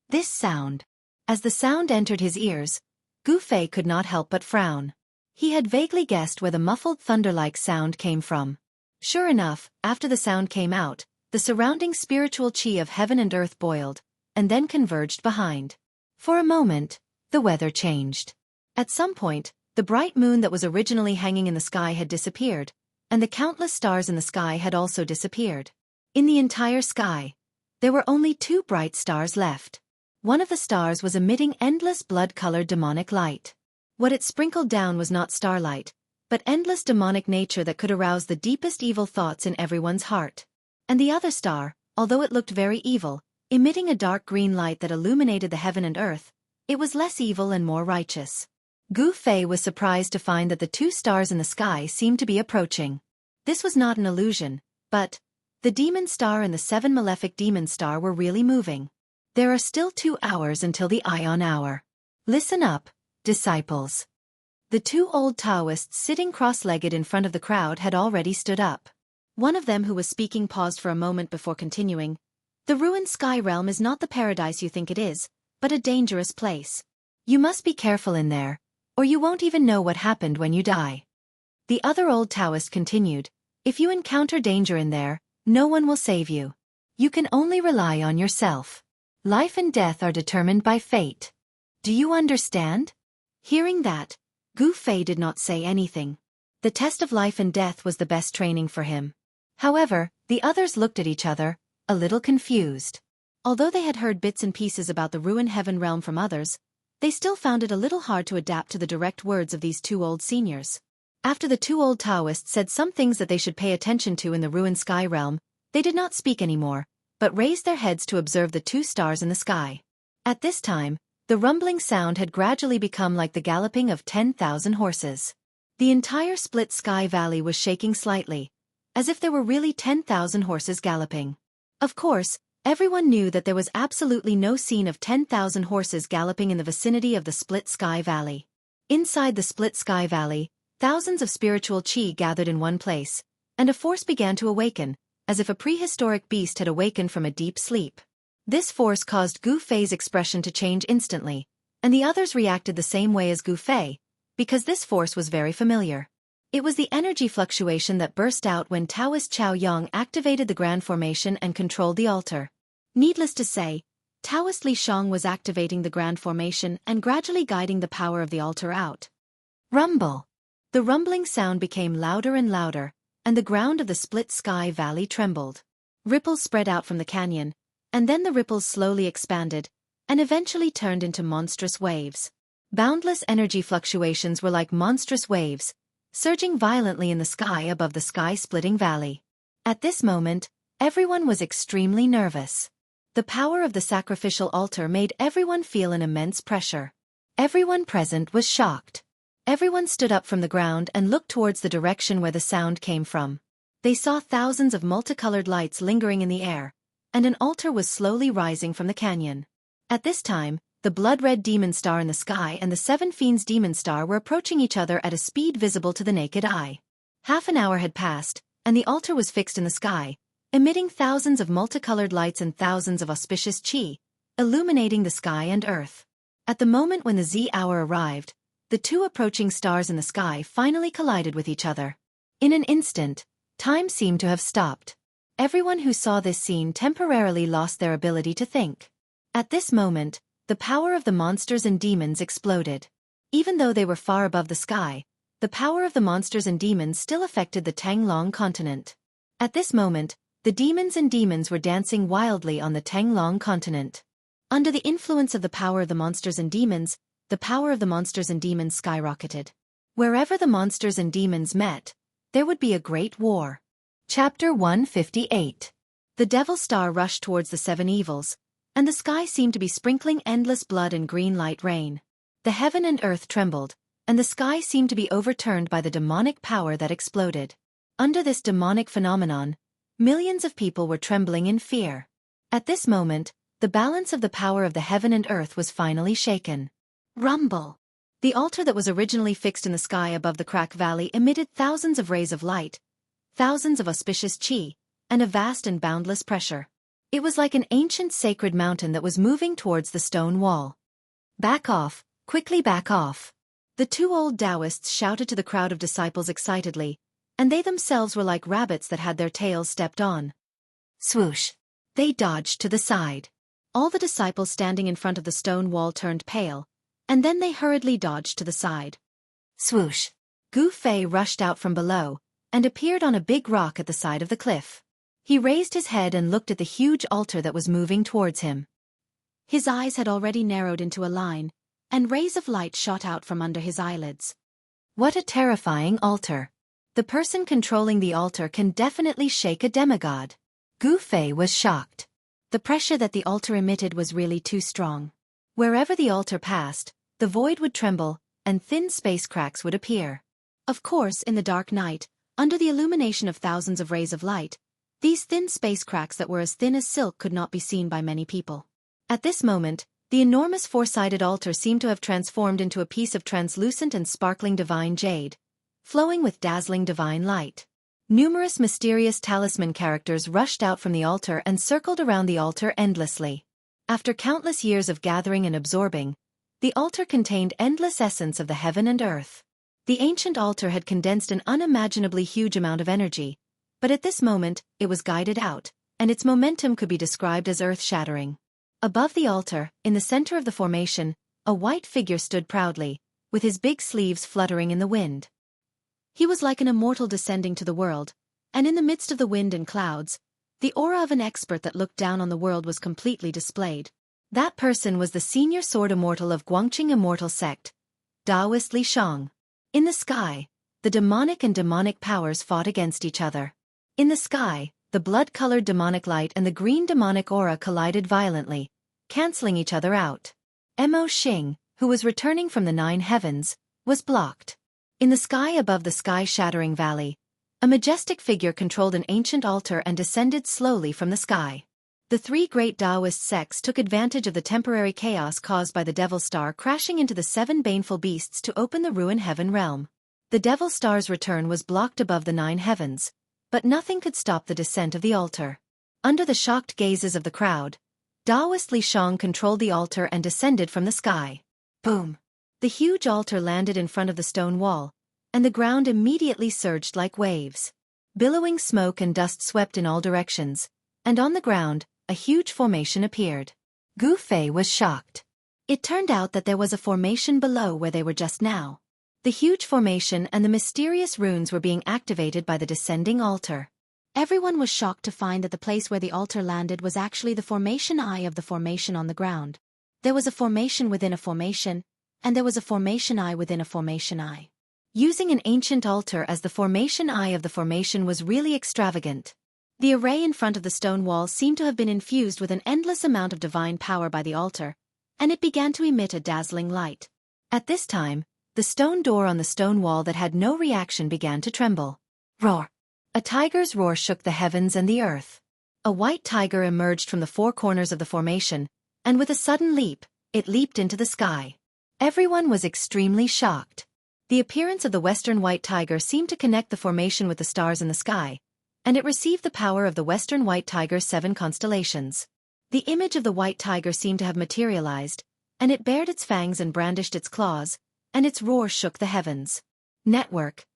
This sound. As the sound entered his ears, Gu Fei could not help but frown. He had vaguely guessed where the muffled thunder-like sound came from. Sure enough, after the sound came out, the surrounding spiritual chi of heaven and earth boiled, and then converged behind. For a moment, the weather changed. At some point, the bright moon that was originally hanging in the sky had disappeared, and the countless stars in the sky had also disappeared. In the entire sky, there were only 2 bright stars left. One of the stars was emitting endless blood-colored demonic light. What it sprinkled down was not starlight, but endless demonic nature that could arouse the deepest evil thoughts in everyone's heart. And the other star, although it looked very evil, emitting a dark green light that illuminated the heaven and earth, it was less evil and more righteous. Gu Fei was surprised to find that the 2 stars in the sky seemed to be approaching. This was not an illusion, but the demon star and the 7 malefic demon star were really moving. There are still 2 hours until the Ion hour. Listen up, disciples. The 2 old Taoists sitting cross-legged in front of the crowd had already stood up. One of them who was speaking paused for a moment before continuing. The ruined sky realm is not the paradise you think it is, but a dangerous place. You must be careful in there, or you won't even know what happened when you die. The other old Taoist continued, if you encounter danger in there, no one will save you. You can only rely on yourself. Life and death are determined by fate. Do you understand? Hearing that, Gu Fei did not say anything. The test of life and death was the best training for him. However, the others looked at each other, a little confused. Although they had heard bits and pieces about the ruined heaven realm from others, they still found it a little hard to adapt to the direct words of these two old seniors. After the two old Taoists said some things that they should pay attention to in the ruined sky realm, they did not speak anymore, but raised their heads to observe the two stars in the sky. At this time, the rumbling sound had gradually become like the galloping of 10,000 horses. The entire split sky valley was shaking slightly, as if there were really 10,000 horses galloping. Of course, everyone knew that there was absolutely no scene of 10,000 horses galloping in the vicinity of the split sky valley. Inside the split sky valley, thousands of spiritual qi gathered in one place, and a force began to awaken, as if a prehistoric beast had awakened from a deep sleep. This force caused Gu Fei's expression to change instantly, and the others reacted the same way as Gu Fei, because this force was very familiar. It was the energy fluctuation that burst out when Taoist Chao Yang activated the Grand Formation and controlled the altar. Needless to say, Taoist Li Shang was activating the Grand Formation and gradually guiding the power of the altar out. Rumble. The rumbling sound became louder and louder, and the ground of the split sky valley trembled. Ripples spread out from the canyon, and then the ripples slowly expanded, and eventually turned into monstrous waves. Boundless energy fluctuations were like monstrous waves, surging violently in the sky above the sky-splitting valley. At this moment, everyone was extremely nervous. The power of the sacrificial altar made everyone feel an immense pressure. Everyone present was shocked. Everyone stood up from the ground and looked towards the direction where the sound came from. They saw thousands of multicolored lights lingering in the air, and an altar was slowly rising from the canyon. At this time, the blood-red demon star in the sky and the seven fiends demon star were approaching each other at a speed visible to the naked eye. Half an hour had passed, and the altar was fixed in the sky, emitting thousands of multicolored lights and thousands of auspicious qi, illuminating the sky and earth. At the moment when the Z-hour arrived, the two approaching stars in the sky finally collided with each other. In an instant, time seemed to have stopped. Everyone who saw this scene temporarily lost their ability to think. At this moment, the power of the monsters and demons exploded. Even though they were far above the sky, the power of the monsters and demons still affected the Tanglong continent. At this moment, the demons were dancing wildly on the Tanglong continent. Under the influence of the power of the monsters and demons, the power of the monsters and demons skyrocketed. Wherever the monsters and demons met, there would be a great war. Chapter 158. The Devil Star rushed towards the seven evils, and the sky seemed to be sprinkling endless blood and green light rain. The heaven and earth trembled, and the sky seemed to be overturned by the demonic power that exploded. Under this demonic phenomenon, millions of people were trembling in fear. At this moment, the balance of the power of the heaven and earth was finally shaken. Rumble. The altar that was originally fixed in the sky above the Crack Valley emitted thousands of rays of light, thousands of auspicious qi, and a vast and boundless pressure. It was like an ancient sacred mountain that was moving towards the stone wall. Back off, quickly back off. The two old Taoists shouted to the crowd of disciples excitedly, and they themselves were like rabbits that had their tails stepped on. Swoosh. They dodged to the side. All the disciples standing in front of the stone wall turned pale, and then they hurriedly dodged to the side. Swoosh. Gu Fei rushed out from below, and appeared on a big rock at the side of the cliff. He raised his head and looked at the huge altar that was moving towards him. His eyes had already narrowed into a line, and rays of light shot out from under his eyelids. What a terrifying altar. The person controlling the altar can definitely shake a demigod. Gu Fei was shocked. The pressure that the altar emitted was really too strong. Wherever the altar passed, the void would tremble, and thin space cracks would appear. Of course, in the dark night, under the illumination of thousands of rays of light, these thin space cracks that were as thin as silk could not be seen by many people. At this moment, the enormous four-sided altar seemed to have transformed into a piece of translucent and sparkling divine jade, flowing with dazzling divine light. Numerous mysterious talisman characters rushed out from the altar and circled around the altar endlessly. After countless years of gathering and absorbing, the altar contained endless essence of the heaven and earth. The ancient altar had condensed an unimaginably huge amount of energy, but at this moment, it was guided out, and its momentum could be described as earth-shattering. Above the altar, in the center of the formation, a white figure stood proudly, with his big sleeves fluttering in the wind. He was like an immortal descending to the world, and in the midst of the wind and clouds, the aura of an expert that looked down on the world was completely displayed. That person was the senior sword immortal of Guangqing Immortal Sect, Taoist Li Shang. In the sky, the demonic and demonic powers fought against each other. In the sky, the blood-colored demonic light and the green demonic aura collided violently, canceling each other out. Mo Xing, who was returning from the 9 heavens, was blocked. In the sky above the sky-shattering valley, a majestic figure controlled an ancient altar and descended slowly from the sky. The 3 great Taoist sects took advantage of the temporary chaos caused by the Devil Star crashing into the 7 baneful beasts to open the ruin heaven realm. The Devil Star's return was blocked above the 9 heavens, but nothing could stop the descent of the altar. Under the shocked gazes of the crowd, Taoist Li Shang controlled the altar and descended from the sky. Boom! The huge altar landed in front of the stone wall, and the ground immediately surged like waves. Billowing smoke and dust swept in all directions, and on the ground, a huge formation appeared. Gu Fei was shocked. It turned out that there was a formation below where they were just now. The huge formation and the mysterious runes were being activated by the descending altar. Everyone was shocked to find that the place where the altar landed was actually the formation eye of the formation on the ground. There was a formation within a formation, and there was a formation eye within a formation eye. Using an ancient altar as the formation eye of the formation was really extravagant. The array in front of the stone wall seemed to have been infused with an endless amount of divine power by the altar, and it began to emit a dazzling light. At this time, the stone door on the stone wall that had no reaction began to tremble. Roar! A tiger's roar shook the heavens and the earth. A white tiger emerged from the 4 corners of the formation, and with a sudden leap, it leaped into the sky. Everyone was extremely shocked. The appearance of the western white tiger seemed to connect the formation with the stars in the sky, and it received the power of the western white tiger's 7 constellations. The image of the white tiger seemed to have materialized, and it bared its fangs and brandished its claws, and its roar shook the heavens. Network.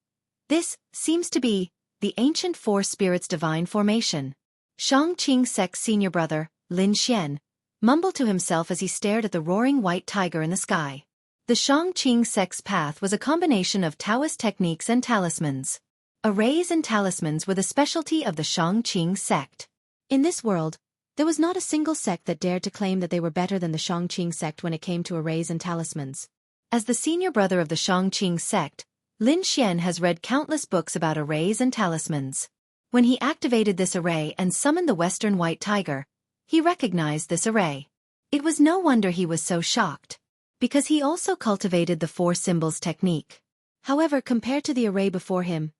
This seems to be the ancient 4 spirits' divine formation. Shangqing Sec's senior brother, Lin Xian, mumbled to himself as he stared at the roaring white tiger in the sky. The Shangqing Sec's path was a combination of Taoist techniques and talismans. Arrays and talismans were the specialty of the Shangqing sect. In this world, there was not a single sect that dared to claim that they were better than the Shangqing sect when it came to arrays and talismans. As the senior brother of the Shangqing sect, Lin Xian has read countless books about arrays and talismans. When he activated this array and summoned the western white tiger, he recognized this array. It was no wonder he was so shocked, because he also cultivated the 4 symbols technique. However, compared to the array before him,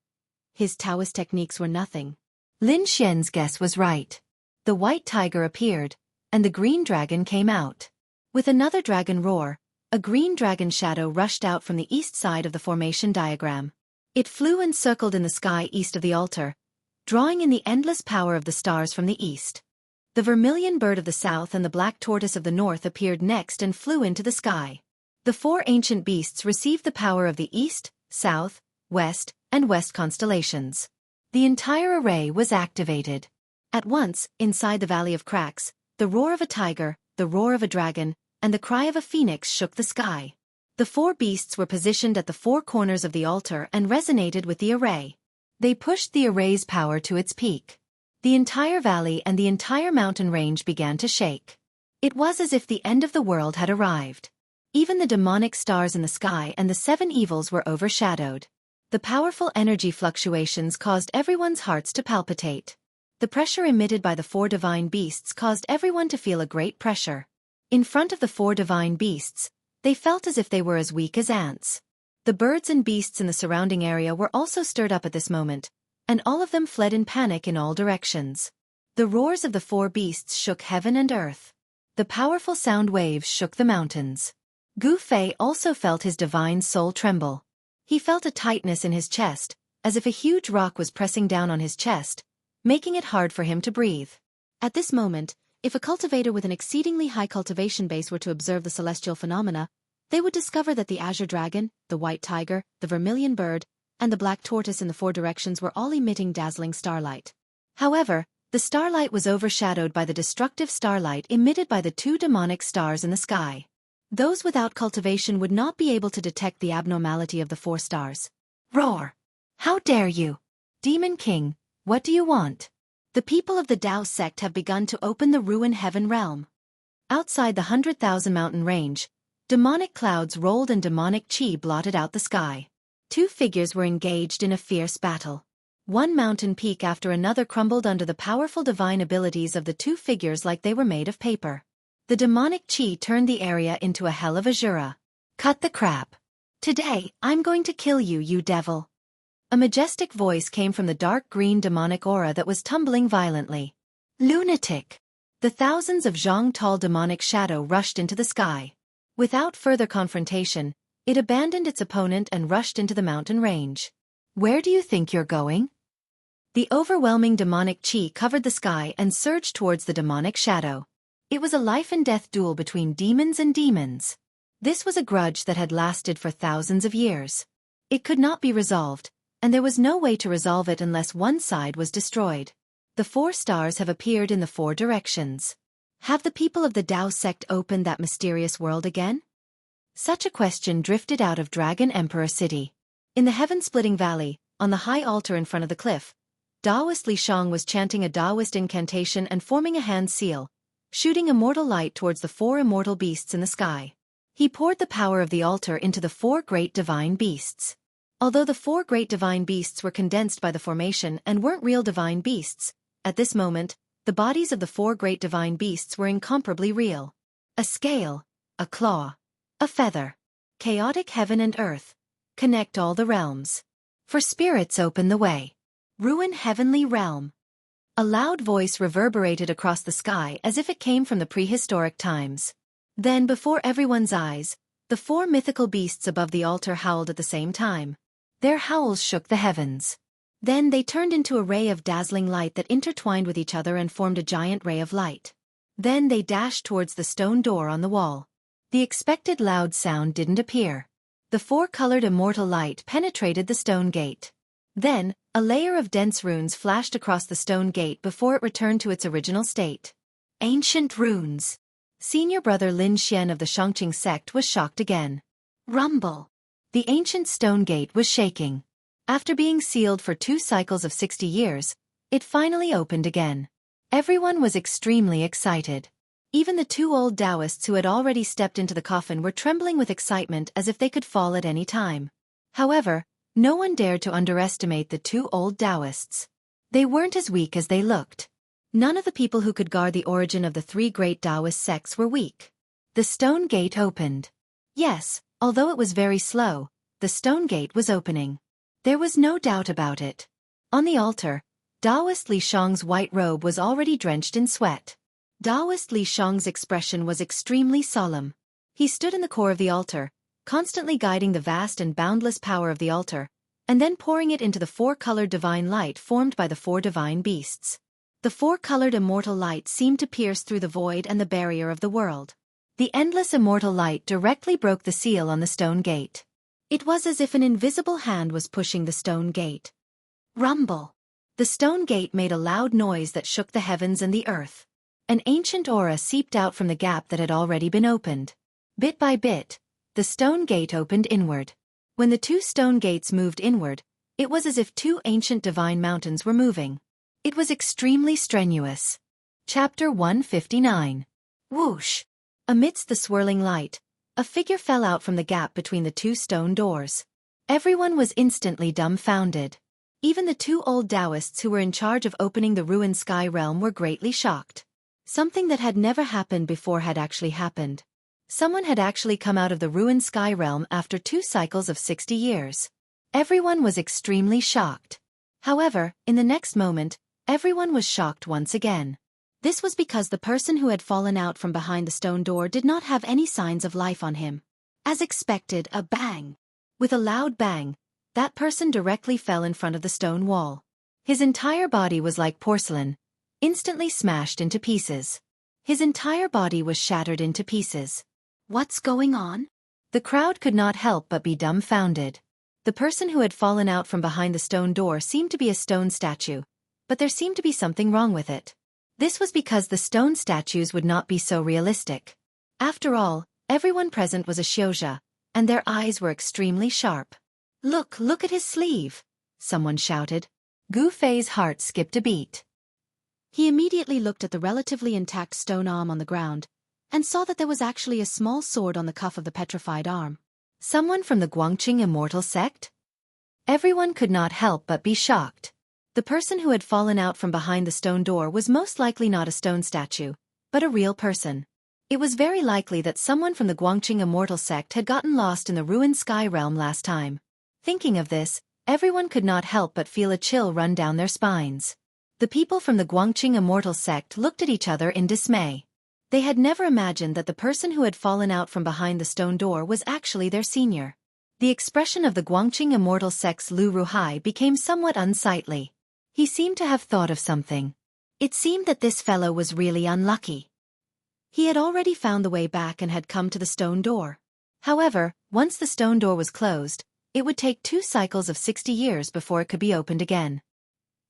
his Taoist techniques were nothing. Lin Xian's guess was right. The white tiger appeared, and the green dragon came out. With another dragon roar, a green dragon shadow rushed out from the east side of the formation diagram. It flew and circled in the sky east of the altar, drawing in the endless power of the stars from the east. The vermilion bird of the south and the black tortoise of the north appeared next and flew into the sky. The 4 ancient beasts received the power of the east, south, west, and west constellations. The entire array was activated. At once, inside the Valley of Cracks, the roar of a tiger, the roar of a dragon, and the cry of a phoenix shook the sky. The 4 beasts were positioned at the 4 corners of the altar and resonated with the array. They pushed the array's power to its peak. The entire valley and the entire mountain range began to shake. It was as if the end of the world had arrived. Even the demonic stars in the sky and the 7 evils were overshadowed. The powerful energy fluctuations caused everyone's hearts to palpitate. The pressure emitted by the 4 divine beasts caused everyone to feel a great pressure. In front of the 4 divine beasts, they felt as if they were as weak as ants. The birds and beasts in the surrounding area were also stirred up at this moment, and all of them fled in panic in all directions. The roars of the 4 beasts shook heaven and earth. The powerful sound waves shook the mountains. Gu Fei also felt his divine soul tremble. He felt a tightness in his chest, as if a huge rock was pressing down on his chest, making it hard for him to breathe. At this moment, if a cultivator with an exceedingly high cultivation base were to observe the celestial phenomena, they would discover that the azure dragon, the white tiger, the vermilion bird, and the black tortoise in the four directions were all emitting dazzling starlight. However, the starlight was overshadowed by the destructive starlight emitted by the two demonic stars in the sky. Those without cultivation would not be able to detect the abnormality of the four stars. Roar! How dare you? Demon King, what do you want? The people of the Tao sect have begun to open the ruin heaven realm. Outside the 100,000 mountain range, demonic clouds rolled and demonic chi blotted out the sky. Two figures were engaged in a fierce battle. One mountain peak after another crumbled under the powerful divine abilities of the two figures like they were made of paper. The demonic chi turned the area into a hell of azura. Cut the crap. Today, I'm going to kill you, you devil. A majestic voice came from the dark green demonic aura that was tumbling violently. Lunatic! The thousands of zhang tall demonic shadow rushed into the sky. Without further confrontation, it abandoned its opponent and rushed into the mountain range. Where do you think you're going? The overwhelming demonic chi covered the sky and surged towards the demonic shadow. It was a life-and-death duel between demons and demons. This was a grudge that had lasted for thousands of years. It could not be resolved, and there was no way to resolve it unless one side was destroyed. The four stars have appeared in the four directions. Have the people of the Tao sect opened that mysterious world again? Such a question drifted out of Dragon Emperor City. In the heaven-splitting valley, on the high altar in front of the cliff, Taoist Li Shang was chanting a Taoist incantation and forming a hand seal, shooting immortal light towards the four immortal beasts in the sky. He poured the power of the altar into the four great divine beasts. Although the four great divine beasts were condensed by the formation and weren't real divine beasts, at this moment, the bodies of the four great divine beasts were incomparably real. A scale, a claw, a feather. Chaotic heaven and earth. Connect all the realms. For spirits open the way. Ruin heavenly realm. A loud voice reverberated across the sky as if it came from the prehistoric times. Then before everyone's eyes, the four mythical beasts above the altar howled at the same time. Their howls shook the heavens. Then they turned into a ray of dazzling light that intertwined with each other and formed a giant ray of light. Then they dashed towards the stone door on the wall. The expected loud sound didn't appear. The four-colored immortal light penetrated the stone gate. Then, a layer of dense runes flashed across the stone gate before it returned to its original state. Ancient runes. Senior brother Lin Xian of the Shangqing sect was shocked again. Rumble. The ancient stone gate was shaking. After being sealed for 2 cycles of 60 years, it finally opened again. Everyone was extremely excited. Even the 2 old Taoists who had already stepped into the coffin were trembling with excitement as if they could fall at any time. However, no one dared to underestimate the 2 old Taoists. They weren't as weak as they looked. None of the people who could guard the origin of the 3 great Taoist sects were weak. The stone gate opened. Yes, although it was very slow, the stone gate was opening. There was no doubt about it. On the altar, Taoist Li Shang's white robe was already drenched in sweat. Taoist Li Shang's expression was extremely solemn. He stood in the core of the altar, constantly guiding the vast and boundless power of the altar, and then pouring it into the 4-colored divine light formed by the 4 divine beasts. The 4-colored immortal light seemed to pierce through the void and the barrier of the world. The endless immortal light directly broke the seal on the stone gate. It was as if an invisible hand was pushing the stone gate. Rumble. The stone gate made a loud noise that shook the heavens and the earth. An ancient aura seeped out from the gap that had already been opened. Bit by bit, the stone gate opened inward. When the 2 stone gates moved inward, it was as if 2 ancient divine mountains were moving. It was extremely strenuous. Chapter 159. Whoosh! Amidst the swirling light, a figure fell out from the gap between the 2 stone doors. Everyone was instantly dumbfounded. Even the 2 old Taoists who were in charge of opening the ruined sky realm were greatly shocked. Something that had never happened before had actually happened. Someone had actually come out of the ruined sky realm after 2 cycles of 60 years. Everyone was extremely shocked. However, in the next moment, everyone was shocked once again. This was because the person who had fallen out from behind the stone door did not have any signs of life on him. As expected, a bang. With a loud bang, That person directly fell in front of the stone wall. His entire body was like porcelain, instantly smashed into pieces. His entire body was shattered into pieces. What's going on? The crowd could not help but be dumbfounded. The person who had fallen out from behind the stone door seemed to be a stone statue, but there seemed to be something wrong with it. This was because the stone statues would not be so realistic. After all, everyone present was a shoujo, and their eyes were extremely sharp. Look at his sleeve! Someone shouted. Gu Fei's heart skipped a beat. He immediately looked at the relatively intact stone arm on the ground, and saw that there was actually a small sword on the cuff of the petrified arm. Someone from the Guangqing immortal sect? Everyone could not help but be shocked. The person who had fallen out from behind the stone door was most likely not a stone statue, but a real person. It was very likely that someone from the Guangqing immortal sect had gotten lost in the ruined sky realm last time. Thinking of this, everyone could not help but feel a chill run down their spines. The people from the Guangqing immortal sect looked at each other in dismay. They had never imagined that the person who had fallen out from behind the stone door was actually their senior. The expression of the Guangqing immortal sect's Lu Ruhai became somewhat unsightly. He seemed to have thought of something. It seemed that this fellow was really unlucky. He had already found the way back and had come to the stone door. However, once the stone door was closed, it would take 2 cycles of 60 years before it could be opened again.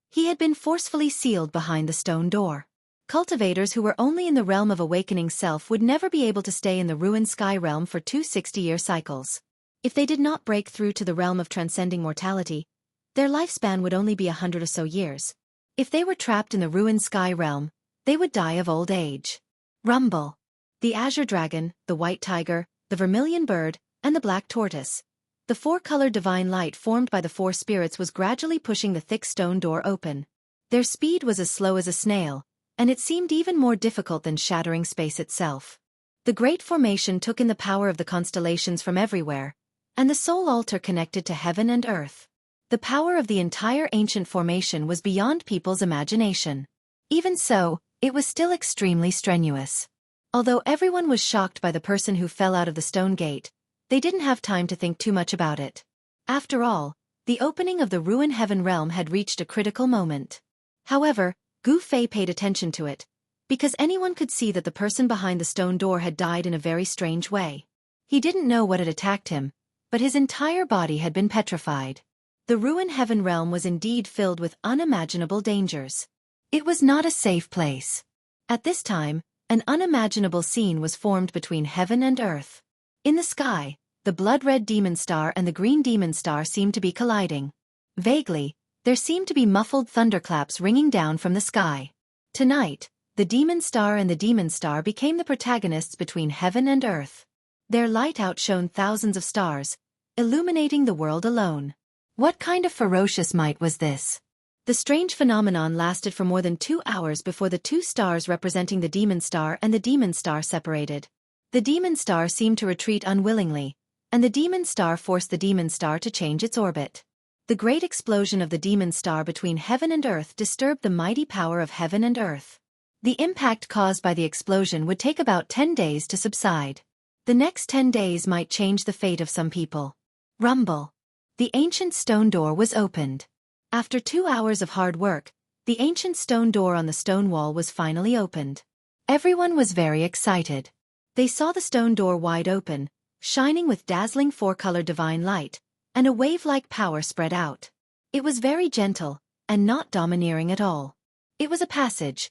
He had been forcefully sealed behind the stone door. Cultivators who were only in the realm of awakening self would never be able to stay in the ruined sky realm for 2 60-year cycles. If they did not break through to the realm of transcending mortality, their lifespan would only be 100 or so years. If they were trapped in the ruined sky realm, they would die of old age. Rumble. The azure dragon, the white tiger, the vermilion bird, and the black tortoise. The 4-colored divine light formed by the 4 spirits was gradually pushing the thick stone door open. Their speed was as slow as a snail, and it seemed even more difficult than shattering space itself. The great formation took in the power of the constellations from everywhere, and the soul altar connected to heaven and earth. The power of the entire ancient formation was beyond people's imagination. Even so, it was still extremely strenuous. Although everyone was shocked by the person who fell out of the stone gate, they didn't have time to think too much about it. After all, the opening of the ruined heaven realm had reached a critical moment. However, Gu Fei paid attention to it, because anyone could see that the person behind the stone door had died in a very strange way. He didn't know what had attacked him, but his entire body had been petrified. The ruined heaven realm was indeed filled with unimaginable dangers. It was not a safe place. At this time, an unimaginable scene was formed between heaven and earth. In the sky, the blood-red demon star and the green demon star seemed to be colliding. Vaguely, there seemed to be muffled thunderclaps ringing down from the sky. Tonight, the demon star and the demon star became the protagonists between heaven and earth. Their light outshone thousands of stars, illuminating the world alone. What kind of ferocious might was this? The strange phenomenon lasted for more than 2 hours before the 2 stars representing the demon star and the demon star separated. The demon star seemed to retreat unwillingly, and the demon star forced the demon star to change its orbit. The great explosion of the demon star between heaven and earth disturbed the mighty power of heaven and earth. The impact caused by the explosion would take about 10 days to subside. The next 10 days might change the fate of some people. Rumble. The ancient stone door was opened. After 2 hours of hard work, the ancient stone door on the stone wall was finally opened. Everyone was very excited. They saw the stone door wide open, shining with dazzling 4-colored divine light, and a wave-like power spread out. It was very gentle, and not domineering at all. It was a passage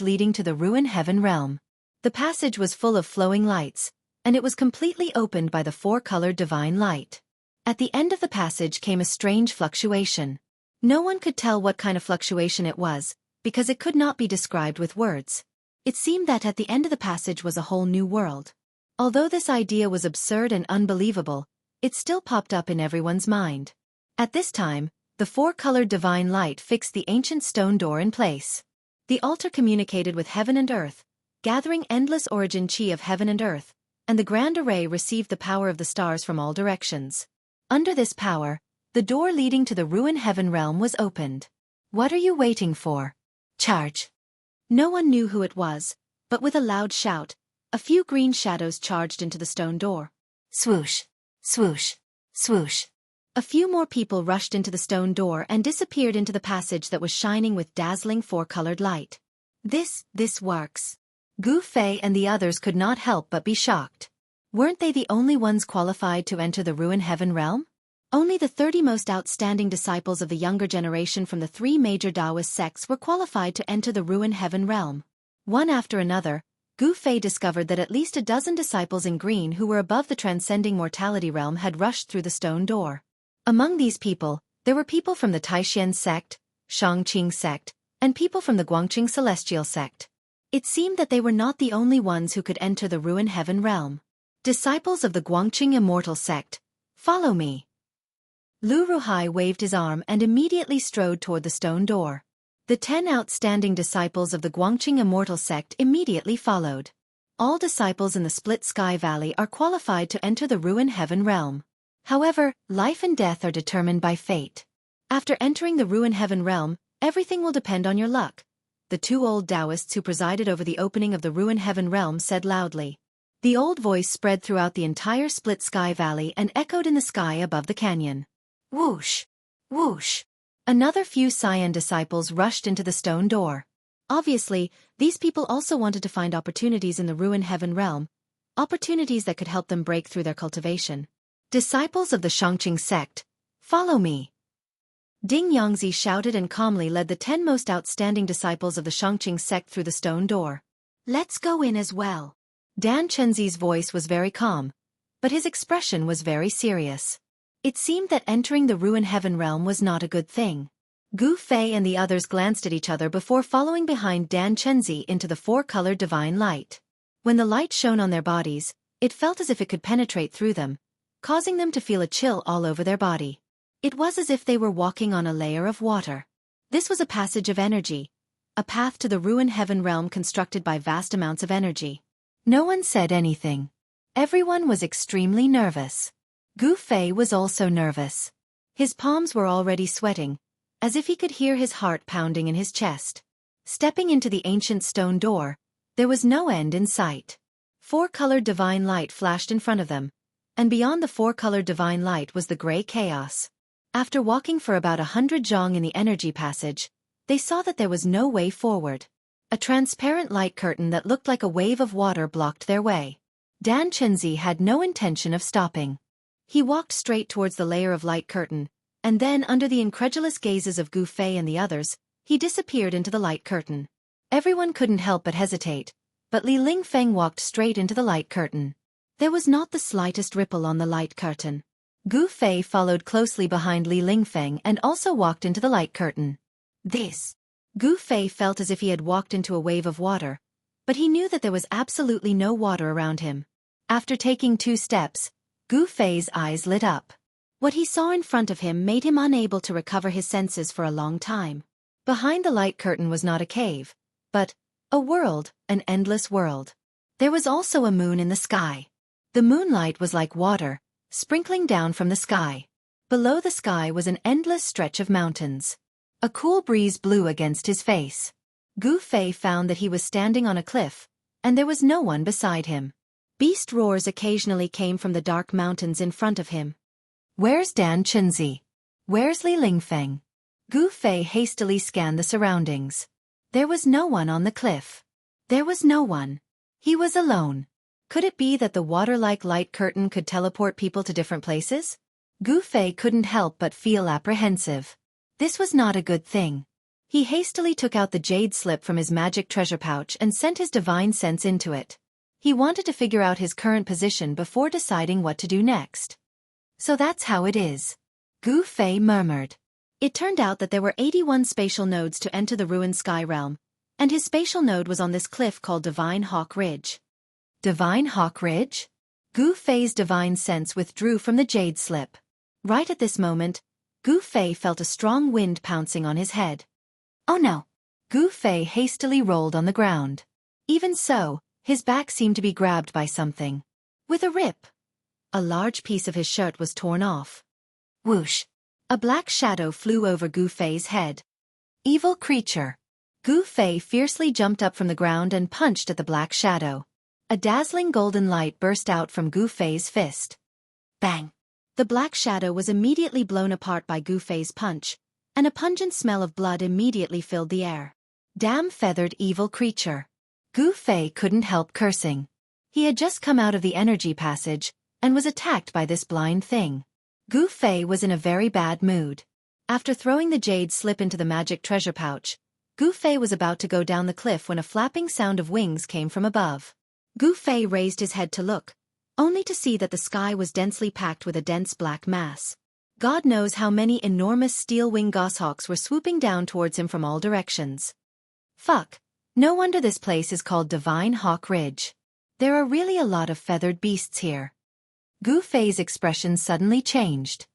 leading to the ruined heaven realm. The passage was full of flowing lights, and it was completely opened by the 4-colored divine light. At the end of the passage came a strange fluctuation. No one could tell what kind of fluctuation it was, because it could not be described with words. It seemed that at the end of the passage was a whole new world. Although this idea was absurd and unbelievable, it still popped up in everyone's mind. At this time, the 4-colored divine light fixed the ancient stone door in place. The altar communicated with heaven and earth, gathering endless origin chi of heaven and earth, and the grand array received the power of the stars from all directions. Under this power, the door leading to the ruined heaven realm was opened. What are you waiting for? Charge! No one knew who it was, but with a loud shout, a few green shadows charged into the stone door. Swoosh! Swoosh! Swoosh! A few more people rushed into the stone door and disappeared into the passage that was shining with dazzling four-colored light. This works. Gu Fei and the others could not help but be shocked. Weren't they the only ones qualified to enter the Ruin Heaven realm? Only the 30 most outstanding disciples of the younger generation from the 3 major Taoist sects were qualified to enter the Ruin Heaven realm. One after another, Gu Fei discovered that at least a dozen disciples in green who were above the transcending mortality realm had rushed through the stone door. Among these people, there were people from the Taishan sect, Shangqing sect, and people from the Guangqing celestial sect. It seemed that they were not the only ones who could enter the Ruin Heaven realm. Disciples of the Guangqing immortal sect, follow me. Lu Ruhai waved his arm and immediately strode toward the stone door. The 10 outstanding disciples of the Guangqing immortal sect immediately followed. All disciples in the Split Sky Valley are qualified to enter the Ruin Heaven realm. However, life and death are determined by fate. After entering the Ruin Heaven realm, everything will depend on your luck, the 2 old Taoists who presided over the opening of the Ruin Heaven realm said loudly. The old voice spread throughout the entire Split Sky Valley and echoed in the sky above the canyon. Whoosh! Whoosh! Another few Cyan disciples rushed into the stone door. Obviously, these people also wanted to find opportunities in the Ruin Heaven realm, opportunities that could help them break through their cultivation. Disciples of the Shangqing sect, follow me. Ding Yangzi shouted and calmly led the 10 most outstanding disciples of the Shangqing sect through the stone door. Let's go in as well. Dan Chenzi's voice was very calm, but his expression was very serious. It seemed that entering the Ruin Heaven realm was not a good thing. Gu Fei and the others glanced at each other before following behind Dan Chenzi into the 4-colored divine light. When the light shone on their bodies, it felt as if it could penetrate through them, causing them to feel a chill all over their body. It was as if they were walking on a layer of water. This was a passage of energy, a path to the Ruin Heaven realm constructed by vast amounts of energy. No one said anything. Everyone was extremely nervous. Gu Fei was also nervous. His palms were already sweating, as if he could hear his heart pounding in his chest. Stepping into the ancient stone door, there was no end in sight. 4-colored divine light flashed in front of them, and beyond the 4-colored divine light was the gray chaos. After walking for about 100 zhong in the energy passage, they saw that there was no way forward. A transparent light curtain that looked like a wave of water blocked their way. Dan Chenzi had no intention of stopping. He walked straight towards the layer of light curtain, and then under the incredulous gazes of Gu Fei and the others, he disappeared into the light curtain. Everyone couldn't help but hesitate, but Li Lingfeng walked straight into the light curtain. There was not the slightest ripple on the light curtain. Gu Fei followed closely behind Li Lingfeng and also walked into the light curtain. Gu Fei felt as if he had walked into a wave of water, but he knew that there was absolutely no water around him. After taking 2 steps, Gu Fei's eyes lit up. What he saw in front of him made him unable to recover his senses for a long time. Behind the light curtain was not a cave, but a world, an endless world. There was also a moon in the sky. The moonlight was like water, sprinkling down from the sky. Below the sky was an endless stretch of mountains. A cool breeze blew against his face. Gu Fei found that he was standing on a cliff, and there was no one beside him. Beast roars occasionally came from the dark mountains in front of him. Where's Dan Chenzi? Where's Li Lingfeng? Gu Fei hastily scanned the surroundings. There was no one on the cliff. There was no one. He was alone. Could it be that the water-like light curtain could teleport people to different places? Gu Fei couldn't help but feel apprehensive. This was not a good thing. He hastily took out the jade slip from his magic treasure pouch and sent his divine sense into it. He wanted to figure out his current position before deciding what to do next. So that's how it is. Gu Fei murmured. It turned out that there were 81 spatial nodes to enter the ruined sky realm, and his spatial node was on this cliff called Divine Hawk Ridge. Divine Hawk Ridge? Gu Fei's divine sense withdrew from the jade slip. Right at this moment, Gu Fei felt a strong wind pouncing on his head. Oh no! Gu Fei hastily rolled on the ground. Even so, his back seemed to be grabbed by something. With a rip, a large piece of his shirt was torn off. Whoosh! A black shadow flew over Gu Fei's head. Evil creature! Gu Fei fiercely jumped up from the ground and punched at the black shadow. A dazzling golden light burst out from Gu Fei's fist. Bang! The The black shadow was immediately blown apart by Gu Fei's punch, and a pungent smell of blood immediately filled the air. Damn feathered evil creature. Gu Fei couldn't help cursing. He had just come out of the energy passage, and was attacked by this blind thing. Gu Fei was in a very bad mood. After throwing the jade slip into the magic treasure pouch, Gu Fei was about to go down the cliff when a flapping sound of wings came from above. Gu Fei raised his head to look, only to see that the sky was densely packed with a dense black mass. God knows how many enormous steel-wing goshawks were swooping down towards him from all directions. Fuck. No wonder this place is called Divine Hawk Ridge. There are really a lot of feathered beasts here. Gu Fei's expression suddenly changed.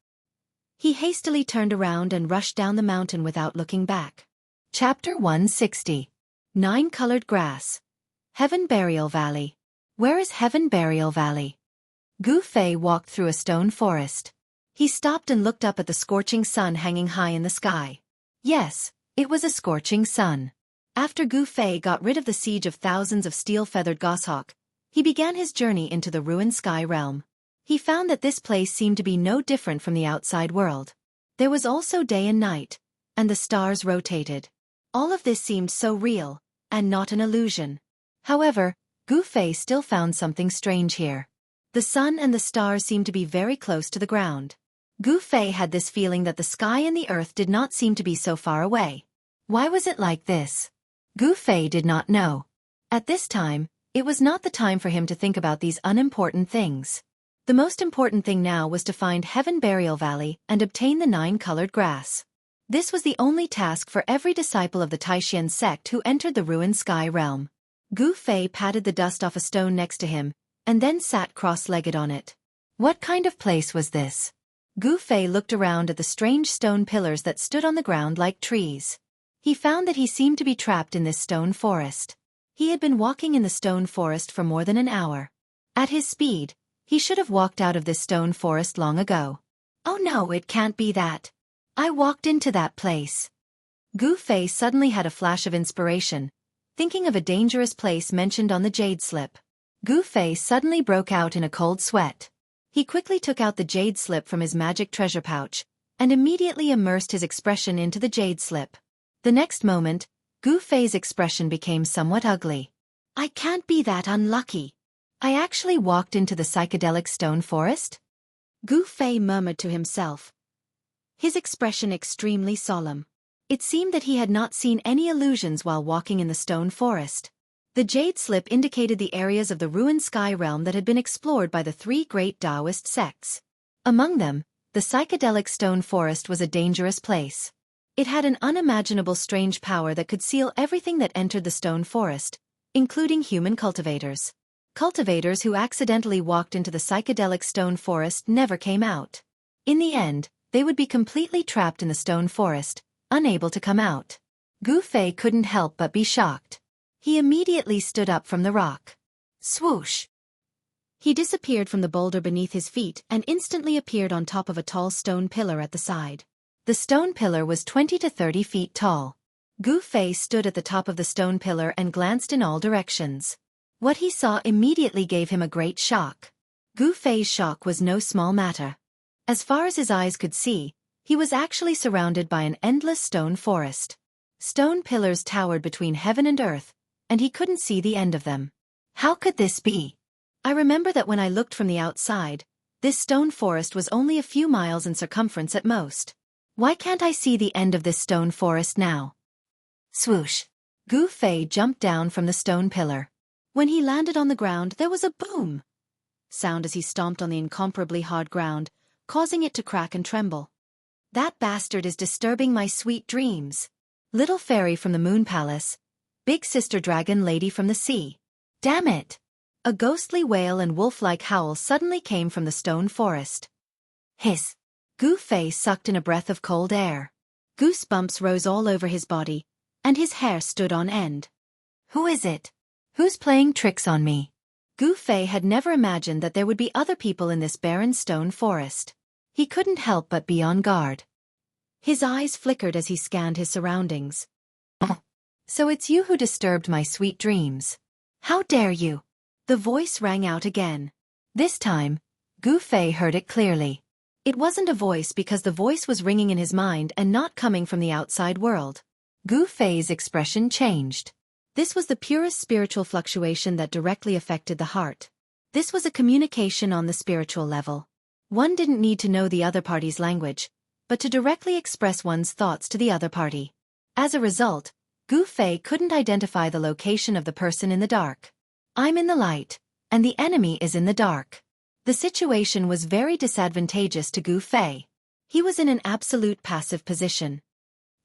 He hastily turned around and rushed down the mountain without looking back. Chapter 160. 9-Colored Grass. Heaven Burial Valley. Where is Heaven Burial Valley? Gu Fei walked through a stone forest. He stopped and looked up at the scorching sun hanging high in the sky. Yes, it was a scorching sun. After Gu Fei got rid of the siege of thousands of steel-feathered goshawk, he began his journey into the ruined sky realm. He found that this place seemed to be no different from the outside world. There was also day and night, and the stars rotated. All of this seemed so real, and not an illusion. However, Gu Fei still found something strange here. The sun and the stars seemed to be very close to the ground. Gu Fei had this feeling that the sky and the earth did not seem to be so far away. Why was it like this? Gu Fei did not know. At this time, it was not the time for him to think about these unimportant things. The most important thing now was to find Heaven Burial Valley and obtain the 9-colored grass. This was the only task for every disciple of the Taishan sect who entered the ruined sky realm. Gu Fei patted the dust off a stone next to him, and then sat cross-legged on it. What kind of place was this? Gu Fei looked around at the strange stone pillars that stood on the ground like trees. He found that he seemed to be trapped in this stone forest. He had been walking in the stone forest for more than an hour. At his speed, he should have walked out of this stone forest long ago. Oh no, it can't be that. I walked into that place. Gu Fei suddenly had a flash of inspiration, thinking of a dangerous place mentioned on the jade slip. Gu Fei suddenly broke out in a cold sweat. He quickly took out the jade slip from his magic treasure pouch, and immediately immersed his expression into the jade slip. The next moment, Gu Fei's expression became somewhat ugly. I can't be that unlucky. I actually walked into the psychedelic stone forest? Gu Fei murmured to himself, his expression extremely solemn. It seemed that he had not seen any illusions while walking in the stone forest. The jade slip indicated the areas of the ruined sky realm that had been explored by the 3 great Taoist sects. Among them, the psychedelic stone forest was a dangerous place. It had an unimaginable strange power that could seal everything that entered the stone forest, including human cultivators. Cultivators who accidentally walked into the psychedelic stone forest never came out. In the end, they would be completely trapped in the stone forest, unable to come out. Gu Fei couldn't help but be shocked. He immediately stood up from the rock. Swoosh! He disappeared from the boulder beneath his feet and instantly appeared on top of a tall stone pillar at the side. The stone pillar was 20 to 30 feet tall. Gu Fei stood at the top of the stone pillar and glanced in all directions. What he saw immediately gave him a great shock. Gu Fei's shock was no small matter. As far as his eyes could see, he was actually surrounded by an endless stone forest. Stone pillars towered between heaven and earth, and he couldn't see the end of them. How could this be? I remember that when I looked from the outside, this stone forest was only a few miles in circumference at most. Why can't I see the end of this stone forest now? Swoosh! Gu Fei jumped down from the stone pillar. When he landed on the ground, there was a boom sound as he stomped on the incomparably hard ground, causing it to crack and tremble. That bastard is disturbing my sweet dreams. Little fairy from the moon palace, big sister dragon lady from the sea. Damn it! A ghostly wail and wolf-like howl suddenly came from the stone forest. Hiss! Gu Fei sucked in a breath of cold air. Goosebumps rose all over his body, and his hair stood on end. Who is it? Who's playing tricks on me? Gu Fei had never imagined that there would be other people in this barren stone forest. He couldn't help but be on guard. His eyes flickered as he scanned his surroundings. Oh, so it's you who disturbed my sweet dreams. How dare you? The voice rang out again. This time, Gu Fei heard it clearly. It wasn't a voice because the voice was ringing in his mind and not coming from the outside world. Gu Fei's expression changed. This was the purest spiritual fluctuation that directly affected the heart. This was a communication on the spiritual level. One didn't need to know the other party's language, but to directly express one's thoughts to the other party. As a result, Gu Fei couldn't identify the location of the person in the dark. I'm in the light, and the enemy is in the dark. The situation was very disadvantageous to Gu Fei. He was in an absolute passive position.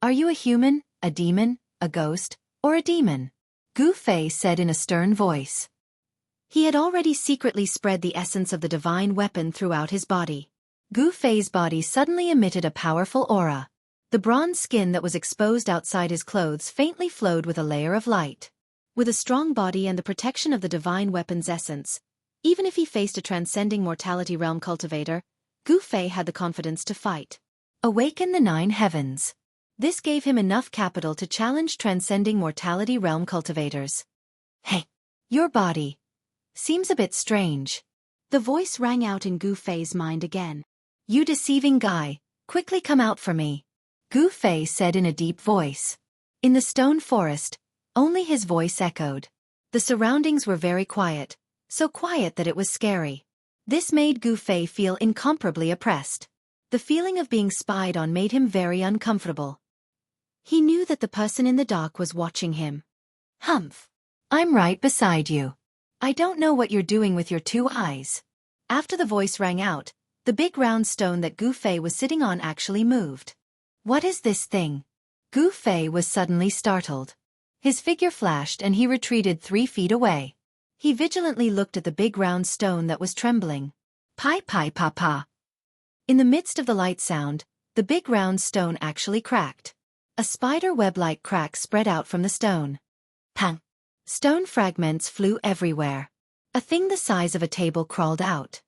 Are you a human, a demon, a ghost, or a demon? Gu Fei said in a stern voice. He had already secretly spread the essence of the divine weapon throughout his body. Gu Fei's body suddenly emitted a powerful aura. The bronze skin that was exposed outside his clothes faintly flowed with a layer of light. With a strong body and the protection of the divine weapon's essence, even if he faced a transcending mortality realm cultivator, Gu Fei had the confidence to fight. Awaken the 9 heavens. This gave him enough capital to challenge transcending mortality realm cultivators. Hey, your body seems a bit strange. The voice rang out in Gu Fei's mind again. You deceiving guy, quickly come out for me. Gu Fei said in a deep voice. In the stone forest, only his voice echoed. The surroundings were very quiet, so quiet that it was scary. This made Gu Fei feel incomparably oppressed. The feeling of being spied on made him very uncomfortable. He knew that the person in the dark was watching him. Humph. I'm right beside you. I don't know what you're doing with your 2 eyes. After the voice rang out, the big round stone that Gu Fei was sitting on actually moved. What is this thing? Gu Fei was suddenly startled. His figure flashed and he retreated 3 feet away. He vigilantly looked at the big round stone that was trembling. Pai pai pa pa. In the midst of the light sound, the big round stone actually cracked. A spider web-like crack spread out from the stone. Pang! Stone fragments flew everywhere. A thing the size of a table crawled out.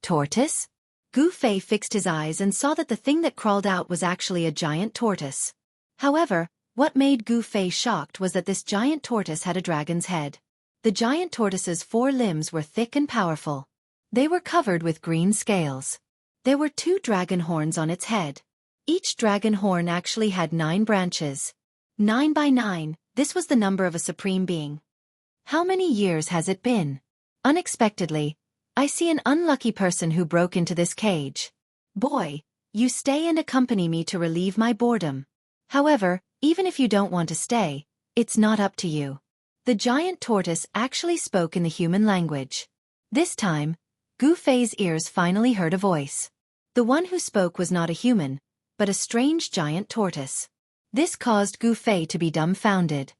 Tortoise? Gu Fei fixed his eyes and saw that the thing that crawled out was actually a giant tortoise. However, what made Gu Fei shocked was that this giant tortoise had a dragon's head. The giant tortoise's 4 limbs were thick and powerful. They were covered with green scales. There were 2 dragon horns on its head. Each dragon horn actually had 9 branches. 9 by 9, this was the number of a supreme being. How many years has it been? Unexpectedly, I see an unlucky person who broke into this cage. Boy, you stay and accompany me to relieve my boredom. However, even if you don't want to stay, it's not up to you. The giant tortoise actually spoke in the human language. This time, Gu Fei's ears finally heard a voice. The one who spoke was not a human, but a strange giant tortoise. This caused Gu Fei to be dumbfounded.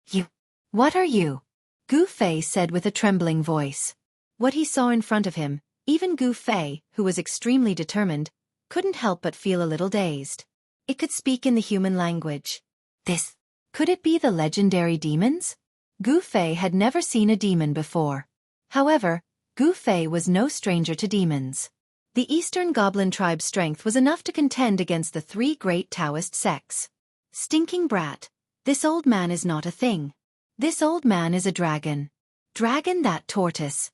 You. What are you? Gu Fei said with a trembling voice. What he saw in front of him, even Gu Fei, who was extremely determined, couldn't help but feel a little dazed. It could speak in the human language. This. Could it be the legendary demons? Gu Fei had never seen a demon before. However, Gu Fei was no stranger to demons. The Eastern Goblin tribe's strength was enough to contend against the 3 great Taoist sects. Stinking brat. This old man is not a thing. This old man is a dragon. Dragon that tortoise.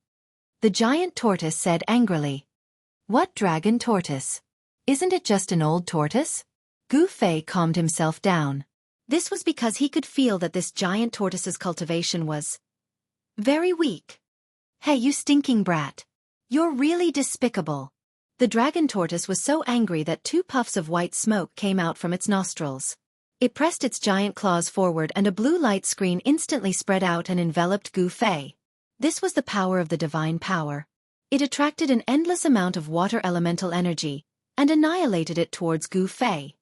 The giant tortoise said angrily. What dragon tortoise? Isn't it just an old tortoise? Gu Fei calmed himself down. This was because he could feel that this giant tortoise's cultivation was very weak. Hey, you stinking brat. You're really despicable. The dragon tortoise was so angry that 2 puffs of white smoke came out from its nostrils. It pressed its giant claws forward and a blue light screen instantly spread out and enveloped Gu Fei. This was the power of the divine power. It attracted an endless amount of water elemental energy and annihilated it towards Gu Fei.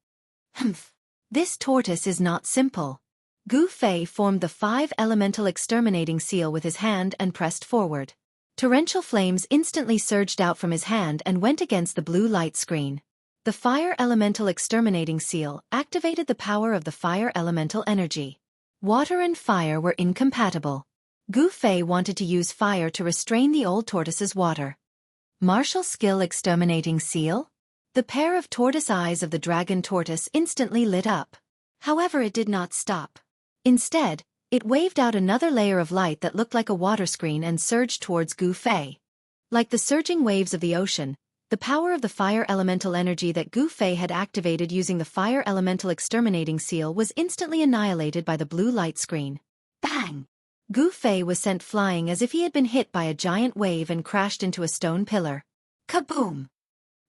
Humph. This tortoise is not simple. Gu Fei formed the 5 elemental exterminating seal with his hand and pressed forward. Torrential flames instantly surged out from his hand and went against the blue light screen. The fire elemental exterminating seal activated the power of the fire elemental energy. Water and fire were incompatible. Gu Fei wanted to use fire to restrain the old tortoise's water. Martial skill exterminating seal? The pair of tortoise eyes of the dragon tortoise instantly lit up. However, it did not stop. Instead, it waved out another layer of light that looked like a water screen and surged towards Gu Fei. Like the surging waves of the ocean, The power of the fire elemental energy that Gu Fei had activated using the fire elemental exterminating seal was instantly annihilated by the blue light screen. Bang! Gu Fei was sent flying as if he had been hit by a giant wave and crashed into a stone pillar. Kaboom!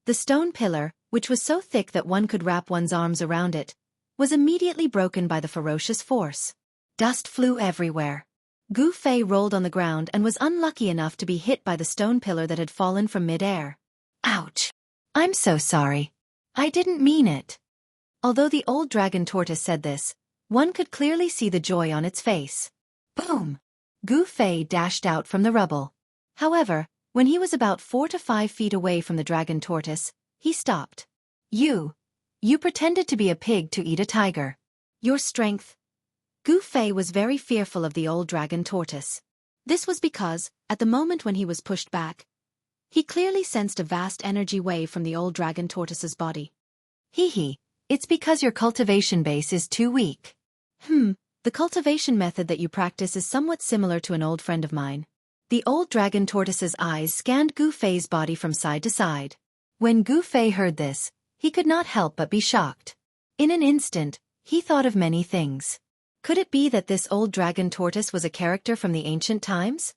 The stone pillar, which was so thick that one could wrap one's arms around it, was immediately broken by the ferocious force. Dust flew everywhere. Gu Fei rolled on the ground and was unlucky enough to be hit by the stone pillar that had fallen from mid-air. Ouch! I'm so sorry. I didn't mean it. Although the old dragon tortoise said this, one could clearly see the joy on its face. Boom! Gu Fei dashed out from the rubble. However, when he was about 4 to 5 feet away from the dragon tortoise, he stopped. You pretended to be a pig to eat a tiger. Your strength. Gu Fei was very fearful of the old dragon tortoise. This was because, at the moment when he was pushed back, he clearly sensed a vast energy wave from the old dragon tortoise's body. Hee, it's because your cultivation base is too weak. The cultivation method that you practice is somewhat similar to an old friend of mine. The old dragon tortoise's eyes scanned Gu Fei's body from side to side. When Gu Fei heard this, he could not help but be shocked. In an instant, he thought of many things. Could it be that this old dragon tortoise was a character from the ancient times?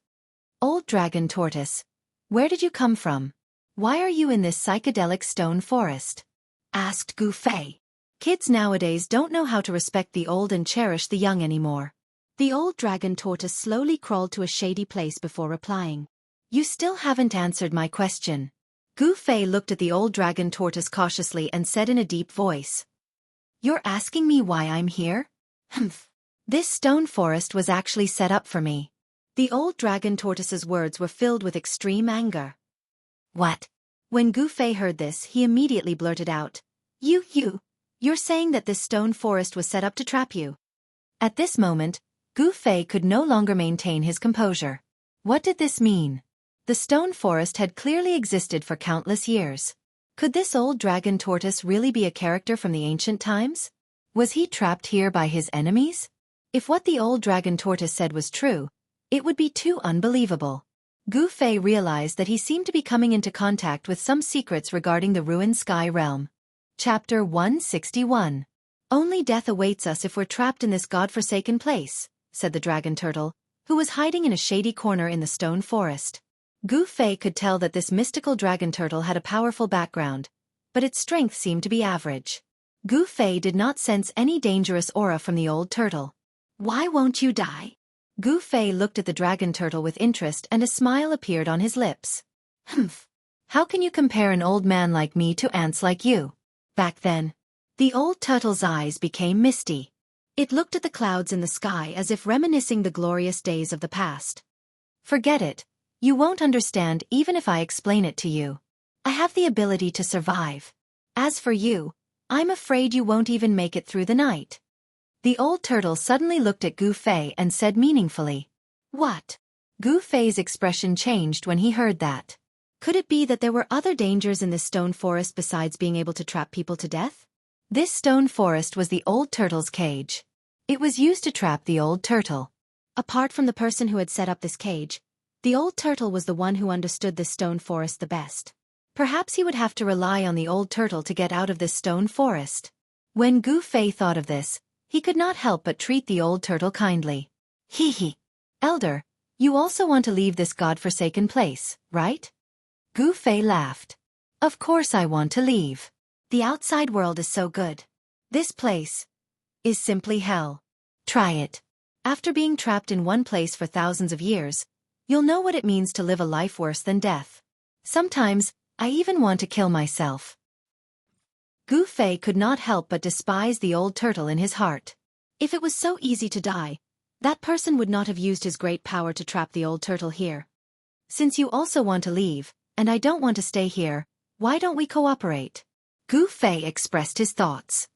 Old dragon tortoise, where did you come from? Why are you in this psychedelic stone forest? Asked Gu Fei. Kids nowadays don't know how to respect the old and cherish the young anymore. The old dragon tortoise slowly crawled to a shady place before replying. You still haven't answered my question. Gu Fei looked at the old dragon tortoise cautiously and said in a deep voice. You're asking me why I'm here? This stone forest was actually set up for me. The old dragon tortoise's words were filled with extreme anger. What? When Gu Fei heard this, he immediately blurted out. You're saying that this stone forest was set up to trap you. At this moment, Gu Fei could no longer maintain his composure. What did this mean? The stone forest had clearly existed for countless years. Could this old dragon tortoise really be a character from the ancient times? Was he trapped here by his enemies? If what the old dragon tortoise said was true, it would be too unbelievable. Gu Fei realized that he seemed to be coming into contact with some secrets regarding the ruined sky realm. Chapter 161. Only death awaits us if we're trapped in this godforsaken place, said the dragon turtle, who was hiding in a shady corner in the stone forest. Gu Fei could tell that this mystical dragon turtle had a powerful background, but its strength seemed to be average. Gu Fei did not sense any dangerous aura from the old turtle. Why won't you die? Gu Fei looked at the dragon turtle with interest and a smile appeared on his lips. How can you compare an old man like me to ants like you? Back then, the old turtle's eyes became misty. It looked at the clouds in the sky as if reminiscing the glorious days of the past. Forget it. You won't understand even if I explain it to you. I have the ability to survive. As for you, I'm afraid you won't even make it through the night. The old turtle suddenly looked at Gu Fei and said meaningfully. What? Gu Fei's expression changed when he heard that. Could it be that there were other dangers in this stone forest besides being able to trap people to death? This stone forest was the old turtle's cage. It was used to trap the old turtle. Apart from the person who had set up this cage, the old turtle was the one who understood this stone forest the best. Perhaps he would have to rely on the old turtle to get out of this stone forest. When Gu Fei thought of this, he could not help but treat the old turtle kindly. Elder, you also want to leave this godforsaken place, right? Gu Fei laughed. Of course I want to leave. The outside world is so good. This place is simply hell. Try it. After being trapped in one place for thousands of years, you'll know what it means to live a life worse than death. Sometimes, I even want to kill myself. Gu Fei could not help but despise the old turtle in his heart. If it was so easy to die, that person would not have used his great power to trap the old turtle here. Since you also want to leave, and I don't want to stay here, why don't we cooperate? Gu Fei expressed his thoughts.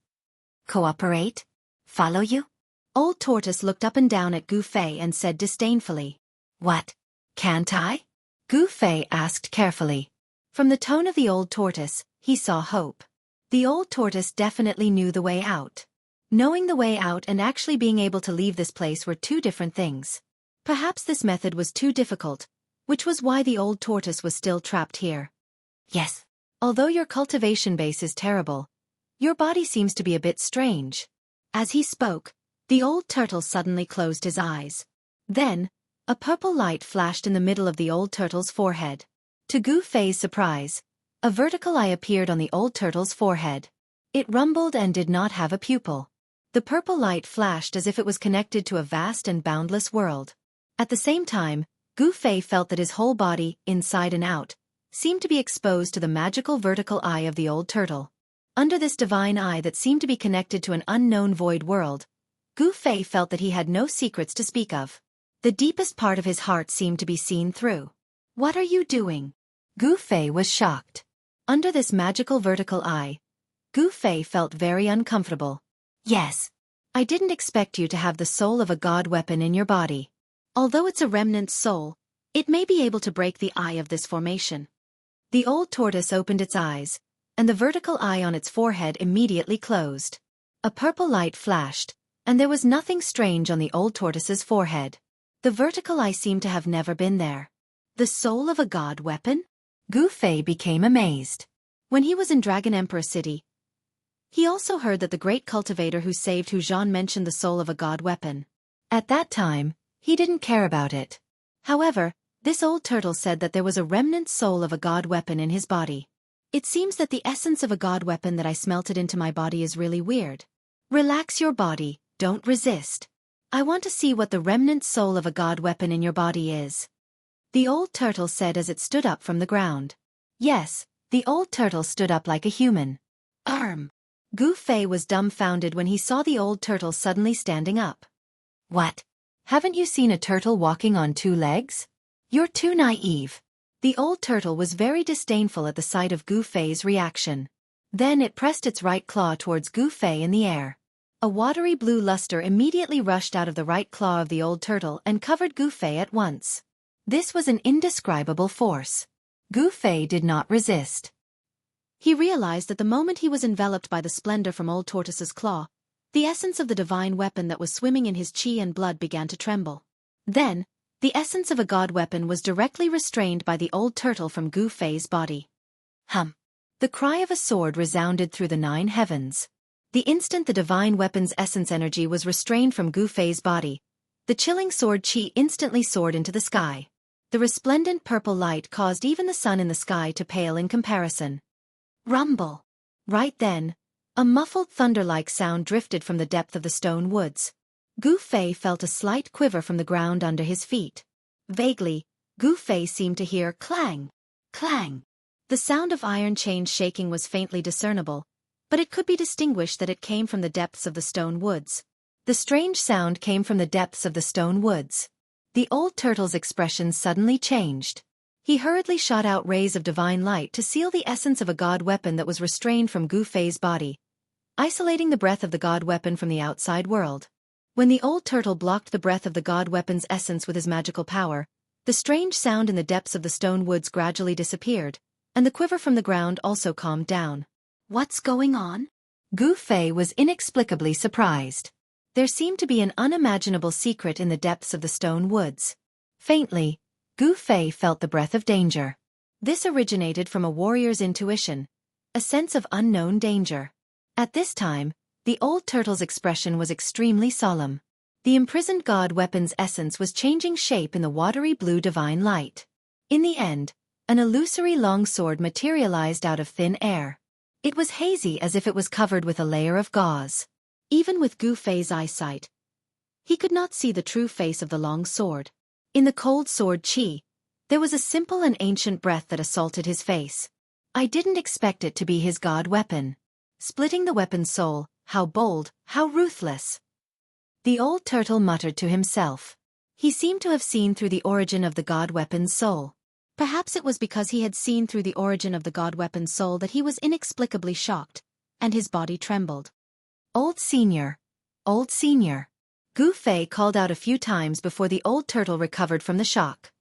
Cooperate? Follow you? Old Tortoise looked up and down at Gu Fei and said disdainfully. What? Can't I? Gu Fei asked carefully. From the tone of the old tortoise, he saw hope. The old tortoise definitely knew the way out. Knowing the way out and actually being able to leave this place were two different things. Perhaps this method was too difficult, which was why the old tortoise was still trapped here. Yes, Although your cultivation base is terrible, your body seems to be a bit strange. As he spoke, the old turtle suddenly closed his eyes. Then, a purple light flashed in the middle of the old turtle's forehead. To Gu Fei's surprise, a vertical eye appeared on the old turtle's forehead. It rumbled and did not have a pupil. The purple light flashed as if it was connected to a vast and boundless world. At the same time, Gu Fei felt that his whole body, inside and out, seemed to be exposed to the magical vertical eye of the old turtle. Under this divine eye that seemed to be connected to an unknown void world, Gu Fei felt that he had no secrets to speak of. The deepest part of his heart seemed to be seen through. "What are you doing?" Gu Fei was shocked. Under this magical vertical eye, Gu Fei felt very uncomfortable. "Yes. I didn't expect you to have the soul of a god weapon in your body. Although it's a remnant soul, it may be able to break the eye of this formation." The old tortoise opened its eyes, and the vertical eye on its forehead immediately closed. A purple light flashed, and there was nothing strange on the old tortoise's forehead. The vertical eye seemed to have never been there. The soul of a god weapon? Gu Fei became amazed. When he was in Dragon Emperor City, he also heard that the great cultivator who saved Hu Zhan mentioned the soul of a god weapon. At that time, he didn't care about it. However, this old turtle said that there was a remnant soul of a god weapon in his body. "It seems that the essence of a god weapon that I smelted into my body is really weird. Relax your body, don't resist. I want to see what the remnant soul of a god weapon in your body is," the old turtle said as it stood up from the ground. Yes, the old turtle stood up like a human. Gu Fei was dumbfounded when he saw the old turtle suddenly standing up. "What? Haven't you seen a turtle walking on two legs? You're too naive." The old turtle was very disdainful at the sight of Gu Fei's reaction. Then it pressed its right claw towards Gu Fei in the air. A watery blue luster immediately rushed out of the right claw of the old turtle and covered Gu Fei at once. This was an indescribable force. Gu Fei did not resist. He realized that the moment he was enveloped by the splendor from old tortoise's claw, the essence of the divine weapon that was swimming in his qi and blood began to tremble. Then, the essence of a god weapon was directly restrained by the old turtle from Gu Fei's body. Hum! The cry of a sword resounded through the 9 heavens. The instant the divine weapon's essence energy was restrained from Gu Fei's body, the chilling sword qi instantly soared into the sky. The resplendent purple light caused even the sun in the sky to pale in comparison. Rumble! Right then, a muffled thunder-like sound drifted from the depth of the stone woods. Gu Fei felt a slight quiver from the ground under his feet. Vaguely, Gu Fei seemed to hear clang, clang. The sound of iron chains shaking was faintly discernible, but it could be distinguished that it came from the depths of the stone woods. The strange sound came from the depths of the stone woods. The old turtle's expression suddenly changed. He hurriedly shot out rays of divine light to seal the essence of a god weapon that was restrained from Gu Fei's body, isolating the breath of the god weapon from the outside world. When the old turtle blocked the breath of the god weapon's essence with his magical power, the strange sound in the depths of the stone woods gradually disappeared, and the quiver from the ground also calmed down. What's going on? Gu Fei was inexplicably surprised. There seemed to be an unimaginable secret in the depths of the stone woods. Faintly, Gu Fei felt the breath of danger. This originated from a warrior's intuition, a sense of unknown danger. At this time, the old turtle's expression was extremely solemn. The imprisoned god weapon's essence was changing shape in the watery blue divine light. In the end, an illusory long sword materialized out of thin air. It was hazy as if it was covered with a layer of gauze. Even with Gu Fei's eyesight, he could not see the true face of the long sword. In the cold sword qi, there was a simple and ancient breath that assaulted his face. I didn't expect it to be his god weapon. Splitting the weapon's soul, how bold, how ruthless. The old turtle muttered to himself. He seemed to have seen through the origin of the god weapon's soul. Perhaps it was because he had seen through the origin of the god weapon's soul that he was inexplicably shocked, and his body trembled. Old senior. Old senior. Gu Fei called out a few times before the old turtle recovered from the shock.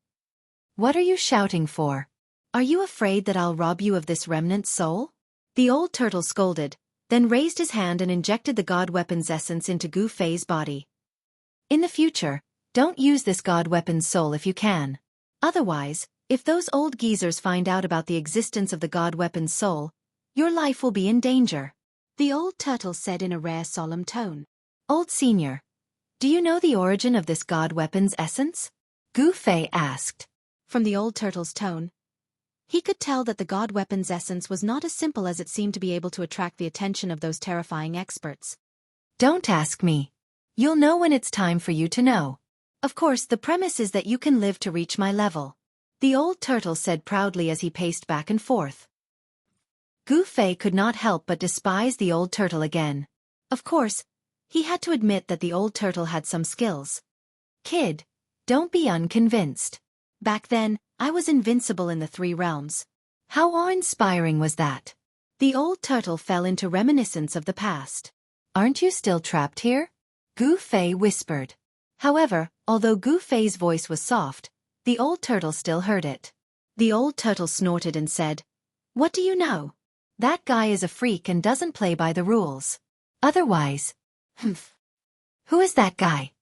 What are you shouting for? Are you afraid that I'll rob you of this remnant soul? The old turtle scolded, then raised his hand and injected the god weapon's essence into Gu Fei's body. In the future, don't use this god weapon's soul if you can. Otherwise, If those old geezers find out about the existence of the god weapon's soul, your life will be in danger. The old turtle said in a rare solemn tone. Old senior, do you know the origin of this god weapon's essence? Gu Fei asked. From the old turtle's tone, he could tell that the god weapon's essence was not as simple as it seemed to be able to attract the attention of those terrifying experts. Don't ask me. You'll know when it's time for you to know. Of course, the premise is that you can live to reach my level. The old turtle said proudly as he paced back and forth. Gu Fei could not help but despise the old turtle again. Of course, he had to admit that the old turtle had some skills. Kid, don't be unconvinced. Back then, I was invincible in the 3 realms. How awe-inspiring was that? The old turtle fell into reminiscence of the past. Aren't you still trapped here? Gu Fei whispered. However, although Gu Fei's voice was soft, the old turtle still heard it. The old turtle snorted and said, What do you know? That guy is a freak and doesn't play by the rules. Otherwise, who is that guy?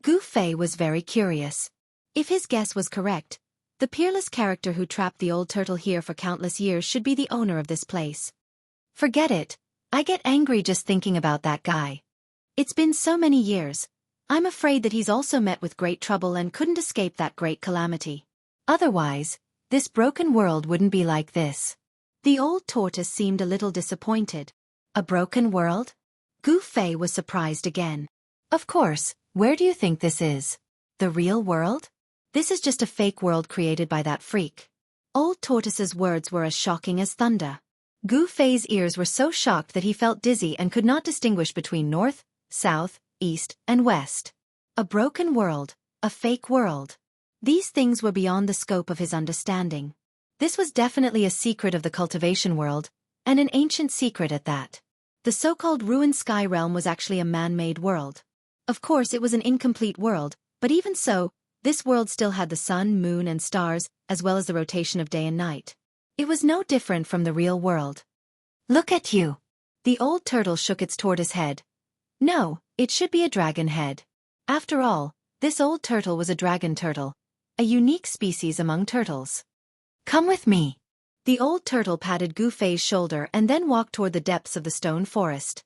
Gu Fei was very curious. If his guess was correct, the peerless character who trapped the old turtle here for countless years should be the owner of this place. Forget it. I get angry just thinking about that guy. It's been so many years. I'm afraid that he's also met with great trouble and couldn't escape that great calamity. Otherwise, this broken world wouldn't be like this. The old tortoise seemed a little disappointed. A broken world? Gu Fei was surprised again. Of course, where do you think this is? The real world? This is just a fake world created by that freak. Old Tortoise's words were as shocking as thunder. Gu Fei's ears were so shocked that he felt dizzy and could not distinguish between north, south, east, and west. A broken world, a fake world. These things were beyond the scope of his understanding. This was definitely a secret of the cultivation world, and an ancient secret at that. The so-called ruined sky realm was actually a man-made world. Of course, it was an incomplete world, but even so, this world still had the sun, moon, and stars, as well as the rotation of day and night. It was no different from the real world. Look at you. The old turtle shook its tortoise head. No, it should be a dragon head. After all, this old turtle was a dragon turtle, a unique species among turtles. Come with me. The old turtle patted Gu Fei's shoulder and then walked toward the depths of the stone forest.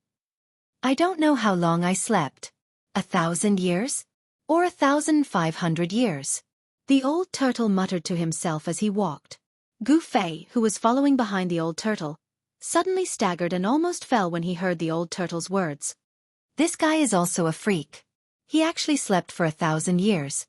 I don't know how long I slept. 1,000 years? Or 1,500 years? The old turtle muttered to himself as he walked. Gu Fei, who was following behind the old turtle, suddenly staggered and almost fell when he heard the old turtle's words. This guy is also a freak. He actually slept for 1,000 years.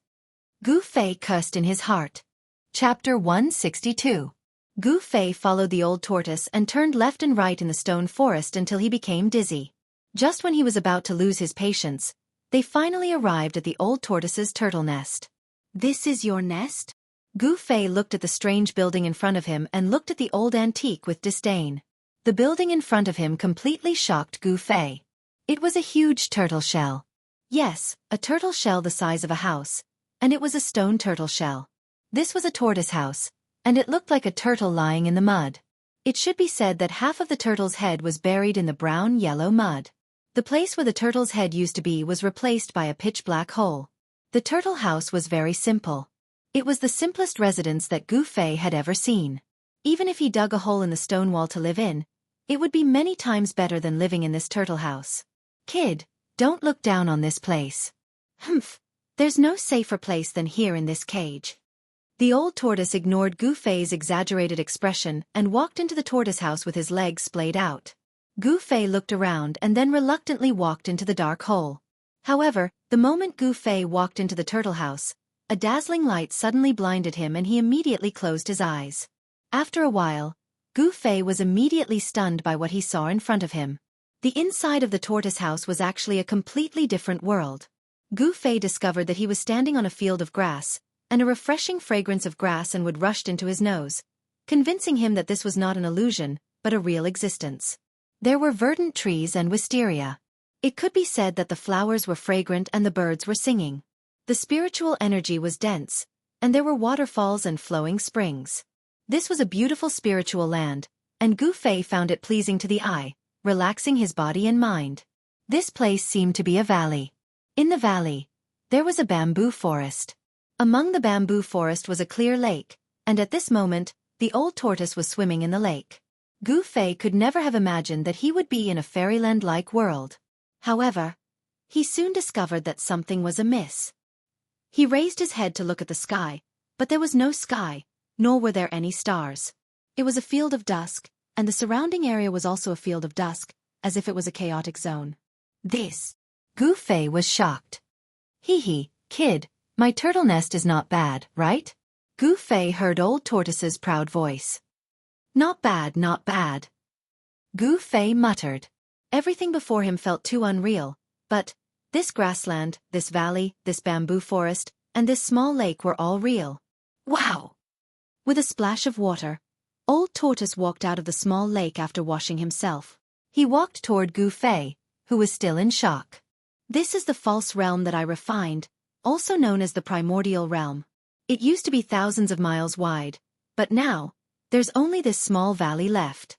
Gu Fei cursed in his heart. Chapter 162. Gu Fei followed the old tortoise and turned left and right in the stone forest until he became dizzy. Just when he was about to lose his patience, they finally arrived at the old tortoise's turtle nest. This is your nest? Gu Fei looked at the strange building in front of him and looked at the old antique with disdain. The building in front of him completely shocked Gu Fei. It was a huge turtle shell. Yes, a turtle shell the size of a house, and it was a stone turtle shell. This was a tortoise house, and it looked like a turtle lying in the mud. It should be said that half of the turtle's head was buried in the brown-yellow mud. The place where the turtle's head used to be was replaced by a pitch-black hole. The turtle house was very simple. It was the simplest residence that Gu Fei had ever seen. Even if he dug a hole in the stone wall to live in, it would be many times better than living in this turtle house. Kid, don't look down on this place. There's no safer place than here in this cage. The old tortoise ignored Gu Fei's exaggerated expression and walked into the tortoise house with his legs splayed out. Gu Fei looked around and then reluctantly walked into the dark hole. However, the moment Gu Fei walked into the turtle house, a dazzling light suddenly blinded him and he immediately closed his eyes. After a while, Gu Fei was immediately stunned by what he saw in front of him. The inside of the tortoise house was actually a completely different world. Gu Fei discovered that he was standing on a field of grass, and a refreshing fragrance of grass and wood rushed into his nose, convincing him that this was not an illusion, but a real existence. There were verdant trees and wisteria. It could be said that the flowers were fragrant and the birds were singing. The spiritual energy was dense, and there were waterfalls and flowing springs. This was a beautiful spiritual land, and Gu Fei found it pleasing to the eye, relaxing his body and mind. This place seemed to be a valley. In the valley, there was a bamboo forest. Among the bamboo forest was a clear lake, and at this moment, the old tortoise was swimming in the lake. Gu Fei could never have imagined that he would be in a fairyland-like world. However, he soon discovered that something was amiss. He raised his head to look at the sky, but there was no sky, nor were there any stars. It was a field of dusk, and the surrounding area was also a field of dusk, as if it was a chaotic zone. Gu Fei was shocked. Hee, kid, my turtle nest is not bad, right? Gu Fei heard Old Tortoise's proud voice. Not bad, not bad. Gu Fei muttered. Everything before him felt too unreal, but this grassland, this valley, this bamboo forest, and this small lake were all real. Wow! With a splash of water, Old Tortoise walked out of the small lake after washing himself. He walked toward Gu Fei, who was still in shock. This is the false realm that I refined, also known as the primordial realm. It used to be thousands of miles wide, but now, there's only this small valley left.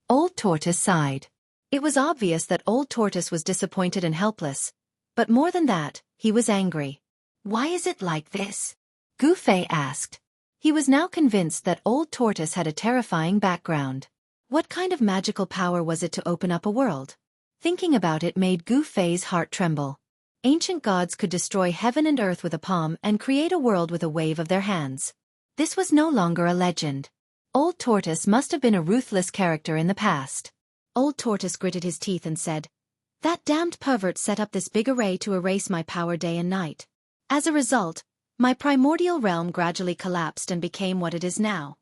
Old Tortoise sighed. It was obvious that Old Tortoise was disappointed and helpless, but more than that, he was angry. Why is it like this? Gu Fei asked. He was now convinced that Old Tortoise had a terrifying background. What kind of magical power was it to open up a world? Thinking about it made Gu Fei's heart tremble. Ancient gods could destroy heaven and earth with a palm and create a world with a wave of their hands. This was no longer a legend. Old Tortoise must have been a ruthless character in the past. Old Tortoise gritted his teeth and said, "That damned pervert set up this big array to erase my power day and night. As a result, my primordial realm gradually collapsed and became what it is now.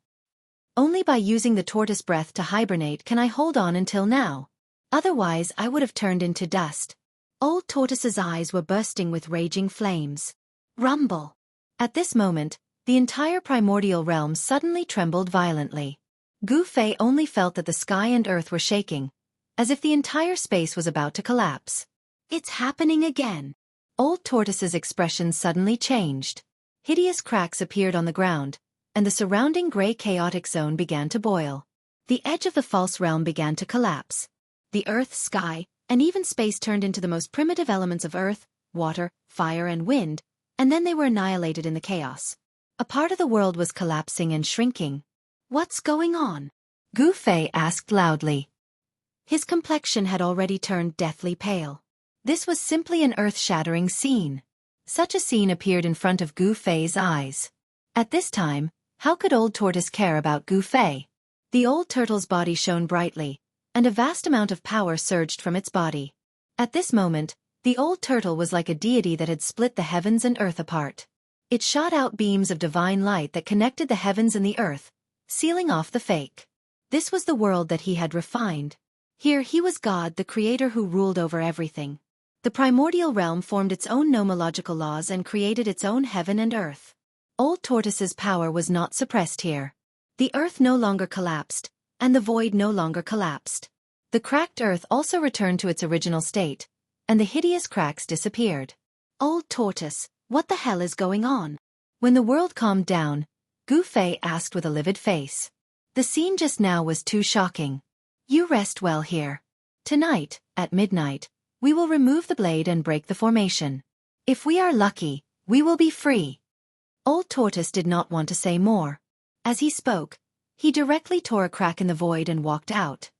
Only by using the tortoise breath to hibernate can I hold on until now. Otherwise I would have turned into dust." Old Tortoise's eyes were bursting with raging flames. Rumble! At this moment, the entire primordial realm suddenly trembled violently. Gu Fei only felt that the sky and earth were shaking, as if the entire space was about to collapse. It's happening again. Old Tortoise's expression suddenly changed. Hideous cracks appeared on the ground, and the surrounding gray chaotic zone began to boil. The edge of the false realm began to collapse. The earth, sky, and even space turned into the most primitive elements of earth, water, fire, and wind, and then they were annihilated in the chaos. A part of the world was collapsing and shrinking. What's going on? Gu Fei asked loudly. His complexion had already turned deathly pale. This was simply an earth-shattering scene. Such a scene appeared in front of Gu Fei's eyes. At this time, how could Old Tortoise care about Gu Fei? The old turtle's body shone brightly, and a vast amount of power surged from its body. At this moment, the old turtle was like a deity that had split the heavens and earth apart. It shot out beams of divine light that connected the heavens and the earth, sealing off the fake. This was the world that he had refined. Here he was God, the creator who ruled over everything. The primordial realm formed its own nomological laws and created its own heaven and earth. Old Tortoise's power was not suppressed here. The earth no longer collapsed, and the void no longer collapsed. The cracked earth also returned to its original state, and the hideous cracks disappeared. Old Tortoise, what the hell is going on? When the world calmed down, Gu Fei asked with a livid face. The scene just now was too shocking. You rest well here. Tonight, at midnight, we will remove the blade and break the formation. If we are lucky, we will be free. Old Tortoise did not want to say more. As he spoke, he directly tore a crack in the void and walked out.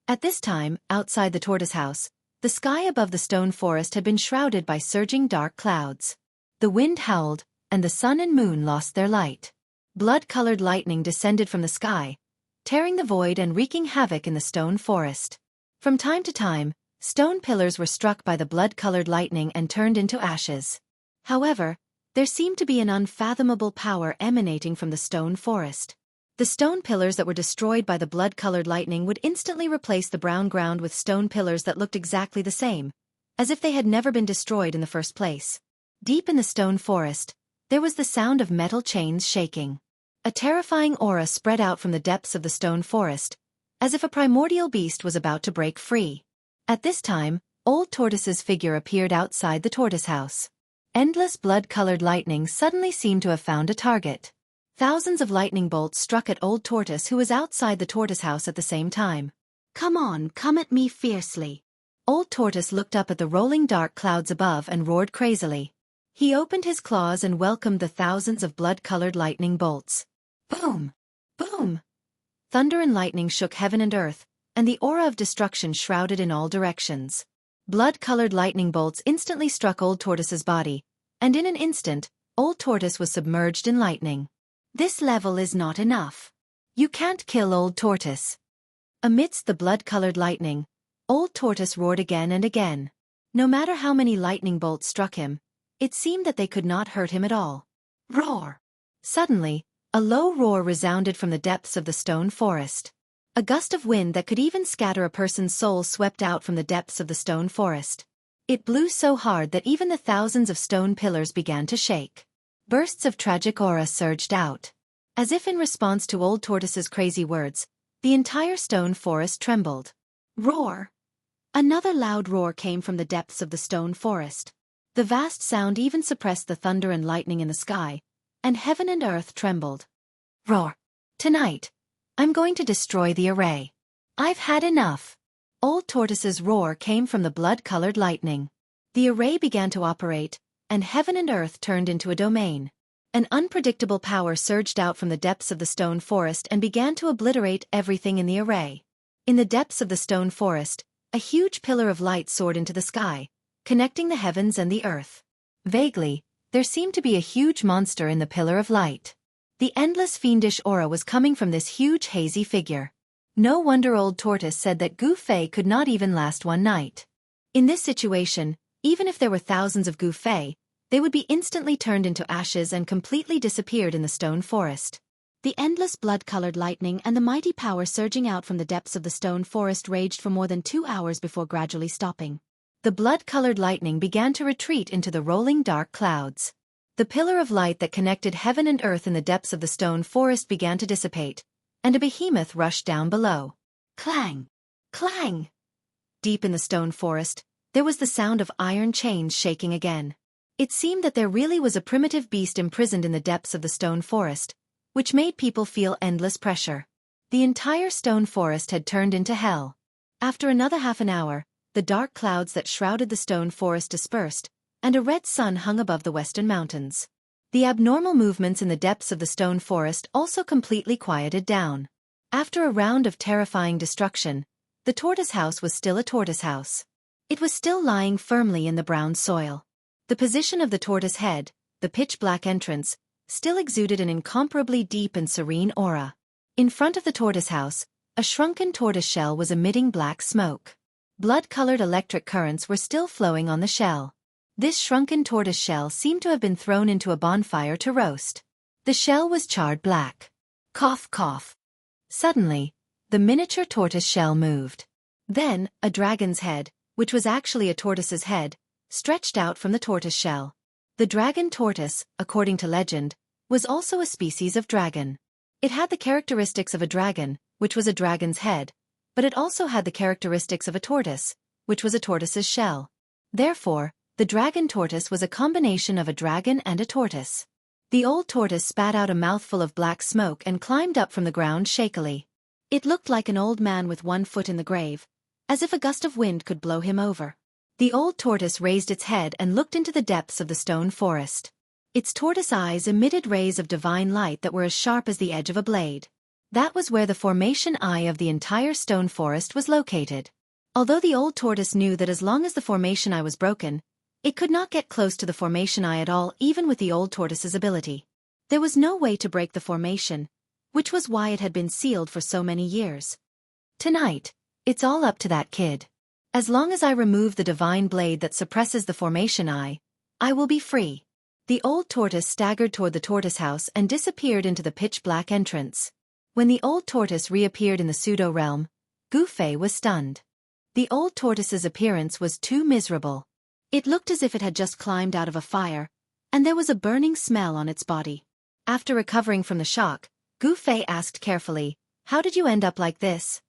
At this time, outside the tortoise house, the sky above the stone forest had been shrouded by surging dark clouds. The wind howled, and the sun and moon lost their light. Blood-colored lightning descended from the sky, tearing the void and wreaking havoc in the stone forest. From time to time, stone pillars were struck by the blood-colored lightning and turned into ashes. However, there seemed to be an unfathomable power emanating from the stone forest. The stone pillars that were destroyed by the blood-colored lightning would instantly replace the brown ground with stone pillars that looked exactly the same, as if they had never been destroyed in the first place. Deep in the stone forest, there was the sound of metal chains shaking. A terrifying aura spread out from the depths of the stone forest, as if a primordial beast was about to break free. At this time, Old Tortoise's figure appeared outside the tortoise house. Endless blood-colored lightning suddenly seemed to have found a target. Thousands of lightning bolts struck at Old Tortoise, who was outside the tortoise house at the same time. Come on, come at me fiercely. Old Tortoise looked up at the rolling dark clouds above and roared crazily. He opened his claws and welcomed the thousands of blood-colored lightning bolts. Boom! Boom! Thunder and lightning shook heaven and earth, and the aura of destruction shrouded in all directions. Blood-colored lightning bolts instantly struck Old Tortoise's body, and in an instant, Old Tortoise was submerged in lightning. This level is not enough. You can't kill Old Tortoise. Amidst the blood-colored lightning, Old Tortoise roared again and again. No matter how many lightning bolts struck him, it seemed that they could not hurt him at all. Roar! Suddenly, a low roar resounded from the depths of the stone forest. A gust of wind that could even scatter a person's soul swept out from the depths of the stone forest. It blew so hard that even the thousands of stone pillars began to shake. Bursts of tragic aura surged out. As if in response to Old Tortoise's crazy words, the entire stone forest trembled. Roar! Another loud roar came from the depths of the stone forest. The vast sound even suppressed the thunder and lightning in the sky, and heaven and earth trembled. Roar! Tonight, I'm going to destroy the array. I've had enough. Old Tortoise's roar came from the blood-colored lightning. The array began to operate, and heaven and earth turned into a domain. An unpredictable power surged out from the depths of the stone forest and began to obliterate everything in the array. In the depths of the stone forest, a huge pillar of light soared into the sky, connecting the heavens and the earth. Vaguely, there seemed to be a huge monster in the pillar of light. The endless fiendish aura was coming from this huge hazy figure. No wonder Old Tortoise said that Goo-Fei could not even last one night. In this situation, even if there were thousands of Goo-Fei, they would be instantly turned into ashes and completely disappeared in the stone forest. The endless blood-colored lightning and the mighty power surging out from the depths of the stone forest raged for more than 2 hours before gradually stopping. The blood-colored lightning began to retreat into the rolling dark clouds. The pillar of light that connected heaven and earth in the depths of the stone forest began to dissipate, and a behemoth rushed down below. Clang! Clang! Deep in the stone forest, there was the sound of iron chains shaking again. It seemed that there really was a primitive beast imprisoned in the depths of the stone forest, which made people feel endless pressure. The entire stone forest had turned into hell. After another half an hour, the dark clouds that shrouded the stone forest dispersed, and a red sun hung above the western mountains. The abnormal movements in the depths of the stone forest also completely quieted down. After a round of terrifying destruction, the tortoise house was still a tortoise house. It was still lying firmly in the brown soil. The position of the tortoise head, the pitch-black entrance, still exuded an incomparably deep and serene aura. In front of the tortoise house, a shrunken tortoise shell was emitting black smoke. Blood-colored electric currents were still flowing on the shell. This shrunken tortoise shell seemed to have been thrown into a bonfire to roast. The shell was charred black. Cough, cough. Suddenly, the miniature tortoise shell moved. Then, a dragon's head, which was actually a tortoise's head, stretched out from the tortoise shell. The dragon tortoise, according to legend, was also a species of dragon. It had the characteristics of a dragon, which was a dragon's head, but it also had the characteristics of a tortoise, which was a tortoise's shell. Therefore, the dragon tortoise was a combination of a dragon and a tortoise. The old tortoise spat out a mouthful of black smoke and climbed up from the ground shakily. It looked like an old man with one foot in the grave, as if a gust of wind could blow him over. The old tortoise raised its head and looked into the depths of the stone forest. Its tortoise eyes emitted rays of divine light that were as sharp as the edge of a blade. That was where the formation eye of the entire stone forest was located. Although the old tortoise knew that as long as the formation eye was broken, it could not get close to the formation eye at all, even with the old tortoise's ability. There was no way to break the formation, which was why it had been sealed for so many years. Tonight, it's all up to that kid. As long as I remove the divine blade that suppresses the formation eye, I will be free. The old tortoise staggered toward the tortoise house and disappeared into the pitch-black entrance. When the old tortoise reappeared in the pseudo-realm, Goo-Fei was stunned. The old tortoise's appearance was too miserable. It looked as if it had just climbed out of a fire, and there was a burning smell on its body. After recovering from the shock, Goo-Fei asked carefully, "How did you end up like this?"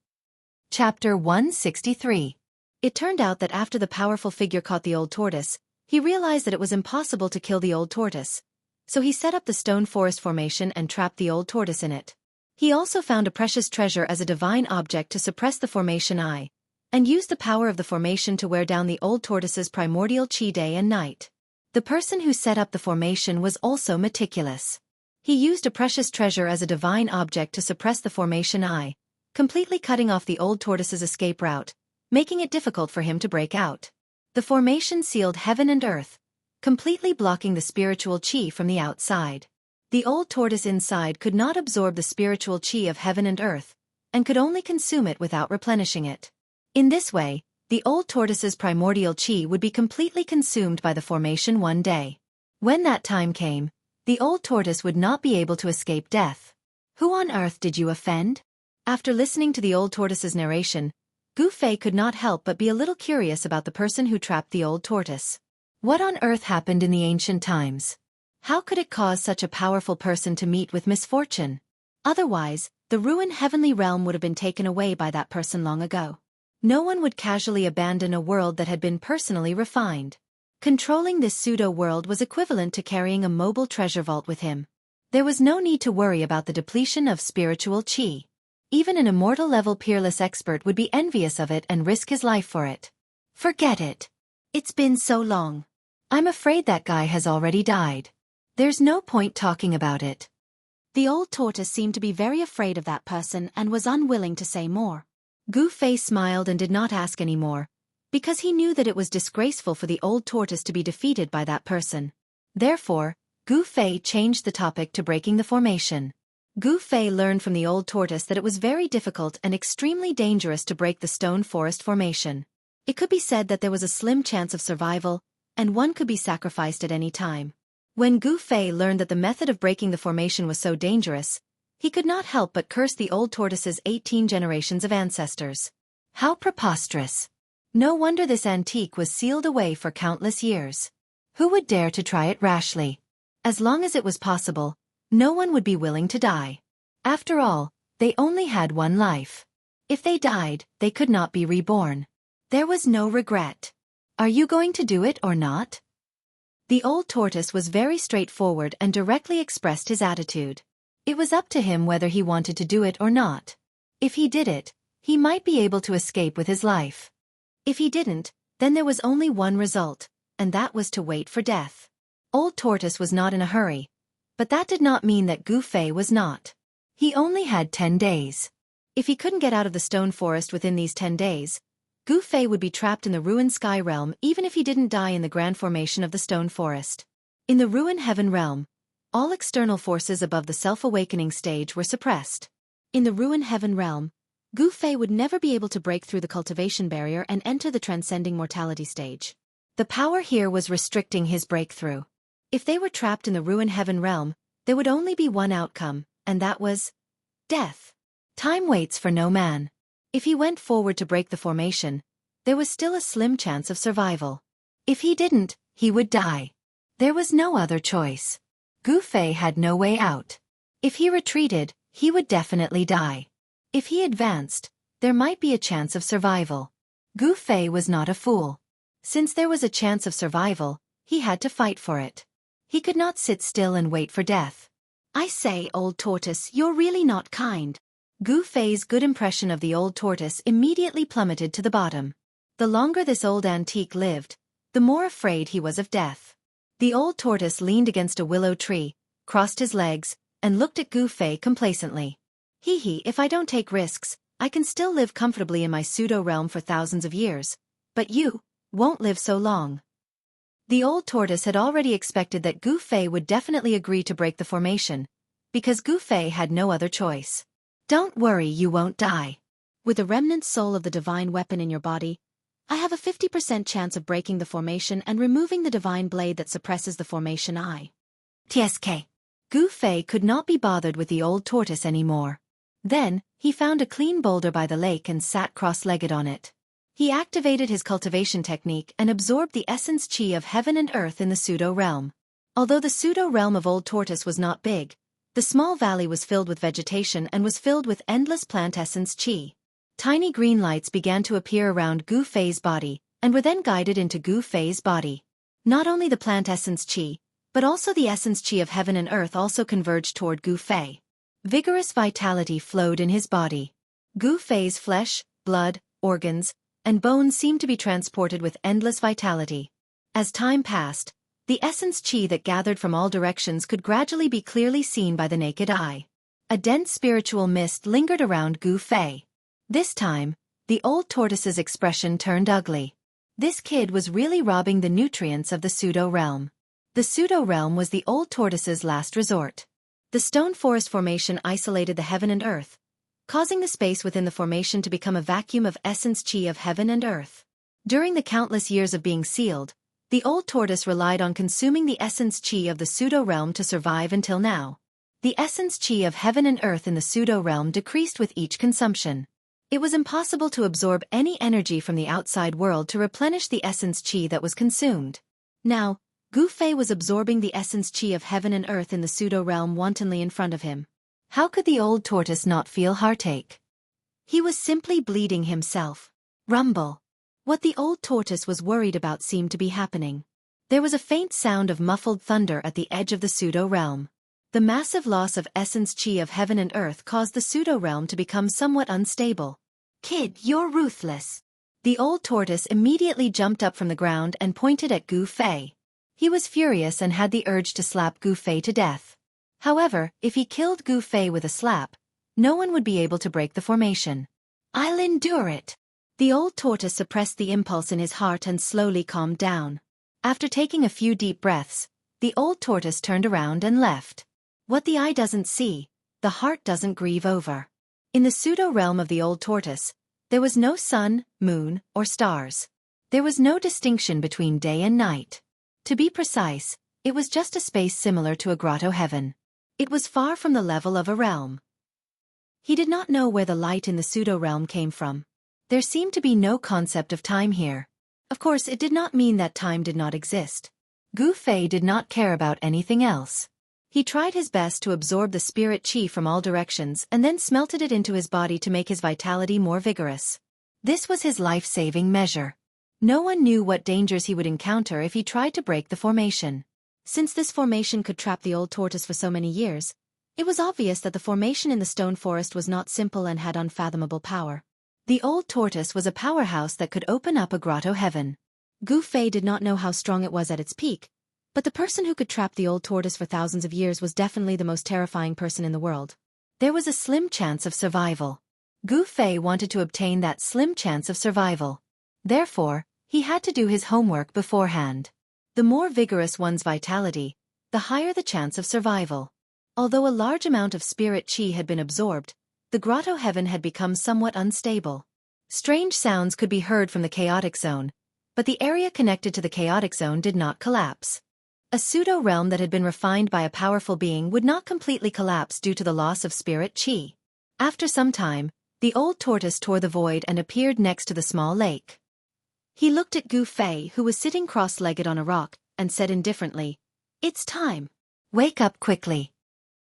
Chapter 163. It turned out that after the powerful figure caught the old tortoise, he realized that it was impossible to kill the old tortoise, so he set up the stone forest formation and trapped the old tortoise in it. He also found a precious treasure as a divine object to suppress the formation eye, and used the power of the formation to wear down the old tortoise's primordial chi day and night. The person who set up the formation was also meticulous. He used a precious treasure as a divine object to suppress the formation I, completely cutting off the old tortoise's escape route, making it difficult for him to break out. The formation sealed heaven and earth, completely blocking the spiritual chi from the outside. The old tortoise inside could not absorb the spiritual chi of heaven and earth, and could only consume it without replenishing it. In this way, the old tortoise's primordial chi would be completely consumed by the formation one day. When that time came, the old tortoise would not be able to escape death. Who on earth did you offend? After listening to the old tortoise's narration, Gu Fei could not help but be a little curious about the person who trapped the old tortoise. What on earth happened in the ancient times? How could it cause such a powerful person to meet with misfortune? Otherwise, the ruined heavenly realm would have been taken away by that person long ago. No one would casually abandon a world that had been personally refined. Controlling this pseudo-world was equivalent to carrying a mobile treasure vault with him. There was no need to worry about the depletion of spiritual chi. Even an immortal-level peerless expert would be envious of it and risk his life for it. Forget it. It's been so long. I'm afraid that guy has already died. There's no point talking about it. The old tortoise seemed to be very afraid of that person and was unwilling to say more. Gu Fei smiled and did not ask any more, because he knew that it was disgraceful for the old tortoise to be defeated by that person. Therefore, Gu Fei changed the topic to breaking the formation. Gu Fei learned from the old tortoise that it was very difficult and extremely dangerous to break the stone forest formation. It could be said that there was a slim chance of survival, and one could be sacrificed at any time. When Gu Fei learned that the method of breaking the formation was so dangerous, he could not help but curse the old tortoise's 18 generations of ancestors. How preposterous! No wonder this antique was sealed away for countless years. Who would dare to try it rashly? As long as it was possible, no one would be willing to die. After all, they only had one life. If they died, they could not be reborn. There was no regret. Are you going to do it or not? The old tortoise was very straightforward and directly expressed his attitude. It was up to him whether he wanted to do it or not. If he did it, he might be able to escape with his life. If he didn't, then there was only one result, and that was to wait for death. Old Tortoise was not in a hurry, but that did not mean that Gu Fei was not. He only had 10 days. If he couldn't get out of the stone forest within these 10 days, Gu Fei would be trapped in the ruined sky realm even if he didn't die in the grand formation of the stone forest. In the ruined heaven realm, all external forces above the self-awakening stage were suppressed. In the ruined heaven realm, Gu Fei would never be able to break through the cultivation barrier and enter the transcending mortality stage. The power here was restricting his breakthrough. If they were trapped in the ruined heaven realm, there would only be one outcome, and that was death. Time waits for no man. If he went forward to break the formation, there was still a slim chance of survival. If he didn't, he would die. There was no other choice. Gu Fei had no way out. If he retreated, he would definitely die. If he advanced, there might be a chance of survival. Gu Fei was not a fool. Since there was a chance of survival, he had to fight for it. He could not sit still and wait for death. I say, old tortoise, you're really not kind. Gu Fei's good impression of the old tortoise immediately plummeted to the bottom. The longer this old antique lived, the more afraid he was of death. The old tortoise leaned against a willow tree, crossed his legs, and looked at Gu Fei complacently. Hee, if I don't take risks, I can still live comfortably in my pseudo-realm for thousands of years. But you won't live so long. The old tortoise had already expected that Gu Fei would definitely agree to break the formation, because Gu Fei had no other choice. Don't worry, you won't die. With the remnant soul of the divine weapon in your body, I have a 50% chance of breaking the formation and removing the divine blade that suppresses the formation I. TSK. Gu Fei could not be bothered with the old tortoise anymore. Then, he found a clean boulder by the lake and sat cross-legged on it. He activated his cultivation technique and absorbed the essence chi of heaven and earth in the pseudo-realm. Although the pseudo-realm of Old Tortoise was not big, the small valley was filled with vegetation and was filled with endless plant essence chi. Tiny green lights began to appear around Gu Fei's body, and were then guided into Gu Fei's body. Not only the plant essence chi, but also the essence chi of heaven and earth also converged toward Gu Fei. Vigorous vitality flowed in his body. Gu Fei's flesh, blood, organs, and bones seemed to be transported with endless vitality. As time passed, The essence chi that gathered from all directions could gradually be clearly seen by the naked eye. A dense spiritual mist lingered around Gu Fei. This time, the old tortoise's expression turned ugly. This kid was really robbing the nutrients of the pseudo-realm. The pseudo-realm was the old tortoise's last resort. The stone forest formation isolated the heaven and earth, causing the space within the formation to become a vacuum of essence chi of heaven and earth. During the countless years of being sealed, the old tortoise relied on consuming the essence chi of the pseudo-realm to survive until now. The essence chi of heaven and earth in the pseudo-realm decreased with each consumption. It was impossible to absorb any energy from the outside world to replenish the essence chi that was consumed. Now, Gu Fei was absorbing the essence chi of heaven and earth in the pseudo-realm wantonly in front of him. How could the old tortoise not feel heartache? He was simply bleeding himself. Rumble. What the old tortoise was worried about seemed to be happening. There was a faint sound of muffled thunder at the edge of the pseudo-realm. The massive loss of essence chi of heaven and earth caused the pseudo-realm to become somewhat unstable. Kid, you're ruthless. The old tortoise immediately jumped up from the ground and pointed at Gu Fei. He was furious and had the urge to slap Gu Fei to death. However, if he killed Gu Fei with a slap, no one would be able to break the formation. I'll endure it. The old tortoise suppressed the impulse in his heart and slowly calmed down. After taking a few deep breaths, the old tortoise turned around and left. What the eye doesn't see, the heart doesn't grieve over. In the pseudo-realm of the old tortoise, there was no sun, moon, or stars. There was no distinction between day and night. To be precise, it was just a space similar to a grotto heaven. It was far from the level of a realm. He did not know where the light in the pseudo-realm came from. There seemed to be no concept of time here. Of course, it did not mean that time did not exist. Gu Fei did not care about anything else. He tried his best to absorb the spirit chi from all directions and then smelted it into his body to make his vitality more vigorous. This was his life-saving measure. No one knew what dangers he would encounter if he tried to break the formation. Since this formation could trap the old tortoise for so many years, it was obvious that the formation in the stone forest was not simple and had unfathomable power. The old tortoise was a powerhouse that could open up a grotto heaven. Gu Fei did not know how strong it was at its peak, but the person who could trap the old tortoise for thousands of years was definitely the most terrifying person in the world. There was a slim chance of survival. Gu Fei wanted to obtain that slim chance of survival. Therefore, he had to do his homework beforehand. The more vigorous one's vitality, the higher the chance of survival. Although a large amount of spirit chi had been absorbed, the grotto heaven had become somewhat unstable. Strange sounds could be heard from the chaotic zone, but the area connected to the chaotic zone did not collapse. A pseudo-realm that had been refined by a powerful being would not completely collapse due to the loss of spirit chi. After some time, the old tortoise tore the void and appeared next to the small lake. He looked at Gu Fei, who was sitting cross-legged on a rock, and said indifferently, "It's time. Wake up quickly."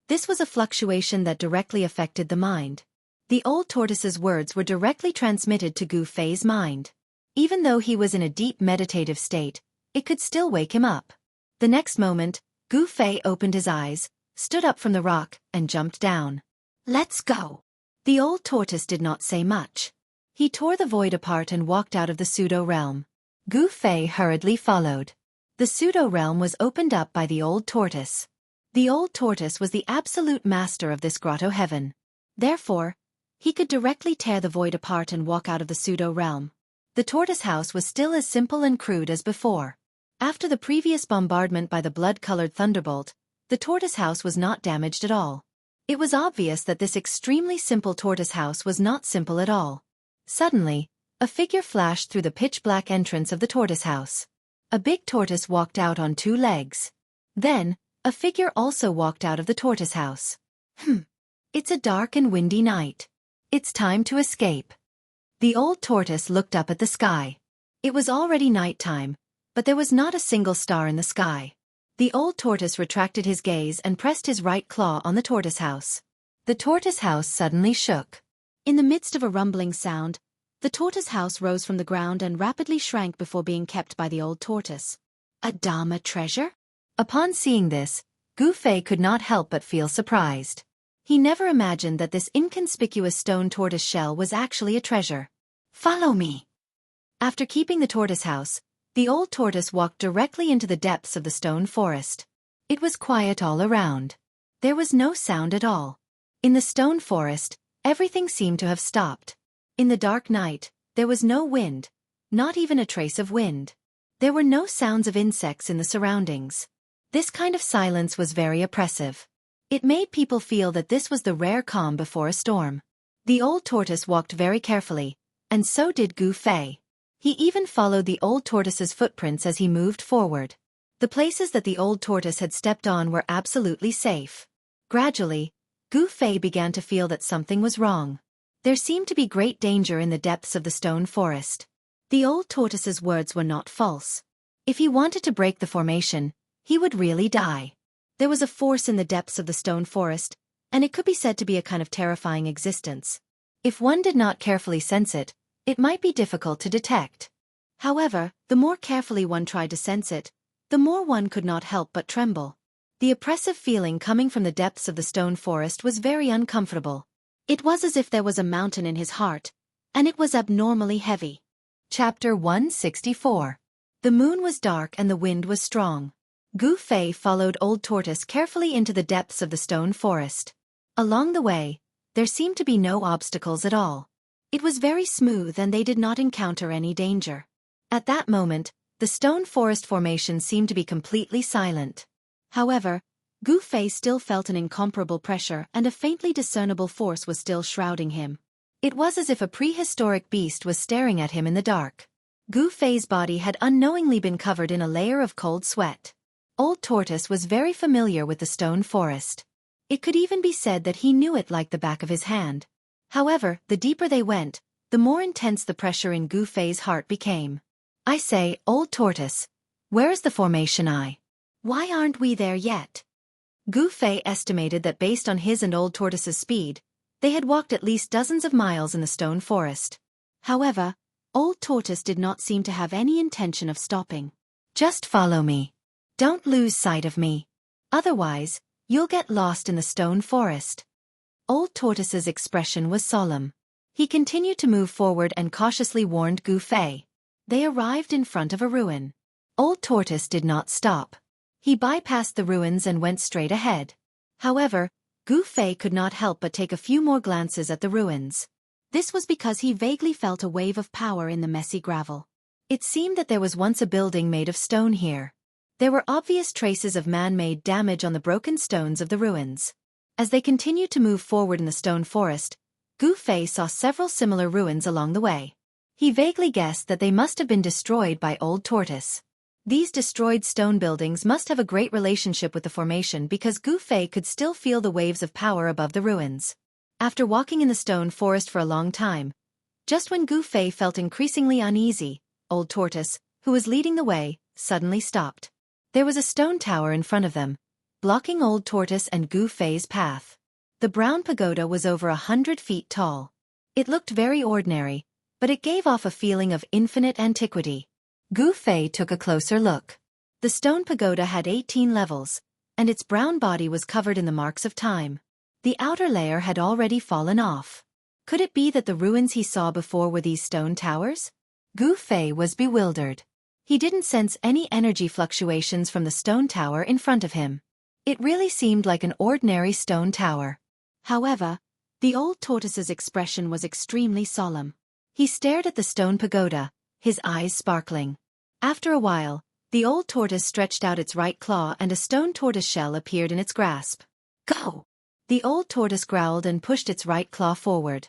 This was a fluctuation that directly affected the mind. The old tortoise's words were directly transmitted to Gu Fei's mind. Even though he was in a deep meditative state, it could still wake him up. The next moment, Gu Fei opened his eyes, stood up from the rock, and jumped down. "Let's go." The old tortoise did not say much. He tore the void apart and walked out of the pseudo-realm. Gu Fei hurriedly followed. The pseudo-realm was opened up by the old tortoise. The old tortoise was the absolute master of this grotto heaven. Therefore, he could directly tear the void apart and walk out of the pseudo-realm. The tortoise house was still as simple and crude as before. After the previous bombardment by the blood-colored thunderbolt, the tortoise house was not damaged at all. It was obvious that this extremely simple tortoise house was not simple at all. Suddenly, a figure flashed through the pitch-black entrance of the tortoise house. A big tortoise walked out on 2 legs. Then, a figure also walked out of the tortoise house. It's a dark and windy night. It's time to escape. The old tortoise looked up at the sky. It was already nighttime, but there was not a single star in the sky. The old tortoise retracted his gaze and pressed his right claw on the tortoise house. The tortoise house suddenly shook. In the midst of a rumbling sound, the tortoise house rose from the ground and rapidly shrank before being kept by the old tortoise. A Dharma treasure? Upon seeing this, Gu Fei could not help but feel surprised. He never imagined that this inconspicuous stone tortoise shell was actually a treasure. "Follow me." After keeping the tortoise house, The old tortoise walked directly into the depths of the stone forest. It was quiet all around. There was no sound at all. In the stone forest, everything seemed to have stopped. In the dark night, there was no wind, not even a trace of wind. There were no sounds of insects in the surroundings. This kind of silence was very oppressive. It made people feel that this was the rare calm before a storm. The old tortoise walked very carefully, and so did Gu Fei. He even followed the old tortoise's footprints as he moved forward. The places that the old tortoise had stepped on were absolutely safe. Gradually, Gu Fei began to feel that something was wrong. There seemed to be great danger in the depths of the stone forest. The old tortoise's words were not false. If he wanted to break the formation, he would really die. There was a force in the depths of the stone forest, and it could be said to be a kind of terrifying existence. If one did not carefully sense it, it might be difficult to detect. However, the more carefully one tried to sense it, the more one could not help but tremble. The oppressive feeling coming from the depths of the stone forest was very uncomfortable. It was as if there was a mountain in his heart, and it was abnormally heavy. Chapter 164. The moon was dark and the wind was strong. Gu Fei followed Old Tortoise carefully into the depths of the stone forest. Along the way, there seemed to be no obstacles at all. It was very smooth and they did not encounter any danger. At that moment, the stone forest formation seemed to be completely silent. However, Gu Fei still felt an incomparable pressure and a faintly discernible force was still shrouding him. It was as if a prehistoric beast was staring at him in the dark. Gu Fei's body had unknowingly been covered in a layer of cold sweat. Old Tortoise was very familiar with the stone forest. It could even be said that he knew it like the back of his hand. However, the deeper they went, the more intense the pressure in Gu Fei's heart became. I say, Old Tortoise, where is the formation eye? Why aren't we there yet? Gu Fei estimated that based on his and Old Tortoise's speed, they had walked at least dozens of miles in the stone forest. However, Old Tortoise did not seem to have any intention of stopping. Just follow me. Don't lose sight of me. Otherwise, you'll get lost in the stone forest. Old Tortoise's expression was solemn. He continued to move forward and cautiously warned Gu Fei. They arrived in front of a ruin. Old Tortoise did not stop. He bypassed the ruins and went straight ahead. However, Gu Fei could not help but take a few more glances at the ruins. This was because he vaguely felt a wave of power in the messy gravel. It seemed that there was once a building made of stone here. There were obvious traces of man-made damage on the broken stones of the ruins. As they continued to move forward in the stone forest, Gu Fei saw several similar ruins along the way. He vaguely guessed that they must have been destroyed by Old Tortoise. These destroyed stone buildings must have a great relationship with the formation because Gu Fei could still feel the waves of power above the ruins. After walking in the stone forest for a long time, just when Gu Fei felt increasingly uneasy, Old Tortoise, who was leading the way, suddenly stopped. There was a stone tower in front of them, blocking Old Tortoise and Gu Fei's path. The brown pagoda was over 100 feet tall. It looked very ordinary, but it gave off a feeling of infinite antiquity. Gu Fei took a closer look. The stone pagoda had 18 levels, and its brown body was covered in the marks of time. The outer layer had already fallen off. Could it be that the ruins he saw before were these stone towers? Gu Fei was bewildered. He didn't sense any energy fluctuations from the stone tower in front of him. It really seemed like an ordinary stone tower. However, the Old Tortoise's expression was extremely solemn. He stared at the stone pagoda, his eyes sparkling. After a while, the Old Tortoise stretched out its right claw and a stone tortoise shell appeared in its grasp. Go! The Old Tortoise growled and pushed its right claw forward.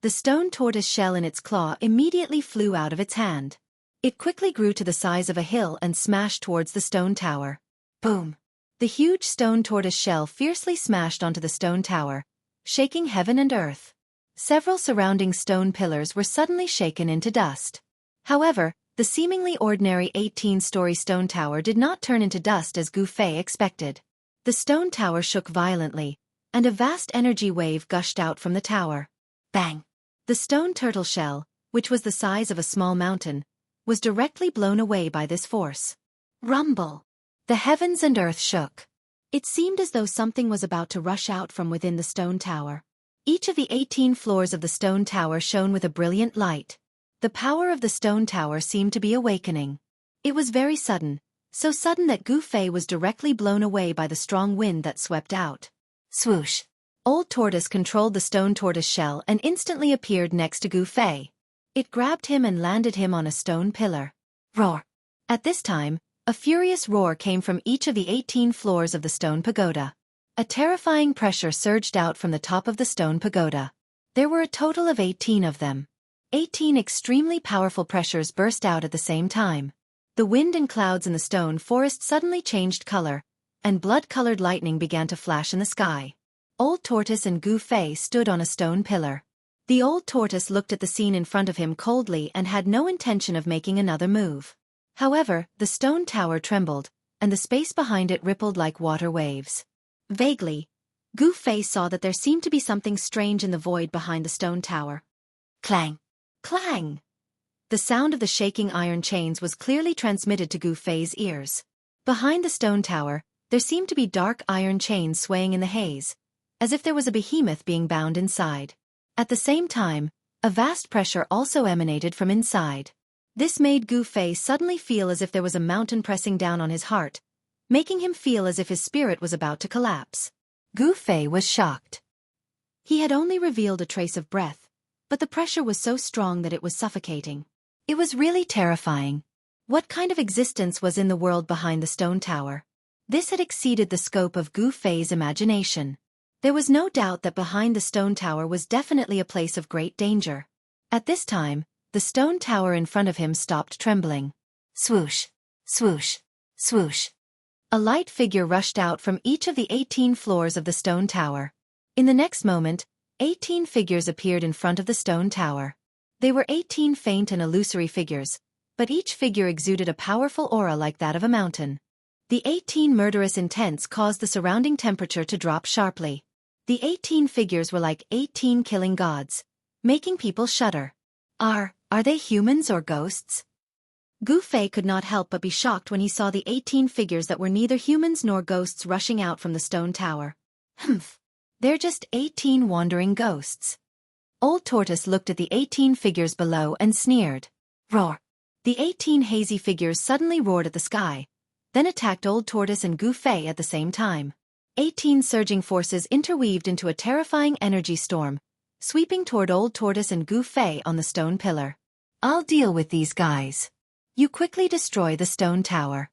The stone tortoise shell in its claw immediately flew out of its hand. It quickly grew to the size of a hill and smashed towards the stone tower. Boom! The huge stone tortoise shell fiercely smashed onto the stone tower, shaking heaven and earth. Several surrounding stone pillars were suddenly shaken into dust. However, the seemingly ordinary 18-story stone tower did not turn into dust as Gu Fei expected. The stone tower shook violently, and a vast energy wave gushed out from the tower. Bang! The stone turtle shell, which was the size of a small mountain, was directly blown away by this force. Rumble! The heavens and earth shook. It seemed as though something was about to rush out from within the stone tower. Each of the 18 floors of the stone tower shone with a brilliant light. The power of the stone tower seemed to be awakening. It was very sudden, so sudden that Gu Fei was directly blown away by the strong wind that swept out. Swoosh! Old Tortoise controlled the stone tortoise shell and instantly appeared next to Gu Fei. It grabbed him and landed him on a stone pillar. Roar! At this time, a furious roar came from each of the 18 floors of the stone pagoda. A terrifying pressure surged out from the top of the stone pagoda. There were a total of 18 of them. 18 extremely powerful pressures burst out at the same time. The wind and clouds in the stone forest suddenly changed color, and blood-colored lightning began to flash in the sky. Old Tortoise and Gu Fei stood on a stone pillar. The old tortoise looked at the scene in front of him coldly and had no intention of making another move. However, the stone tower trembled, and the space behind it rippled like water waves. Vaguely, Gu Fei saw that there seemed to be something strange in the void behind the stone tower. Clang! Clang! The sound of the shaking iron chains was clearly transmitted to Gu Fei's ears. Behind the stone tower, there seemed to be dark iron chains swaying in the haze, as if there was a behemoth being bound inside. At the same time, a vast pressure also emanated from inside. This made Gu Fei suddenly feel as if there was a mountain pressing down on his heart, making him feel as if his spirit was about to collapse. Gu Fei was shocked. He had only revealed a trace of breath, but the pressure was so strong that it was suffocating. It was really terrifying. What kind of existence was in the world behind the stone tower? This had exceeded the scope of Gu Fei's imagination. There was no doubt that behind the stone tower was definitely a place of great danger. At this time, the stone tower in front of him stopped trembling. Swoosh! Swoosh! Swoosh! A light figure rushed out from each of the 18 floors of the stone tower. In the next moment, 18 figures appeared in front of the stone tower. They were 18 faint and illusory figures, but each figure exuded a powerful aura like that of a mountain. The 18 murderous intents caused the surrounding temperature to drop sharply. The 18 figures were like 18 killing gods, making people shudder. Are they humans or ghosts? Gu Fei could not help but be shocked when he saw the 18 figures that were neither humans nor ghosts rushing out from the stone tower. Humph! They're just 18 wandering ghosts. Old Tortoise looked at the 18 figures below and sneered. Roar! The 18 hazy figures suddenly roared at the sky, then attacked Old Tortoise and Gu Fei at the same time. 18 surging forces interweaved into a terrifying energy storm, sweeping toward Old Tortoise and Gu Fei on the stone pillar. I'll deal with these guys. You quickly destroy the stone tower.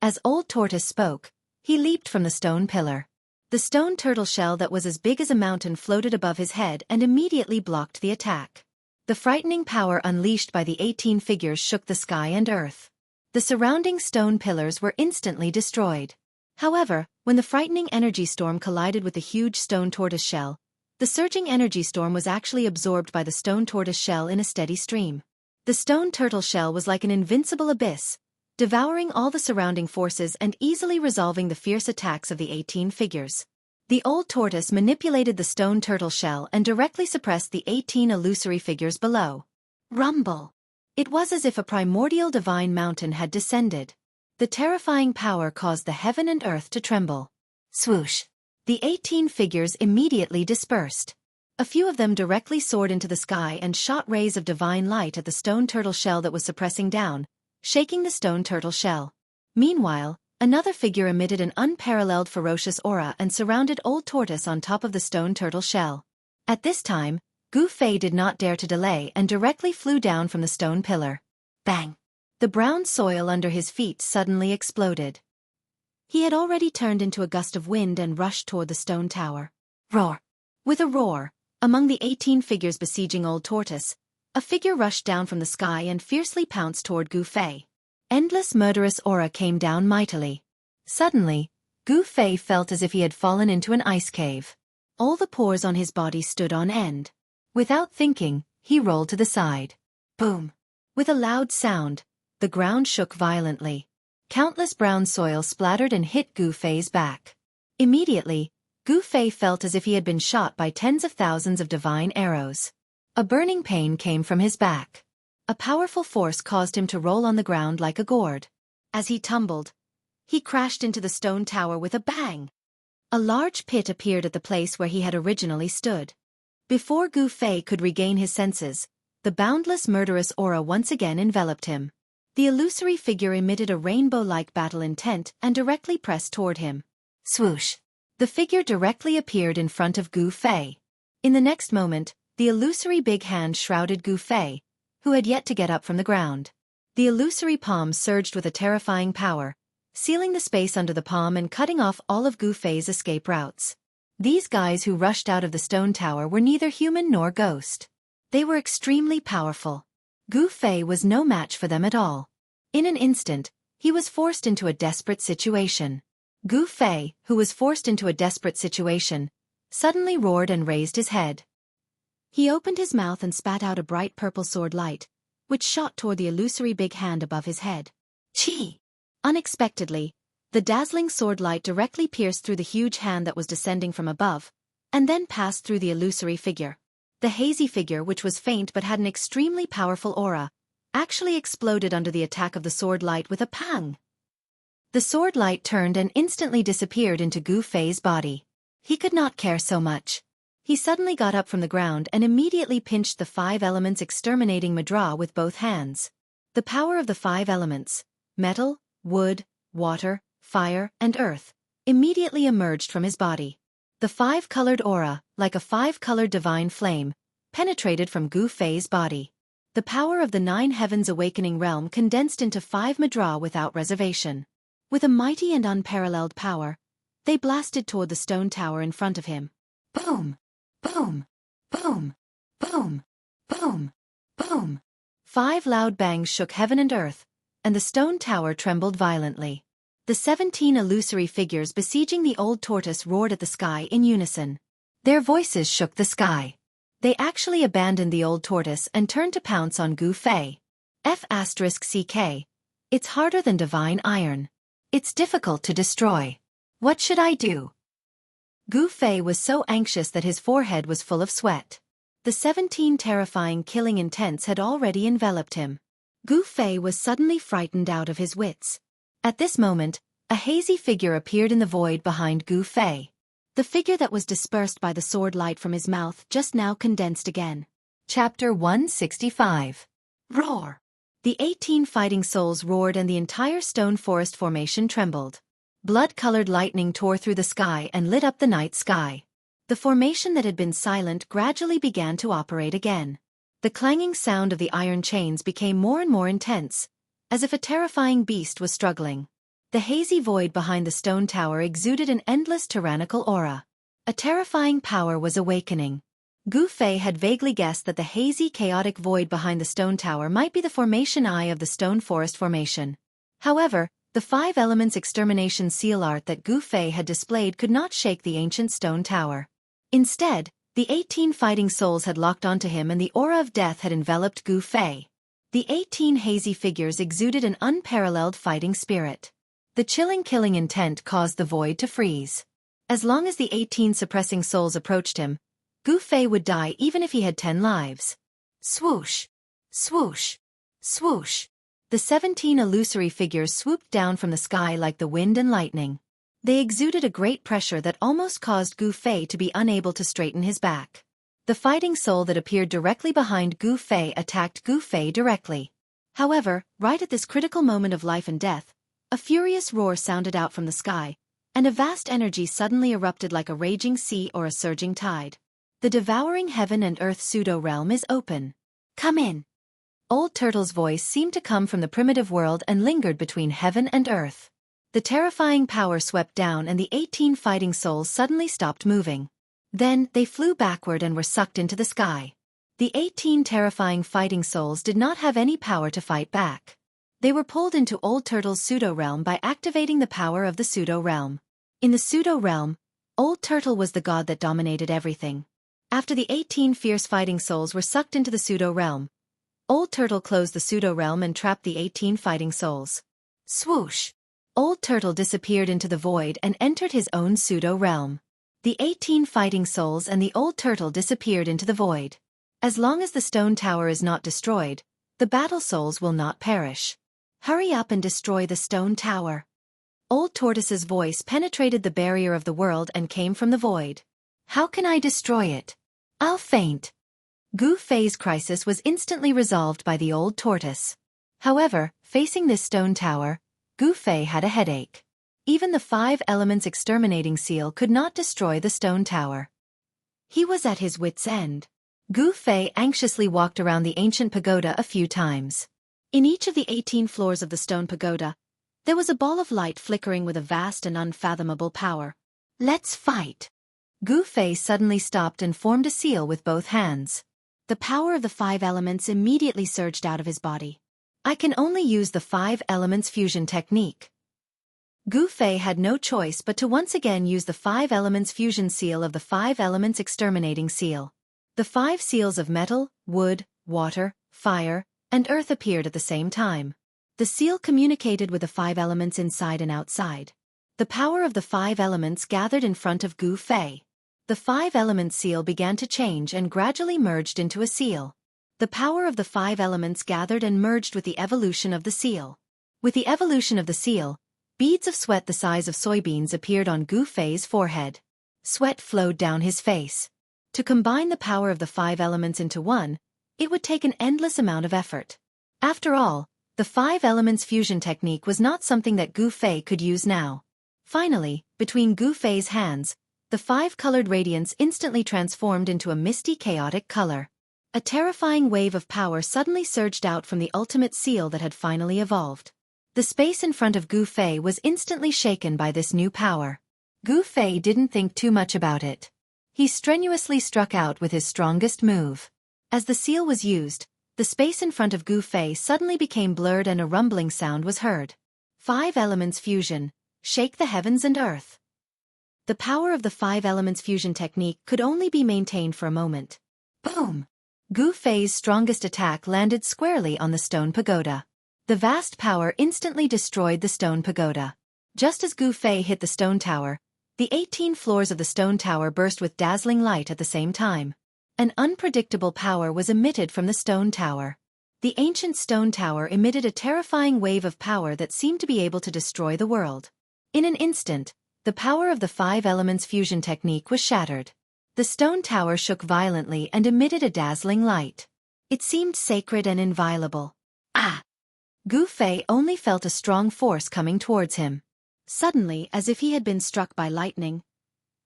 As Old Tortoise spoke, he leaped from the stone pillar. The stone turtle shell that was as big as a mountain floated above his head and immediately blocked the attack. The frightening power unleashed by the 18 figures shook the sky and earth. The surrounding stone pillars were instantly destroyed. However, when the frightening energy storm collided with the huge stone tortoise shell, the surging energy storm was actually absorbed by the stone tortoise shell in a steady stream. The stone turtle shell was like an invincible abyss, devouring all the surrounding forces and easily resolving the fierce attacks of the 18 figures. The old tortoise manipulated the stone turtle shell and directly suppressed the 18 illusory figures below. Rumble! It was as if a primordial divine mountain had descended. The terrifying power caused the heaven and earth to tremble. Swoosh! The 18 figures immediately dispersed. A few of them directly soared into the sky and shot rays of divine light at the stone turtle shell that was suppressing down, shaking the stone turtle shell. Meanwhile, another figure emitted an unparalleled ferocious aura and surrounded Old Tortoise on top of the stone turtle shell. At this time, Gu Fei did not dare to delay and directly flew down from the stone pillar. Bang! The brown soil under his feet suddenly exploded. He had already turned into a gust of wind and rushed toward the stone tower. Roar! With a roar, among the 18 figures besieging Old Tortoise, a figure rushed down from the sky and fiercely pounced toward Gu Fei. Endless murderous aura came down mightily. Suddenly, Gu Fei felt as if he had fallen into an ice cave. All the pores on his body stood on end. Without thinking, he rolled to the side. Boom! With a loud sound, the ground shook violently. Countless brown soil splattered and hit Gu Fei's back. Immediately, Gu Fei felt as if he had been shot by tens of thousands of divine arrows. A burning pain came from his back. A powerful force caused him to roll on the ground like a gourd. As he tumbled, he crashed into the stone tower with a bang. A large pit appeared at the place where he had originally stood. Before Gu Fei could regain his senses, the boundless murderous aura once again enveloped him. The illusory figure emitted a rainbow-like battle intent and directly pressed toward him. Swoosh! The figure directly appeared in front of Gu Fei. In the next moment, the illusory big hand shrouded Gu Fei, who had yet to get up from the ground. The illusory palm surged with a terrifying power, sealing the space under the palm and cutting off all of Gu Fei's escape routes. These guys who rushed out of the stone tower were neither human nor ghost. They were extremely powerful. Gu Fei was no match for them at all. In an instant, he was forced into a desperate situation. Gu Fei, who was forced into a desperate situation, suddenly roared and raised his head. He opened his mouth and spat out a bright purple sword light, which shot toward the illusory big hand above his head. Chi! Unexpectedly, the dazzling sword light directly pierced through the huge hand that was descending from above, and then passed through the illusory figure. The hazy figure, which was faint but had an extremely powerful aura, actually exploded under the attack of the sword light with a pang. The sword light turned and instantly disappeared into Gu Fei's body. He could not care so much. He suddenly got up from the ground and immediately pinched the 5 elements exterminating Madra with both hands. The power of the 5 elements, metal, wood, water, fire, and earth, immediately emerged from his body. The 5-colored aura, like a 5-colored divine flame, penetrated from Gu Fei's body. The power of the 9 heavens awakening realm condensed into 5 Madra without reservation. With a mighty and unparalleled power, they blasted toward the stone tower in front of him. Boom! Boom! Boom! Boom! Boom! Boom! 5 loud bangs shook heaven and earth, and the stone tower trembled violently. The 17 illusory figures besieging the old tortoise roared at the sky in unison. Their voices shook the sky. They actually abandoned the old tortoise and turned to pounce on Gu Fei. F***CK. It's harder than divine iron. It's difficult to destroy. What should I do? Gu Fei was so anxious that his forehead was full of sweat. The 17 terrifying killing intents had already enveloped him. Gu Fei was suddenly frightened out of his wits. At this moment, a hazy figure appeared in the void behind Gu Fei. The figure that was dispersed by the sword light from his mouth just now condensed again. Chapter 165. Roar! The 18 fighting souls roared and the entire stone forest formation trembled. Blood-colored lightning tore through the sky and lit up the night sky. The formation that had been silent gradually began to operate again. The clanging sound of the iron chains became more and more intense, as if a terrifying beast was struggling. The hazy void behind the stone tower exuded an endless tyrannical aura. A terrifying power was awakening. Gu Fei had vaguely guessed that the hazy, chaotic void behind the stone tower might be the formation eye of the stone forest formation. However, the 5 elements extermination seal art that Gu Fei had displayed could not shake the ancient stone tower. Instead, the 18 fighting souls had locked onto him and the aura of death had enveloped Gu Fei. The 18 hazy figures exuded an unparalleled fighting spirit. The chilling killing intent caused the void to freeze. As long as the 18 suppressing souls approached him, Gu Fei would die even if he had 10 lives. Swoosh! Swoosh! Swoosh! The 17 illusory figures swooped down from the sky like the wind and lightning. They exuded a great pressure that almost caused Gu Fei to be unable to straighten his back. The fighting soul that appeared directly behind Gu Fei attacked Gu Fei directly. However, right at this critical moment of life and death, a furious roar sounded out from the sky, and a vast energy suddenly erupted like a raging sea or a surging tide. The devouring heaven and earth pseudo-realm is open. Come in. Old Turtle's voice seemed to come from the primitive world and lingered between heaven and earth. The terrifying power swept down and the 18 fighting souls suddenly stopped moving. Then, they flew backward and were sucked into the sky. The 18 terrifying fighting souls did not have any power to fight back. They were pulled into Old Turtle's pseudo-realm by activating the power of the pseudo-realm. In the pseudo-realm, Old Turtle was the god that dominated everything. After the 18 fierce fighting souls were sucked into the pseudo-realm, Old Turtle closed the pseudo-realm and trapped the 18 fighting souls. Swoosh! Old Turtle disappeared into the void and entered his own pseudo-realm. The 18 fighting souls and the Old Turtle disappeared into the void. As long as the stone tower is not destroyed, the battle souls will not perish. Hurry up and destroy the stone tower. Old Tortoise's voice penetrated the barrier of the world and came from the void. How can I destroy it? I'll faint. Gu Fei's crisis was instantly resolved by the old tortoise. However, Facing this stone tower, Gu Fei had a headache. Even the 5 elements exterminating seal could not destroy the stone tower. He was at his wits' end. Gu Fei anxiously walked around the ancient pagoda a few times. In each of the 18 floors of the stone pagoda, there was a ball of light flickering with a vast and unfathomable power. Let's fight! Gu Fei suddenly stopped and formed a seal with both hands. The power of the 5 elements immediately surged out of his body. I can only use the 5 elements fusion technique. Gu Fei had no choice but to once again use the 5 elements fusion seal of the 5 elements exterminating seal. The 5 seals of metal, wood, water, fire, and earth appeared at the same time. The seal communicated with the 5 elements inside and outside. The power of the 5 elements gathered in front of Gu Fei. The 5 elements seal began to change and gradually merged into a seal. The power of the 5 elements gathered and merged with the evolution of the seal. With the evolution of the seal, beads of sweat the size of soybeans appeared on Gu Fei's forehead. Sweat flowed down his face. To combine the power of the 5 elements into one, it would take an endless amount of effort. After all, the 5 elements fusion technique was not something that Gu Fei could use now. Finally, between Gu Fei's hands, the 5-colored radiance instantly transformed into a misty chaotic color. A terrifying wave of power suddenly surged out from the ultimate seal that had finally evolved. The space in front of Gu Fei was instantly shaken by this new power. Gu Fei didn't think too much about it. He strenuously struck out with his strongest move. As the seal was used, the space in front of Gu Fei suddenly became blurred and a rumbling sound was heard. 5 elements fusion, shake the heavens and earth. The power of the 5 elements fusion technique could only be maintained for a moment. Boom! Gu Fei's strongest attack landed squarely on the stone pagoda. The vast power instantly destroyed the stone pagoda. Just as Gu Fei hit the stone tower, the 18 floors of the stone tower burst with dazzling light at the same time. An unpredictable power was emitted from the stone tower. The ancient stone tower emitted a terrifying wave of power that seemed to be able to destroy the world. In an instant, the power of the 5 elements fusion technique was shattered. The stone tower shook violently and emitted a dazzling light. It seemed sacred and inviolable. Ah! Gu Fei only felt a strong force coming towards him. Suddenly, as if he had been struck by lightning,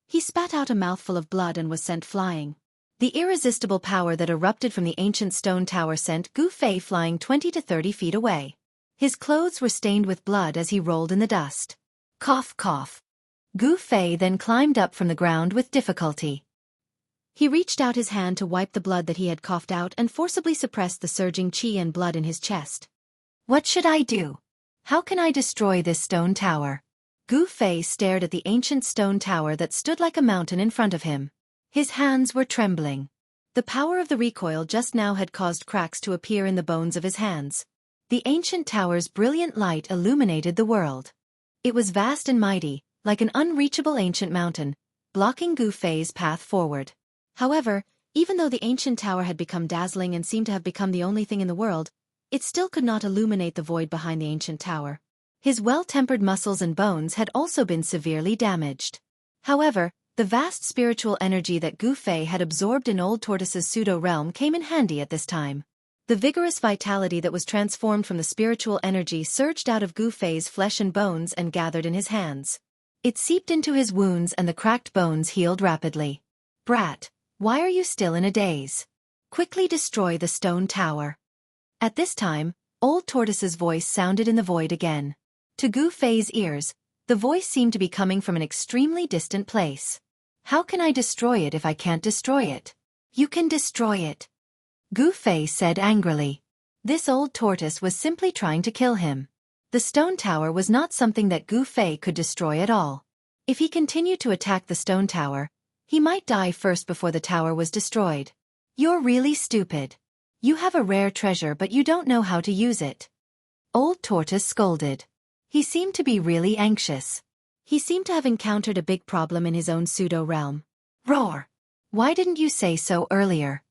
he spat out a mouthful of blood and was sent flying. The irresistible power that erupted from the ancient stone tower sent Gu Fei flying 20 to 30 feet away. His clothes were stained with blood as he rolled in the dust. Cough, cough. Gu Fei then climbed up from the ground with difficulty. He reached out his hand to wipe the blood that he had coughed out and forcibly suppressed the surging qi and blood in his chest. What should I do? How can I destroy this stone tower? Gu Fei stared at the ancient stone tower that stood like a mountain in front of him. His hands were trembling. The power of the recoil just now had caused cracks to appear in the bones of his hands. The ancient tower's brilliant light illuminated the world. It was vast and mighty, like an unreachable ancient mountain, blocking Gu Fei's path forward. However, even though the ancient tower had become dazzling and seemed to have become the only thing in the world, it still could not illuminate the void behind the ancient tower. His well-tempered muscles and bones had also been severely damaged. However, the vast spiritual energy that Gu Fei had absorbed in Old Tortoise's pseudo-realm came in handy at this time. The vigorous vitality that was transformed from the spiritual energy surged out of Gu Fei's flesh and bones and gathered in his hands. It seeped into his wounds and the cracked bones healed rapidly. Brat, why are you still in a daze? Quickly destroy the stone tower. At this time, Old Tortoise's voice sounded in the void again. To Gu Fei's ears, the voice seemed to be coming from an extremely distant place. How can I destroy it if I can't destroy it? You can destroy it. Gu Fei said angrily. This old tortoise was simply trying to kill him. The stone tower was not something that Gu Fei could destroy at all. If he continued to attack the stone tower, he might die first before the tower was destroyed. You're really stupid. You have a rare treasure but you don't know how to use it. Old Tortoise scolded. He seemed to be really anxious. He seemed to have encountered a big problem in his own pseudo-realm. Roar! Why didn't you say so earlier?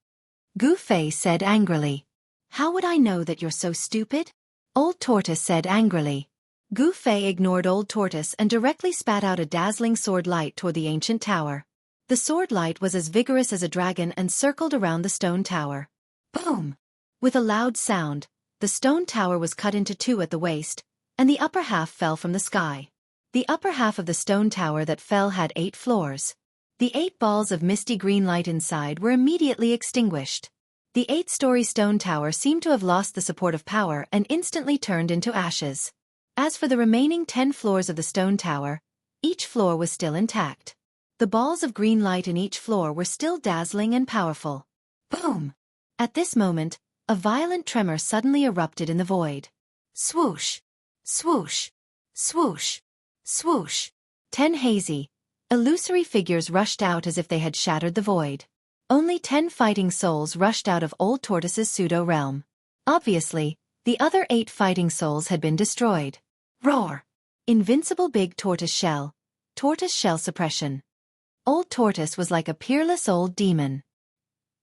Gu Fei said angrily. How would I know that you're so stupid? Old Tortoise said angrily. Gu Fei ignored Old Tortoise and directly spat out a dazzling sword light toward the ancient tower. The sword light was as vigorous as a dragon and circled around the stone tower. Boom! With a loud sound, The stone tower was cut into two at the waist, and the upper half fell from the sky. The upper half of the stone tower that fell had 8 floors. The 8 balls of misty green light inside were immediately extinguished. The 8-story stone tower seemed to have lost the support of power and instantly turned into ashes. As for the remaining 10 floors of the stone tower, each floor was still intact. The balls of green light in each floor were still dazzling and powerful. Boom! At this moment, a violent tremor suddenly erupted in the void. Swoosh! Swoosh! Swoosh! Swoosh! 10 hazy, illusory figures rushed out as if they had shattered the void. Only 10 fighting souls rushed out of Old Tortoise's pseudo-realm. Obviously, the other 8 fighting souls had been destroyed. Roar! Invincible big tortoise shell suppression. Old Tortoise was like a peerless old demon.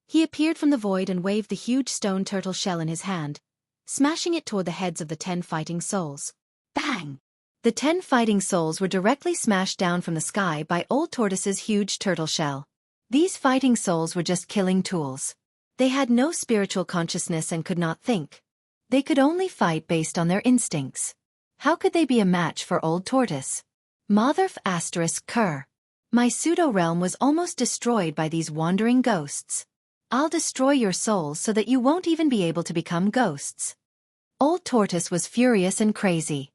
He appeared from the void and waved the huge stone turtle shell in his hand, smashing it toward the heads of the 10 fighting souls. Bang! The 10 fighting souls were directly smashed down from the sky by Old Tortoise's huge turtle shell. These fighting souls were just killing tools. They had no spiritual consciousness and could not think. They could only fight based on their instincts. How could they be a match for Old Tortoise? Motherf ****. My pseudo-realm was almost destroyed by these wandering ghosts. I'll destroy your souls so that you won't even be able to become ghosts. Old Tortoise was furious and crazy.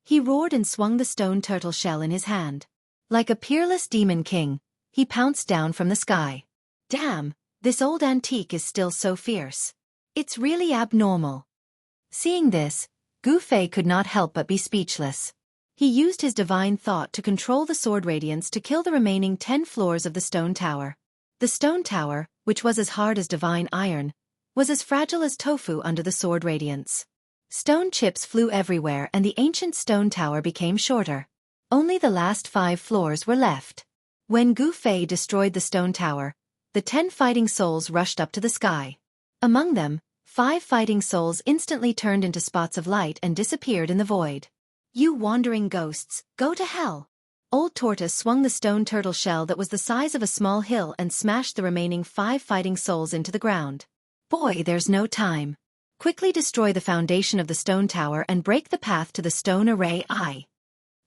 He roared and swung the stone turtle shell in his hand. Like a peerless demon king, he pounced down from the sky. Damn, this old antique is still so fierce. It's really abnormal. Seeing this, Goofei could not help but be speechless. He used his divine thought to control the sword radiance to kill the remaining 10 floors of the stone tower. The stone tower, which was as hard as divine iron, was as fragile as tofu under the sword radiance. Stone chips flew everywhere and the ancient stone tower became shorter. Only the last 5 floors were left. When Goofei destroyed the stone tower, the 10 fighting souls rushed up to the sky. Among them, 5 fighting souls instantly turned into spots of light and disappeared in the void. You wandering ghosts, go to hell! Old Tortoise swung the stone turtle shell that was the size of a small hill and smashed the remaining 5 fighting souls into the ground. Boy, there's no time. Quickly destroy the foundation of the stone tower and break the path to the stone array eye.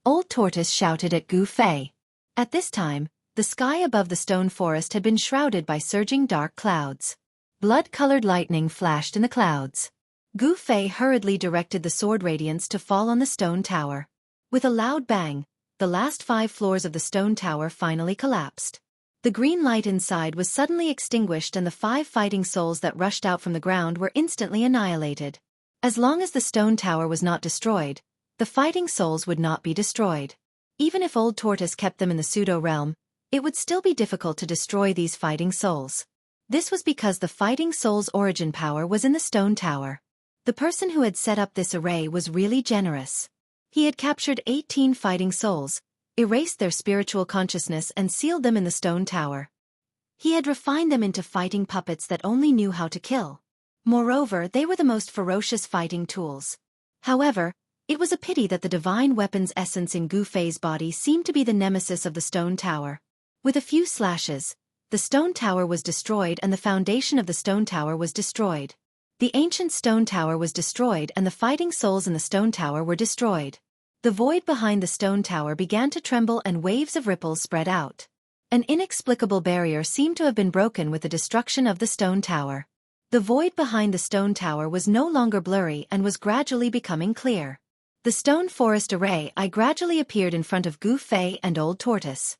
Old Tortoise shouted at Goofei. At this time, the sky above the stone forest had been shrouded by surging dark clouds. Blood-colored lightning flashed in the clouds. Goofei hurriedly directed the sword radiance to fall on the stone tower. With a loud bang, the last 5 floors of the stone tower finally collapsed. The green light inside was suddenly extinguished and the 5 fighting souls that rushed out from the ground were instantly annihilated. As long as the stone tower was not destroyed, the fighting souls would not be destroyed. Even if Old Tortoise kept them in the pseudo-realm, it would still be difficult to destroy these fighting souls. This was because the fighting soul's origin power was in the stone tower. The person who had set up this array was really generous. He had captured 18 fighting souls, erased their spiritual consciousness and sealed them in the stone tower. He had refined them into fighting puppets that only knew how to kill. Moreover, they were the most ferocious fighting tools. However, it was a pity that the divine weapon's essence in Goofei's body seemed to be the nemesis of the stone tower. With a few slashes, the stone tower was destroyed and the foundation of the stone tower was destroyed. The ancient stone tower was destroyed and the fighting souls in the stone tower were destroyed. The void behind the stone tower began to tremble and waves of ripples spread out. An inexplicable barrier seemed to have been broken with the destruction of the stone tower. The void behind the stone tower was no longer blurry and was gradually becoming clear. The stone forest array gradually appeared in front of Goofei and Old Tortoise.